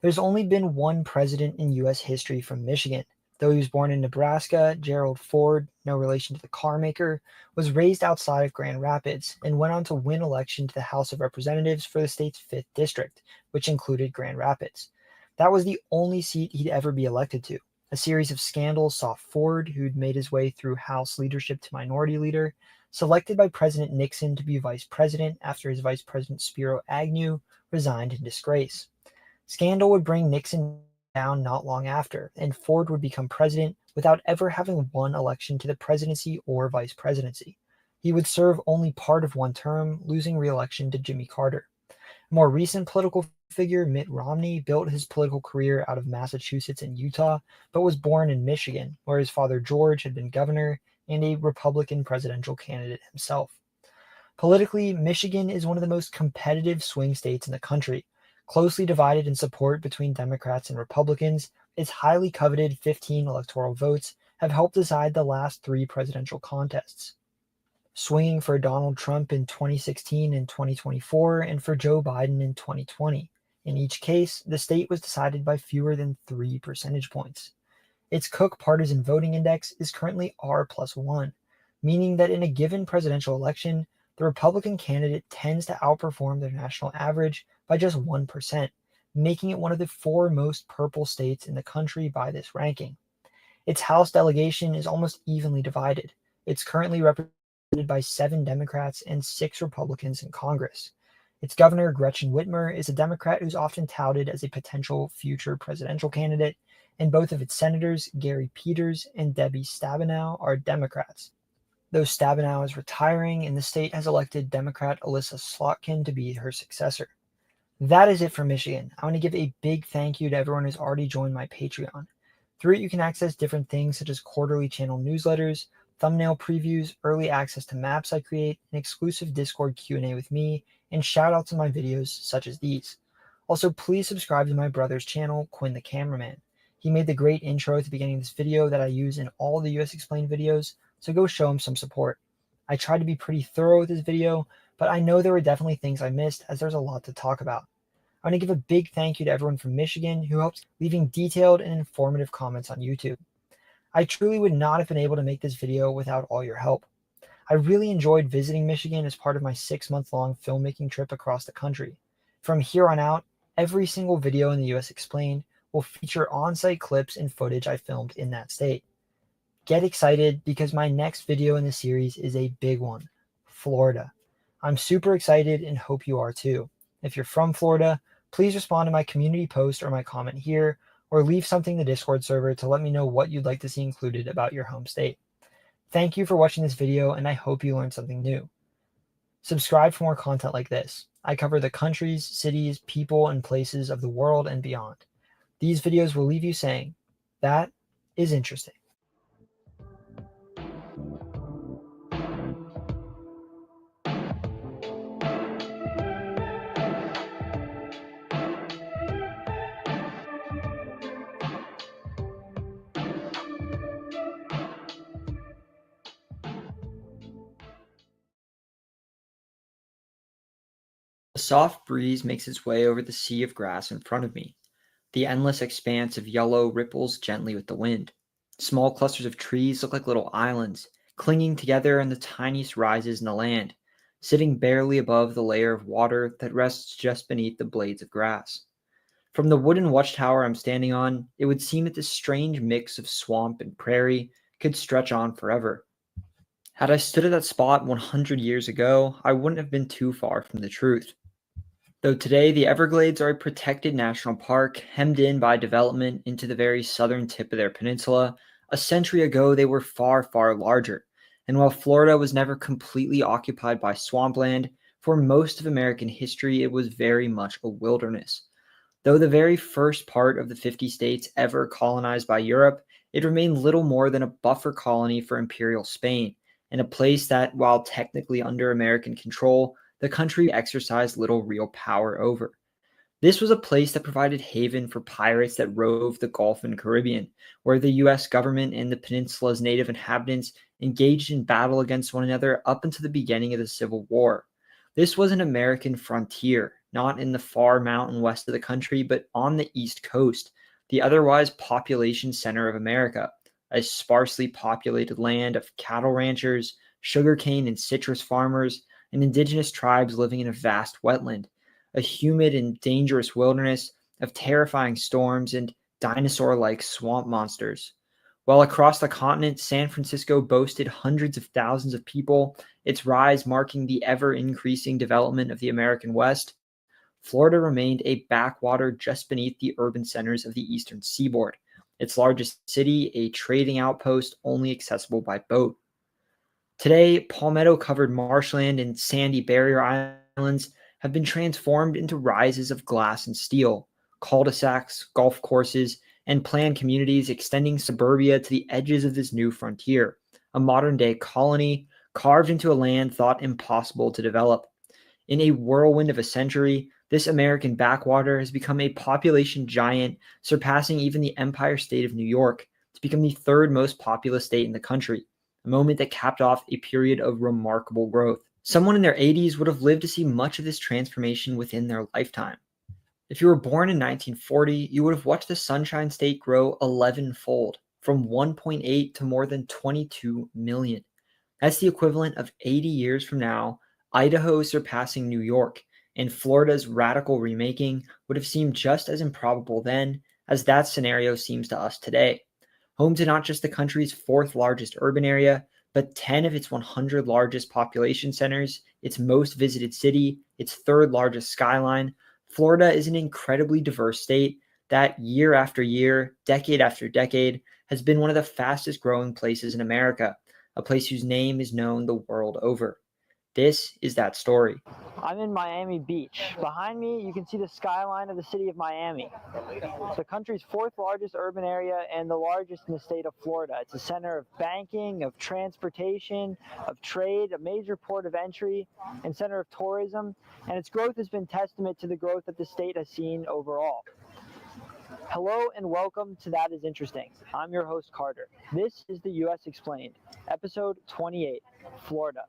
There's only been one president in U.S. history from Michigan. Though he was born in Nebraska, Gerald Ford, no relation to the car maker, was raised outside of Grand Rapids and went on to win election to the House of Representatives for the state's 5th district, which included Grand Rapids. That was the only seat he'd ever be elected to. A series of scandals saw Ford, who'd made his way through House leadership to minority leader, selected by President Nixon to be vice president after his vice president Spiro Agnew resigned in disgrace. Scandal would bring Nixon down not long after, and Ford would become president without ever having won election to the presidency or vice presidency. He would serve only part of one term, losing re-election to Jimmy Carter. A more recent political figure, Mitt Romney, built his political career out of Massachusetts and Utah, but was born in Michigan, where his father George had been governor and a Republican presidential candidate himself. Politically, Michigan is one of the most competitive swing states in the country. Closely divided in support between Democrats and Republicans, its highly coveted 15 electoral votes have helped decide the last 3 presidential contests, swinging for Donald Trump in 2016 and 2024 and for Joe Biden in 2020. In each case, the state was decided by fewer than 3 percentage points. Its Cook Partisan Voting Index is currently R+1, meaning that in a given presidential election, the Republican candidate tends to outperform their national average by just 1%, making it one of the 4 most purple states in the country by this ranking. Its House delegation is almost evenly divided. It's currently represented by 7 Democrats and 6 Republicans in Congress. Its governor, Gretchen Whitmer, is a Democrat who's often touted as a potential future presidential candidate, and both of its senators, Gary Peters and Debbie Stabenow, are Democrats. Though Stabenow is retiring, and the state has elected Democrat Alyssa Slotkin to be her successor. That is it for Michigan. I want to give a big thank you to everyone who's already joined my Patreon. Through it, you can access different things such as quarterly channel newsletters, thumbnail previews, early access to maps I create, an exclusive Discord Q&A with me, and shoutouts in my videos such as these. Also, please subscribe to my brother's channel, Quinn the Cameraman. He made the great intro at the beginning of this video that I use in all the US Explained videos, so go show him some support. I tried to be pretty thorough with this video, but I know there were definitely things I missed as there's a lot to talk about. I want to give a big thank you to everyone from Michigan who helped leaving detailed and informative comments on YouTube. I truly would not have been able to make this video without all your help. I really enjoyed visiting Michigan as part of my 6-month-long filmmaking trip across the country. From here on out, every single video in the US Explained will feature on-site clips and footage I filmed in that state. Get excited because my next video in the series is a big one, Florida. I'm super excited and hope you are too. If you're from Florida, please respond to my community post or my comment here, or leave something in the Discord server to let me know what you'd like to see included about your home state. Thank you for watching this video, and I hope you learned something new. Subscribe for more content like this. I cover the countries, cities, people, and places of the world and beyond. These videos will leave you saying, that is interesting. A soft breeze makes its way over the sea of grass in front of me. The endless expanse of yellow ripples gently with the wind. Small clusters of trees look like little islands, clinging together in the tiniest rises in the land, sitting barely above the layer of water that rests just beneath the blades of grass. From the wooden watchtower I'm standing on, it would seem that this strange mix of swamp and prairie could stretch on forever. Had I stood at that spot 100 years ago, I wouldn't have been too far from the truth. Though today the Everglades are a protected national park hemmed in by development into the very southern tip of their peninsula, a century ago they were far, far larger. And while Florida was never completely occupied by swampland, for most of American history it was very much a wilderness. Though the very first part of the 50 states ever colonized by Europe, it remained little more than a buffer colony for Imperial Spain, and a place that, while technically under American control, the country exercised little real power over. This was a place that provided haven for pirates that roved the Gulf and Caribbean, where the US government and the peninsula's native inhabitants engaged in battle against one another up until the beginning of the Civil War. This was an American frontier, not in the far mountain west of the country, but on the East Coast, the otherwise population center of America, a sparsely populated land of cattle ranchers, sugarcane and citrus farmers, and indigenous tribes living in a vast wetland, a humid and dangerous wilderness of terrifying storms and dinosaur-like swamp monsters. While across the continent, San Francisco boasted hundreds of thousands of people, its rise marking the ever-increasing development of the American West, Florida remained a backwater just beneath the urban centers of the eastern seaboard, its largest city a trading outpost only accessible by boat. Today, palmetto-covered marshland and sandy barrier islands have been transformed into rises of glass and steel, cul-de-sacs, golf courses, and planned communities extending suburbia to the edges of this new frontier, a modern-day colony carved into a land thought impossible to develop. In a whirlwind of a century, this American backwater has become a population giant, surpassing even the Empire State of New York, to become the third most populous state in the country, a moment that capped off a period of remarkable growth. Someone in their 80s would have lived to see much of this transformation within their lifetime. If you were born in 1940, you would have watched the Sunshine State grow 11-fold, from 1.8 to more than 22 million. That's the equivalent of 80 years from now, Idaho surpassing New York, and Florida's radical remaking would have seemed just as improbable then as that scenario seems to us today. Home to not just the country's fourth largest urban area, but 10 of its 100 largest population centers, its most visited city, its third largest skyline, Florida is an incredibly diverse state that year after year, decade after decade, has been one of the fastest growing places in America, a place whose name is known the world over. This is that story. I'm in Miami Beach. Behind me, you can see the skyline of the city of Miami. It's the country's fourth largest urban area and the largest in the state of Florida. It's a center of banking, of transportation, of trade, a major port of entry, and center of tourism. And its growth has been testament to the growth that the state has seen overall. Hello and welcome to That Is Interesting. I'm your host, Carter. This is the U.S. Explained, episode 28, Florida.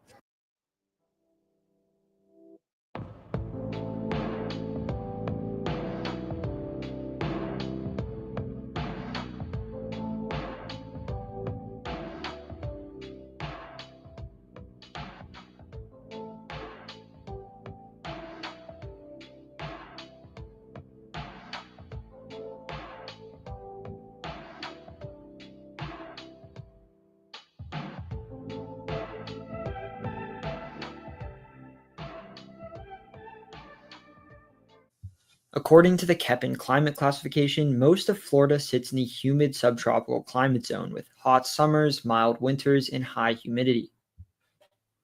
According to the Köppen climate classification, most of Florida sits in the humid subtropical climate zone with hot summers, mild winters, and high humidity.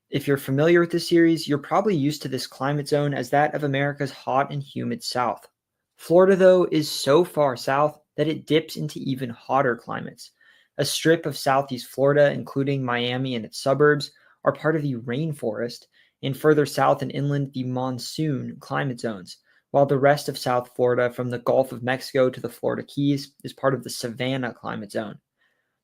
If you're familiar with this series, you're probably used to this climate zone as that of America's hot and humid south. Florida, though, is so far south that it dips into even hotter climates. A strip of southeast Florida, including Miami and its suburbs, are part of the rainforest, and further south and inland, the monsoon climate zones, while the rest of South Florida from the Gulf of Mexico to the Florida Keys is part of the savanna climate zone.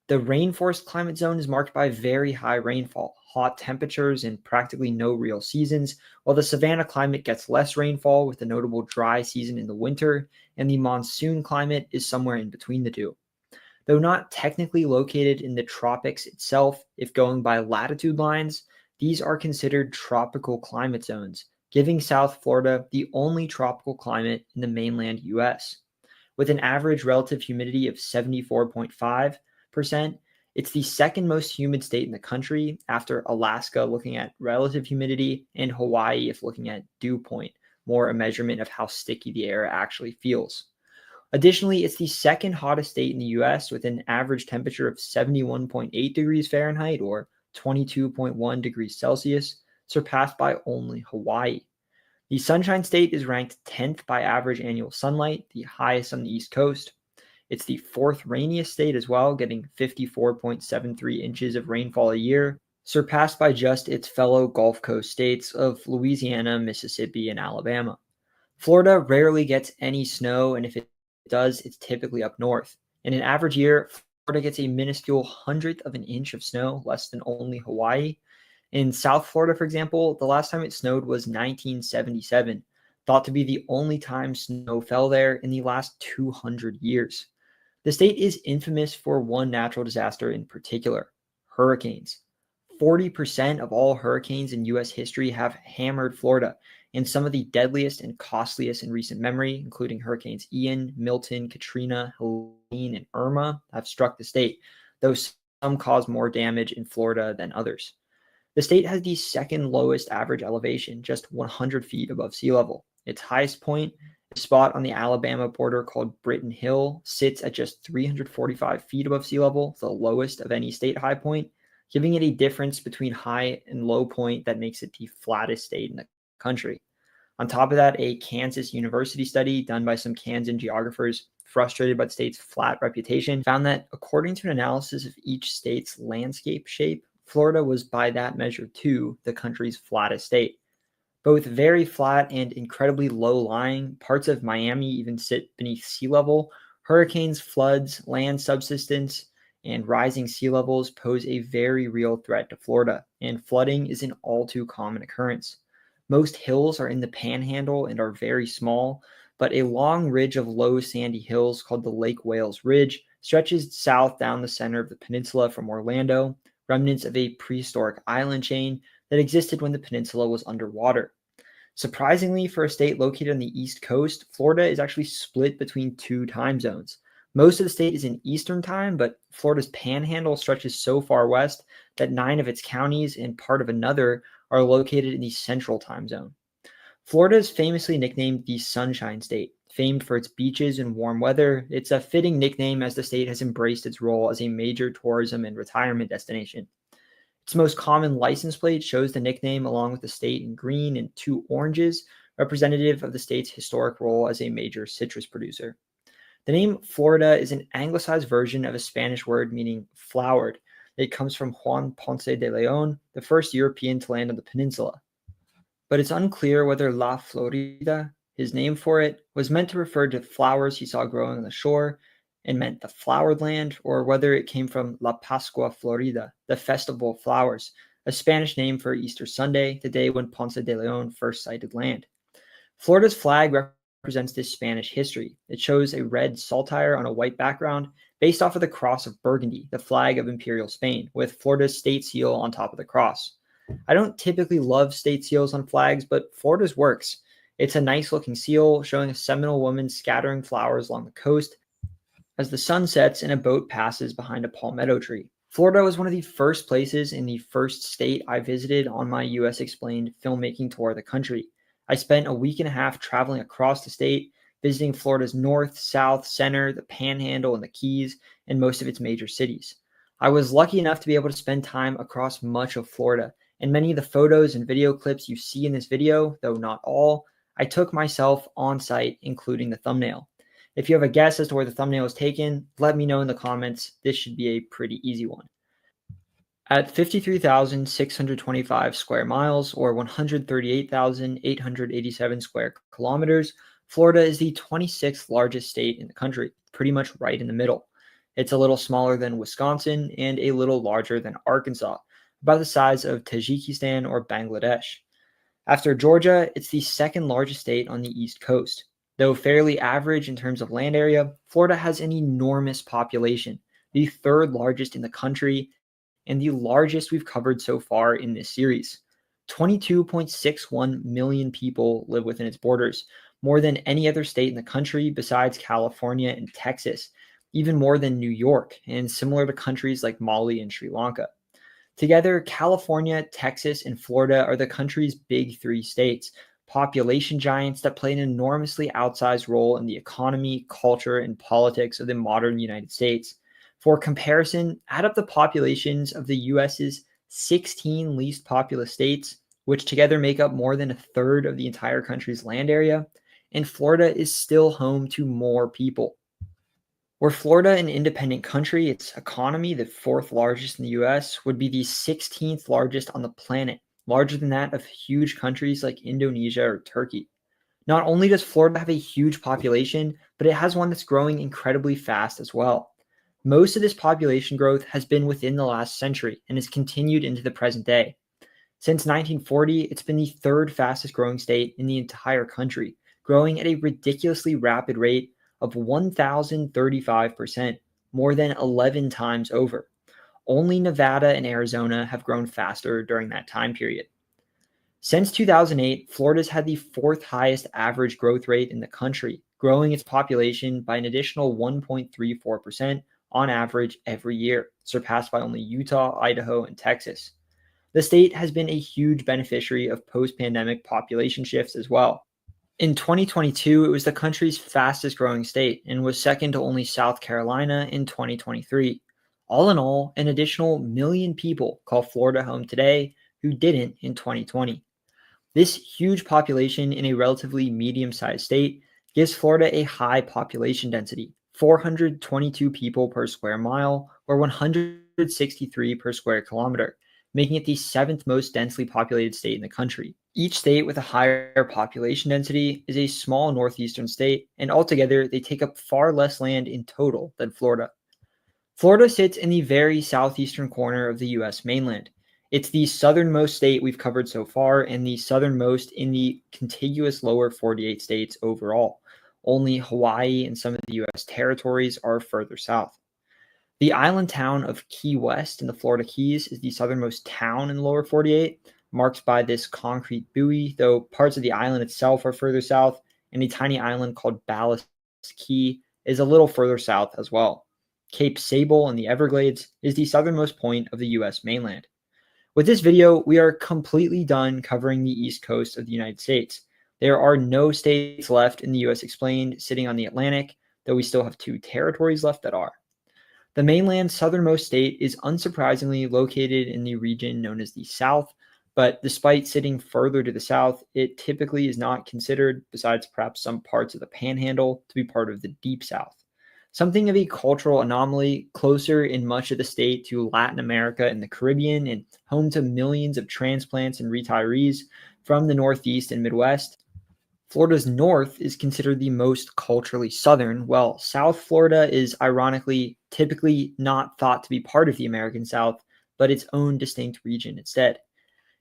The rainforest climate zone is marked by very high rainfall, hot temperatures, and practically no real seasons, while the savanna climate gets less rainfall with a notable dry season in the winter, and the monsoon climate is somewhere in between the two. Though not technically located in the tropics itself, if going by latitude lines, these are considered tropical climate zones, giving South Florida the only tropical climate in the mainland US. With an average relative humidity of 74.5%, it's the second most humid state in the country after Alaska looking at relative humidity and Hawaii if looking at dew point, more a measurement of how sticky the air actually feels. Additionally, it's the second hottest state in the US with an average temperature of 71.8 degrees Fahrenheit or 22.1 degrees Celsius, surpassed by only Hawaii. The Sunshine State is ranked 10th by average annual sunlight, the highest on the East Coast. It's the fourth rainiest state as well, getting 54.73 inches of rainfall a year, surpassed by just its fellow Gulf Coast states of Louisiana, Mississippi, and Alabama. Florida rarely gets any snow, and if it does, it's typically up north. In an average year, Florida gets a minuscule hundredth of an inch of snow, less than only Hawaii. In South Florida, for example, the last time it snowed was 1977, thought to be the only time snow fell there in the last 200 years. The state is infamous for one natural disaster in particular: hurricanes. 40% of all hurricanes in U.S. history have hammered Florida, and some of the deadliest and costliest in recent memory, including Hurricanes Ian, Milton, Katrina, Helene, and Irma, have struck the state, though some caused more damage in Florida than others. The state has the second lowest average elevation, just 100 feet above sea level. Its highest point, a spot on the Alabama border called Britton Hill, sits at just 345 feet above sea level, the lowest of any state high point, giving it a difference between high and low point that makes it the flattest state in the country. On top of that, a Kansas University study done by some Kansan geographers frustrated by the state's flat reputation found that according to an analysis of each state's landscape shape, Florida was by that measure too the country's flattest state. Both very flat and incredibly low-lying, parts of Miami even sit beneath sea level. Hurricanes, floods, land subsidence, and rising sea levels pose a very real threat to Florida, and flooding is an all too common occurrence. Most hills are in the panhandle and are very small, but a long ridge of low sandy hills called the Lake Wales Ridge stretches south down the center of the peninsula from Orlando, remnants of a prehistoric island chain that existed when the peninsula was underwater. Surprisingly, for a state located on the East Coast, Florida is actually split between two time zones. Most of the state is in Eastern time, but Florida's panhandle stretches so far west that 9 of its counties and part of another are located in the Central time zone. Florida is famously nicknamed the Sunshine State. Famed for its beaches and warm weather, it's a fitting nickname as the state has embraced its role as a major tourism and retirement destination. Its most common license plate shows the nickname along with the state in green and 2 oranges, representative of the state's historic role as a major citrus producer. The name Florida is an anglicized version of a Spanish word meaning flowered. It comes from Juan Ponce de Leon, the first European to land on the peninsula. But it's unclear whether La Florida, his name for it, was meant to refer to flowers he saw growing on the shore and meant the flowered land, or whether it came from La Pascua Florida, the festival of flowers, a Spanish name for Easter Sunday, the day when Ponce de Leon first sighted land. Florida's flag represents this Spanish history. It shows a red saltire on a white background based off of the Cross of Burgundy, the flag of Imperial Spain, with Florida's state seal on top of the cross. I don't typically love state seals on flags, but Florida's works. It's a nice looking seal showing a Seminole woman scattering flowers along the coast as the sun sets and a boat passes behind a palmetto tree. Florida was one of the first places in the first state I visited on my US Explained filmmaking tour of the country. I spent a week and a half traveling across the state, visiting Florida's north, south, center, the Panhandle, and the Keys, and most of its major cities. I was lucky enough to be able to spend time across much of Florida, and many of the photos and video clips you see in this video, though not all, I took myself on site, including the thumbnail. If you have a guess as to where the thumbnail was taken, let me know in the comments. This should be a pretty easy one. At 53,625 square miles, or 138,887 square kilometers, Florida is the 26th largest state in the country, pretty much right in the middle. It's a little smaller than Wisconsin and a little larger than Arkansas, about the size of Tajikistan or Bangladesh. After Georgia, it's the second largest state on the East Coast. Though fairly average in terms of land area, Florida has an enormous population, the third largest in the country, and the largest we've covered so far in this series. 22.61 million people live within its borders, more than any other state in the country besides California and Texas, even more than New York, and similar to countries like Mali and Sri Lanka. Together, California, Texas, and Florida are the country's big three states, population giants that play an enormously outsized role in the economy, culture, and politics of the modern United States. For comparison, add up the populations of the US's 16 least populous states, which together make up more than a third of the entire country's land area, and Florida is still home to more people. Were Florida an independent country, its economy, the fourth largest in the US, would be the 16th largest on the planet, larger than that of huge countries like Indonesia or Turkey. Not only does Florida have a huge population, but it has one that's growing incredibly fast as well. Most of this population growth has been within the last century and has continued into the present day. Since 1940, it's been the third fastest growing state in the entire country, growing at a ridiculously rapid rate of 1,035%, more than 11 times over. Only Nevada and Arizona have grown faster during that time period. Since 2008, Florida's had the fourth highest average growth rate in the country, growing its population by an additional 1.34% on average every year, surpassed by only Utah, Idaho, and Texas. The state has been a huge beneficiary of post-pandemic population shifts as well. In 2022, it was the country's fastest growing state and was second to only South Carolina in 2023. All in all, an additional million people call Florida home today who didn't in 2020. This huge population in a relatively medium-sized state gives Florida a high population density, 422 people per square mile or 163 per square kilometer, making it the seventh most densely populated state in the country. Each state with a higher population density is a small northeastern state, and altogether they take up far less land in total than Florida. Florida sits in the very southeastern corner of the US mainland. It's the southernmost state we've covered so far and the southernmost in the contiguous lower 48 states overall. Only Hawaii and some of the US territories are further south. The island town of Key West in the Florida Keys is the southernmost town in the lower 48, marked by this concrete buoy, though parts of the island itself are further south, and a tiny island called Ballast Key is a little further south as well. Cape Sable in the Everglades is the southernmost point of the US mainland. With this video, we are completely done covering the east coast of the United States. There are no states left in the US explained sitting on the Atlantic, though we still have 2 territories left that are. The mainland's southernmost state is unsurprisingly located in the region known as the South, but despite sitting further to the south, it typically is not considered, besides perhaps some parts of the Panhandle, to be part of the Deep South. Something of a cultural anomaly, closer in much of the state to Latin America and the Caribbean, and home to millions of transplants and retirees from the Northeast and Midwest. Florida's north is considered the most culturally southern, while South Florida is ironically typically not thought to be part of the American South, but its own distinct region instead.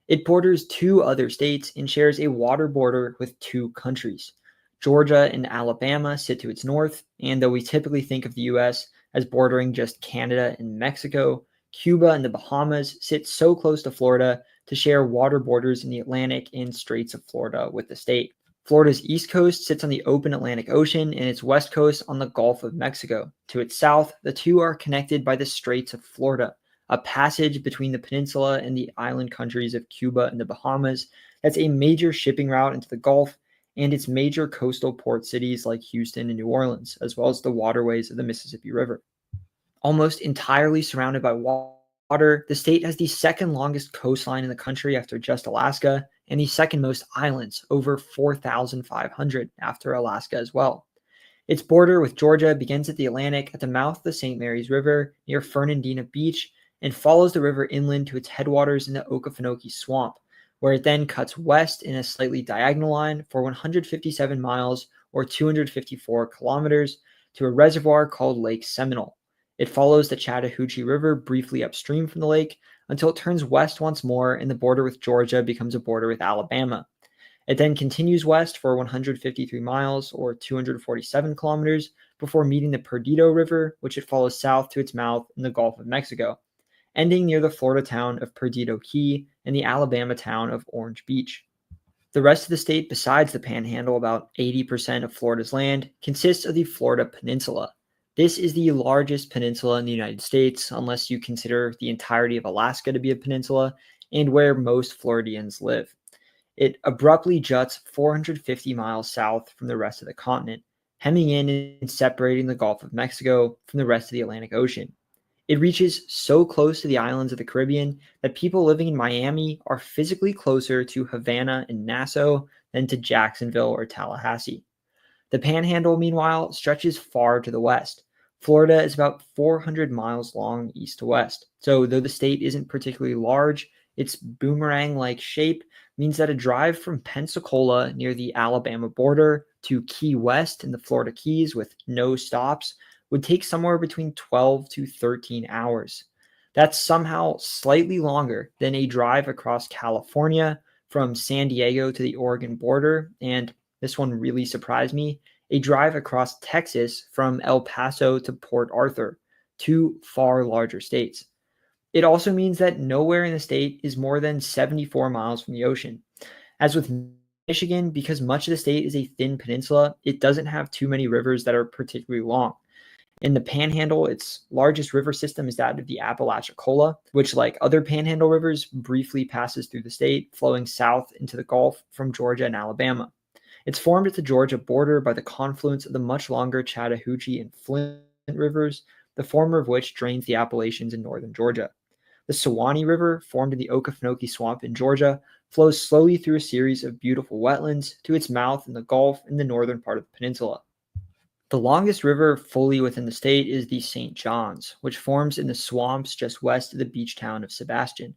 It borders 2 other states and shares a water border with 2 countries. Georgia and Alabama sit to its north, and though we typically think of the US as bordering just Canada and Mexico, Cuba and the Bahamas sit so close to Florida to share water borders in the Atlantic and Straits of Florida with the state. Florida's east coast sits on the open Atlantic Ocean and its west coast on the Gulf of Mexico. To its south, the 2 are connected by the Straits of Florida, a passage between the peninsula and the island countries of Cuba and the Bahamas that's a major shipping route into the Gulf and its major coastal port cities like Houston and New Orleans, as well as the waterways of the Mississippi River. Almost entirely surrounded by water, the state has the second longest coastline in the country after just Alaska, and the second most islands, over 4,500 after Alaska as well. Its border with Georgia begins at the Atlantic at the mouth of the St. Mary's River near Fernandina Beach and follows the river inland to its headwaters in the Okefenokee Swamp, where it then cuts west in a slightly diagonal line for 157 miles or 254 kilometers to a reservoir called Lake Seminole. It follows the Chattahoochee River briefly upstream from the lake until it turns west once more and the border with Georgia becomes a border with Alabama. It then continues west for 153 miles or 247 kilometers before meeting the Perdido River, which it follows south to its mouth in the Gulf of Mexico, ending near the Florida town of Perdido Key and the Alabama town of Orange Beach. The rest of the state, besides the Panhandle, about 80% of Florida's land, consists of the Florida Peninsula. This is the largest peninsula in the United States, unless you consider the entirety of Alaska to be a peninsula, and where most Floridians live. It abruptly juts 450 miles south from the rest of the continent, hemming in and separating the Gulf of Mexico from the rest of the Atlantic Ocean. It reaches so close to the islands of the Caribbean that people living in Miami are physically closer to Havana and Nassau than to Jacksonville or Tallahassee. The Panhandle, meanwhile, stretches far to the west. Florida is about 400 miles long east to west. So though the state isn't particularly large, its boomerang-like shape means that a drive from Pensacola near the Alabama border to Key West in the Florida Keys with no stops would take somewhere between 12 to 13 hours. That's somehow slightly longer than a drive across California from San Diego to the Oregon border, and this one really surprised me, a drive across Texas from El Paso to Port Arthur, two far larger states. It also means that nowhere in the state is more than 74 miles from the ocean. As with Michigan, because much of the state is a thin peninsula, it doesn't have too many rivers that are particularly long. In the Panhandle, its largest river system is that of the Apalachicola, which, like other Panhandle rivers, briefly passes through the state, flowing south into the Gulf from Georgia and Alabama. It's formed at the Georgia border by the confluence of the much longer Chattahoochee and Flint rivers, the former of which drains the Appalachians in northern Georgia. The Suwannee River, formed in the Okefenokee Swamp in Georgia, flows slowly through a series of beautiful wetlands to its mouth in the Gulf in the northern part of the peninsula. The longest river fully within the state is the St. Johns, which forms in the swamps just west of the beach town of Sebastian.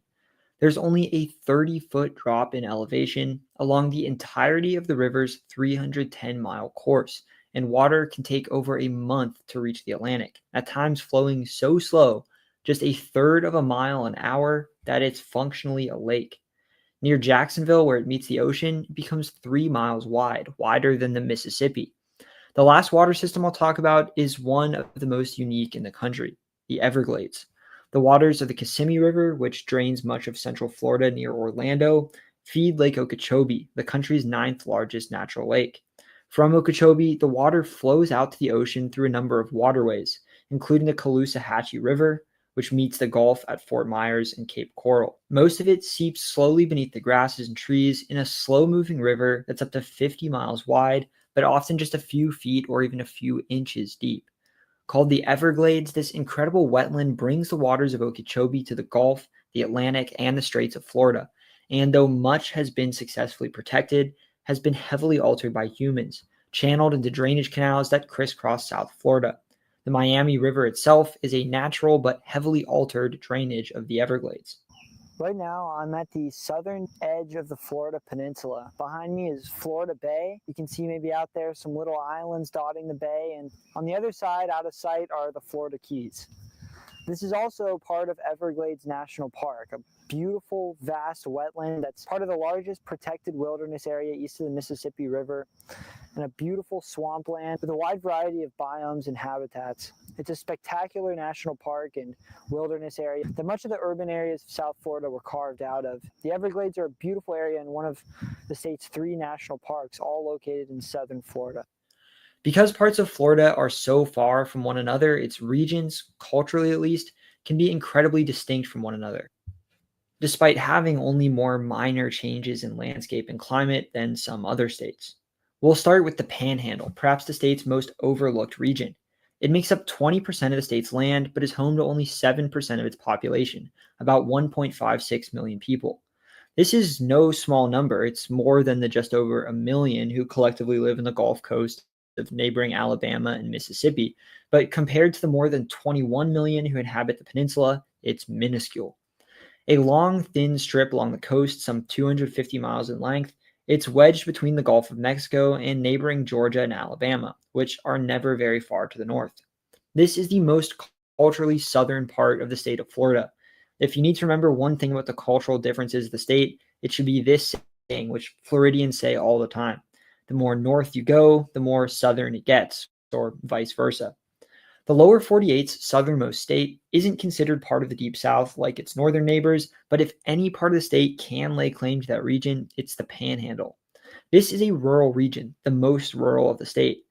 There's only a 30-foot drop in elevation along the entirety of the river's 310-mile course, and water can take over a month to reach the Atlantic, at times flowing so slow, just a third of a mile an hour, that it's functionally a lake. Near Jacksonville, where it meets the ocean, it becomes 3 miles wide, wider than the Mississippi. The last water system I'll talk about is one of the most unique in the country, the Everglades. The waters of the Kissimmee River, which drains much of central Florida near Orlando, feed Lake Okeechobee, the country's 9th largest natural lake. From Okeechobee, the water flows out to the ocean through a number of waterways, including the Caloosahatchee River, which meets the Gulf at Fort Myers and Cape Coral. Most of it seeps slowly beneath the grasses and trees in a slow-moving river that's up to 50 miles wide, but often just a few feet or even a few inches deep. Called the Everglades, this incredible wetland brings the waters of Okeechobee to the Gulf, the Atlantic, and the Straits of Florida. And though much has been successfully protected, has been heavily altered by humans, channeled into drainage canals that crisscross South Florida. The Miami River itself is a natural but heavily altered drainage of the Everglades. Right now, I'm at the southern edge of the Florida Peninsula. Behind me is Florida Bay. You can see maybe out there some little islands dotting the bay, and on the other side, out of sight, are the Florida Keys. This is also part of Everglades National Park, a beautiful, vast wetland that's part of the largest protected wilderness area east of the Mississippi River, and a beautiful swampland with a wide variety of biomes and habitats. It's a spectacular national park and wilderness area that much of the urban areas of South Florida were carved out of. The Everglades are a beautiful area and one of the state's 3 national parks, all located in southern Florida. Because parts of Florida are so far from one another, its regions, culturally at least, can be incredibly distinct from one another, despite having only more minor changes in landscape and climate than some other states. We'll start with the Panhandle, perhaps the state's most overlooked region. It makes up 20% of the state's land, but is home to only 7% of its population, about 1.56 million people. This is no small number. It's more than the just over a million who collectively live in the Gulf Coast of neighboring Alabama and Mississippi, but compared to the more than 21 million who inhabit the peninsula, it's minuscule. A long, thin strip along the coast, some 250 miles in length, it's wedged between the Gulf of Mexico and neighboring Georgia and Alabama, which are never very far to the north. This is the most culturally southern part of the state of Florida. If you need to remember one thing about the cultural differences of the state, it should be this saying, which Floridians say all the time. The more north you go, the more southern it gets, or vice versa. The lower 48's southernmost state isn't considered part of the Deep South like its northern neighbors, but if any part of the state can lay claim to that region, it's the Panhandle. This is a rural region, the most rural of the state.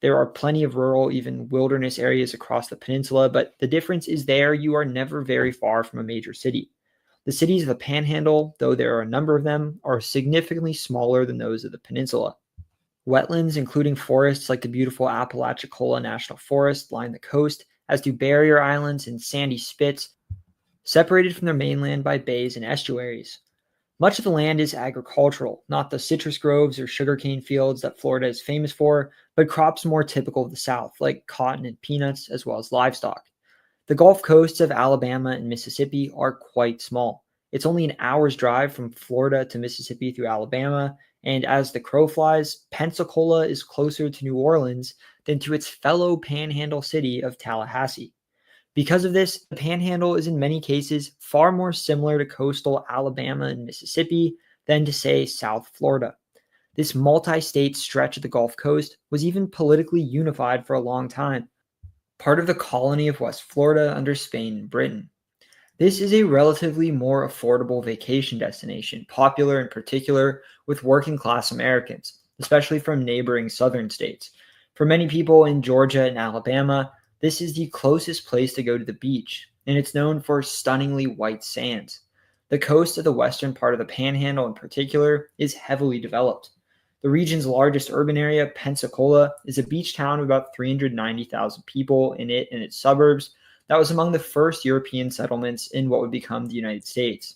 There are plenty of rural, even wilderness areas across the peninsula, but the difference is there you are never very far from a major city. The cities of the Panhandle, though there are a number of them, are significantly smaller than those of the peninsula. Wetlands, including forests like the beautiful Apalachicola National Forest, line the coast, as do barrier islands and sandy spits, separated from the mainland by bays and estuaries. Much of the land is agricultural, not the citrus groves or sugarcane fields that Florida is famous for, but crops more typical of the South, like cotton and peanuts, as well as livestock. The Gulf coasts of Alabama and Mississippi are quite small. It's only an hour's drive from Florida to Mississippi through Alabama, and as the crow flies, Pensacola is closer to New Orleans than to its fellow panhandle city of Tallahassee. Because of this, the Panhandle is in many cases far more similar to coastal Alabama and Mississippi than to, say, South Florida. This multi-state stretch of the Gulf Coast was even politically unified for a long time, part of the colony of West Florida under Spain and Britain. This is a relatively more affordable vacation destination, popular in particular with working-class Americans, especially from neighboring southern states. For many people in Georgia and Alabama, this is the closest place to go to the beach, and it's known for stunningly white sands. The coast of the western part of the Panhandle in particular is heavily developed. The region's largest urban area, Pensacola, is a beach town of about 390,000 people in it and its suburbs. That was among the first European settlements in what would become the United States.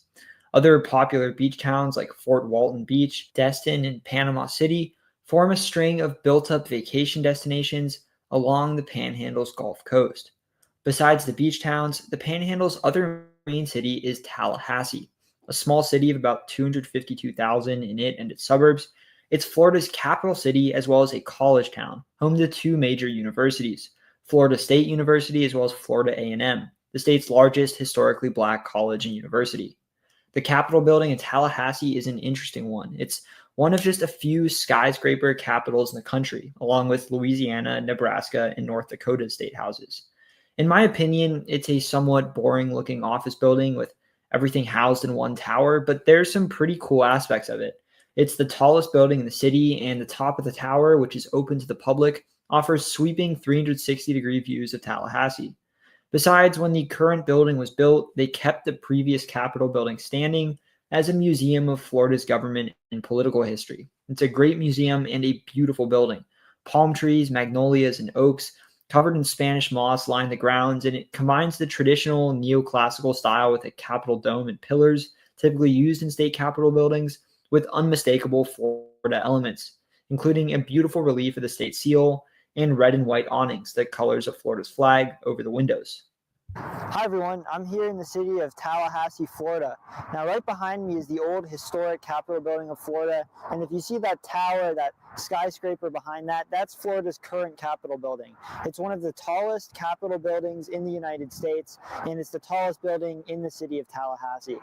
Other popular beach towns like Fort Walton Beach, Destin, and Panama City form a string of built-up vacation destinations along the Panhandle's Gulf Coast. Besides the beach towns, the Panhandle's other main city is Tallahassee, a small city of about 252,000 in it and its suburbs. It's Florida's capital city as well as a college town, home to two major universities, Florida State University as well as Florida A&M, the state's largest historically black college and university. The Capitol building in Tallahassee is an interesting one. It's one of just a few skyscraper capitals in the country, along with Louisiana, Nebraska, and North Dakota state houses. In my opinion, it's a somewhat boring-looking office building with everything housed in one tower, but there's some pretty cool aspects of it. It's the tallest building in the city, and the top of the tower, which is open to the public, offers sweeping 360-degree views of Tallahassee. Besides, when the current building was built, they kept the previous Capitol building standing as a museum of Florida's government and political history. It's a great museum and a beautiful building. Palm trees, magnolias, and oaks covered in Spanish moss line the grounds, and it combines the traditional neoclassical style with a Capitol dome and pillars typically used in state Capitol buildings with unmistakable Florida elements, including a beautiful relief of the state seal and red and white awnings, the colors of Florida's flag, over the windows. Hi everyone, I'm here in the city of Tallahassee, Florida. Now right behind me is the old historic Capitol building of Florida, and if you see that tower, that skyscraper behind that, that's Florida's current Capitol building. It's one of the tallest Capitol buildings in the United States, and it's the tallest building in the city of Tallahassee.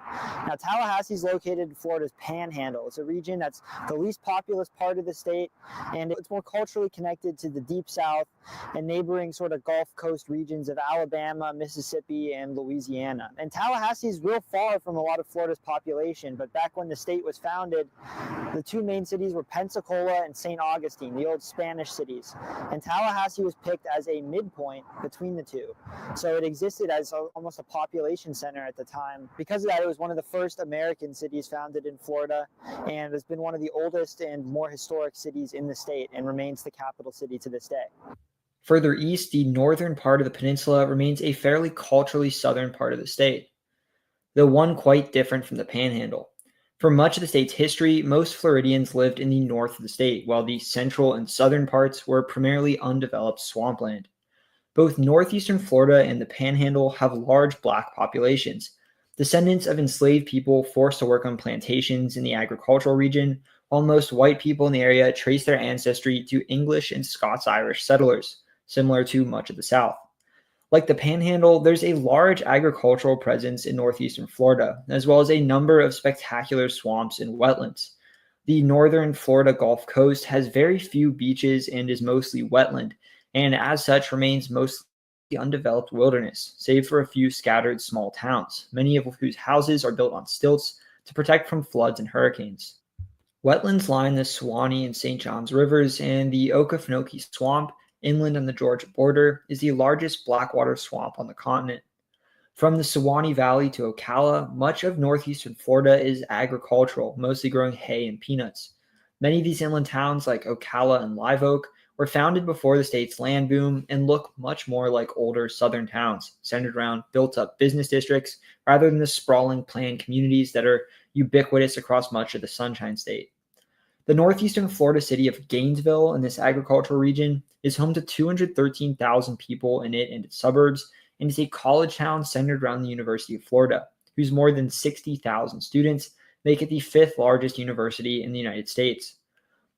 Now Tallahassee is located in Florida's Panhandle. It's a region that's the least populous part of the state, and it's more culturally connected to the Deep South and neighboring sort of Gulf Coast regions of Alabama, Mississippi, and Louisiana. And Tallahassee is real far from a lot of Florida's population, but back when the state was founded, the two main cities were Pensacola and St. Augustine, the old Spanish cities. And Tallahassee was picked as a midpoint between the two. So it existed as almost a population center at the time. Because of that, it was one of the first American cities founded in Florida, and has been one of the oldest and more historic cities in the state, and remains the capital city to this day. Further east, the northern part of the peninsula remains a fairly culturally southern part of the state, though one quite different from the Panhandle. For much of the state's history, most Floridians lived in the north of the state, while the central and southern parts were primarily undeveloped swampland. Both northeastern Florida and the Panhandle have large black populations, descendants of enslaved people forced to work on plantations in the agricultural region, while most white people in the area trace their ancestry to English and Scots-Irish settlers, similar to much of the South. Like the Panhandle, there's a large agricultural presence in northeastern Florida, as well as a number of spectacular swamps and wetlands. The northern Florida Gulf Coast has very few beaches and is mostly wetland, and as such remains mostly the undeveloped wilderness, save for a few scattered small towns, many of whose houses are built on stilts to protect from floods and hurricanes. Wetlands line the Suwannee and St. Johns rivers, and the Okefenokee Swamp, inland on the Georgia border, is the largest blackwater swamp on the continent. From the Suwannee Valley to Ocala, much of northeastern Florida is agricultural, mostly growing hay and peanuts. Many of these inland towns, like Ocala and Live Oak, were founded before the state's land boom and look much more like older southern towns, centered around built-up business districts rather than the sprawling planned communities that are ubiquitous across much of the Sunshine State. The northeastern Florida city of Gainesville in this agricultural region is home to 213,000 people in it and its suburbs, and is a college town centered around the University of Florida, whose more than 60,000 students make it the fifth largest university in the United States.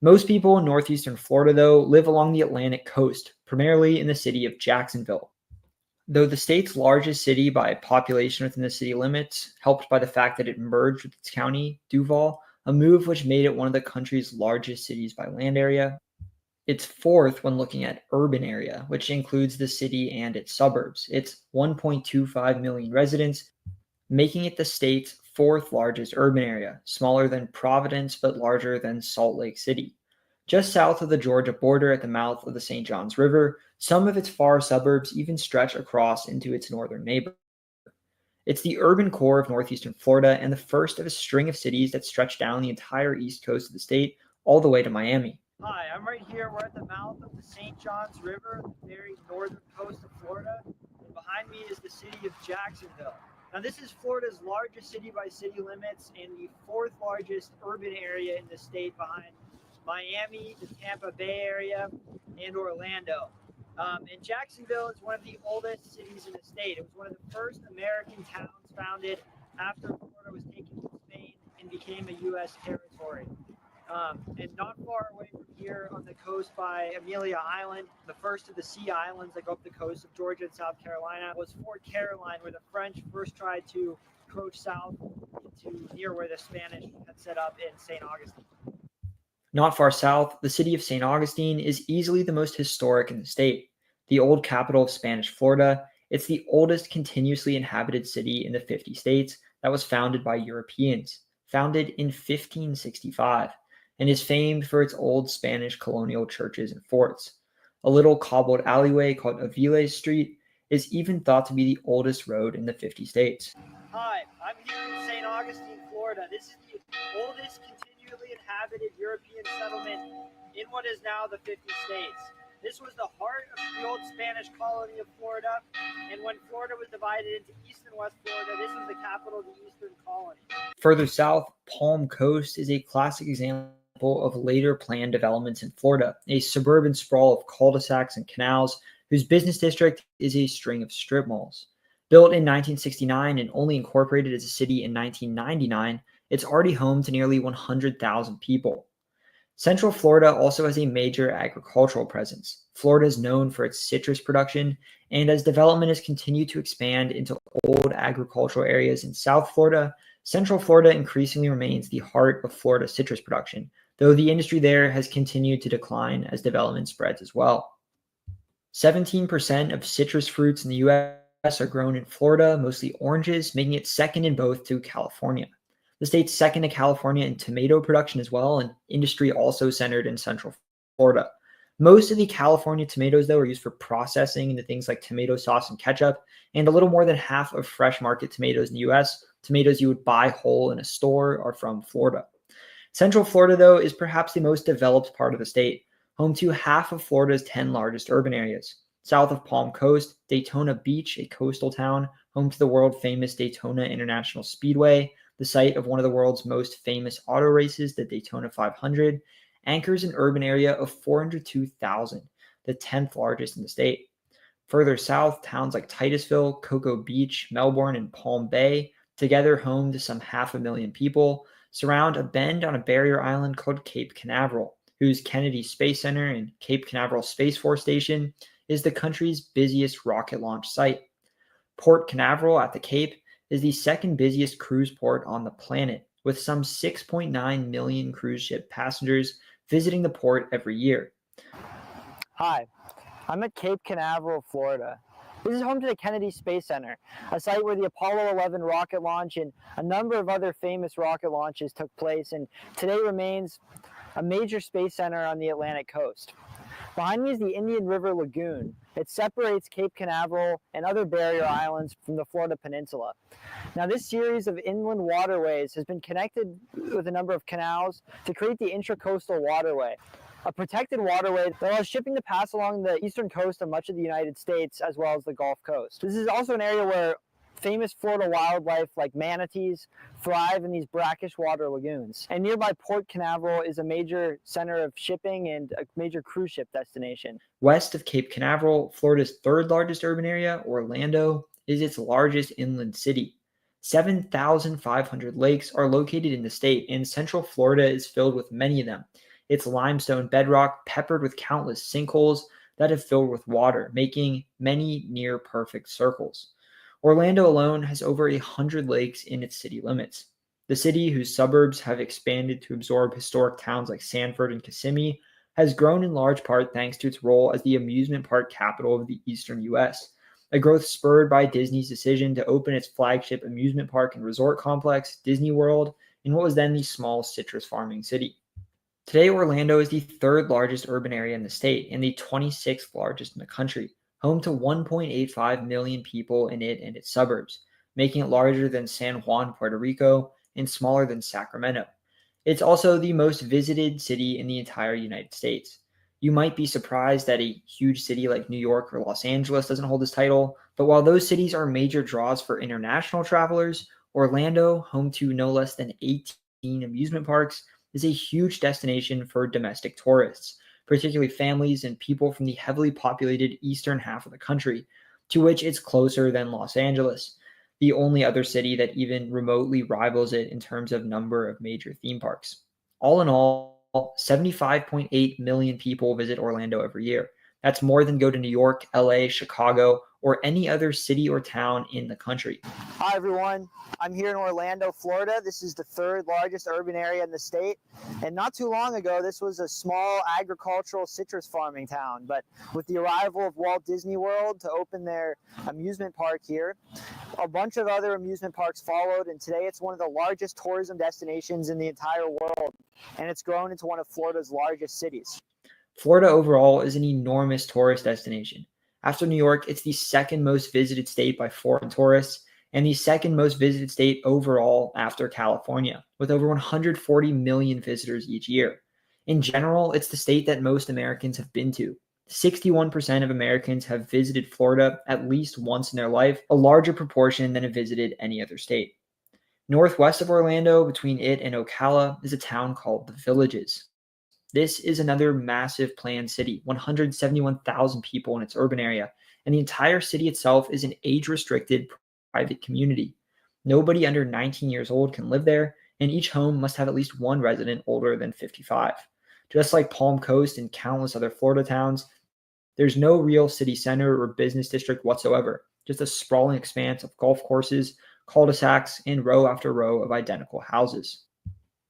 Most people in northeastern Florida, though, live along the Atlantic coast, primarily in the city of Jacksonville. Though the state's largest city by population within the city limits, helped by the fact that it merged with its county, Duval, a move which made it one of the country's largest cities by land area, it's fourth when looking at urban area, which includes the city and its suburbs. It's 1.25 million residents, making it the state's fourth largest urban area, smaller than Providence but larger than Salt Lake City. Just south of the Georgia border at the mouth of the St. Johns River, some of its far suburbs even stretch across into its northern neighbor. It's the urban core of northeastern Florida and the first of a string of cities that stretch down the entire east coast of the state all the way to Miami. Hi, I'm right here. We're at the mouth of the St. Johns River, the very northern coast of Florida. And behind me is the city of Jacksonville. Now, this is Florida's largest city by city limits and the fourth largest urban area in the state behind Miami, the Tampa Bay area, and Orlando. And Jacksonville is one of the oldest cities in the state. It was one of the first American towns founded after Florida was taken from Spain and became a U.S. territory. And not far away from here on the coast by Amelia Island, the first of the Sea Islands that go up the coast of Georgia and South Carolina, was Fort Caroline, where the French first tried to approach south to near where the Spanish had set up in St. Augustine. Not far south, the city of St. Augustine is easily the most historic in the state. The old capital of Spanish Florida, it's the oldest continuously inhabited city in the 50 states that was founded by Europeans, founded in 1565. And is famed for its old Spanish colonial churches and forts. A little cobbled alleyway called Aviles Street is even thought to be the oldest road in the 50 states. Hi, I'm here in St. Augustine, Florida. This is the oldest continually inhabited European settlement in what is now the 50 states. This was the heart of the old Spanish colony of Florida, and when Florida was divided into East and West Florida, this was the capital of the Eastern colony. Further south, Palm Coast is a classic example of later planned developments in Florida, a suburban sprawl of cul-de-sacs and canals whose business district is a string of strip malls. Built in 1969 and only incorporated as a city in 1999, it's already home to nearly 100,000 people. Central Florida also has a major agricultural presence. Florida is known for its citrus production, and as development has continued to expand into old agricultural areas in South Florida, Central Florida increasingly remains the heart of Florida citrus production, though the industry there has continued to decline as development spreads as well. 17% of citrus fruits in the U.S. are grown in Florida, mostly oranges, making it second in both to California. The state's second to California in tomato production as well, and industry also centered in Central Florida. Most of the California tomatoes, though, are used for processing into things like tomato sauce and ketchup, and a little more than half of fresh market tomatoes in the U.S., tomatoes you would buy whole in a store, are from Florida. Central Florida, though, is perhaps the most developed part of the state, home to half of Florida's 10 largest urban areas. South of Palm Coast, Daytona Beach, a coastal town, home to the world-famous Daytona International Speedway, the site of one of the world's most famous auto races, the Daytona 500, anchors an urban area of 402,000, the 10th largest in the state. Further south, towns like Titusville, Cocoa Beach, Melbourne, and Palm Bay, together home to some 500,000 people, surround a bend on a barrier island called Cape Canaveral, whose Kennedy Space Center and Cape Canaveral Space Force Station is the country's busiest rocket launch site. Port Canaveral at the Cape is the second busiest cruise port on the planet, with some 6.9 million cruise ship passengers visiting the port every year. Hi, I'm at Cape Canaveral, Florida. This is home to the Kennedy Space Center, a site where the Apollo 11 rocket launch and a number of other famous rocket launches took place, and today remains a major space center on the Atlantic coast. Behind me is the Indian River Lagoon. It separates Cape Canaveral and other barrier islands from the Florida Peninsula. Now, this series of inland waterways has been connected with a number of canals to create the Intracoastal Waterway, a protected waterway that allows shipping to pass along the eastern coast of much of the United States as well as the Gulf Coast. This is also an area where famous Florida wildlife like manatees thrive in these brackish water lagoons. And nearby Port Canaveral is a major center of shipping and a major cruise ship destination. West of Cape Canaveral, Florida's third largest urban area, Orlando, is its largest inland city. 7,500 lakes are located in the state, and Central Florida is filled with many of them. Its limestone bedrock peppered with countless sinkholes that have filled with water, making many near perfect circles. Orlando alone has over 100 lakes in its city limits. The city, whose suburbs have expanded to absorb historic towns like Sanford and Kissimmee, has grown in large part thanks to its role as the amusement park capital of the eastern U.S., a growth spurred by Disney's decision to open its flagship amusement park and resort complex, Disney World, in what was then the small citrus farming city. Today, Orlando is the third largest urban area in the state and the 26th largest in the country, home to 1.85 million people in it and its suburbs, making it larger than San Juan, Puerto Rico, and smaller than Sacramento. It's also the most visited city in the entire United States. You might be surprised that a huge city like New York or Los Angeles doesn't hold this title, but while those cities are major draws for international travelers, Orlando, home to no less than 18 amusement parks, is a huge destination for domestic tourists, particularly families and people from the heavily populated eastern half of the country, to which it's closer than Los Angeles, the only other city that even remotely rivals it in terms of number of major theme parks. All in all, 75.8 million people visit Orlando every year. That's more than go to New York, LA, Chicago, or any other city or town in the country. Hi, everyone. I'm here in Orlando, Florida. This is the third largest urban area in the state. And not too long ago, this was a small agricultural citrus farming town. But with the arrival of Walt Disney World to open their amusement park here, a bunch of other amusement parks followed. And today it's one of the largest tourism destinations in the entire world. And it's grown into one of Florida's largest cities. Florida overall is an enormous tourist destination. After New York, it's the second most visited state by foreign tourists and the second most visited state overall after California, with over 140 million visitors each year. In general, it's the state that most Americans have been to. 61% of Americans have visited Florida at least once in their life, a larger proportion than have visited any other state. Northwest of Orlando, between it and Ocala, is a town called The Villages. This is another massive planned city, 171,000 people in its urban area, and the entire city itself is an age-restricted private community. Nobody under 19 years old can live there, and each home must have at least one resident older than 55. Just like Palm Coast and countless other Florida towns, there's no real city center or business district whatsoever, just a sprawling expanse of golf courses, cul-de-sacs, and row after row of identical houses.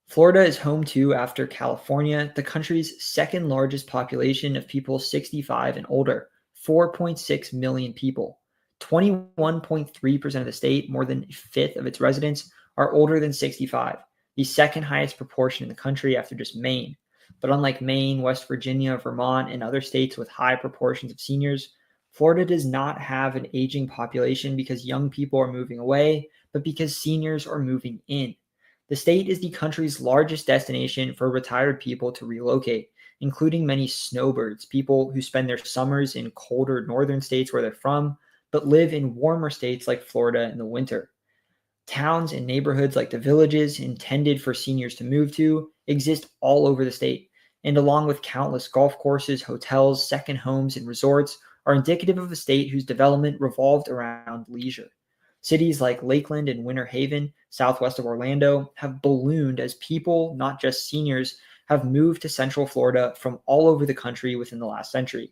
Florida is home to, after California, the country's second largest population of people 65 and older, 4.6 million people. 21.3% of the state, more than a fifth of its residents, are older than 65, the second highest proportion in the country after just Maine. But unlike Maine, West Virginia, Vermont, and other states with high proportions of seniors, Florida does not have an aging population because young people are moving away, but because seniors are moving in. The state is the country's largest destination for retired people to relocate, including many snowbirds, people who spend their summers in colder northern states where they're from, but live in warmer states like Florida in the winter. Towns and neighborhoods like The Villages, intended for seniors to move to, exist all over the state, and along with countless golf courses, hotels, second homes, and resorts, are indicative of a state whose development revolved around leisure. Cities like Lakeland and Winter Haven, southwest of Orlando, have ballooned as people, not just seniors, have moved to Central Florida from all over the country within the last century.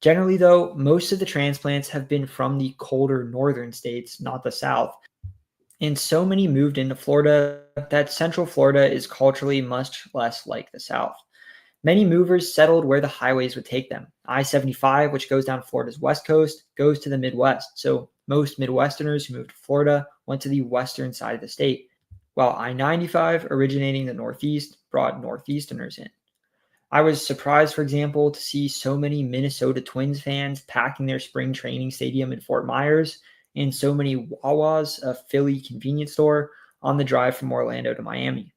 Generally, though, most of the transplants have been from the colder northern states, not the South. And so many moved into Florida that Central Florida is culturally much less like the South. Many movers settled where the highways would take them. I-75, which goes down Florida's west coast, goes to the Midwest. So most Midwesterners who moved to Florida went to the western side of the state, while I-95, originating the Northeast, brought Northeasterners in. I was surprised, for example, to see so many Minnesota Twins fans packing their spring training stadium in Fort Myers and so many Wawas, a Philly convenience store, on the drive from Orlando to Miami.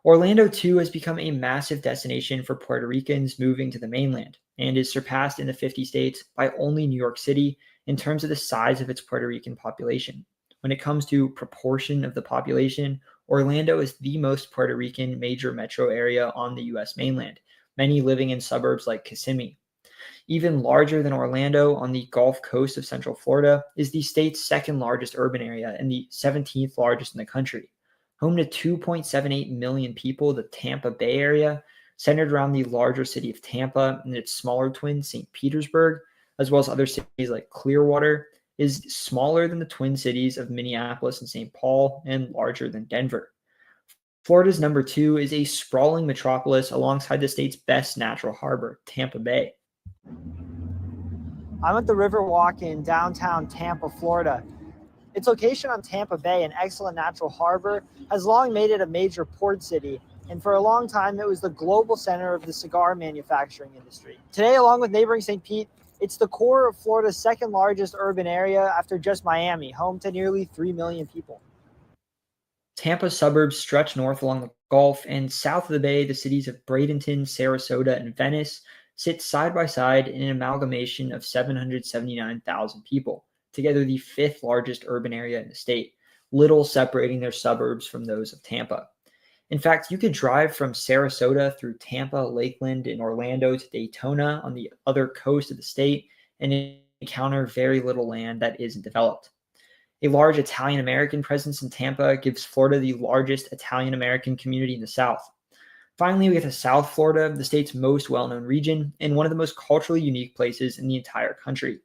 Orlando, too, has become a massive destination for Puerto Ricans moving to the mainland and is surpassed in the 50 states by only New York City in terms of the size of its Puerto Rican population. When it comes to proportion of the population, Orlando is the most Puerto Rican major metro area on the U.S. mainland, many living in suburbs like Kissimmee. Even larger than Orlando on the Gulf Coast of Central Florida is the state's second largest urban area and the 17th largest in the country. Home to 2.78 million people, the Tampa Bay area, centered around the larger city of Tampa and its smaller twin, St. Petersburg, as well as other cities like Clearwater, is smaller than the twin cities of Minneapolis and St. Paul and larger than Denver. Florida's number 2 is a sprawling metropolis alongside the state's best natural harbor, Tampa Bay. I'm at the Riverwalk in downtown Tampa, Florida. Its location on Tampa Bay, an excellent natural harbor, has long made it a major port city, and for a long time it was the global center of the cigar manufacturing industry. Today, along with neighboring St. Pete, it's the core of Florida's second largest urban area after just Miami, home to nearly 3 million people. Tampa's suburbs stretch north along the Gulf, and south of the bay, the cities of Bradenton, Sarasota, and Venice sit side by side in an amalgamation of 779,000 people, together the 5th largest urban area in the state, little separating their suburbs from those of Tampa. In fact, you could drive from Sarasota through Tampa, Lakeland, and Orlando to Daytona on the other coast of the state and encounter very little land that isn't developed. A large Italian-American presence in Tampa gives Florida the largest Italian-American community in the South. Finally, we get to South Florida, the state's most well-known region, and one of the most culturally unique places in the entire country.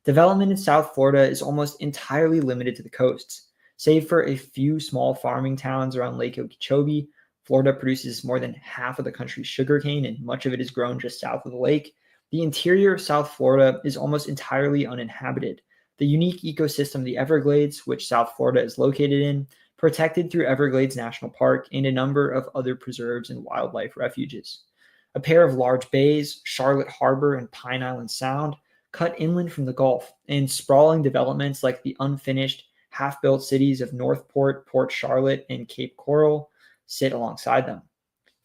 Development in South Florida is almost entirely limited to the coasts. Save for a few small farming towns around Lake Okeechobee, Florida produces more than half of the country's sugarcane, and much of it is grown just south of the lake. The interior of South Florida is almost entirely uninhabited. The unique ecosystem of the Everglades, which South Florida is located in, protected through Everglades National Park and a number of other preserves and wildlife refuges. A pair of large bays, Charlotte Harbor and Pine Island Sound, cut inland from the Gulf, and sprawling developments like the unfinished, half-built cities of Northport, Port Charlotte, and Cape Coral sit alongside them.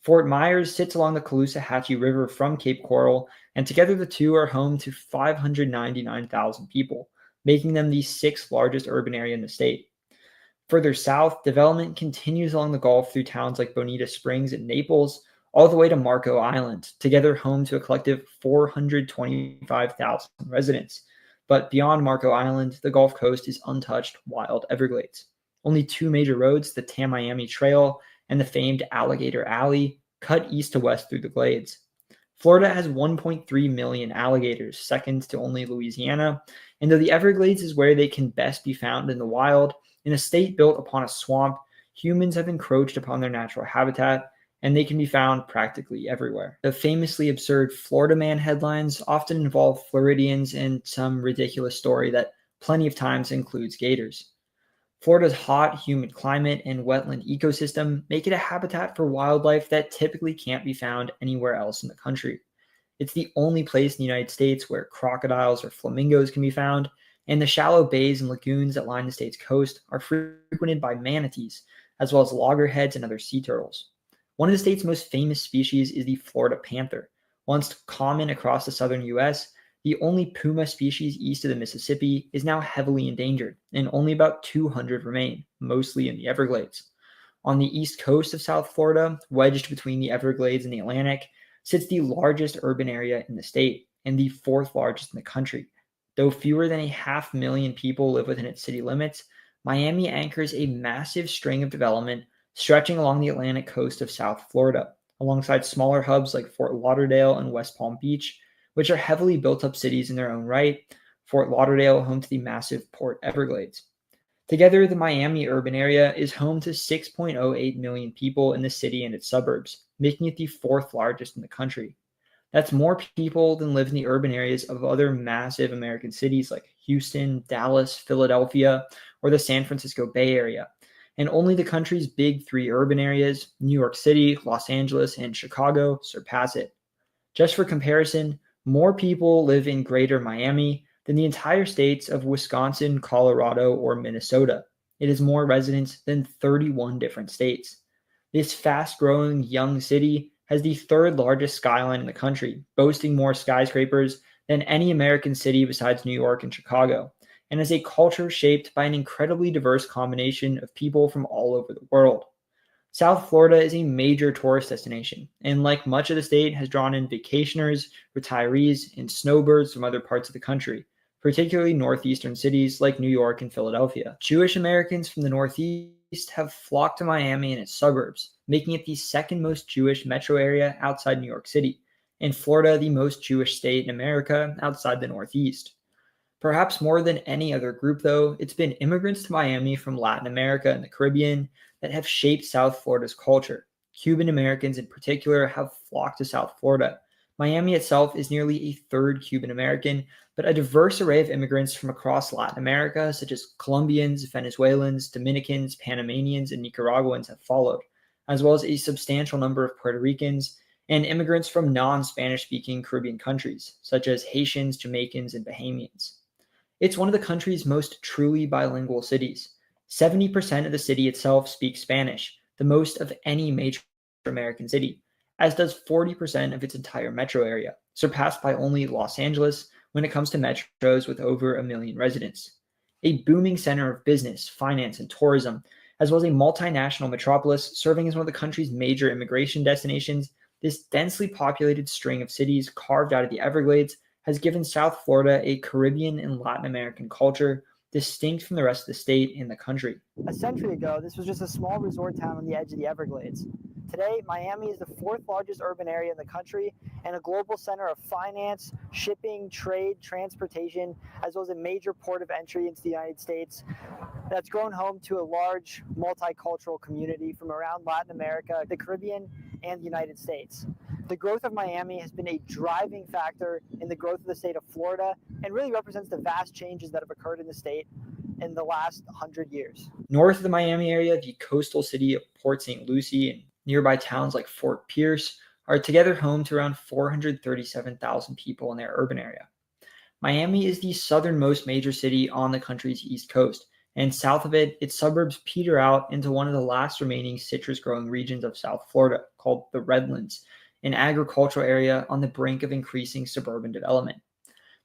Fort Myers sits along the Caloosahatchee River from Cape Coral, and together the two are home to 599,000 people, making them the 6th largest urban area in the state. Further south, development continues along the Gulf through towns like Bonita Springs and Naples, all the way to Marco Island, together home to a collective 425,000 residents. But beyond Marco Island, the Gulf Coast is untouched wild Everglades. Only 2 major roads, the Tamiami Trail and the famed Alligator Alley, cut east to west through the glades. Florida has 1.3 million alligators, second to only Louisiana, and though the Everglades is where they can best be found in the wild, in a state built upon a swamp, humans have encroached upon their natural habitat, and they can be found practically everywhere. The famously absurd Florida Man headlines often involve Floridians and some ridiculous story that plenty of times includes gators. Florida's hot, humid climate and wetland ecosystem make it a habitat for wildlife that typically can't be found anywhere else in the country. It's the only place in the United States where crocodiles or flamingos can be found, and the shallow bays and lagoons that line the state's coast are frequented by manatees, as well as loggerheads and other sea turtles. One of the state's most famous species is the Florida panther. Once common across the southern U.S., the only puma species east of the Mississippi is now heavily endangered, and only about 200 remain, mostly in the Everglades. On the east coast of South Florida, wedged between the Everglades and the Atlantic, sits the largest urban area in the state, and the 4th largest in the country. Though fewer than 500,000 people live within its city limits, Miami anchors a massive string of development stretching along the Atlantic coast of South Florida, alongside smaller hubs like Fort Lauderdale and West Palm Beach, which are heavily built up cities in their own right. Fort Lauderdale, home to the massive Port Everglades. Together, the Miami urban area is home to 6.08 million people in the city and its suburbs, making it the fourth largest in the country. That's more people than live in the urban areas of other massive American cities like Houston, Dallas, Philadelphia, or the San Francisco Bay Area. And only the country's big three urban areas, New York City, Los Angeles, and Chicago, surpass it. Just for comparison, more people live in Greater Miami than the entire states of Wisconsin, Colorado, or Minnesota. It has more residents than 31 different states. This fast-growing young city has the third largest skyline in the country, boasting more skyscrapers than any American city besides New York and Chicago, and has a culture shaped by an incredibly diverse combination of people from all over the world. South Florida is a major tourist destination, and like much of the state, has drawn in vacationers, retirees, and snowbirds from other parts of the country, particularly northeastern cities like New York and Philadelphia. Jewish Americans from the Northeast have flocked to Miami and its suburbs, making it the second most Jewish metro area outside New York City, and Florida the most Jewish state in America outside the Northeast. Perhaps more than any other group, though, it's been immigrants to Miami from Latin America and the Caribbean that have shaped South Florida's culture. Cuban Americans in particular have flocked to South Florida. Miami itself is nearly a third Cuban American, but a diverse array of immigrants from across Latin America, such as Colombians, Venezuelans, Dominicans, Panamanians, and Nicaraguans have followed, as well as a substantial number of Puerto Ricans and immigrants from non-Spanish speaking Caribbean countries, such as Haitians, Jamaicans, and Bahamians. It's one of the country's most truly bilingual cities. 70% of the city itself speaks Spanish, the most of any major American city, as does 40% of its entire metro area, surpassed by only Los Angeles when it comes to metros with over 1 million residents. A booming center of business, finance, and tourism, as well as a multinational metropolis serving as one of the country's major immigration destinations, this densely populated string of cities carved out of the Everglades has given South Florida a Caribbean and Latin American culture distinct from the rest of the state and the country. A century ago, this was just a small resort town on the edge of the Everglades. Today, Miami is the fourth largest urban area in the country and a global center of finance, shipping, trade, transportation, as well as a major port of entry into the United States that's grown home to a large multicultural community from around Latin America, the Caribbean, and the United States. The growth of Miami has been a driving factor in the growth of the state of Florida and really represents the vast changes that have occurred in the state in the last 100 years. North of the Miami area, the coastal city of Port St. Lucie and nearby towns like Fort Pierce are together home to around 437,000 people in their urban area. Miami is the southernmost major city on the country's east coast, and south of it, its suburbs peter out into one of the last remaining citrus-growing regions of South Florida, called the Redlands, an agricultural area on the brink of increasing suburban development.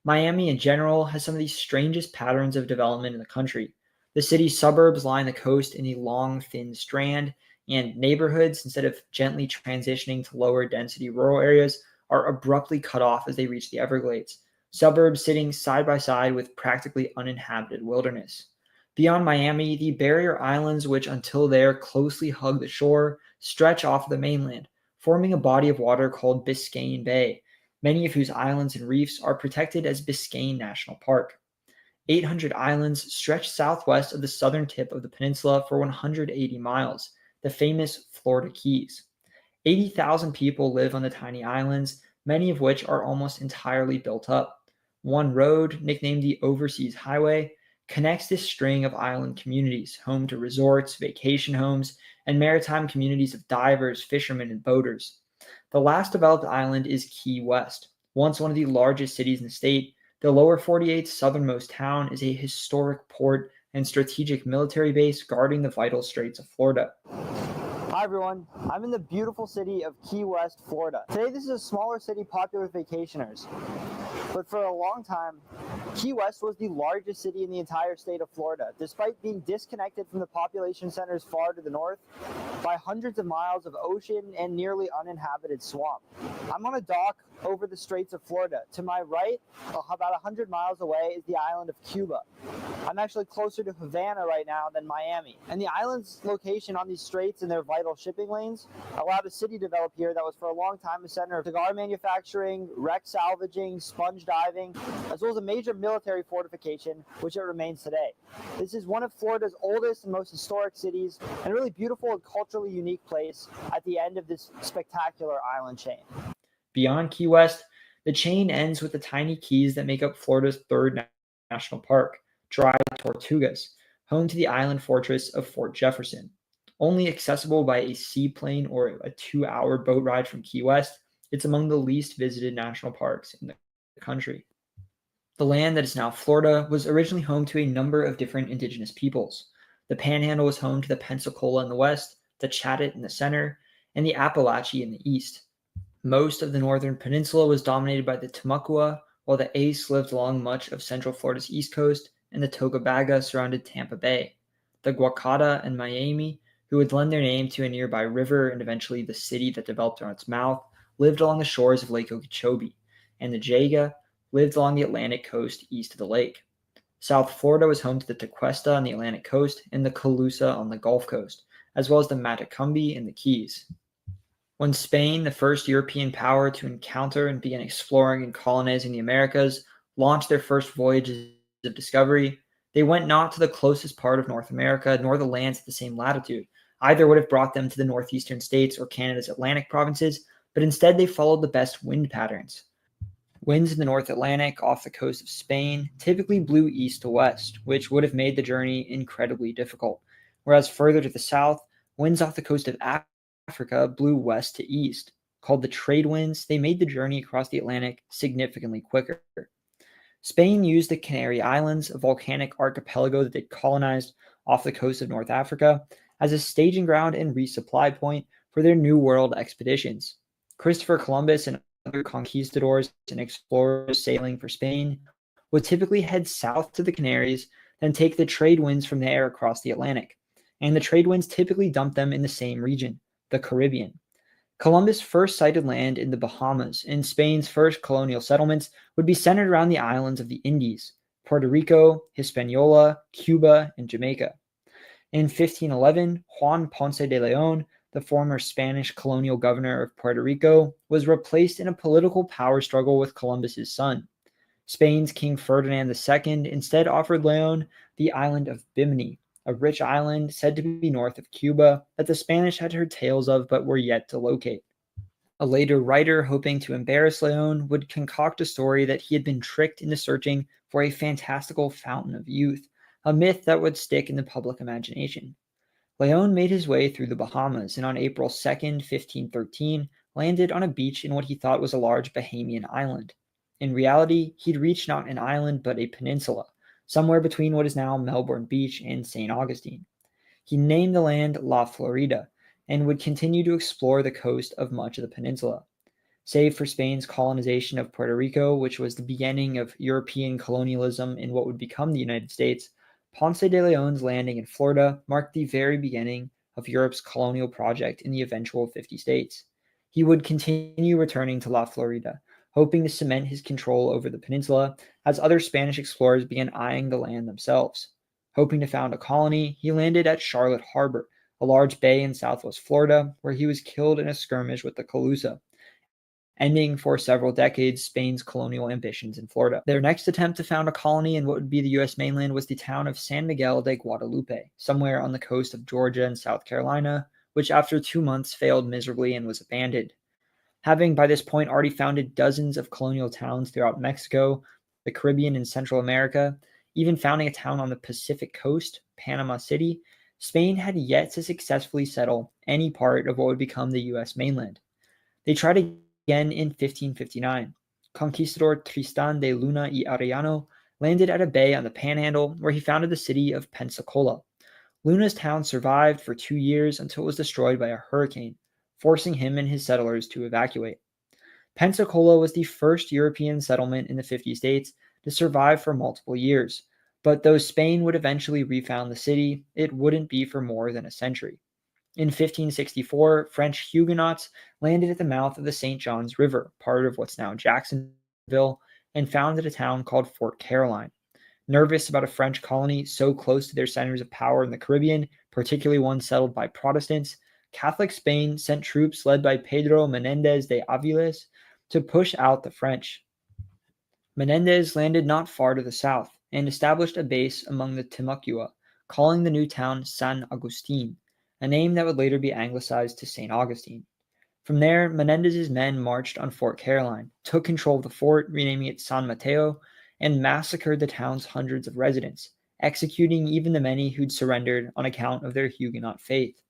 Miami in general has some of the strangest patterns of development in the country. The city's suburbs line the coast in a long, thin strand, and neighborhoods, instead of gently transitioning to lower density rural areas, are abruptly cut off as they reach the Everglades, suburbs sitting side by side with practically uninhabited wilderness. Beyond Miami, the barrier islands, which until there closely hug the shore, stretch off the mainland, forming a body of water called Biscayne Bay, many of whose islands and reefs are protected as Biscayne National Park. 800 islands stretch southwest of the southern tip of the peninsula for 180 miles, the famous Florida Keys. 80,000 people live on the tiny islands, many of which are almost entirely built up. One road, nicknamed the Overseas Highway, connects this string of island communities, home to resorts, vacation homes, and maritime communities of divers, fishermen, and boaters. The last developed island is Key West. Once one of the largest cities in the state, the lower 48's southernmost town is a historic port and strategic military base guarding the vital straits of Florida. Hi everyone, I'm in the beautiful city of Key West, Florida. Today this is a smaller city popular with vacationers. But for a long time, Key West was the largest city in the entire state of Florida, despite being disconnected from the population centers far to the north by hundreds of miles of ocean and nearly uninhabited swamp. I'm on a dock over the Straits of Florida. To my right, about 100 miles away, is the island of Cuba. I'm actually closer to Havana right now than Miami. And the island's location on these straits and their vital shipping lanes allowed a city to develop here that was for a long time a center of cigar manufacturing, wreck salvaging, sponge diving, as well as a major military fortification, which it remains today. This is one of Florida's oldest and most historic cities, and a really beautiful and culturally unique place at the end of this spectacular island chain. Beyond Key West, the chain ends with the tiny keys that make up Florida's third national park, Dry Tortugas, home to the island fortress of Fort Jefferson. Only accessible by a seaplane or a 2-hour boat ride from Key West, it's among the least visited national parks in the country. The land that is now Florida was originally home to a number of different indigenous peoples. The Panhandle was home to the Pensacola in the west, the Chattit in the center, and the Appalachee in the east. Most of the northern peninsula was dominated by the Timucua, while the Ace lived along much of central Florida's east coast, and the Tocobaga surrounded Tampa Bay. The Guacata and Miami, who would lend their name to a nearby river and eventually the city that developed on its mouth, lived along the shores of Lake Okeechobee, and the Jaga lived along the Atlantic coast east of the lake. South Florida was home to the Tequesta on the Atlantic coast and the Calusa on the Gulf Coast, as well as the Matecumbe and the Keys. When Spain, the first European power to encounter and begin exploring and colonizing the Americas, launched their first voyages of discovery, they went not to the closest part of North America nor the lands at the same latitude. Either would have brought them to the northeastern states or Canada's Atlantic provinces, but instead they followed the best wind patterns. Winds in the North Atlantic off the coast of Spain typically blew east to west, which would have made the journey incredibly difficult, whereas further to the south, winds off the coast of Africa blew west to east. Called the trade winds, they made the journey across the Atlantic significantly quicker. Spain used the Canary Islands, a volcanic archipelago that they colonized off the coast of North Africa, as a staging ground and resupply point for their New World expeditions. Christopher Columbus and other conquistadors and explorers sailing for Spain would typically head south to the Canaries, then take the trade winds from there across the Atlantic. And the trade winds typically dumped them in the same region, the Caribbean. Columbus first sighted land in the Bahamas, and Spain's first colonial settlements would be centered around the islands of the Indies, Puerto Rico, Hispaniola, Cuba, and Jamaica. In 1511, Juan Ponce de Leon, the former Spanish colonial governor of Puerto Rico, was replaced in a political power struggle with Columbus's son. Spain's King Ferdinand II instead offered Leon the island of Bimini, a rich island said to be north of Cuba that the Spanish had heard tales of but were yet to locate. A later writer, hoping to embarrass Leon, would concoct a story that he had been tricked into searching for a fantastical fountain of youth, a myth that would stick in the public imagination. Leon made his way through the Bahamas and on April 2, 1513, landed on a beach in what he thought was a large Bahamian island. In reality, he'd reached not an island but a peninsula, somewhere between what is now Melbourne Beach and St. Augustine. He named the land La Florida and would continue to explore the coast of much of the peninsula. Save for Spain's colonization of Puerto Rico, which was the beginning of European colonialism in what would become the United States, Ponce de Leon's landing in Florida marked the very beginning of Europe's colonial project in the eventual 50 states. He would continue returning to La Florida, hoping to cement his control over the peninsula as other Spanish explorers began eyeing the land themselves. Hoping to found a colony, he landed at Charlotte Harbor, a large bay in southwest Florida, where he was killed in a skirmish with the Calusa, ending for several decades Spain's colonial ambitions in Florida. Their next attempt to found a colony in what would be the U.S. mainland was the town of San Miguel de Guadalupe, somewhere on the coast of Georgia and South Carolina, which after 2 months failed miserably and was abandoned. Having by this point already founded dozens of colonial towns throughout Mexico, the Caribbean, and Central America, even founding a town on the Pacific coast, Panama City, Spain had yet to successfully settle any part of what would become the U.S. mainland. They tried again in 1559. Conquistador Tristan de Luna y Arellano landed at a bay on the Panhandle where he founded the city of Pensacola. Luna's town survived for 2 years until it was destroyed by a hurricane, forcing him and his settlers to evacuate. Pensacola was the first European settlement in the 50 states to survive for multiple years, but though Spain would eventually refound the city, it wouldn't be for more than a century. In 1564, French Huguenots landed at the mouth of the St. Johns River, part of what's now Jacksonville, and founded a town called Fort Caroline. Nervous about a French colony so close to their centers of power in the Caribbean, particularly one settled by Protestants, Catholic Spain sent troops led by Pedro Menendez de Aviles to push out the French. Menendez landed not far to the south and established a base among the Timucua, calling the new town San Agustin, a name that would later be anglicized to St. Augustine. From there, Menendez's men marched on Fort Caroline, took control of the fort, renaming it San Mateo, and massacred the town's hundreds of residents, executing even the many who'd surrendered on account of their Huguenot faith.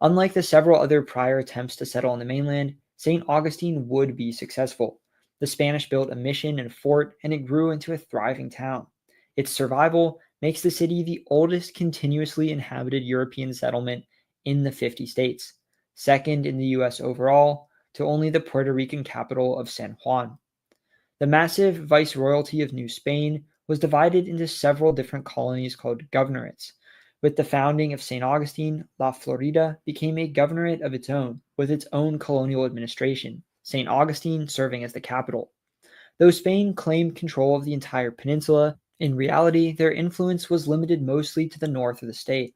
Unlike the several other prior attempts to settle on the mainland, St. Augustine would be successful. The Spanish built a mission and a fort, and it grew into a thriving town. Its survival makes the city the oldest continuously inhabited European settlement in the 50 states, second in the US overall, to only the Puerto Rican capital of San Juan. The massive viceroyalty of New Spain was divided into several different colonies called governorates. With the founding of St. Augustine, La Florida became a governorate of its own, with its own colonial administration, St. Augustine serving as the capital. Though Spain claimed control of the entire peninsula, in reality their influence was limited mostly to the north of the state.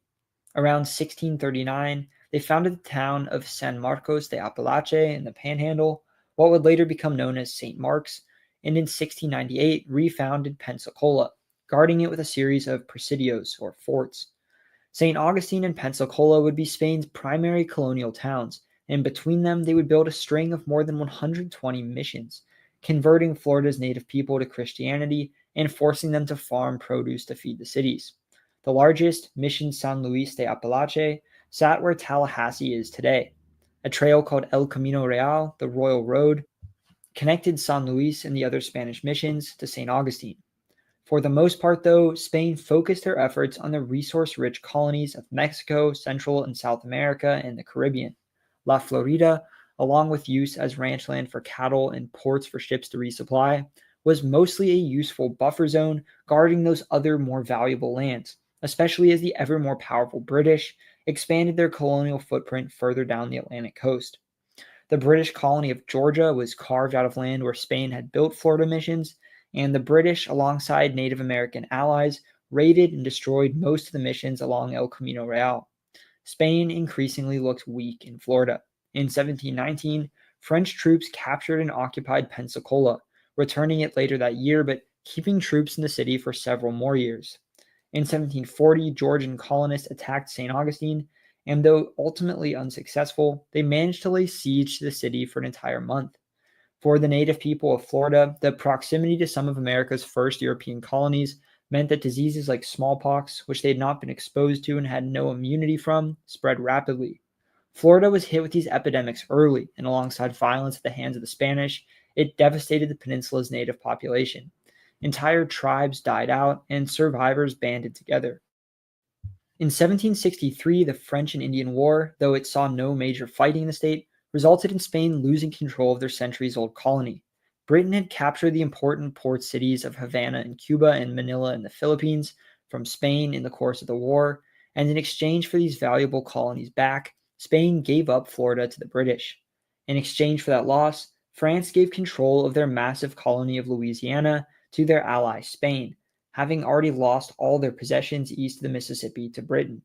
Around 1639, they founded the town of San Marcos de Apalache in the Panhandle, what would later become known as St. Mark's, and in 1698 refounded Pensacola, guarding it with a series of presidios or forts. St. Augustine and Pensacola would be Spain's primary colonial towns, and between them they would build a string of more than 120 missions, converting Florida's native people to Christianity and forcing them to farm produce to feed the cities. The largest, Mission San Luis de Apalache, sat where Tallahassee is today. A trail called El Camino Real, the Royal Road, connected San Luis and the other Spanish missions to St. Augustine. For the most part, though, Spain focused their efforts on the resource-rich colonies of Mexico, Central and South America, and the Caribbean. La Florida, along with use as ranch land for cattle and ports for ships to resupply, was mostly a useful buffer zone guarding those other more valuable lands, especially as the ever more powerful British expanded their colonial footprint further down the Atlantic coast. The British colony of Georgia was carved out of land where Spain had built Florida missions, and the British, alongside Native American allies, raided and destroyed most of the missions along El Camino Real. Spain increasingly looked weak in Florida. In 1719, French troops captured and occupied Pensacola, returning it later that year, but keeping troops in the city for several more years. In 1740, Georgian colonists attacked St. Augustine, and though ultimately unsuccessful, they managed to lay siege to the city for an entire month. For the native people of Florida, the proximity to some of America's first European colonies meant that diseases like smallpox, which they had not been exposed to and had no immunity from, spread rapidly. Florida was hit with these epidemics early, and alongside violence at the hands of the Spanish, it devastated the peninsula's native population. Entire tribes died out, and survivors banded together. In 1763, the French and Indian War, though it saw no major fighting in the state, resulted in Spain losing control of their centuries-old colony. Britain had captured the important port cities of Havana in Cuba and Manila in the Philippines from Spain in the course of the war, and in exchange for these valuable colonies back, Spain gave up Florida to the British. In exchange for that loss, France gave control of their massive colony of Louisiana to their ally Spain, having already lost all their possessions east of the Mississippi to Britain.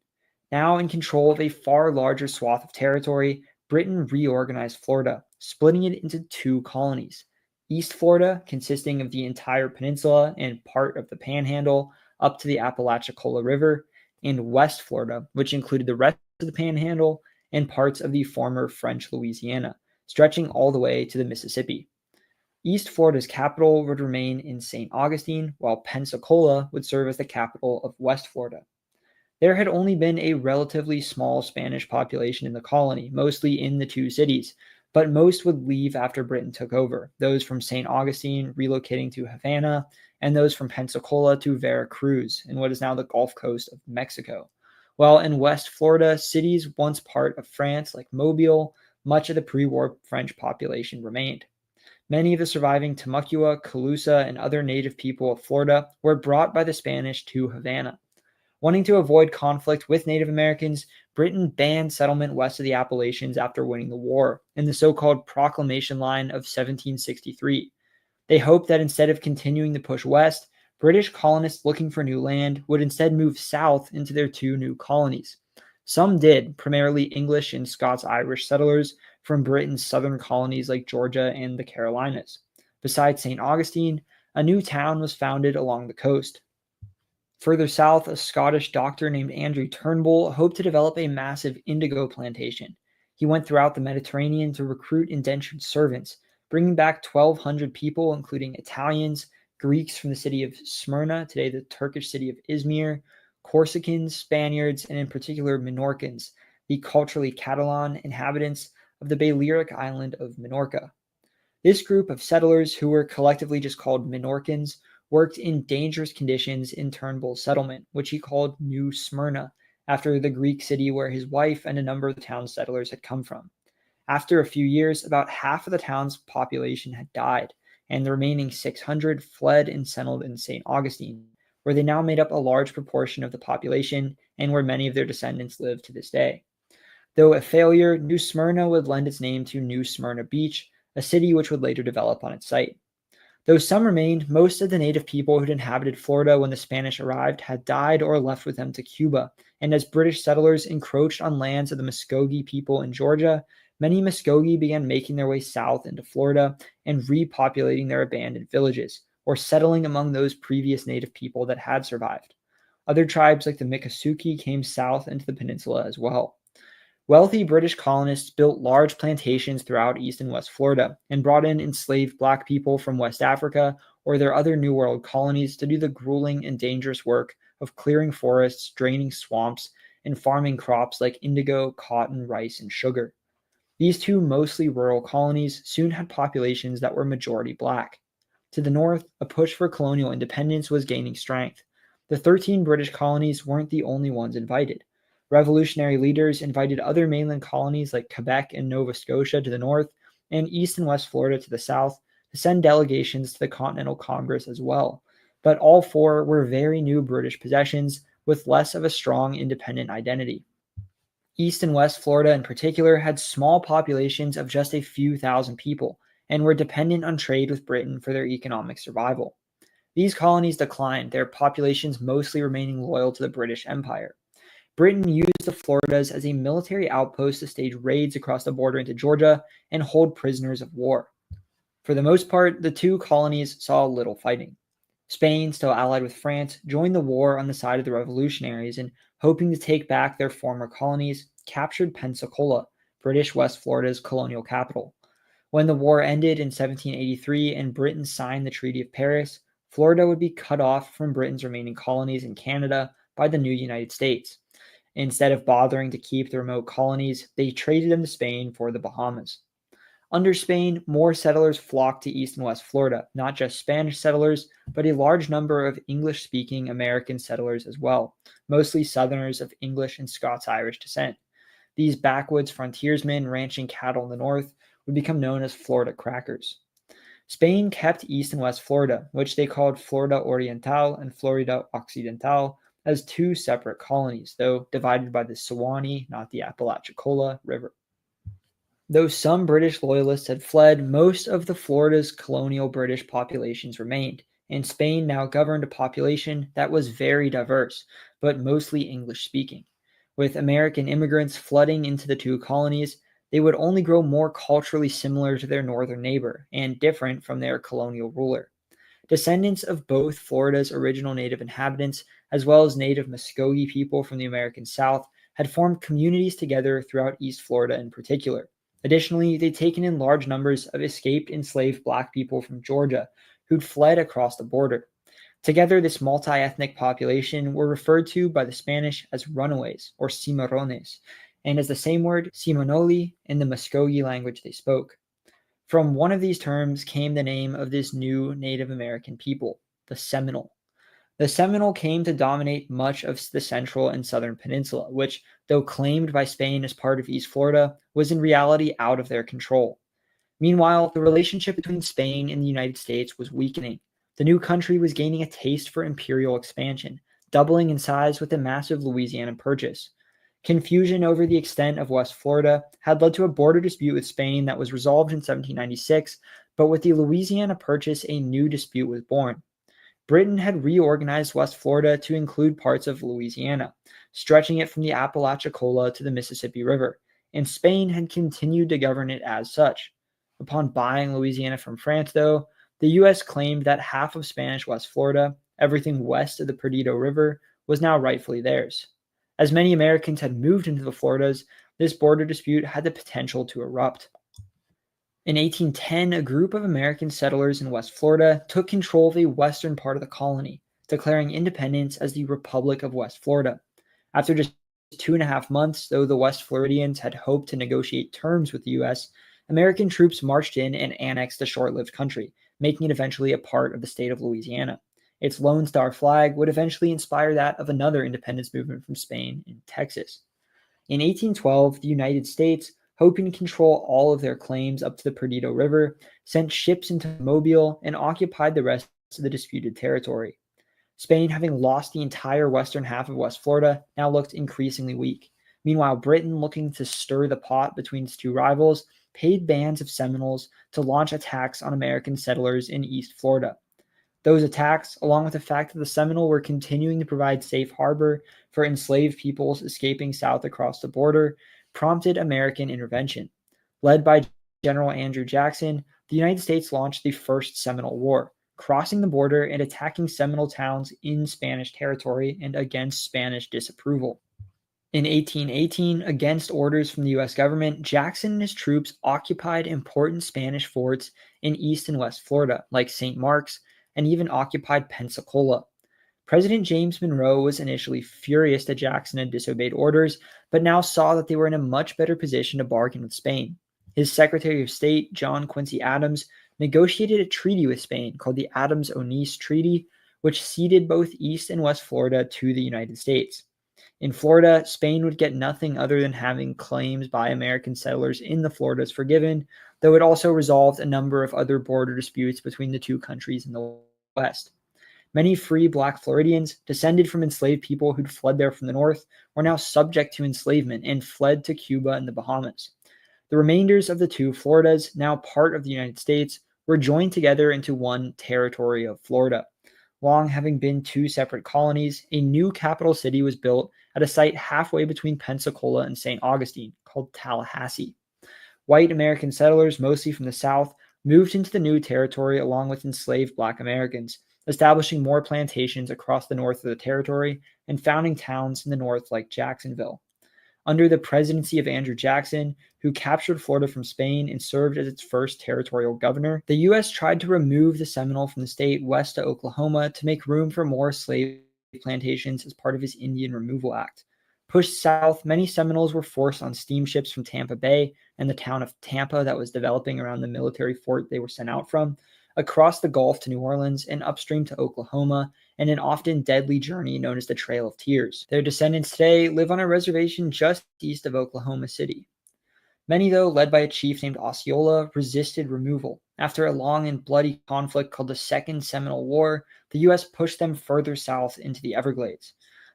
Now in control of a far larger swath of territory, Britain reorganized Florida, splitting it into two colonies. East Florida, consisting of the entire peninsula and part of the Panhandle up to the Apalachicola River, and West Florida, which included the rest of the Panhandle and parts of the former French Louisiana, stretching all the way to the Mississippi. East Florida's capital would remain in St. Augustine, while Pensacola would serve as the capital of West Florida. There had only been a relatively small Spanish population in the colony, mostly in the two cities, but most would leave after Britain took over, those from St. Augustine relocating to Havana, and those from Pensacola to Veracruz, in what is now the Gulf Coast of Mexico. While in West Florida, cities once part of France like Mobile, much of the pre-war French population remained. Many of the surviving Timucua, Calusa, and other native people of Florida were brought by the Spanish to Havana. Wanting to avoid conflict with Native Americans, Britain banned settlement west of the Appalachians after winning the war, in the so-called Proclamation Line of 1763. They hoped that instead of continuing the push west, British colonists looking for new land would instead move south into their two new colonies. Some did, primarily English and Scots-Irish settlers from Britain's southern colonies like Georgia and the Carolinas. Besides St. Augustine, a new town was founded along the coast. Further south, a Scottish doctor named Andrew Turnbull hoped to develop a massive indigo plantation. He went throughout the Mediterranean to recruit indentured servants, bringing back 1,200 people, including Italians, Greeks from the city of Smyrna, today the Turkish city of Izmir, Corsicans, Spaniards, and in particular Minorcans, the culturally Catalan inhabitants of the Balearic island of Minorca. This group of settlers, who were collectively just called Minorcans, worked in dangerous conditions in Turnbull's settlement, which he called New Smyrna, after the Greek city where his wife and a number of the town's settlers had come from. After a few years, about half of the town's population had died, and the remaining 600 fled and settled in St. Augustine, where they now made up a large proportion of the population and where many of their descendants live to this day. Though a failure, New Smyrna would lend its name to New Smyrna Beach, a city which would later develop on its site. Though some remained, most of the native people who'd inhabited Florida when the Spanish arrived had died or left with them to Cuba, and as British settlers encroached on lands of the Muskogee people in Georgia, many Muskogee began making their way south into Florida and repopulating their abandoned villages, or settling among those previous native people that had survived. Other tribes like the Miccosukee came south into the peninsula as well. Wealthy British colonists built large plantations throughout East and West Florida and brought in enslaved Black people from West Africa or their other New World colonies to do the grueling and dangerous work of clearing forests, draining swamps, and farming crops like indigo, cotton, rice, and sugar. These two mostly rural colonies soon had populations that were majority Black. To the north, a push for colonial independence was gaining strength. The 13 British colonies weren't the only ones invited. Revolutionary leaders invited other mainland colonies like Quebec and Nova Scotia to the north, and East and West Florida to the south, to send delegations to the Continental Congress as well. But all four were very new British possessions with less of a strong independent identity. East and West Florida in particular had small populations of just a few thousand people and were dependent on trade with Britain for their economic survival. These colonies declined, their populations mostly remaining loyal to the British Empire. Britain used the Floridas as a military outpost to stage raids across the border into Georgia and hold prisoners of war. For the most part, the two colonies saw little fighting. Spain, still allied with France, joined the war on the side of the revolutionaries and, hoping to take back their former colonies, captured Pensacola, British West Florida's colonial capital. When the war ended in 1783 and Britain signed the Treaty of Paris, Florida would be cut off from Britain's remaining colonies in Canada by the new United States. Instead of bothering to keep the remote colonies, they traded them to Spain for the Bahamas. Under Spain, more settlers flocked to East and West Florida, not just Spanish settlers, but a large number of English-speaking American settlers as well, mostly Southerners of English and Scots-Irish descent. These backwoods frontiersmen ranching cattle in the north would become known as Florida Crackers. Spain kept East and West Florida, which they called Florida Oriental and Florida Occidental, as two separate colonies, though divided by the Suwannee, not the Apalachicola, River. Though some British loyalists had fled, most of the Florida's colonial British populations remained, and Spain now governed a population that was very diverse, but mostly English-speaking. With American immigrants flooding into the two colonies, they would only grow more culturally similar to their northern neighbor and different from their colonial ruler. Descendants of both Florida's original native inhabitants, as well as native Muskogee people from the American South, had formed communities together throughout East Florida in particular. Additionally, they'd taken in large numbers of escaped enslaved Black people from Georgia who'd fled across the border. Together, this multi-ethnic population were referred to by the Spanish as runaways, or cimarrones, and as the same word, Simonoli, in the Muskogee language they spoke. From one of these terms came the name of this new Native American people, the Seminole. The Seminole came to dominate much of the central and southern peninsula, which, though claimed by Spain as part of East Florida, was in reality out of their control. Meanwhile, the relationship between Spain and the United States was weakening. The new country was gaining a taste for imperial expansion, doubling in size with the massive Louisiana Purchase. Confusion over the extent of West Florida had led to a border dispute with Spain that was resolved in 1796, but with the Louisiana Purchase, a new dispute was born. Britain had reorganized West Florida to include parts of Louisiana, stretching it from the Apalachicola to the Mississippi River, and Spain had continued to govern it as such. Upon buying Louisiana from France, though, The U.S. claimed that half of Spanish West Florida, everything west of the Perdido River, was now rightfully theirs. As many Americans had moved into the Floridas, this border dispute had the potential to erupt. In 1810, a group of American settlers in West Florida took control of the western part of the colony, declaring independence as the Republic of West Florida. After just 2.5 months, though the West Floridians had hoped to negotiate terms with the U.S., American troops marched in and annexed the short-lived country, making it eventually a part of the state of Louisiana. Its Lone Star flag would eventually inspire that of another independence movement from Spain in Texas. In 1812, the United States, hoping to control all of their claims up to the Perdido River, sent ships into Mobile and occupied the rest of the disputed territory. Spain, having lost the entire western half of West Florida, now looked increasingly weak. Meanwhile, Britain, looking to stir the pot between its two rivals, paid bands of Seminoles to launch attacks on American settlers in East Florida. Those attacks, along with the fact that the Seminole were continuing to provide safe harbor for enslaved peoples escaping south across the border, prompted American intervention. Led by General Andrew Jackson, the United States launched the First Seminole War, crossing the border and attacking Seminole towns in Spanish territory and against Spanish disapproval. In 1818, against orders from the U.S. government, Jackson and his troops occupied important Spanish forts in East and West Florida, like St. Mark's, and even occupied Pensacola. President James Monroe was initially furious that Jackson had disobeyed orders, but now saw that they were in a much better position to bargain with Spain. His Secretary of State, John Quincy Adams, negotiated a treaty with Spain called the Adams-Onis Treaty, which ceded both East and West Florida to the United States. In Florida, Spain would get nothing other than having claims by American settlers in the Floridas forgiven, though it also resolved a number of other border disputes between the two countries in the West. Many free Black Floridians, descended from enslaved people who'd fled there from the North, were now subject to enslavement and fled to Cuba and the Bahamas. The remainders of the two Floridas, now part of the United States, were joined together into one territory of Florida. Long having been two separate colonies, a new capital city was built at a site halfway between Pensacola and St. Augustine, called Tallahassee. White American settlers, mostly from the South, moved into the new territory along with enslaved Black Americans, establishing more plantations across the north of the territory and founding towns in the north like Jacksonville. Under the presidency of Andrew Jackson, who captured Florida from Spain and served as its first territorial governor, the U.S. tried to remove the Seminole from the state west to Oklahoma to make room for more slave plantations as part of his Indian Removal Act. Pushed south, many Seminoles were forced on steamships from Tampa Bay and the town of Tampa that was developing around the military fort they were sent out from, across the Gulf to New Orleans and upstream to Oklahoma, and an often deadly journey known as the Trail of Tears. Their descendants today live on a reservation just east of Oklahoma City. Many, though, led by a chief named Osceola, resisted removal. After a long and bloody conflict called the Second Seminole War, the U.S. pushed them further south into the Everglades.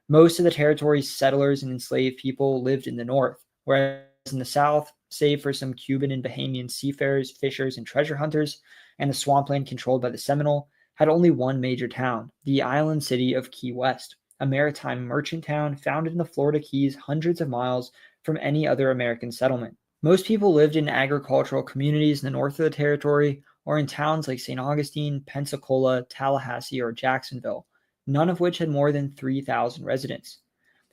Most of the territory's settlers and enslaved people lived in the north, whereas in the south, save for some Cuban and Bahamian seafarers, fishers, and treasure hunters, and the swampland controlled by the Seminole, had only one major town, the island city of Key West, a maritime merchant town founded in the Florida Keys hundreds of miles from any other American settlement. Most people lived in agricultural communities in the north of the territory or in towns like St. Augustine, Pensacola, Tallahassee, or Jacksonville, none of which had more than 3,000 residents.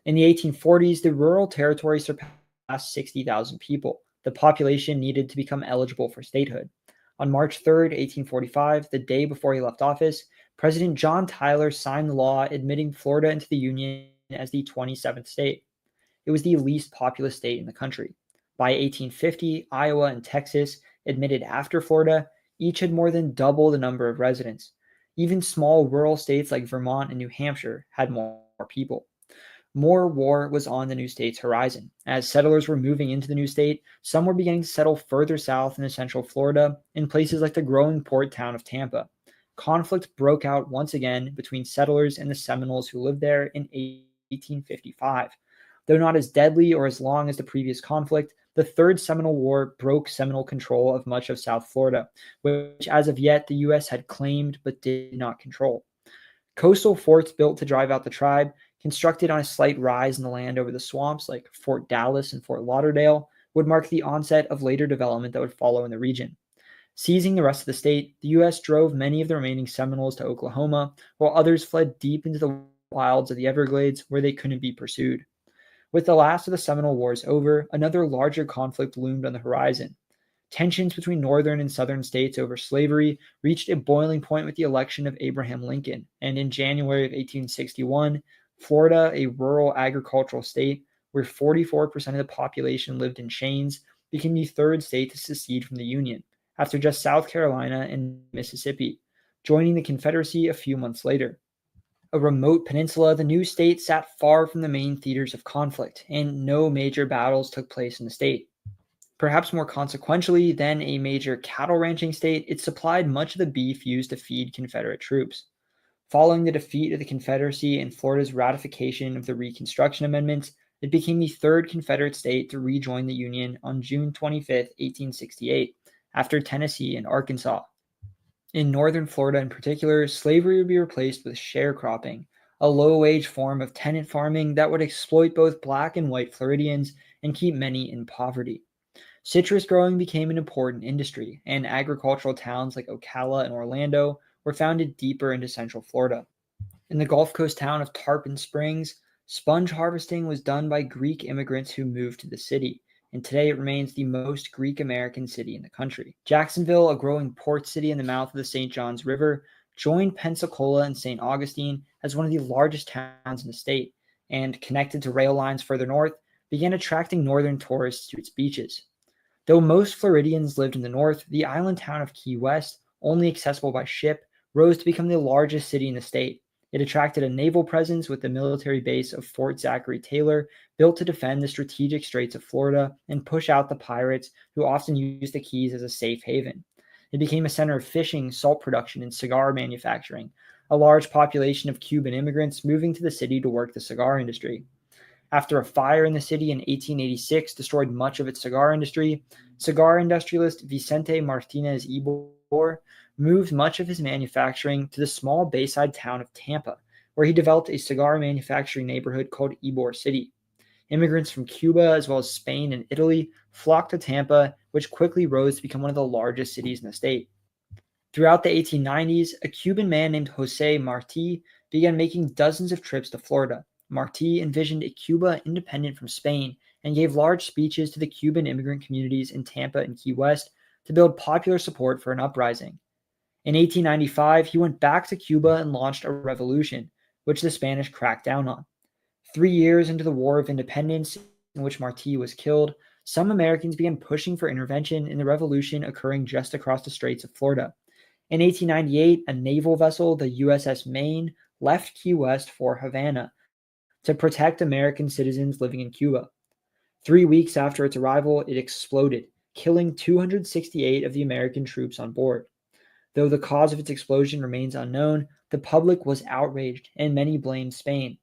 In the 1840s, the rural territory surpassed 60,000 people. The population needed to become eligible for statehood. On March 3, 1845, the day before he left office, President John Tyler signed the law admitting Florida into the Union as the 27th state. It was the least populous state in the country. By 1850, Iowa and Texas, admitted after Florida, each had more than double the number of residents. Even small rural states like Vermont and New Hampshire had more people. More war was on the new state's horizon. As settlers were moving into the new state, some were beginning to settle further south into central Florida in places like the growing port town of Tampa. Conflict broke out once again between settlers and the Seminoles who lived there in 1855. Though not as deadly or as long as the previous conflict, the Third Seminole War broke Seminole control of much of South Florida, which as of yet the U.S. had claimed but did not control. Coastal forts built to drive out the tribe, constructed on a slight rise in the land over the swamps like Fort Dallas and Fort Lauderdale, would mark the onset of later development that would follow in the region. Seizing the rest of the state, the U.S. drove many of the remaining Seminoles to Oklahoma, while others fled deep into the wilds of the Everglades where they couldn't be pursued. With the last of the Seminole Wars over, another larger conflict loomed on the horizon. Tensions between northern and southern states over slavery reached a boiling point with the election of Abraham Lincoln, and in January of 1861, Florida, a rural agricultural state where 44% of the population lived in chains, became the third state to secede from the Union, after just South Carolina and Mississippi, joining the Confederacy a few months later. A remote peninsula, the new state sat far from the main theaters of conflict, and no major battles took place in the state. Perhaps more consequentially than a major cattle ranching state, it supplied much of the beef used to feed Confederate troops. Following the defeat of the Confederacy and Florida's ratification of the Reconstruction Amendments, it became the third Confederate state to rejoin the Union on June 25, 1868, after Tennessee and Arkansas. In northern Florida in particular, slavery would be replaced with sharecropping, a low-wage form of tenant farming that would exploit both black and white Floridians and keep many in poverty. Citrus growing became an important industry, and agricultural towns like Ocala and Orlando were founded deeper into central Florida. In the Gulf Coast town of Tarpon Springs, sponge harvesting was done by Greek immigrants who moved to the city, and today it remains the most Greek-American city in the country. Jacksonville, a growing port city in the mouth of the St. Johns River, joined Pensacola and St. Augustine as one of the largest towns in the state, and connected to rail lines further north, began attracting northern tourists to its beaches. Though most Floridians lived in the north, the island town of Key West, only accessible by ship, rose to become the largest city in the state. It attracted a naval presence with the military base of Fort Zachary Taylor, built to defend the strategic straits of Florida and push out the pirates who often used the Keys as a safe haven. It became a center of fishing, salt production, and cigar manufacturing, a large population of Cuban immigrants moving to the city to work the cigar industry. After a fire in the city in 1886 destroyed much of its cigar industry, cigar industrialist Vicente Martinez Ybor moved much of his manufacturing to the small bayside town of Tampa, where he developed a cigar manufacturing neighborhood called Ybor City. Immigrants from Cuba, as well as Spain and Italy, flocked to Tampa, which quickly rose to become one of the largest cities in the state. Throughout the 1890s, a Cuban man named Jose Marti began making dozens of trips to Florida. Marti envisioned a Cuba independent from Spain and gave large speeches to the Cuban immigrant communities in Tampa and Key West to build popular support for an uprising. In 1895, he went back to Cuba and launched a revolution, which the Spanish cracked down on. 3 years into the War of Independence, in which Marti was killed, some Americans began pushing for intervention in the revolution occurring just across the Straits of Florida. In 1898, a naval vessel, the USS Maine, left Key West for Havana to protect American citizens living in Cuba. 3 weeks after its arrival, it exploded, killing 268 of the American troops on board. Though the cause of its explosion remains unknown, the public was outraged and many blamed Spain.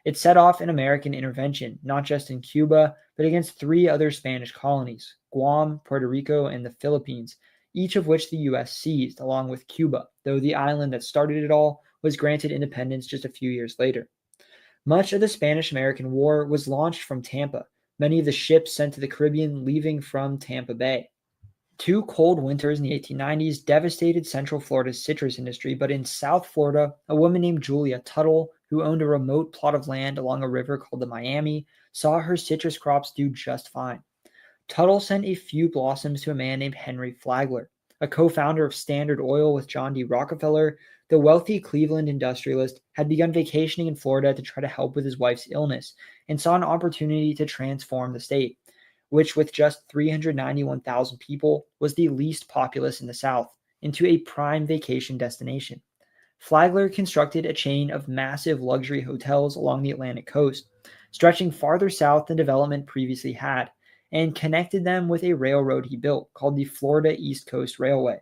It set off an American intervention, not just in Cuba, but against 3 other Spanish colonies, Guam, Puerto Rico, and the Philippines, each of which the U.S. seized, along with Cuba, though the island that started it all was granted independence just a few years later. Much of the Spanish-American War was launched from Tampa, many of the ships sent to the Caribbean leaving from Tampa Bay. 2 cold winters in the 1890s devastated Central Florida's citrus industry, but in South Florida, a woman named Julia Tuttle, who owned a remote plot of land along a river called the Miami, saw her citrus crops do just fine. Tuttle sent a few blossoms to a man named Henry Flagler, a co-founder of Standard Oil with John D. Rockefeller. The wealthy Cleveland industrialist had begun vacationing in Florida to try to help with his wife's illness and saw an opportunity to transform the state, which with just 391,000 people was the least populous in the South, into a prime vacation destination. Flagler constructed a chain of massive luxury hotels along the Atlantic coast, stretching farther south than development previously had, and connected them with a railroad he built called the Florida East Coast Railway.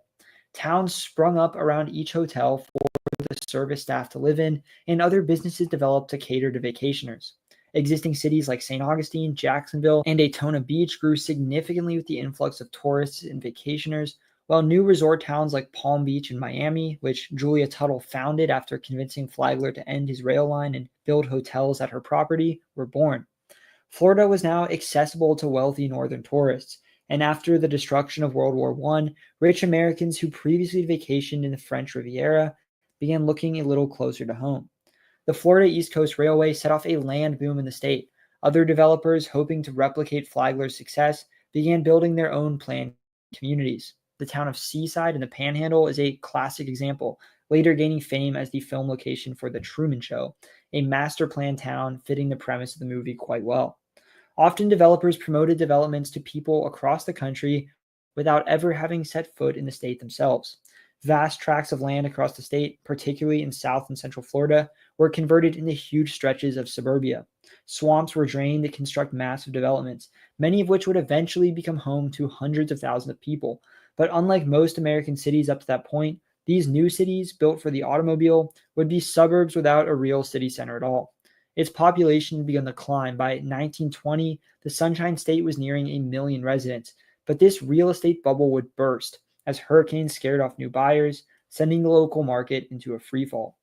Towns sprung up around each hotel for the service staff to live in, and other businesses developed to cater to vacationers. Existing cities like St. Augustine, Jacksonville, and Daytona Beach grew significantly with the influx of tourists and vacationers, while new resort towns like Palm Beach and Miami, which Julia Tuttle founded after convincing Flagler to end his rail line and build hotels at her property, were born. Florida was now accessible to wealthy northern tourists, And after the destruction of World War I, rich Americans who previously vacationed in the French Riviera began looking a little closer to home. The Florida East Coast Railway set off a land boom in the state. Other developers, hoping to replicate Flagler's success, began building their own planned communities. The town of Seaside in the Panhandle is a classic example, later gaining fame as the film location for The Truman Show, a master plan town fitting the premise of the movie quite well. Often developers promoted developments to people across the country without ever having set foot in the state themselves. Vast tracts of land across the state, particularly in South and Central Florida, were converted into huge stretches of suburbia. Swamps were drained to construct massive developments, many of which would eventually become home to hundreds of thousands of people. But unlike most American cities up to that point, these new cities, built for the automobile, would be suburbs without a real city center at all. Its population had begun to climb. By 1920, the Sunshine State was nearing 1 million residents, but this real estate bubble would burst as hurricanes scared off new buyers, sending the local market into a freefall.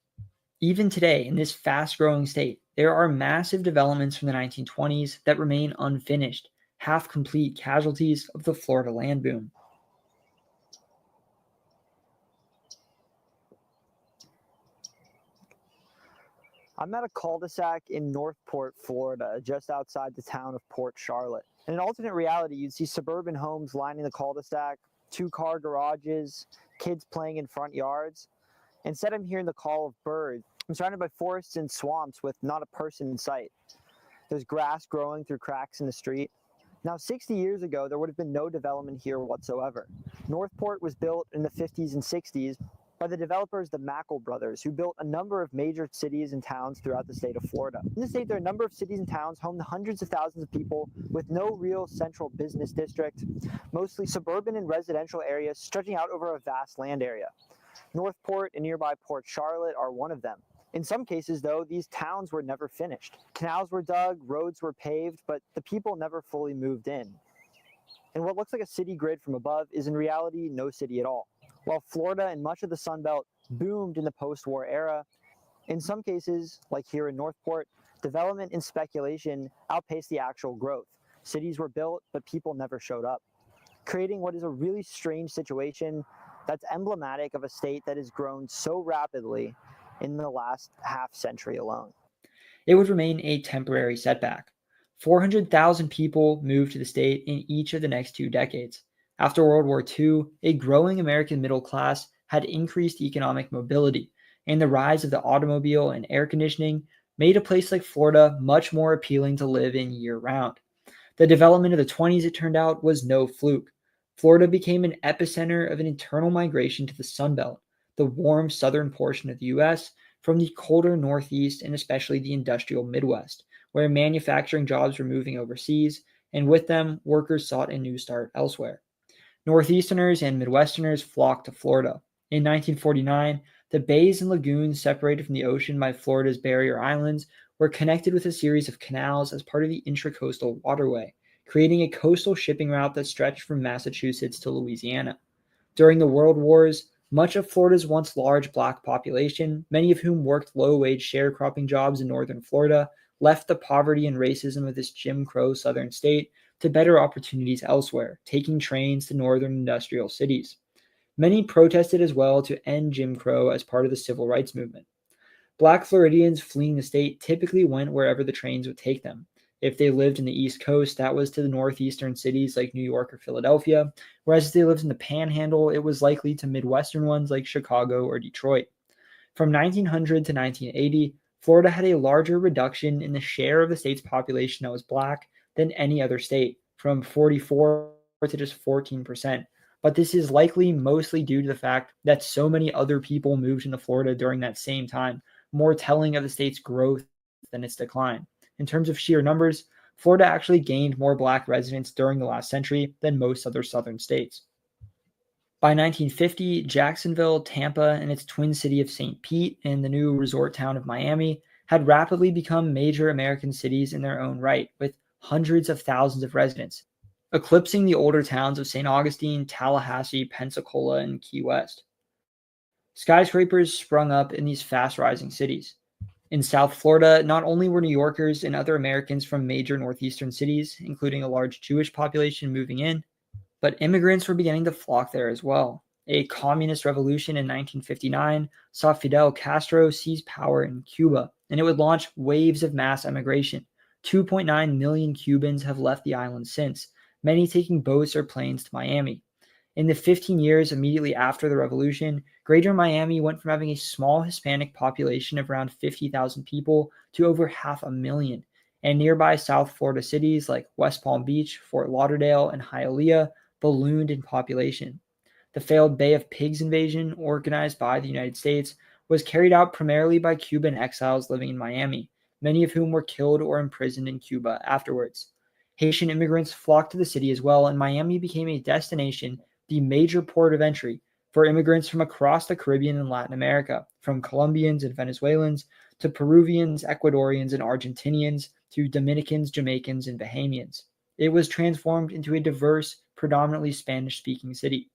Even today, in this fast-growing state, there are massive developments from the 1920s that remain unfinished, half-complete casualties of the Florida land boom. I'm at a cul-de-sac in Northport, Florida, just outside the town of Port Charlotte. In an alternate reality, you'd see suburban homes lining the cul-de-sac, two-car garages, kids playing in front yards. Instead, I'm hearing the call of birds. I'm surrounded by forests and swamps with not a person in sight. There's grass growing through cracks in the street. Now, 60 years ago, there would have been no development here whatsoever. Northport was built in the 50s and 60s by the developers, the Mackle brothers, who built a number of major cities and towns throughout the state of Florida. In the state, there are a number of cities and towns home to hundreds of thousands of people with no real central business district, mostly suburban and residential areas stretching out over a vast land area. Northport and nearby Port Charlotte are one of them. In some cases, though, these towns were never finished. Canals were dug, roads were paved, but the people never fully moved in. And what looks like a city grid from above is in reality no city at all. While Florida and much of the Sun Belt boomed in the post-war era, in some cases, like here in Northport, development and speculation outpaced the actual growth. Cities were built, but people never showed up, creating what is a really strange situation that's emblematic of a state that has grown so rapidly in the last half century alone. It would remain a temporary setback. 400,000 people moved to the state in each of the next 2 decades. After World War II, a growing American middle class had increased economic mobility, and the rise of the automobile and air conditioning made a place like Florida much more appealing to live in year-round. The development of the 20s, it turned out, was no fluke. Florida became an epicenter of an internal migration to the Sun Belt, the warm southern portion of the U.S., from the colder Northeast and especially the industrial Midwest, where manufacturing jobs were moving overseas, and with them, workers sought a new start elsewhere. Northeasterners and Midwesterners flocked to Florida. In 1949, the bays and lagoons separated from the ocean by Florida's barrier islands were connected with a series of canals as part of the Intracoastal Waterway, creating a coastal shipping route that stretched from Massachusetts to Louisiana. During the World Wars, much of Florida's once large black population, many of whom worked low-wage sharecropping jobs in northern Florida, left the poverty and racism of this Jim Crow southern state to better opportunities elsewhere, taking trains to northern industrial cities. Many protested as well to end Jim Crow as part of the civil rights movement. Black Floridians fleeing the state typically went wherever the trains would take them. If they lived in the East Coast, that was to the northeastern cities like New York or Philadelphia, whereas if they lived in the Panhandle, it was likely to Midwestern ones like Chicago or Detroit. From 1900 to 1980, Florida had a larger reduction in the share of the state's population that was black than any other state, from 44 to just 14%. But this is likely mostly due to the fact that so many other people moved into Florida during that same time, more telling of the state's growth than its decline. In terms of sheer numbers, Florida actually gained more black residents during the last century than most other southern states. By 1950, Jacksonville, Tampa, and its twin city of St. Pete and the new resort town of Miami had rapidly become major American cities in their own right, with hundreds of thousands of residents, eclipsing the older towns of St. Augustine, Tallahassee, Pensacola, and Key West. Skyscrapers sprung up in these fast-rising cities. In South Florida, not only were New Yorkers and other Americans from major northeastern cities, including a large Jewish population, moving in, but immigrants were beginning to flock there as well. A communist revolution in 1959 saw Fidel Castro seize power in Cuba, and it would launch waves of mass emigration. 2.9 million Cubans have left the island since, many taking boats or planes to Miami. In the 15 years immediately after the revolution, Greater Miami went from having a small Hispanic population of around 50,000 people to over 500,000, and nearby South Florida cities like West Palm Beach, Fort Lauderdale, and Hialeah ballooned in population. The failed Bay of Pigs invasion, organized by the United States, was carried out primarily by Cuban exiles living in Miami, many of whom were killed or imprisoned in Cuba afterwards. Haitian immigrants flocked to the city as well, and Miami became a destination, the major port of entry for immigrants from across the Caribbean and Latin America, from Colombians and Venezuelans to Peruvians, Ecuadorians, and Argentinians to Dominicans, Jamaicans, and Bahamians. It was transformed into a diverse, predominantly Spanish-speaking city.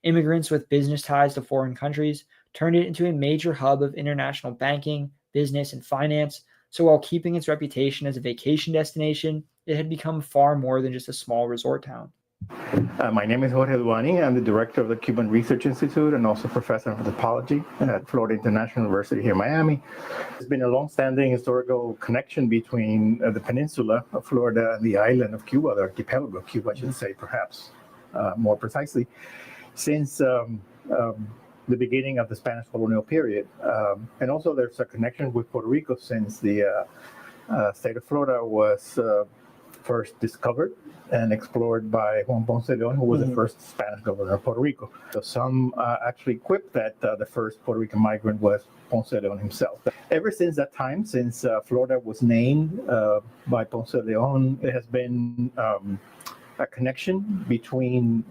Immigrants with business ties to foreign countries turned it into a major hub of international banking, business, and finance. So while keeping its reputation as a vacation destination, it had become far more than just a small resort town. My name is Jorge Duani. I'm the director of the Cuban Research Institute and also professor of anthropology at Florida International University here in Miami. There's been a long-standing historical connection between the peninsula of Florida and the island of Cuba, the archipelago of Cuba, I should say, perhaps more precisely, since the beginning of the Spanish colonial period. And also there's a connection with Puerto Rico since the state of Florida was first discovered and explored by Juan Ponce de Leon, who was the first Spanish governor of Puerto Rico. So some actually quipped that the first Puerto Rican migrant was Ponce de Leon himself. Ever since that time, since Florida was named by Ponce de Leon, it has been a connection between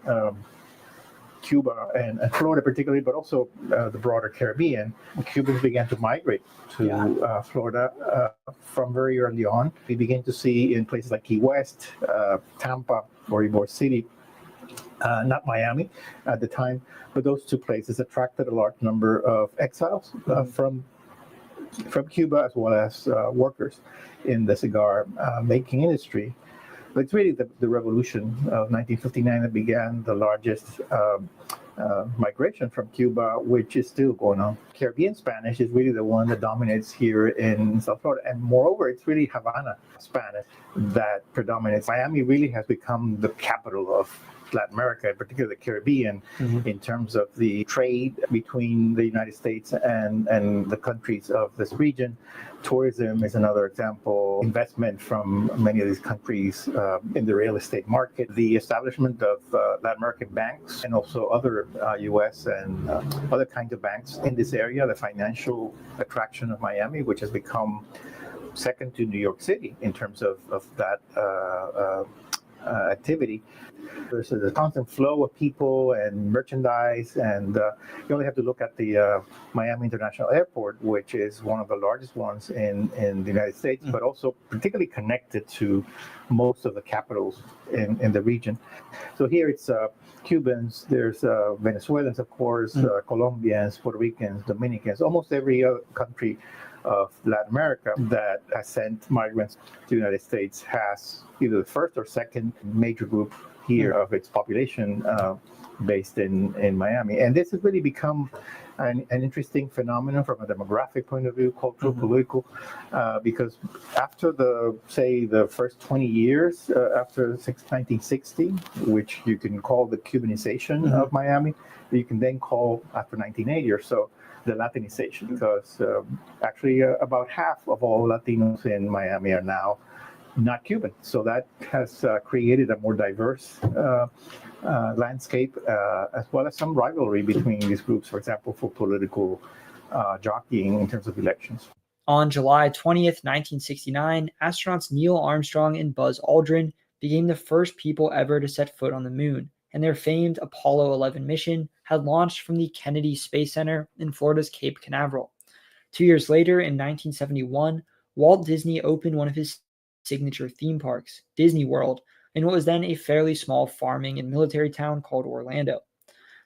Cuba and Florida particularly, but also the broader Caribbean. Cubans began to migrate to Florida from very early on. We began to see in places like Key West, Tampa, or Ybor City, not Miami at the time, but those two places attracted a large number of exiles from Cuba, as well as workers in the cigar making industry. But it's really the revolution of 1959 that began the largest migration from Cuba, which is still going on. Caribbean Spanish is really the one that dominates here in South Florida. And moreover, it's really Havana Spanish that predominates. Miami really has become the capital of Latin America, in particular the Caribbean, in terms of the trade between the United States and the countries of this region. Tourism is another example. Investment from many of these countries in the real estate market. The establishment of Latin American banks and also other U.S. and other kinds of banks in this area. The financial attraction of Miami, which has become second to New York City in terms of that activity. There's a constant flow of people and merchandise, and you only have to look at the Miami International Airport, which is one of the largest ones in the United States, but also particularly connected to most of the capitals in the region. So here it's Cubans, there's Venezuelans, of course, Colombians, Puerto Ricans, Dominicans, almost every country of Latin America that has sent migrants to the United States has either the first or second major group here of its population based in Miami. And this has really become an interesting phenomenon from a demographic point of view, cultural, political, because after the first 20 years after 1960, which you can call the Cubanization of Miami, you can then call after 1980 or so the Latinization, because actually about half of all Latinos in Miami are now not Cuban. So that has created a more diverse landscape, as well as some rivalry between these groups, for example, for political jockeying in terms of elections. On July 20th, 1969, astronauts Neil Armstrong and Buzz Aldrin became the first people ever to set foot on the moon, and their famed Apollo 11 mission had launched from the Kennedy Space Center in Florida's Cape Canaveral. 2 years later, in 1971, Walt Disney opened one of his signature theme parks, Disney World, in what was then a fairly small farming and military town called Orlando.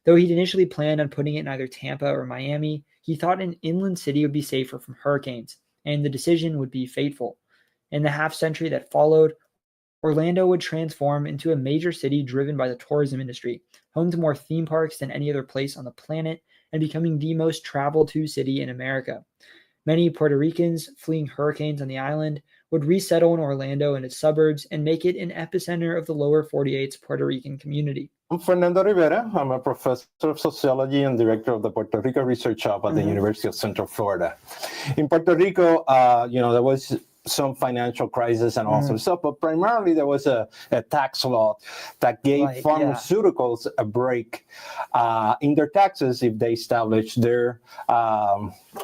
Though he'd initially planned on putting it in either Tampa or Miami, he thought an inland city would be safer from hurricanes, and the decision would be fateful. In the half-century that followed, Orlando would transform into a major city driven by the tourism industry, home to more theme parks than any other place on the planet, and becoming the most traveled to city in America. Many Puerto Ricans fleeing hurricanes on the island would resettle in Orlando and its suburbs and make it an epicenter of the lower 48's Puerto Rican community. I'm Fernando Rivera. I'm a professor of sociology and director of the Puerto Rico Research Hub at the University of Central Florida. In Puerto Rico, there was some financial crisis and all sorts of stuff, but primarily there was a tax law that gave pharmaceuticals a break in their taxes if they established their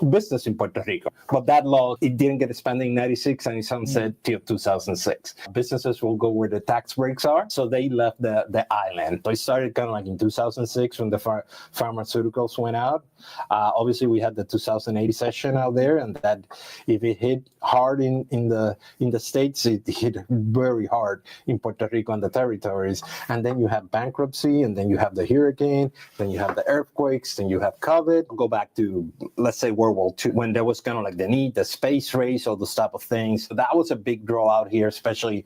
business in Puerto Rico. But that law, it didn't get expanded in 96 and it sunset till 2006. Businesses will go where the tax breaks are, so they left the island. So it started kind of like in 2006 when the pharmaceuticals went out. Obviously, we had the 2008 recession out there, and that if it hit hard in the States, it hit very hard in Puerto Rico and the territories. And then you have bankruptcy, and then you have the hurricane, then you have the earthquakes, then you have COVID. Go back to, let's say, World War II, when there was kind of like the space race, all those type of things. So that was a big draw out here, especially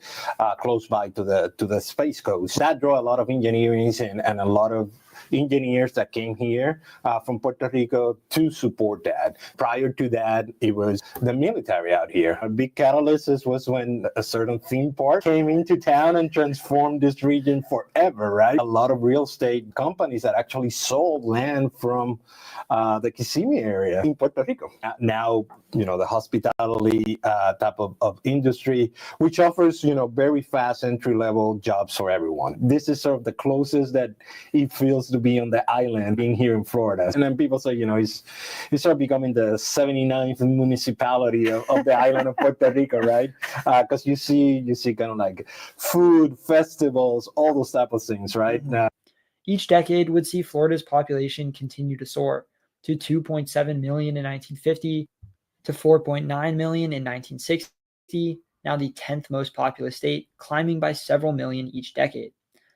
close by to the Space Coast. That drew a lot of engineering and a lot of engineers that came here from Puerto Rico to support that. Prior to that, it was the military out here. A big catalyst was when a certain theme park came into town and transformed this region forever, right? A lot of real estate companies that actually sold land from the Kissimmee area in Puerto Rico. Now, the hospitality type of industry, which offers, very fast entry-level jobs for everyone. This is sort of the closest that it feels to be on the island being here in Florida. And then people say, it's sort of becoming the 79th municipality of the island of Puerto Rico, right? Because you see kind of like food, festivals, all those type of things, right? Each decade would see Florida's population continue to soar to 2.7 million in 1950, to 4.9 million in 1960, now the 10th most populous state, climbing by several million each decade.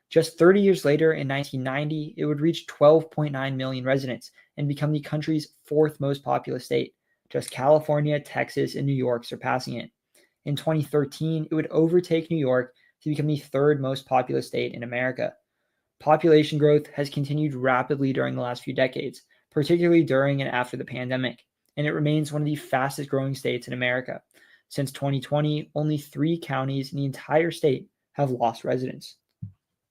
Just 30 years later, in 1990, it would reach 12.9 million residents and become the country's fourth most populous state, just California, Texas, and New York surpassing it. In 2013, it would overtake New York to become the third most populous state in America. Population growth has continued rapidly during the last few decades, particularly during and after the pandemic, and it remains one of the fastest growing states in America. Since 2020, only 3 counties in the entire state have lost residents.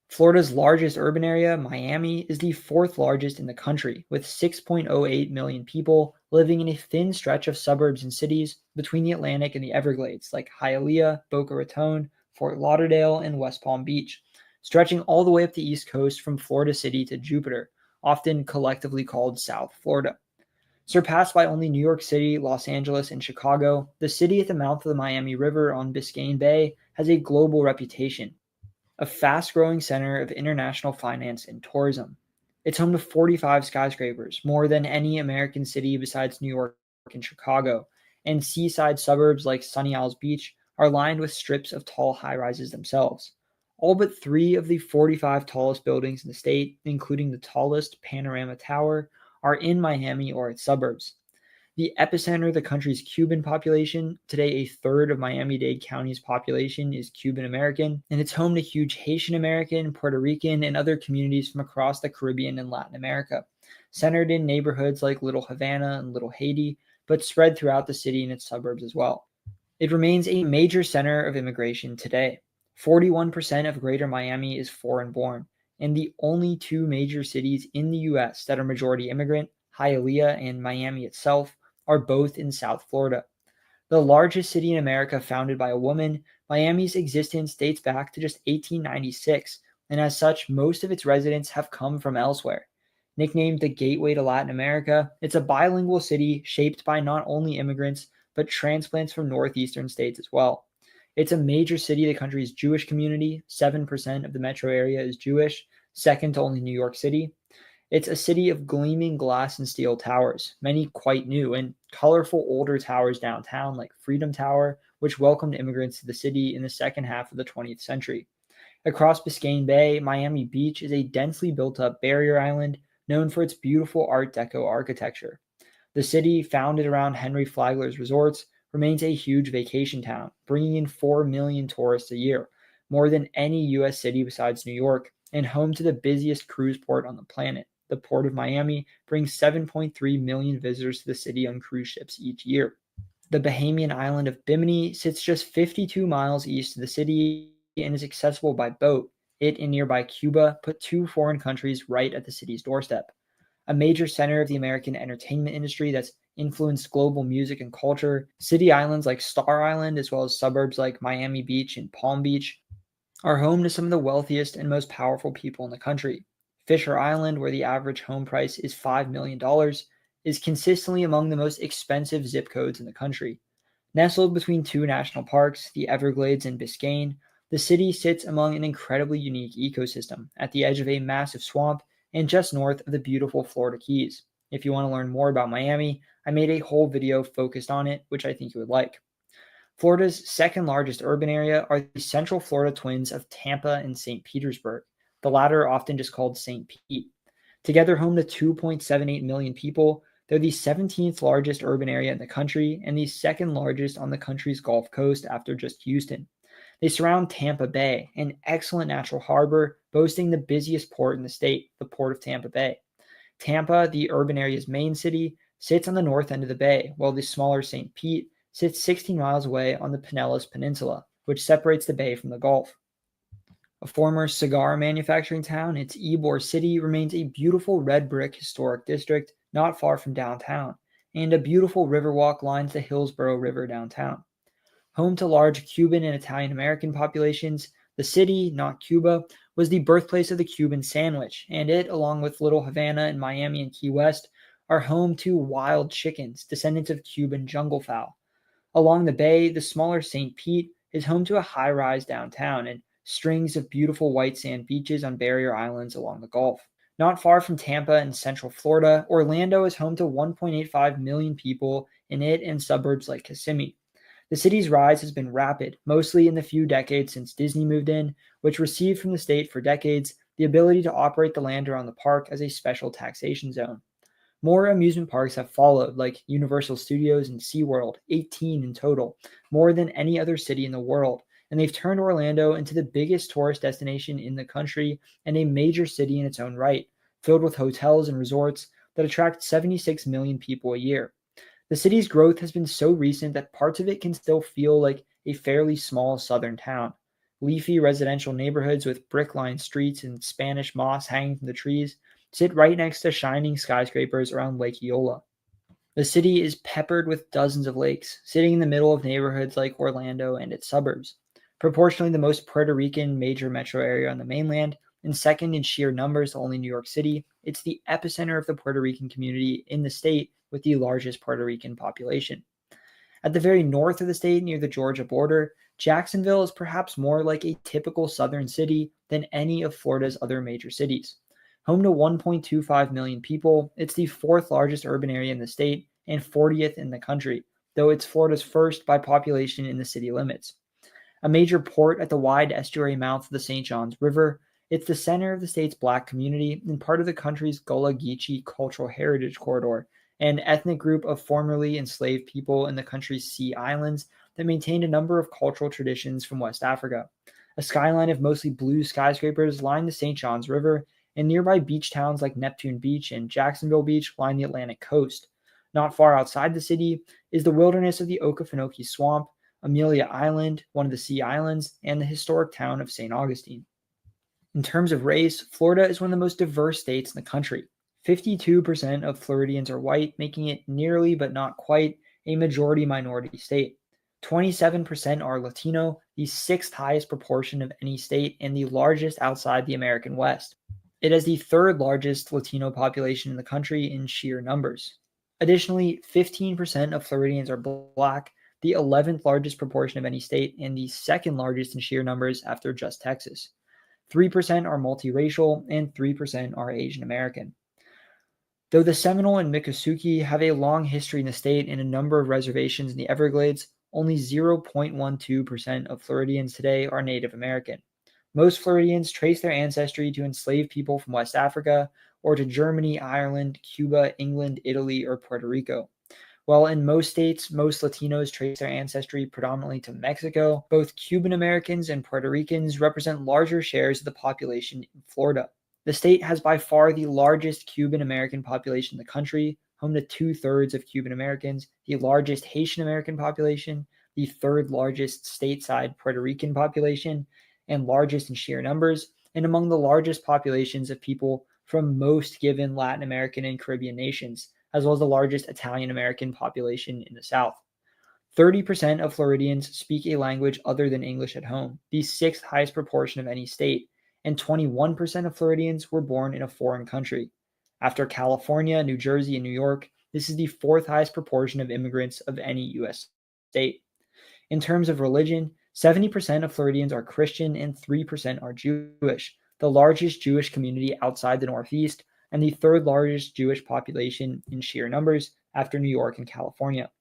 Florida's largest urban area, Miami, is the 4th largest in the country, with 6.08 million people living in a thin stretch of suburbs and cities between the Atlantic and the Everglades, like Hialeah, Boca Raton, Fort Lauderdale, and West Palm Beach, stretching all the way up the East Coast from Florida City to Jupiter, often collectively called South Florida. Surpassed by only New York City, Los Angeles, and Chicago, the city at the mouth of the Miami River on Biscayne Bay has a global reputation, a fast-growing center of international finance and tourism. It's home to 45 skyscrapers, more than any American city besides New York and Chicago, and seaside suburbs like Sunny Isles Beach are lined with strips of tall high-rises themselves. All but 3 of the 45 tallest buildings in the state, including the tallest Panorama Tower, are in Miami or its suburbs. The epicenter of the country's Cuban population, today a third of Miami-Dade County's population is Cuban American, and it's home to huge Haitian American, Puerto Rican, and other communities from across the Caribbean and Latin America, centered in neighborhoods like Little Havana and Little Haiti, but spread throughout the city and its suburbs as well. It remains a major center of immigration today. 41% of Greater Miami is foreign-born, and the only 2 major cities in the U.S. that are majority immigrant, Hialeah and Miami itself, are both in South Florida. The largest city in America founded by a woman, Miami's existence dates back to just 1896, and as such, most of its residents have come from elsewhere. Nicknamed the Gateway to Latin America, it's a bilingual city shaped by not only immigrants, but transplants from northeastern states as well. It's a major city of the country's Jewish community. 7% of the metro area is Jewish, second to only New York City. It's a city of gleaming glass and steel towers, many quite new, and colorful older towers downtown like Freedom Tower, which welcomed immigrants to the city in the second half of the 20th century. Across Biscayne Bay, Miami Beach is a densely built-up barrier island known for its beautiful Art Deco architecture. The city, founded around Henry Flagler's resorts, remains a huge vacation town, bringing in 4 million tourists a year, more than any U.S. city besides New York, and home to the busiest cruise port on the planet. The Port of Miami brings 7.3 million visitors to the city on cruise ships each year. The Bahamian island of Bimini sits just 52 miles east of the city and is accessible by boat. It and nearby Cuba put two foreign countries right at the city's doorstep. A major center of the American entertainment industry that's influenced global music and culture, city islands like Star Island, as well as suburbs like Miami Beach and Palm Beach, are home to some of the wealthiest and most powerful people in the country. Fisher Island, where the average home price is $5 million, is consistently among the most expensive zip codes in the country. Nestled between two national parks, the Everglades and Biscayne, the city sits among an incredibly unique ecosystem at the edge of a massive swamp and just north of the beautiful Florida Keys. If you want to learn more about Miami, I made a whole video focused on it, which I think you would like. Florida's second largest urban area are the Central Florida twins of Tampa and St. Petersburg, the latter often just called St. Pete. Together home to 2.78 million people, they're the 17th largest urban area in the country and the second largest on the country's Gulf Coast after just Houston. They surround Tampa Bay, an excellent natural harbor boasting the busiest port in the state, the Port of Tampa Bay. Tampa, the urban area's main city, sits on the north end of the bay, while the smaller St. Pete sits 16 miles away on the Pinellas Peninsula, which separates the bay from the Gulf. A former cigar manufacturing town, its Ybor City remains a beautiful red brick historic district not far from downtown, and a beautiful riverwalk lines the Hillsborough River downtown. Home to large Cuban and Italian American populations, the city, not Cuba, was the birthplace of the Cuban sandwich, and it, along with Little Havana and Miami and Key West, are home to wild chickens, descendants of Cuban jungle fowl. Along the bay, the smaller St. Pete is home to a high-rise downtown and strings of beautiful white sand beaches on barrier islands along the Gulf. Not far from Tampa in central Florida, Orlando is home to 1.85 million people in it and suburbs like Kissimmee. The city's rise has been rapid, mostly in the few decades since Disney moved in, which received from the state for decades the ability to operate the land around the park as a special taxation zone. More amusement parks have followed, like Universal Studios and SeaWorld, 18 in total, more than any other city in the world, and they've turned Orlando into the biggest tourist destination in the country and a major city in its own right, filled with hotels and resorts that attract 76 million people a year. The city's growth has been so recent that parts of it can still feel like a fairly small southern town. Leafy residential neighborhoods with brick-lined streets and Spanish moss hanging from the trees sit right next to shining skyscrapers around Lake Eola. The city is peppered with dozens of lakes, sitting in the middle of neighborhoods like Orlando and its suburbs. Proportionally the most Puerto Rican major metro area on the mainland, and second in sheer numbers to only New York City, it's the epicenter of the Puerto Rican community in the state with the largest Puerto Rican population. At the very north of the state, near the Georgia border, Jacksonville is perhaps more like a typical southern city than any of Florida's other major cities. Home to 1.25 million people, it's the fourth largest urban area in the state and 40th in the country, though it's Florida's first by population in the city limits. A major port at the wide estuary mouth of the St. Johns River, it's the center of the state's Black community and part of the country's Gullah Geechee Cultural Heritage Corridor, an ethnic group of formerly enslaved people in the country's Sea Islands that maintained a number of cultural traditions from West Africa. A skyline of mostly blue skyscrapers line the St. Johns River, and nearby beach towns like Neptune Beach and Jacksonville Beach line the Atlantic coast. Not far outside the city is the wilderness of the Okefenokee Swamp, Amelia Island, one of the Sea Islands, and the historic town of St. Augustine. In terms of race, Florida is one of the most diverse states in the country. 52% of Floridians are white, making it nearly but not quite a majority-minority state. 27% are Latino, the sixth highest proportion of any state and the largest outside the American West. It has the third largest Latino population in the country in sheer numbers. Additionally, 15% of Floridians are Black, the 11th largest proportion of any state and the second largest in sheer numbers after just Texas. 3% are multiracial and 3% are Asian American. Though the Seminole and Miccosukee have a long history in the state and a number of reservations in the Everglades, only 0.12% of Floridians today are Native American. Most Floridians trace their ancestry to enslaved people from West Africa or to Germany, Ireland, Cuba, England, Italy, or Puerto Rico. While in most states, most Latinos trace their ancestry predominantly to Mexico, both Cuban Americans and Puerto Ricans represent larger shares of the population in Florida. The state has by far the largest Cuban American population in the country, home to 2/3 of Cuban Americans, the largest Haitian American population, the third largest stateside Puerto Rican population, and largest in sheer numbers, and among the largest populations of people from most given Latin American and Caribbean nations, as well as the largest Italian American population in the South. 30% of Floridians speak a language other than English at home, the sixth highest proportion of any state, and 21% of Floridians were born in a foreign country. After California, New Jersey, and New York, this is the fourth highest proportion of immigrants of any U.S. state. In terms of religion, 70% of Floridians are Christian and 3% are Jewish, the largest Jewish community outside the Northeast, and the third largest Jewish population in sheer numbers after New York and California.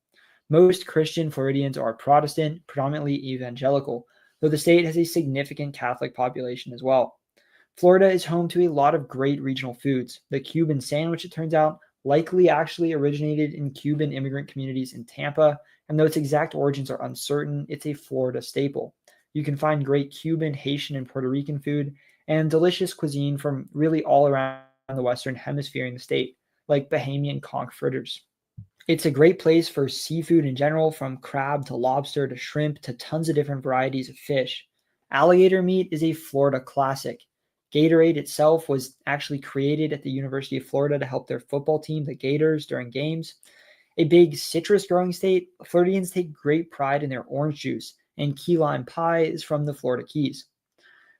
Most Christian Floridians are Protestant, predominantly evangelical, though the state has a significant Catholic population as well. Florida is home to a lot of great regional foods. The Cuban sandwich, it turns out, likely actually originated in Cuban immigrant communities in Tampa, and though its exact origins are uncertain, it's a Florida staple. You can find great Cuban, Haitian, and Puerto Rican food, and delicious cuisine from really all around the Western Hemisphere in the state, like Bahamian conch fritters. It's a great place for seafood in general, from crab to lobster to shrimp to tons of different varieties of fish. Alligator meat is a Florida classic. Gatorade itself was actually created at the University of Florida to help their football team, the Gators, during games. A big citrus growing state, Floridians take great pride in their orange juice, and key lime pie is from the Florida Keys.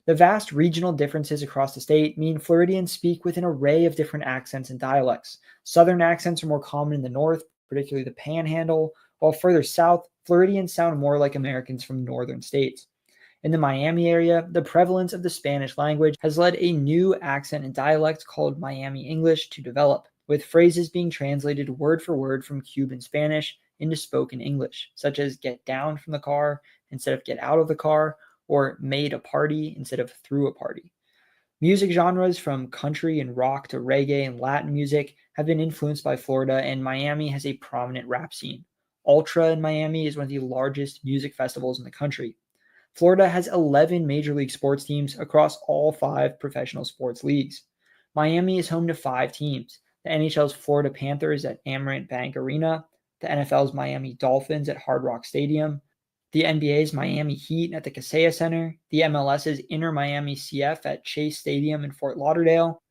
The vast regional differences across the state mean Floridians speak with an array of different accents and dialects. Southern accents are more common in the north, particularly the Panhandle, while further south, Floridians sound more like Americans from northern states. In the Miami area, the prevalence of the Spanish language has led a new accent and dialect called Miami English to develop, with phrases being translated word for word from Cuban Spanish into spoken English, such as get down from the car instead of get out of the car, or made a party instead of threw a party. Music genres from country and rock to reggae and Latin music have been influenced by Florida, and Miami has a prominent rap scene. Ultra in Miami is one of the largest music festivals in the country. Florida has 11 major league sports teams across all 5 professional sports leagues. Miami is home to 5 teams: the NHL's Florida Panthers at Amerant Bank Arena, the NFL's Miami Dolphins at Hard Rock Stadium, the NBA's Miami Heat at the Kaseya Center, the MLS's Inter Miami CF at Chase Stadium in Fort Lauderdale,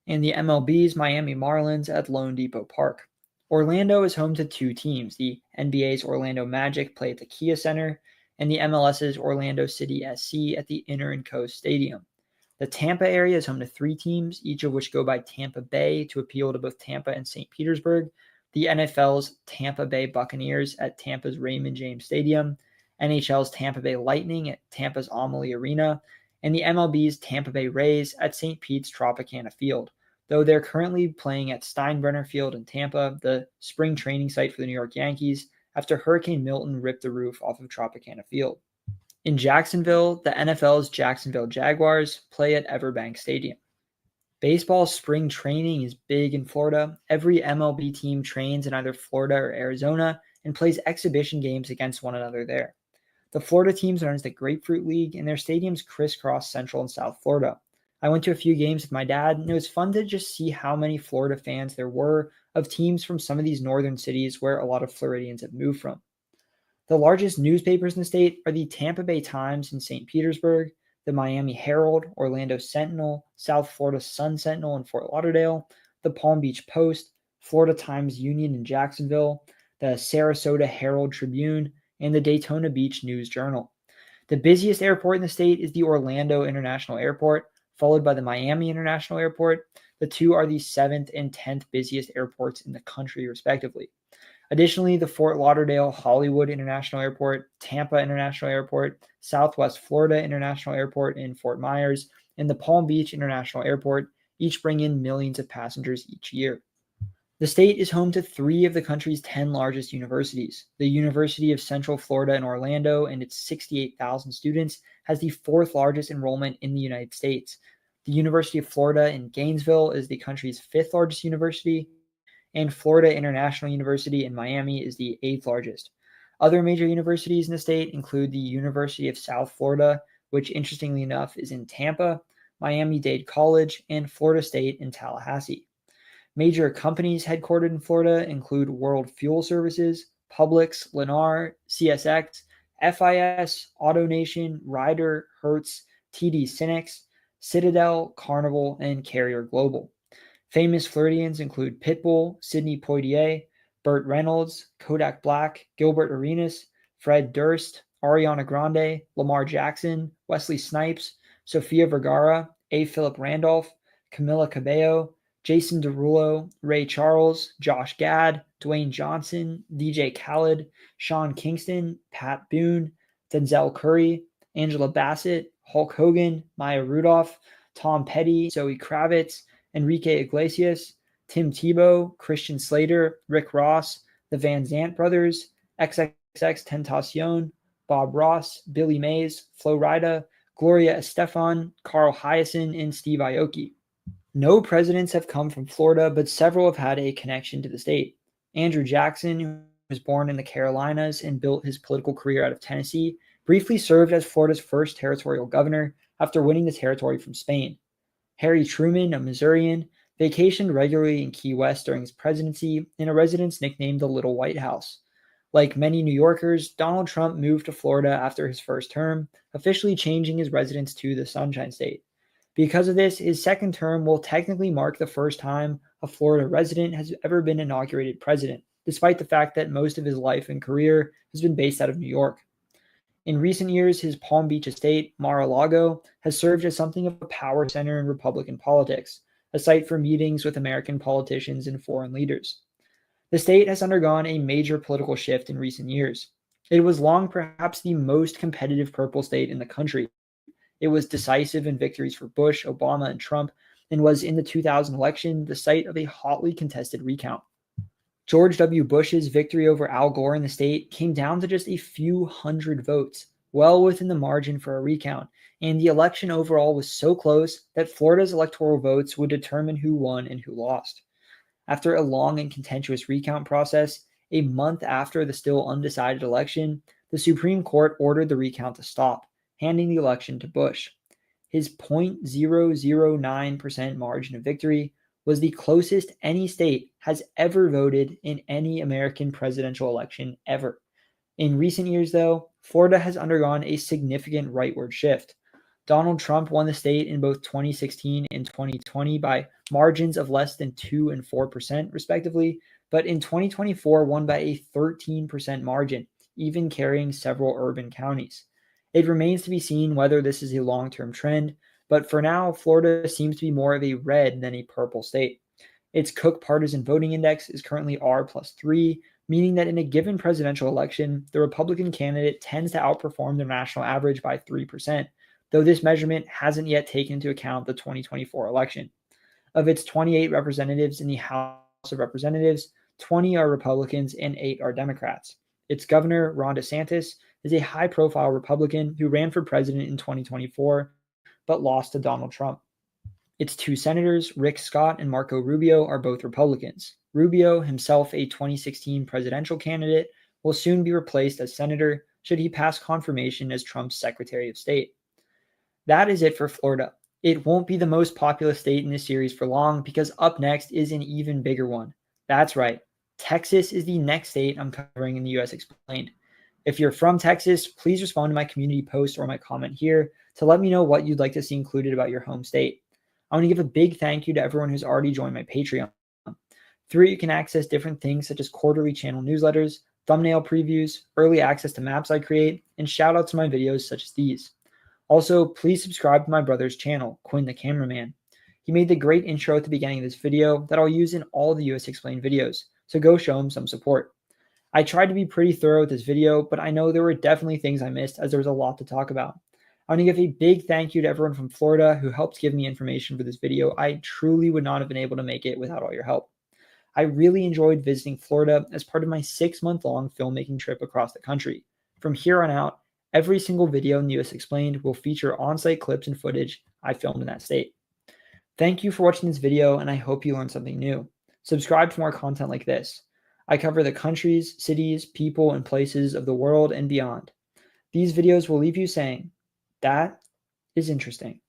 and the MLB's Miami Marlins at Lone Depot Park. Orlando is home to 2 teams. The NBA's Orlando Magic play at the Kia Center, and the MLS's Orlando City SC at the Inter & Co Stadium. The Tampa area is home to 3 teams, each of which go by Tampa Bay to appeal to both Tampa and St. Petersburg. The NFL's Tampa Bay Buccaneers at Tampa's Raymond James Stadium, NHL's Tampa Bay Lightning at Tampa's Amalie Arena, and the MLB's Tampa Bay Rays at St. Pete's Tropicana Field, though they're currently playing at Steinbrenner Field in Tampa, the spring training site for the New York Yankees, after Hurricane Milton ripped the roof off of Tropicana Field. In Jacksonville, the NFL's Jacksonville Jaguars play at Everbank Stadium. Baseball spring training is big in Florida. Every MLB team trains in either Florida or Arizona and plays exhibition games against one another there. The Florida teams are known as the Grapefruit League, and their stadiums crisscross Central and South Florida. I went to a few games with my dad, and it was fun to just see how many Florida fans there were of teams from some of these northern cities where a lot of Floridians have moved from. The largest newspapers in the state are the Tampa Bay Times in St. Petersburg, the Miami Herald, Orlando Sentinel, South Florida Sun Sentinel in Fort Lauderdale, the Palm Beach Post, Florida Times Union in Jacksonville, the Sarasota Herald Tribune, and the Daytona Beach News Journal. The busiest airport in the state is the Orlando International Airport, followed by the Miami International Airport. The two are the 7th and 10th busiest airports in the country, respectively. Additionally, the Fort Lauderdale Hollywood International Airport, Tampa International Airport, Southwest Florida International Airport in Fort Myers, and the Palm Beach International Airport each bring in millions of passengers each year. The state is home to 3 of the country's 10 largest universities. The University of Central Florida in Orlando and its 68,000 students has the 4th largest enrollment in the United States. The University of Florida in Gainesville is the country's 5th largest university, and Florida International University in Miami is the 8th largest. Other major universities in the state include the University of South Florida, which interestingly enough is in Tampa, Miami-Dade College, and Florida State in Tallahassee. Major companies headquartered in Florida include World Fuel Services, Publix, Lennar, CSX, FIS, AutoNation, Ryder, Hertz, TD SYNNEX, Citadel, Carnival, and Carrier Global. Famous Floridians include Pitbull, Sidney Poitier, Burt Reynolds, Kodak Black, Gilbert Arenas, Fred Durst, Ariana Grande, Lamar Jackson, Wesley Snipes, Sofia Vergara, A. Philip Randolph, Camila Cabello, Jason Derulo, Ray Charles, Josh Gad, Dwayne Johnson, DJ Khaled, Sean Kingston, Pat Boone, Denzel Curry, Angela Bassett, Hulk Hogan, Maya Rudolph, Tom Petty, Zoe Kravitz, Enrique Iglesias, Tim Tebow, Christian Slater, Rick Ross, the Van Zant Brothers, XXX Tentacion, Bob Ross, Billy Mays, Flo Rida, Gloria Estefan, Carl Hyacin, and Steve Aoki. No presidents have come from Florida, but several have had a connection to the state. Andrew Jackson, who was born in the Carolinas and built his political career out of Tennessee, briefly served as Florida's first territorial governor after winning the territory from Spain. Harry Truman, a Missourian, vacationed regularly in Key West during his presidency in a residence nicknamed the Little White House. Like many New Yorkers, Donald Trump moved to Florida after his first term, officially changing his residence to the Sunshine State. Because of this, his second term will technically mark the first time a Florida resident has ever been inaugurated president, despite the fact that most of his life and career has been based out of New York. In recent years, his Palm Beach estate, Mar-a-Lago, has served as something of a power center in Republican politics, a site for meetings with American politicians and foreign leaders. The state has undergone a major political shift in recent years. It was long perhaps the most competitive purple state in the country. It was decisive in victories for Bush, Obama, and Trump, and was in the 2000 election the site of a hotly contested recount. George W. Bush's victory over Al Gore in the state came down to just a few hundred votes, well within the margin for a recount, and the election overall was so close that Florida's electoral votes would determine who won and who lost. After a long and contentious recount process, a month after the still undecided election, the Supreme Court ordered the recount to stop, handing the election to Bush. His 0.009% margin of victory was the closest any state has ever voted in any American presidential election ever. In recent years, though, Florida has undergone a significant rightward shift. Donald Trump won the state in both 2016 and 2020 by margins of less than 2 and 4%, respectively, but in 2024 won by a 13% margin, even carrying several urban counties. It remains to be seen whether this is a long-term trend, but for now, Florida seems to be more of a red than a purple state. Its Cook Partisan Voting Index is currently R+3, meaning that in a given presidential election, the Republican candidate tends to outperform the national average by 3%, though this measurement hasn't yet taken into account the 2024 election. Of its 28 representatives in the House of Representatives, 20 are Republicans and 8 are Democrats. Its governor, Ron DeSantis, is a high-profile Republican who ran for president in 2024, but lost to Donald Trump. Its 2 senators, Rick Scott and Marco Rubio, are both Republicans. Rubio, himself a 2016 presidential candidate, will soon be replaced as senator should he pass confirmation as Trump's Secretary of State. That is it for Florida. It won't be the most populous state in this series for long because up next is an even bigger one. That's right. Texas is the next state I'm covering in the US Explained. If you're from Texas, please respond to my community post or my comment here to let me know what you'd like to see included about your home state. I want to give a big thank you to everyone who's already joined my Patreon. Through it, you can access different things such as quarterly channel newsletters, thumbnail previews, early access to maps I create, and shout outs to my videos such as these. Also, please subscribe to my brother's channel, Quinn the Cameraman. He made the great intro at the beginning of this video that I'll use in all the US Explained videos, so go show him some support. I tried to be pretty thorough with this video, but I know there were definitely things I missed as there was a lot to talk about. I want to give a big thank you to everyone from Florida who helped give me information for this video. I truly would not have been able to make it without all your help. I really enjoyed visiting Florida as part of my 6-month-long filmmaking trip across the country. From here on out, every single video in the US Explained will feature on-site clips and footage I filmed in that state. Thank you for watching this video, and I hope you learned something new. Subscribe for more content like this. I cover the countries, cities, people, and places of the world and beyond. These videos will leave you saying, that is interesting.